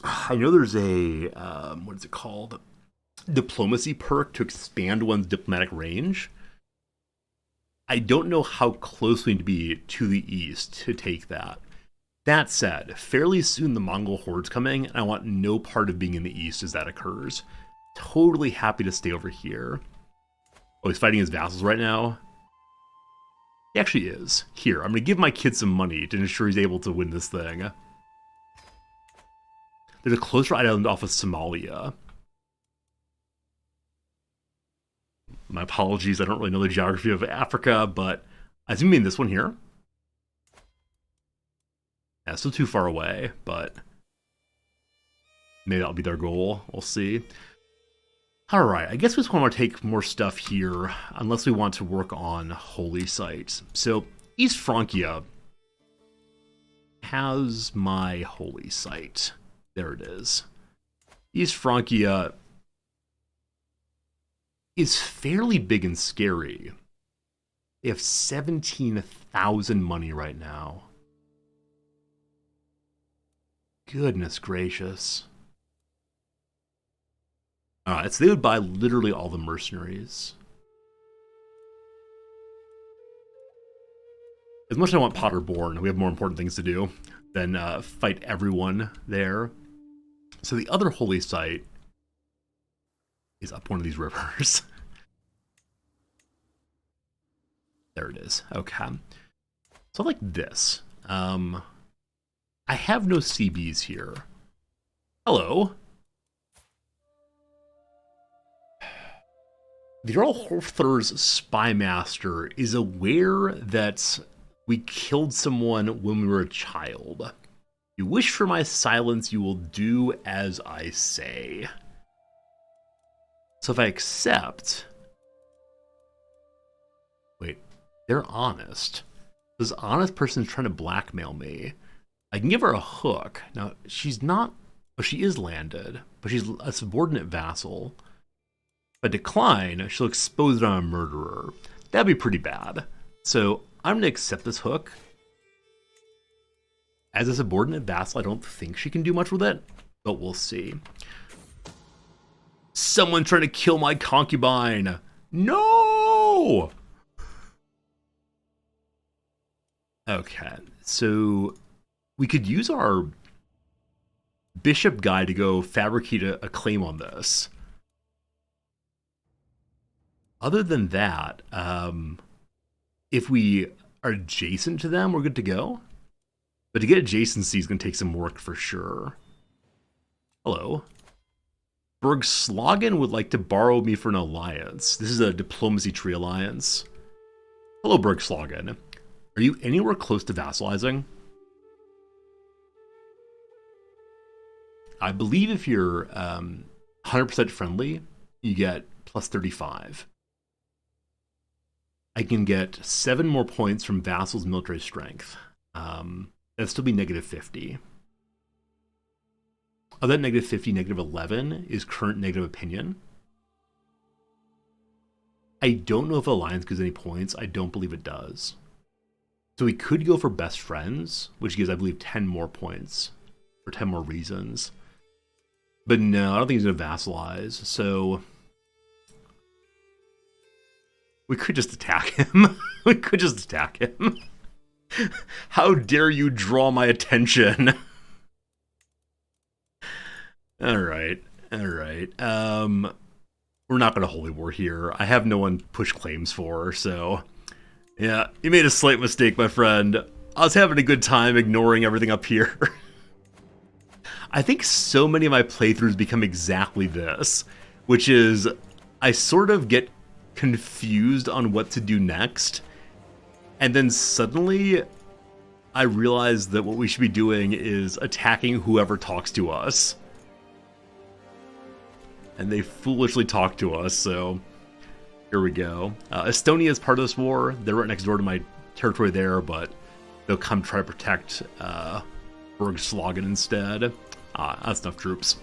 what is it called? Diplomacy perk to expand one's diplomatic range. I don't know how close we need to be to the east to take that. That said, fairly soon the Mongol horde's coming, and I want no part of being in the east as that occurs. Totally happy to stay over here. Oh, he's fighting his vassals right now? He actually is. Here, I'm going to give my kid some money to ensure he's able to win this thing. There's a closer island off of Somalia. My apologies, I don't really know the geography of Africa, but I assume you mean this one here. Yeah, still too far away, but maybe that'll be their goal. We'll see. Alright, I guess we just want to take more stuff here, unless we want to work on holy sites. So, East Francia has my holy site. There it is. East Francia is fairly big and scary. They have 17,000 money right now. Goodness gracious. Alright, so they would buy literally all the mercenaries. As much as I want Potterborn, we have more important things to do than fight everyone there. So the other holy site is up one of these rivers. There it is. Okay. So like this. I have no CBs here. Hello. The Earl Horthur's spymaster is aware that we killed someone when we were a child. You wish for my silence, you will do as I say. So if I accept... Wait, they're honest. This honest person is trying to blackmail me. I can give her a hook. Now, she's not... Oh, she is landed, but she's a subordinate vassal. If I decline, she'll expose it on a murderer. That'd be pretty bad. So I'm going to accept this hook. As a subordinate vassal, I don't think she can do much with it, but we'll see. Someone trying to kill my concubine. No! Okay, so we could use our bishop guy to go fabricate a claim on this. Other than that, if we are adjacent to them, we're good to go. But to get adjacency is going to take some work for sure. Hello. Bergslagen would like to borrow me for an alliance. This is a diplomacy tree alliance. Hello, Bergslagen. Are you anywhere close to vassalizing? I believe if you're 100% friendly, you get plus 35. I can get 7 more points from vassal's military strength. That'd still be negative 50. Of that negative 50, negative 11 is current negative opinion. I don't know if alliance gives any points. I don't believe it does. So we could go for best friends, which gives, I believe, 10 more points. For 10 more reasons. But no, I don't think he's going to vassalize. So we could just attack him. We could just attack him. How dare you draw my attention? Alright. We're not going to holy war here. I have no one push claims for, so... Yeah, you made a slight mistake, my friend. I was having a good time ignoring everything up here. I think so many of my playthroughs become exactly this, which is I sort of get confused on what to do next, and then suddenly I realize that what we should be doing is attacking whoever talks to us. And they foolishly talk to us, so here we go. Estonia is part of this war. They're right next door to my territory there, but they'll come try to protect Bergslagen instead. That's enough troops.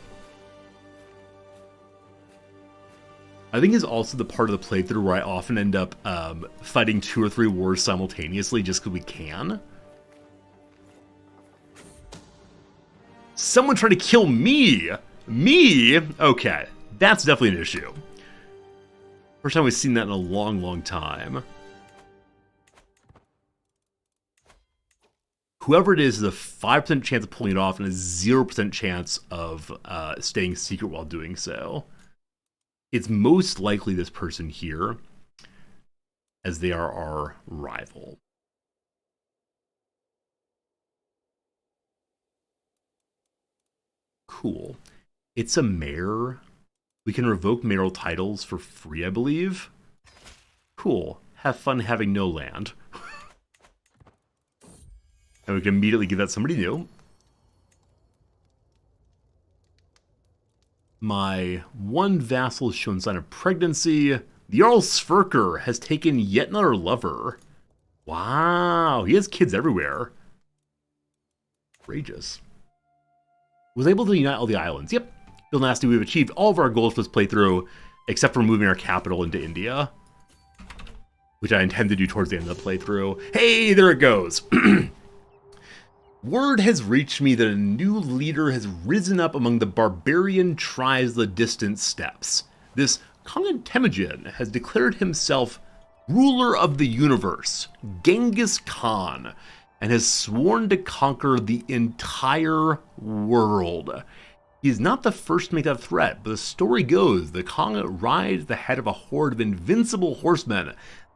I think is also the part of the playthrough where I often end up fighting 2 or 3 wars simultaneously just because we can. Someone trying to kill me! Me? Okay, that's definitely an issue. First time we've seen that in a long, long time. Whoever it is has a 5% chance of pulling it off and a 0% chance of staying secret while doing so. It's most likely this person here, as they are our rival. Cool. It's a mayor. We can revoke mayoral titles for free, I believe. Cool. Have fun having no land. And we can immediately give that to somebody new. My one vassal has shown sign of pregnancy. The Jarl Sverker has taken yet another lover. Wow, he has kids everywhere. Outrageous. Was able to unite all the islands. Yep. Feel nasty, we've achieved all of our goals for this playthrough, except for moving our capital into India, which I intend to do towards the end of the playthrough. Hey, there it goes. Word has reached me that a new leader has risen up among the barbarian tribes of the distant steppes. This Kongan Temujin has declared himself ruler of the universe, Genghis Khan, and has sworn to conquer the entire world. He is not the first to make that threat, but the story goes the Khan rides the head of a horde of invincible horsemen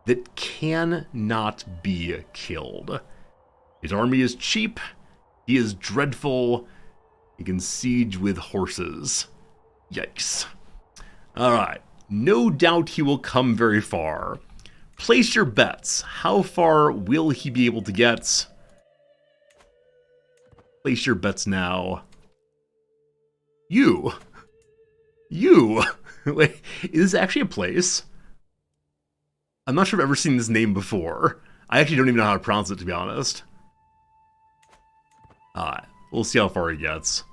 that cannot be killed. His army is cheap, he is dreadful, he can siege with horses. Yikes. Alright, no doubt he will come very far. Place your bets. How far will he be able to get? Place your bets now. You. Wait, is this actually a place? I'm not sure I've ever seen this name before. I actually don't even know how to pronounce it, to be honest. Alright, we'll see how far he gets.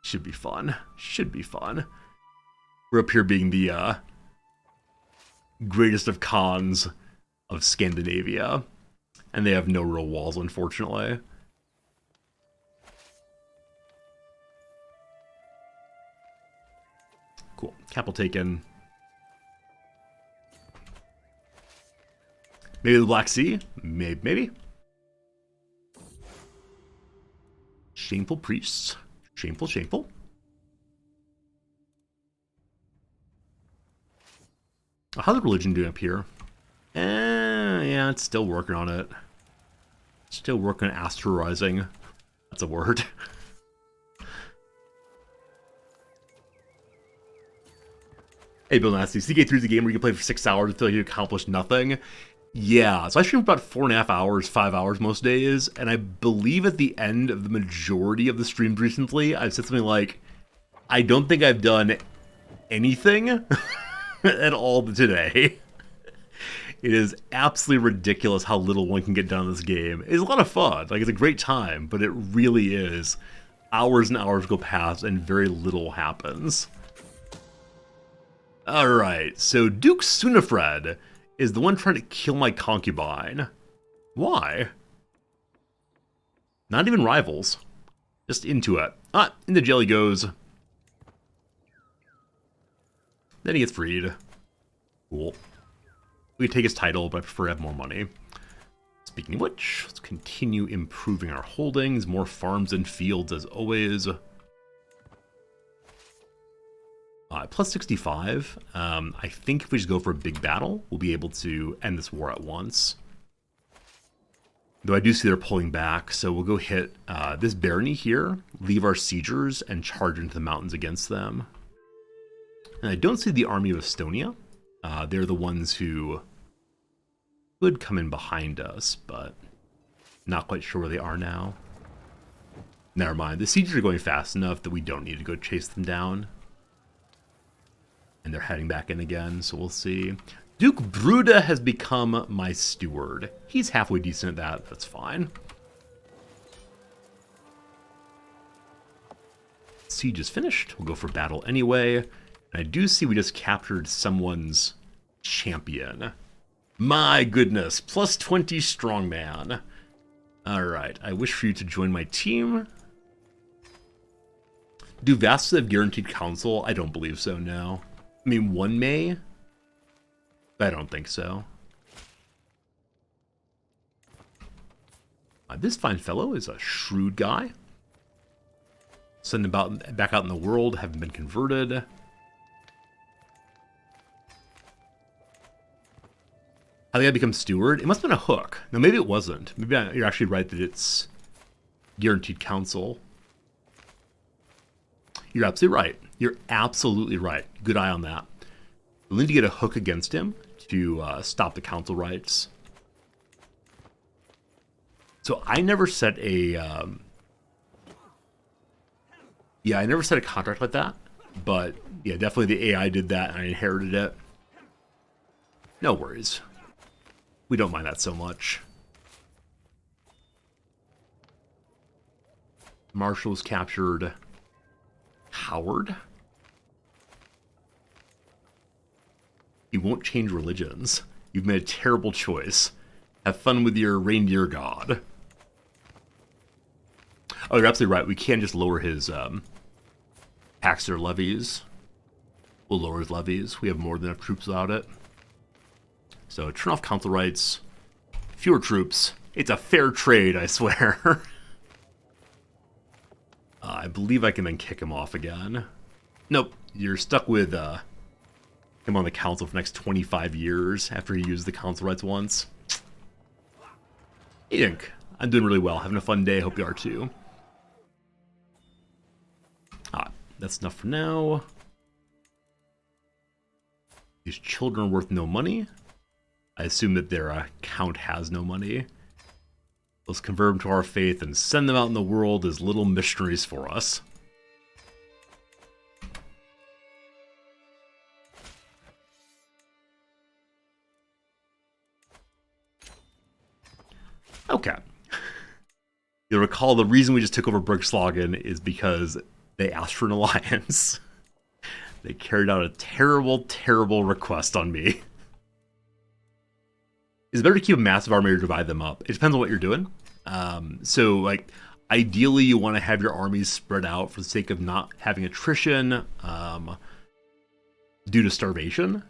Should be fun. Should be fun. We're up here being the greatest of Khans of Scandinavia. And they have no real walls, unfortunately. Cool. Capital taken. Maybe the Black Sea? Maybe. Shameful priests. Shameful. How's the religion doing up here? Yeah, it's still working on it. Still working on asteroizing. That's a word. Hey, Bill Nasty. CK3 is a game where you can play for 6 hours until you accomplish nothing. Yeah, so I stream for about 4.5 hours, 5 hours most days, and I believe at the end of the majority of the streams recently, I've said something like, I don't think I've done anything at all today. It is absolutely ridiculous how little one can get done in this game. It's a lot of fun, like it's a great time, but it really is. Hours and hours go past and very little happens. Alright, so Duke Sunifred is the one trying to kill my concubine. Why? Not even rivals. Just into it. Into jail he goes. Then he gets freed. Cool. We could take his title, but I prefer to have more money. Speaking of which, let's continue improving our holdings. More farms and fields as always. Plus 65. I think if we just go for a big battle, we'll be able to end this war at once. Though I do see they're pulling back, so we'll go hit this barony here, leave our siegers, and charge into the mountains against them. And I don't see the army of Estonia. They're the ones who would come in behind us, but not quite sure where they are now. Never mind. The siegers are going fast enough that we don't need to go chase them down. And they're heading back in again, so we'll see. Duke Bruda has become my steward. He's halfway decent at that. That's fine. Siege is finished. We'll go for battle anyway. And I do see we just captured someone's champion. My goodness. Plus 20 strongman. Alright. I wish for you to join my team. Do vassals have guaranteed council? I don't believe so, no. I mean, one may, but I don't think so. This fine fellow is a shrewd guy. Send him back out in the world, haven't been converted. How did I become steward? It must have been a hook. No, maybe it wasn't. Maybe you're actually right that it's guaranteed council. You're absolutely right. You're absolutely right. Good eye on that. We'll need to get a hook against him to stop the council rights. So I never set a... I never set a contract like that. But yeah, definitely the AI did that and I inherited it. No worries. We don't mind that so much. Marshall's captured Howard. You won't change religions. You've made a terrible choice. Have fun with your reindeer god. Oh, you're absolutely right. We can't just lower his tax or levies. We'll lower his levies. We have more than enough troops without it. So turn off council rights. Fewer troops. It's a fair trade, I swear. I believe I can then kick him off again. Nope. You're stuck with him on the council for the next 25 years after he used the council rights once. Hey, Ink. I'm doing really well. Having a fun day. Hope you are too. That's enough for now. These children are worth no money. I assume that their count has no money. Let's convert them to our faith and send them out in the world as little missionaries for us. Okay. You'll recall the reason we just took over Bergslagen is because they asked for an alliance. They carried out a terrible, terrible request on me. It's better to keep a massive army or divide them up. It depends on what you're doing. So, like, ideally you want to have your armies spread out for the sake of not having attrition due to starvation.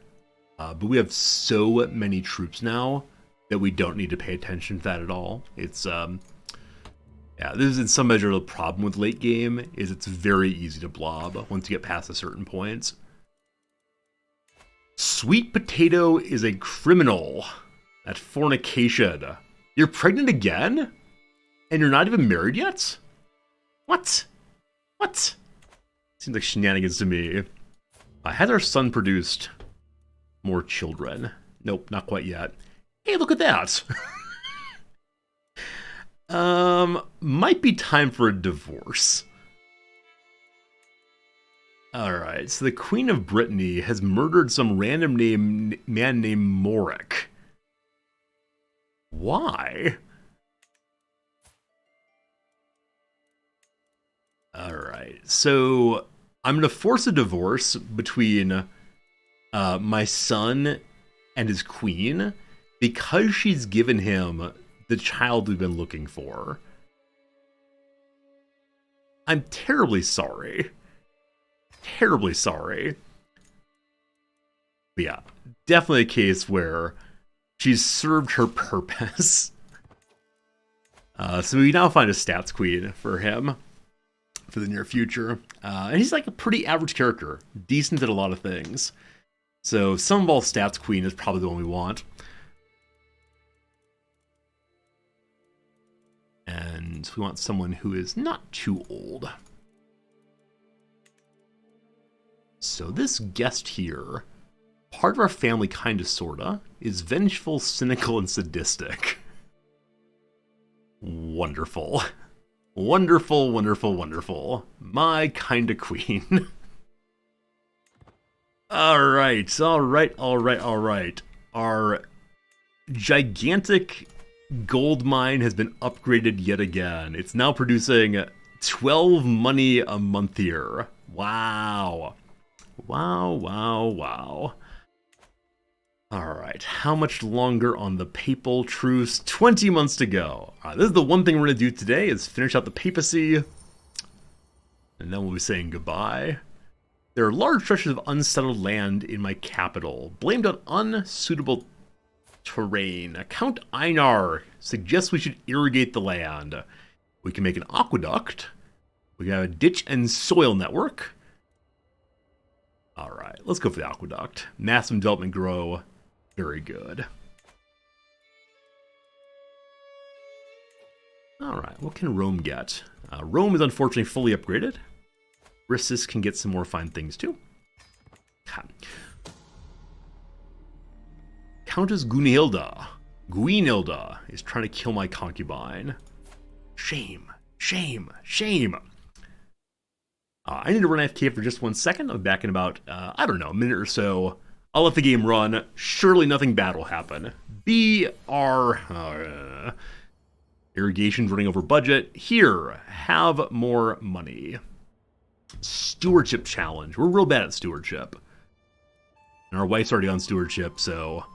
But we have so many troops now that we don't need to pay attention to that at all. It's, yeah, this is in some measure the problem with late game, is it's very easy to blob once you get past a certain point. Sweet Potato is a criminal at fornication. You're pregnant again? And you're not even married yet? What? What? Seems like shenanigans to me. Has our son produced more children? Nope, not quite yet. Hey, look at that! Might be time for a divorce. Alright, so the Queen of Brittany has murdered some random man named Morik. Why? Alright, so I'm going to force a divorce between my son and his queen because she's given him the child we've been looking for. I'm terribly sorry. Terribly sorry. But yeah, definitely a case where she's served her purpose. So we now find a stats queen for him for the near future. And he's like a pretty average character. Decent at a lot of things. So Sunball stats queen is probably the one we want. And we want someone who is not too old. So this guest here, part of our family kinda sorta, is vengeful, cynical, and sadistic. Wonderful. Wonderful, wonderful, wonderful. My kinda queen. Alright, alright, alright, alright. Our gigantic gold mine has been upgraded yet again. It's now producing 12 money a month here. Wow. Wow, wow, wow. Alright, how much longer on the papal truce? 20 months to go. This is the one thing we're going to do today, is finish out the papacy. And then we'll be saying goodbye. There are large stretches of unsettled land in my capital, blamed on unsuitable terrain. Count Einar suggests we should irrigate the land. We can make an aqueduct. We can have a ditch and soil network. Alright, let's go for the aqueduct. Massive development grow. Very good. Alright, what can Rome get? Rome is unfortunately fully upgraded. Rissus can get some more fine things too. Countess Guinilda is trying to kill my concubine. Shame, shame, shame. I need to run AFK for just 1 second. I'll be back in about, I don't know, a minute or so. I'll let the game run. Surely nothing bad will happen. Irrigation's running over budget. Here, have more money. Stewardship challenge. We're real bad at stewardship. And our wife's already on stewardship, so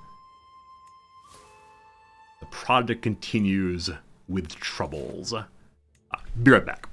the project continues with troubles. Be right back.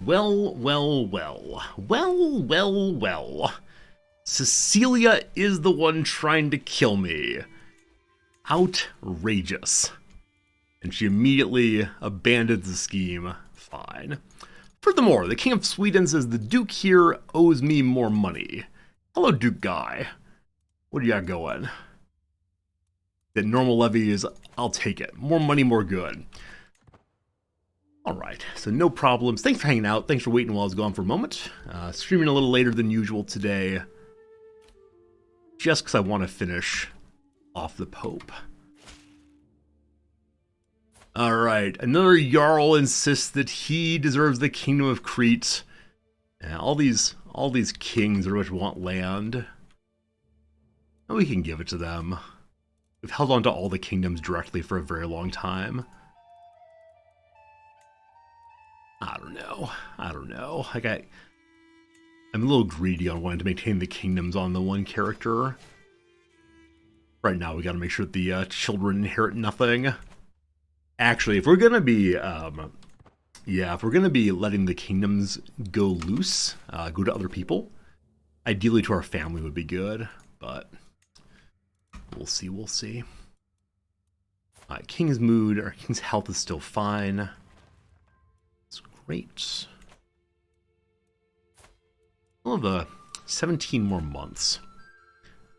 Well, well, well. Well, well, well. Cecilia is the one trying to kill me. Outrageous. And she immediately abandons the scheme. Fine. Furthermore, the King of Sweden says the Duke here owes me more money. Hello, Duke Guy. What do you got going? The normal levy is, I'll take it. More money, more good. Alright, so no problems. Thanks for hanging out. Thanks for waiting while I was gone for a moment. Streaming a little later than usual today. Just because I want to finish off the Pope. Alright, another Jarl insists that he deserves the Kingdom of Crete. All these kings very much want land. And we can give it to them. We've held on to all the kingdoms directly for a very long time. I don't know. Like I'm a little greedy on wanting to maintain the kingdoms on the one character. Right now, we got to make sure that the children inherit nothing. Actually, if we're gonna be, if we're gonna be letting the kingdoms go loose, go to other people, ideally to our family would be good. But we'll see. King's mood or King's health is still fine. It's great. We'll have 17 more months.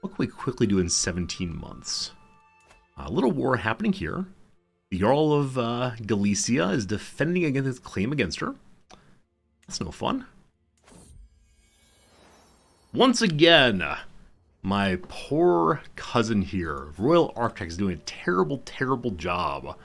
What can we quickly do in 17 months? A little war happening here. The Jarl of Galicia is defending against his claim against her. That's no fun. Once again, my poor cousin here, Royal Architect, is doing a terrible, terrible job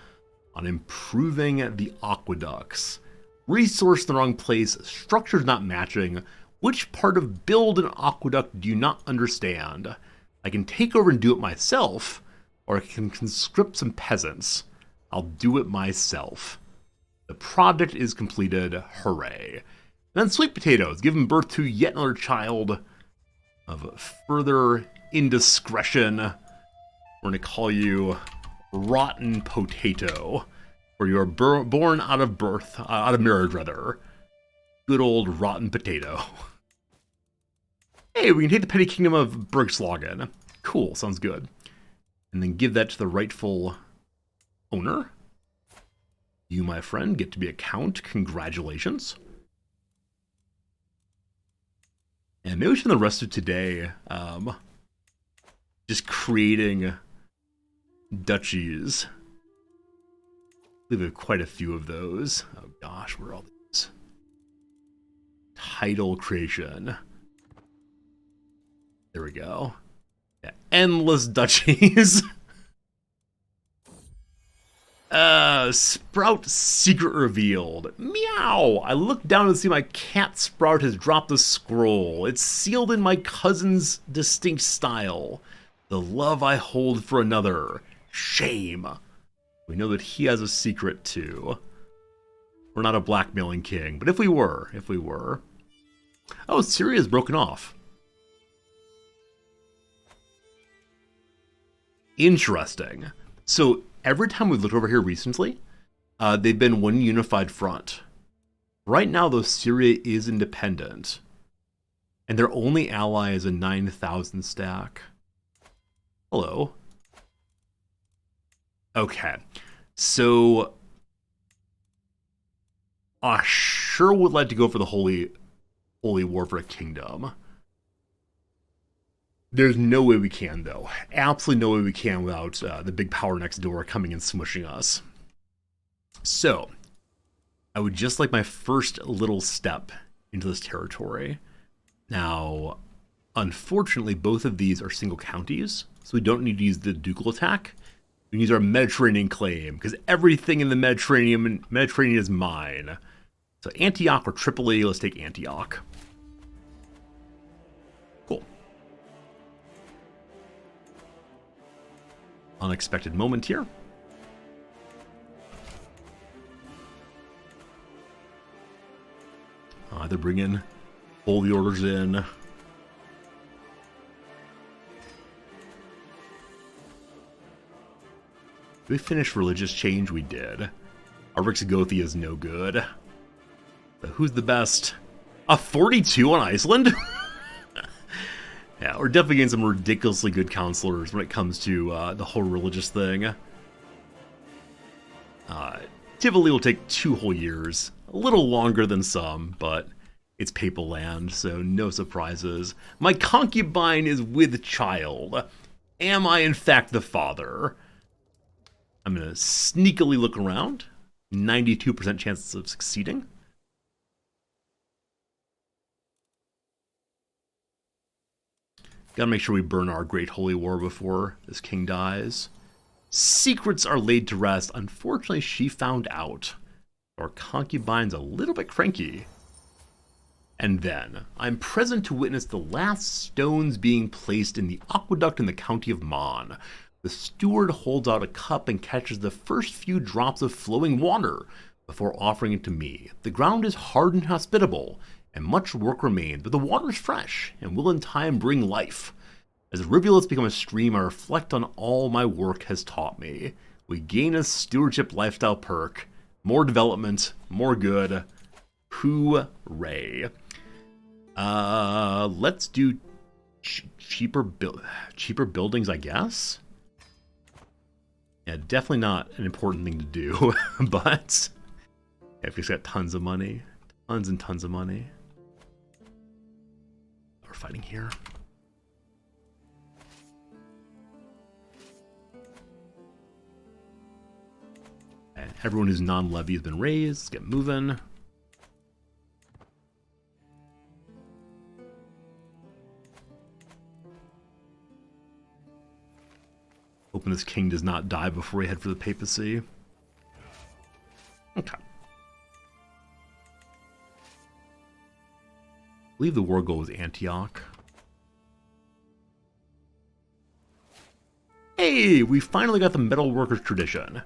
on improving the aqueducts. Resource in the wrong place, structures not matching. Which part of build an aqueduct do you not understand? I can take over and do it myself, or I can conscript some peasants. I'll do it myself. The project is completed. Hooray. And then Sweet Potatoes, giving birth to yet another child of further indiscretion. We're going to call you Rotten Potato, or you're born out of marriage, rather. Good old Rotten Potato. Hey, we can take the petty kingdom of Bergslagen. Cool, sounds good. And then give that to the rightful owner. You, my friend, get to be a count. Congratulations. And maybe we spend the rest of today just creating duchies. We have quite a few of those. Oh gosh, where are all these? Title creation. There we go. Yeah, endless duchies. Sprout secret revealed. Meow! I look down and see my cat Sprout has dropped a scroll. It's sealed in my cousin's distinct style. The love I hold for another. Shame. We know that he has a secret too. We're not a blackmailing king, but if we were. Oh, Syria's broken off. Interesting. So every time we've looked over here recently, they've been one unified front. Right now, though, Syria is independent. And their only ally is a 9,000 stack. Hello. Okay. So I sure would like to go for the Holy War for a Kingdom. There's no way we can, though. Absolutely no way we can without the big power next door coming and smushing us. So, I would just like my first little step into this territory. Now, unfortunately, both of these are single counties, so we don't need to use the ducal attack. We can use our Mediterranean claim, because everything in the Mediterranean is mine. So Antioch or Tripoli, let's take Antioch. Cool. Unexpected moment here. They're bringing holy orders in. We finished religious change? We did. Our Rixagothi is no good. So who's the best? A 42 on Iceland? Yeah, we're definitely getting some ridiculously good counselors when it comes to the whole religious thing. Typically will take 2 whole years. A little longer than some, but it's papal land, so no surprises. My concubine is with child. Am I in fact the father? I'm going to sneakily look around. 92% chances of succeeding. Gotta make sure we burn our Great Holy War before this king dies. Secrets are laid to rest. Unfortunately, she found out. Our concubine's a little bit cranky. And then, I'm present to witness the last stones being placed in the aqueduct in the county of Mon. The steward holds out a cup and catches the first few drops of flowing water before offering it to me. The ground is hard and hospitable, and much work remains, but the water is fresh and will in time bring life. As rivulets become a stream, I reflect on all my work has taught me. We gain a stewardship lifestyle perk, more development, more good. Hooray. Let's do cheaper buildings, I guess. Yeah, definitely not an important thing to do, but if he's got tons of money, tons and tons of money. We're fighting here. And everyone who's non-levy has been raised. Let's get moving. Hoping this king does not die before we head for the papacy. Okay. I believe the war goal was Antioch. Hey, we finally got the metal workers tradition.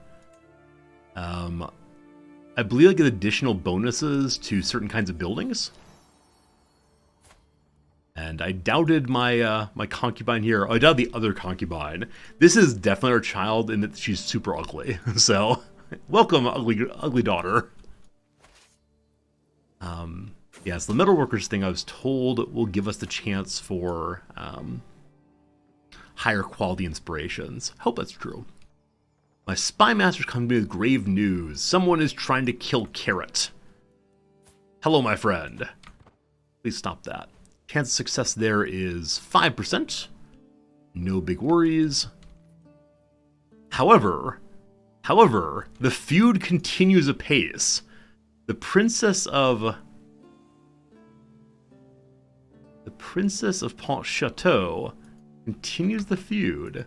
I believe I get additional bonuses to certain kinds of buildings. And I doubted my my concubine here. Oh, I doubted the other concubine. This is definitely our child in that she's super ugly. So, welcome, ugly daughter. Yes, the metalworkers thing I was told will give us the chance for higher quality inspirations. Hope that's true. My spy master's come to me with grave news. Someone is trying to kill Carrot. Hello, my friend. Please stop that. Chance of success there is 5%. No big worries. However, the feud continues apace. The Princess of Pont Chateau continues the feud.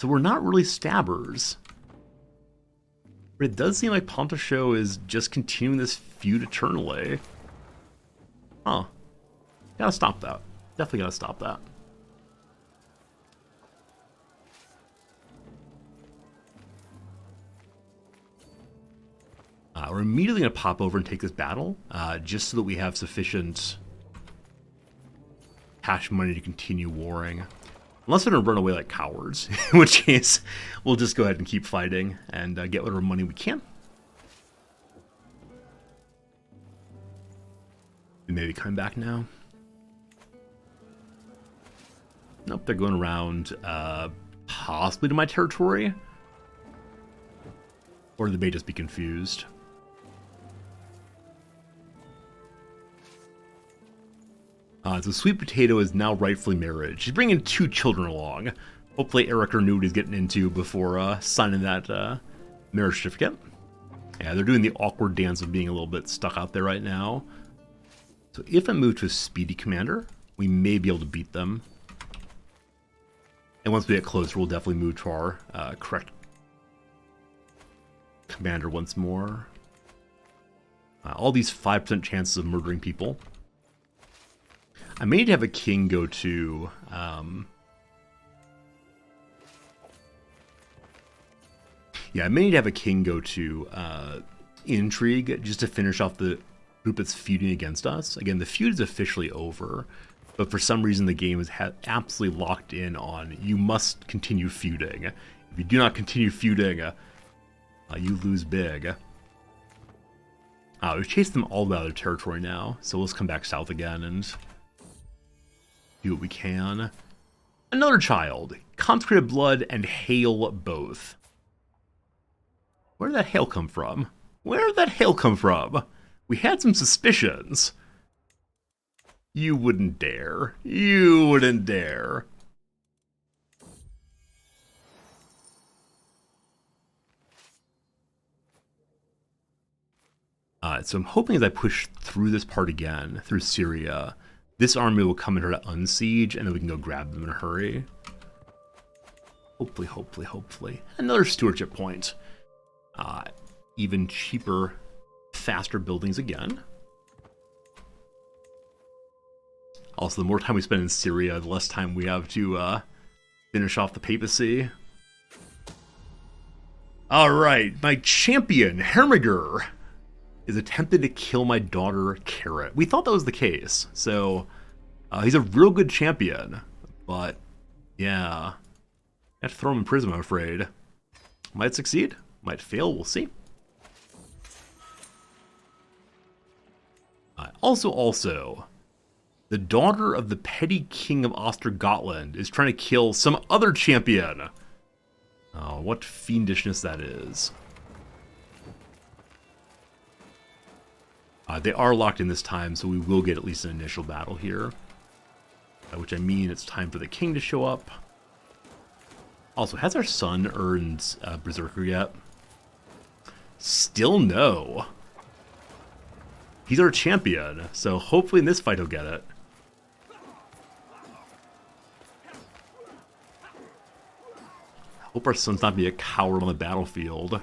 So we're not really stabbers. But it does seem like Pontacho is just continuing this feud eternally. Huh. Gotta stop that. Definitely gotta stop that. We're immediately gonna pop over and take this battle, just so that we have sufficient cash money to continue warring. Unless we're gonna run away like cowards, in which case we'll just go ahead and keep fighting and get whatever money we can. Maybe coming back now. Nope, they're going around possibly to my territory. Or they may just be confused. So Sweet Potato is now rightfully married. She's bringing 2 children along. Hopefully Eric knew what he's getting into before signing that marriage certificate. Yeah, they're doing the awkward dance of being a little bit stuck out there right now. So if I move to a speedy commander, we may be able to beat them. And once we get closer, we'll definitely move to our correct commander once more. All these 5% chances of murdering people. I may need to have a king go to... yeah, I may need to have a king go to intrigue just to finish off the group that's feuding against us. Again, the feud is officially over, but for some reason the game is absolutely locked in on you must continue feuding. If you do not continue feuding, you lose big. We've chased them all out of their territory now, so let's come back south again and do what we can. Another child. Consecrated blood and hail both. Where did that hail come from? Where did that hail come from? We had some suspicions. You wouldn't dare. You wouldn't dare. So I'm hoping as I push through this part again, through Syria, this army will come in here to unsiege, and then we can go grab them in a hurry. Hopefully, hopefully, hopefully. Another stewardship point. Even cheaper, faster buildings again. Also, the more time we spend in Syria, the less time we have to finish off the papacy. Alright, my champion, Hermiger, is attempted to kill my daughter, Carrot. We thought that was the case, so he's a real good champion, but yeah, I have to throw him in prison, I'm afraid. Might succeed, might fail, we'll see. Also, the daughter of the petty king of Ostergotland is trying to kill some other champion. Oh, what fiendishness that is. They are locked in this time, so we will get at least an initial battle here. By which I mean it's time for the king to show up. Also, has our son earned Berserker yet? Still no. He's our champion, so hopefully in this fight he'll get it. I hope our son's not be a coward on the battlefield.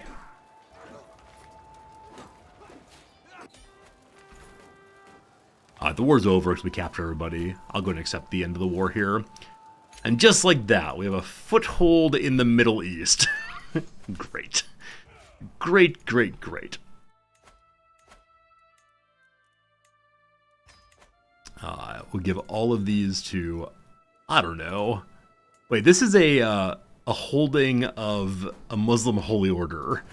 The war's over because we capture everybody. I'll go and accept the end of the war here. And just like that, we have a foothold in the Middle East. Great. Great, great, great. We'll give all of these to, I don't know. Wait, this is a holding of a Muslim holy order.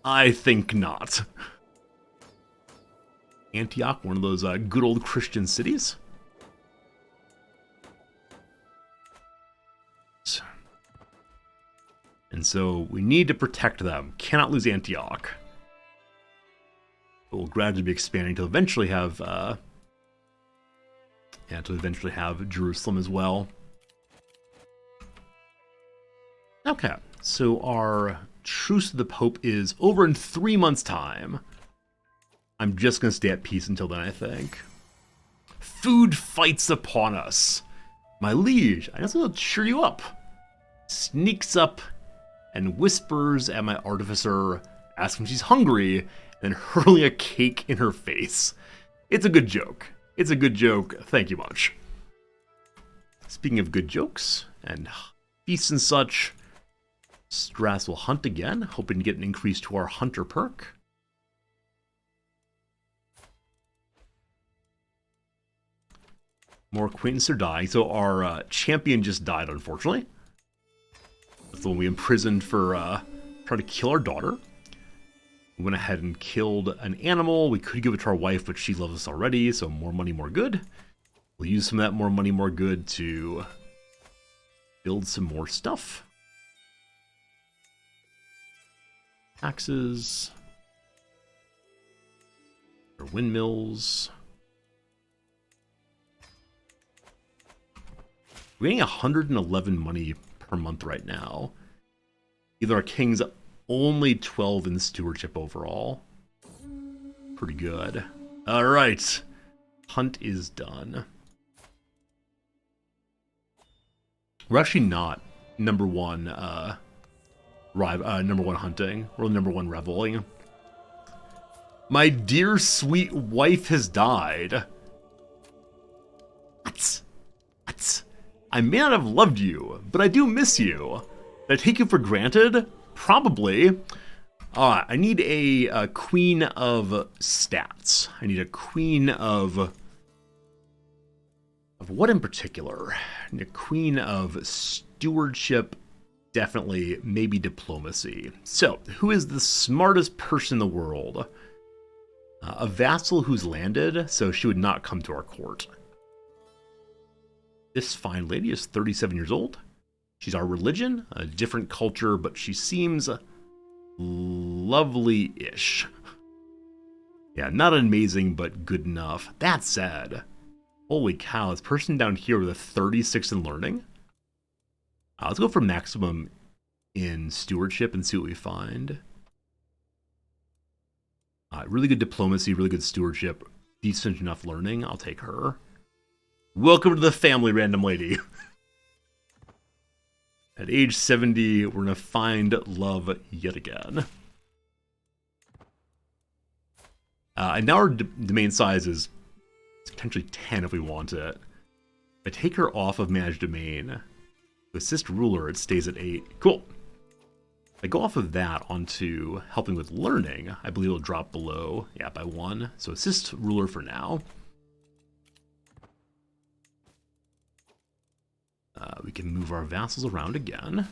I think not. Antioch, one of those good old Christian cities. And so we need to protect them. Cannot lose Antioch. But we'll gradually be expanding to eventually have Jerusalem as well. Okay, so our truce to the Pope is over in 3 months' time. I'm just going to stay at peace until then, I think. Food fights upon us. My liege, I just want to cheer you up. Sneaks up and whispers at my artificer, asking if she's hungry, and hurling a cake in her face. It's a good joke. It's a good joke. Thank you much. Speaking of good jokes and feasts and such, Strass will hunt again, hoping to get an increase to our hunter perk. More acquaintances are dying. So our champion just died, unfortunately. That's the one we imprisoned for trying to kill our daughter. We went ahead and killed an animal. We could give it to our wife, but she loves us already, so more money, more good. We'll use some of that more money, more good to build some more stuff. Taxes. Or windmills. We're getting 111 money per month right now. Either our king's only 12 in stewardship overall. Pretty good. Alright. Hunt is done. We're actually not number one number one hunting. We're number one reveling. My dear sweet wife has died. What? I may not have loved you, but I do miss you. Did I take you for granted? Probably. I need a queen of stats. I need a queen of what in particular? I need a queen of stewardship, definitely, maybe diplomacy. So, who is the smartest person in the world? A vassal who's landed, so she would not come to our court. This fine lady is 37 years old. She's our religion, a different culture, but she seems lovely-ish. Yeah, not amazing, but good enough. That said, holy cow, this person down here with a 36 in learning. Let's go for maximum in stewardship and see what we find. Really good diplomacy, really good stewardship, decent enough learning. I'll take her. Welcome to the family, random lady. At age 70, we're going to find love yet again. And now our domain size is potentially 10 if we want it. If I take her off of managed domain, to assist ruler, it stays at 8. Cool. If I go off of that onto helping with learning, I believe it'll drop below, yeah, by 1. So assist ruler for now. We can move our vassals around again.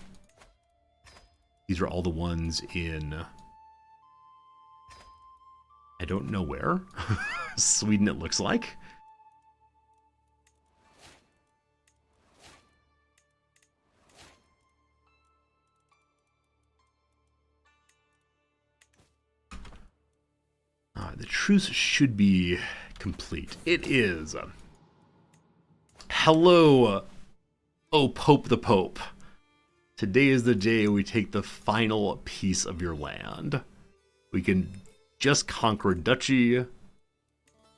These are all the ones in... I don't know where. Sweden, it looks like. The truce should be complete. It is. Hello, oh Pope the Pope. Today is the day we take the final piece of your land. We can just conquer a duchy,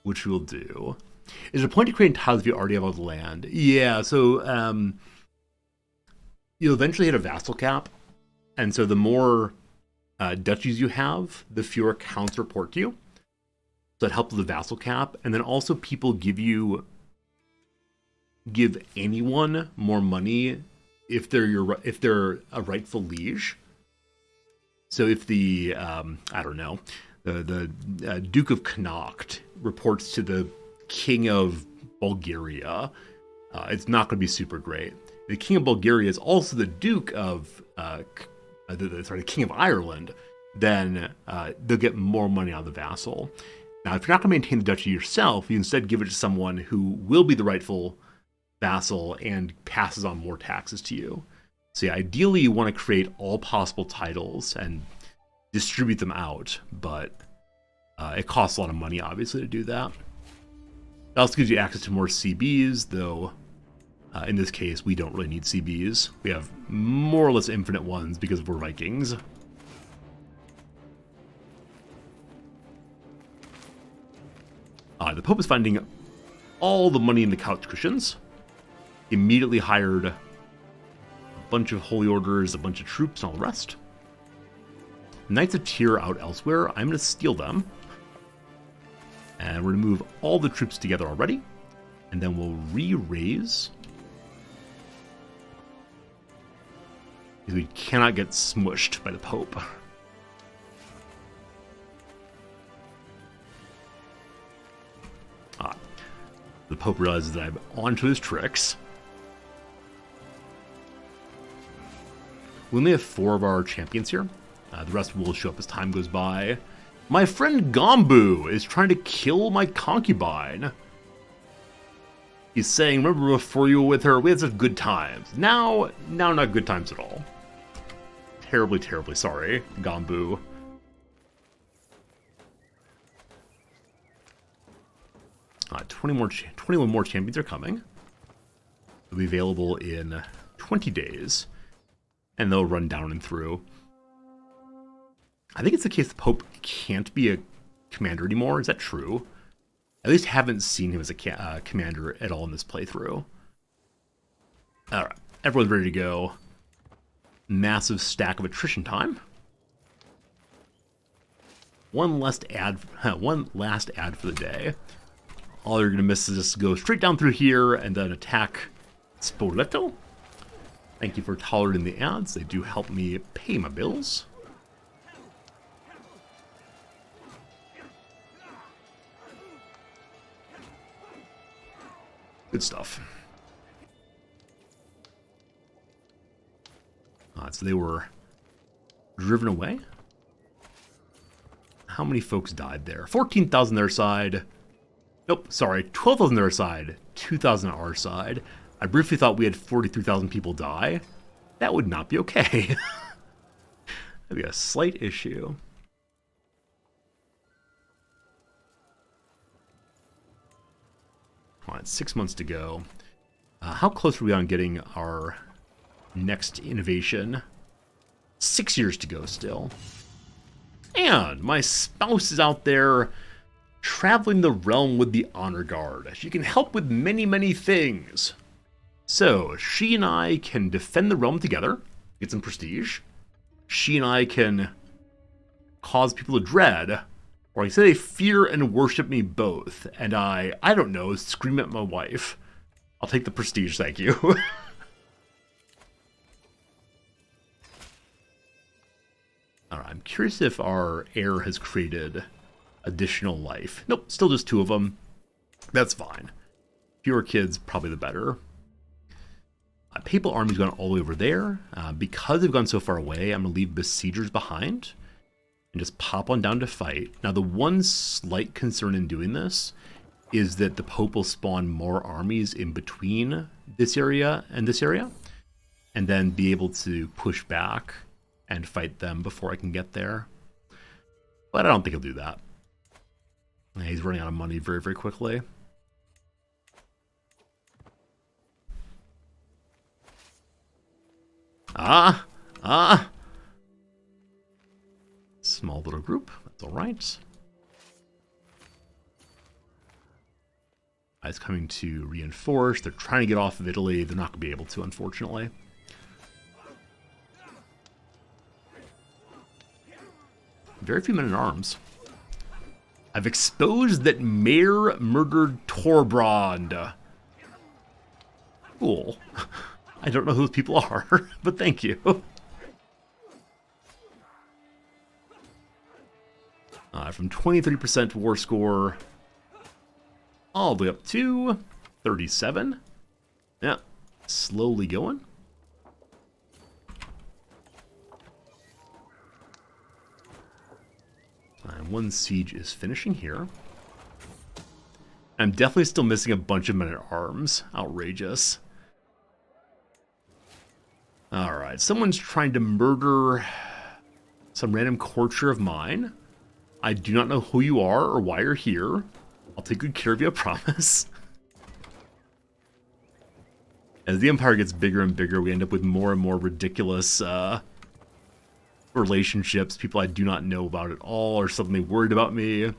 which we'll do. Is there a point to creating tiles if you already have all the land? Yeah, so you'll eventually hit a vassal cap, and so the more duchies you have, the fewer counts report to you. So that helps with the vassal cap, and then also people give anyone more money if they're a rightful liege. So if the I don't know, the Duke of Connacht reports to the King of Bulgaria, it's not going to be super great. The King of Bulgaria is also the Duke of the King of Ireland. Then they'll get more money on the vassal. Now, if you're not going to maintain the duchy yourself, you instead give it to someone who will be the rightful vassal and passes on more taxes to you. So yeah, ideally you want to create all possible titles and distribute them out, but it costs a lot of money, obviously, to do that. It also gives you access to more CBs, though in this case, we don't really need CBs. We have more or less infinite ones because we're Vikings. The Pope is finding all the money in the couch cushions. He immediately hired a bunch of holy orders, a bunch of troops, and all the rest. Knights of Tyr out elsewhere. I'm going to steal them. And we're going to move all the troops together already. And then we'll re-raise. Because we cannot get smushed by the Pope. The Pope realizes that I'm onto his tricks. We only have 4 of our champions here. The rest will show up as time goes by. My friend Gombu is trying to kill my concubine. He's saying, remember before you were with her, we had such good times. Now not good times at all. Terribly, terribly sorry, Gombu. 21 more champions are coming. They'll be available in 20 days. And they'll run down and through. I think it's the case the Pope can't be a commander anymore. Is that true? At least haven't seen him as a commander at all in this playthrough. Alright, everyone's ready to go. Massive stack of attrition time. One last ad for the day. All you're going to miss is just go straight down through here and then attack Spoleto. Thank you for tolerating the ads. They do help me pay my bills. Good stuff. So they were driven away. how many folks died there? 14,000 their side. Nope, sorry, 12,000 their side, 2,000 our side. I briefly thought we had 43,000 people die. That would not be okay. That'd be a slight issue. Come on, 6 months to go. How close are we on getting our next innovation? 6 years to go still. And my spouse is out there traveling the realm with the honor guard. She can help with many, many things. So she and I can defend the realm together, get some prestige. She and I can cause people to dread, or I say they fear and worship me both. And I don't know, scream at my wife. I'll take the prestige, thank you. Alright, I'm curious if our heir has created additional life. Nope, still just 2 of them. That's fine. Fewer kids, probably the better. Papal army's gone all the way over there. Because they've gone so far away, I'm going to leave besiegers behind and just pop on down to fight. Now, the one slight concern in doing this is that the Pope will spawn more armies in between this area, and then be able to push back and fight them before I can get there. But I don't think he'll do that. He's running out of money very, very quickly. Small little group, that's all right. It's coming to reinforce. They're trying to get off of Italy. They're not going to be able to, unfortunately. Very few men at arms. I've exposed that Mayor murdered Torbrand. Cool. I don't know who those people are, but thank you. From 23% war score all the way up to 37. Yeah, slowly going. And one siege is finishing here. I'm definitely still missing a bunch of men at arms. Outrageous. Alright, someone's trying to murder some random courtier of mine. I do not know who you are or why you're here. I'll take good care of you, I promise. As the empire gets bigger and bigger, we end up with more and more ridiculous relationships. People I do not know about at all or suddenly worried about me.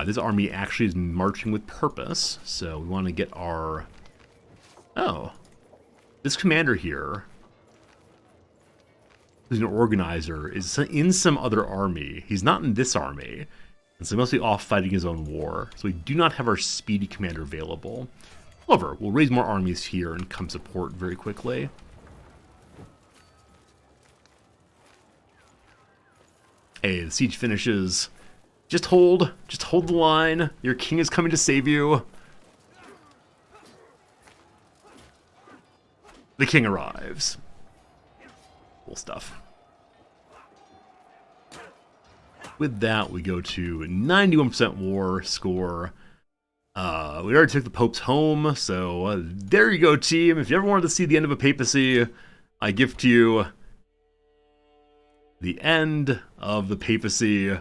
This army actually is marching with purpose, so we want to get our... Oh, this commander here, who's an organizer, is in some other army. He's not in this army, and so he must be off fighting his own war. So we do not have our speedy commander available. However, we'll raise more armies here and come support very quickly. Hey, the siege finishes. Just hold the line. Your king is coming to save you. The king arrives. Cool stuff. With that, we go to 91% war score. We already took the popes home, so there you go, team. If you ever wanted to see the end of a papacy, I gift you the end of the papacy.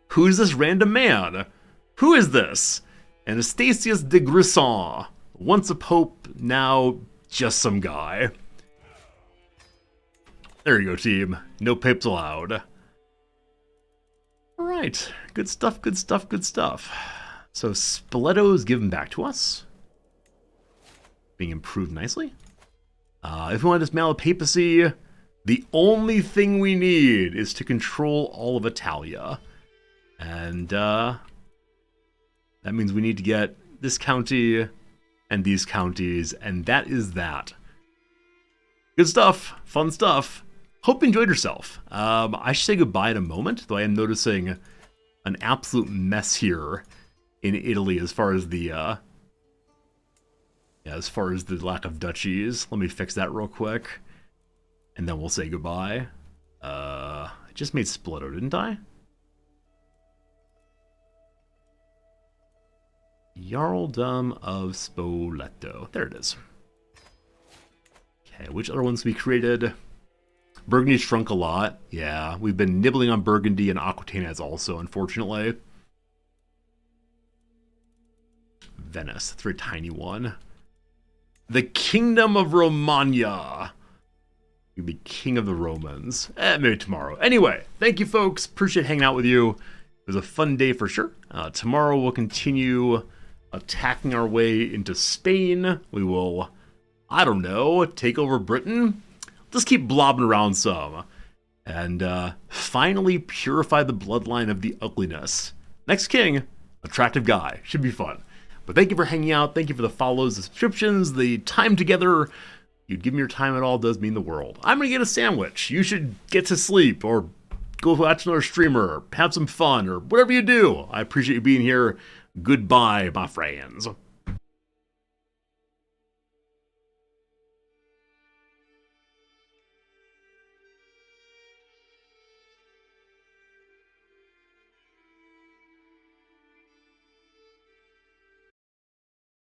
Who's this random man? Who is this? Anastasius de Grisson. Once a pope, now just some guy. There you go, team. No papes allowed. Alright, good stuff, good stuff, good stuff. So Spoleto is given back to us. Being improved nicely. If we want to dismantle the papacy, the only thing we need is to control all of Italia. And that means we need to get this county and these counties, and that is that. Good stuff, fun stuff. Hope you enjoyed yourself. I should say goodbye in a moment, though I am noticing an absolute mess here in Italy as far as the lack of duchies. Let me fix that real quick, and then we'll say goodbye. I just made Splitto, didn't I? Jarldom of Spoleto. There it is. Okay, which other ones we created? Burgundy shrunk a lot. Yeah, we've been nibbling on Burgundy, and Aquitaine has also, unfortunately. Venice, that's a very tiny one. The Kingdom of Romagna. You'd be king of the Romans. Maybe tomorrow. Anyway, thank you, folks. Appreciate hanging out with you. It was a fun day for sure. Tomorrow we'll continue attacking our way into Spain. We will, I don't know, take over Britain. Just keep blobbing around some. And finally purify the bloodline of the ugliness. Next king, attractive guy. Should be fun. But thank you for hanging out. Thank you for the follows, the subscriptions, the time together. You'd give me your time at all does mean the world. I'm going to get a sandwich. You should get to sleep or go watch another streamer or have some fun or whatever you do. I appreciate you being here. Goodbye, my friends.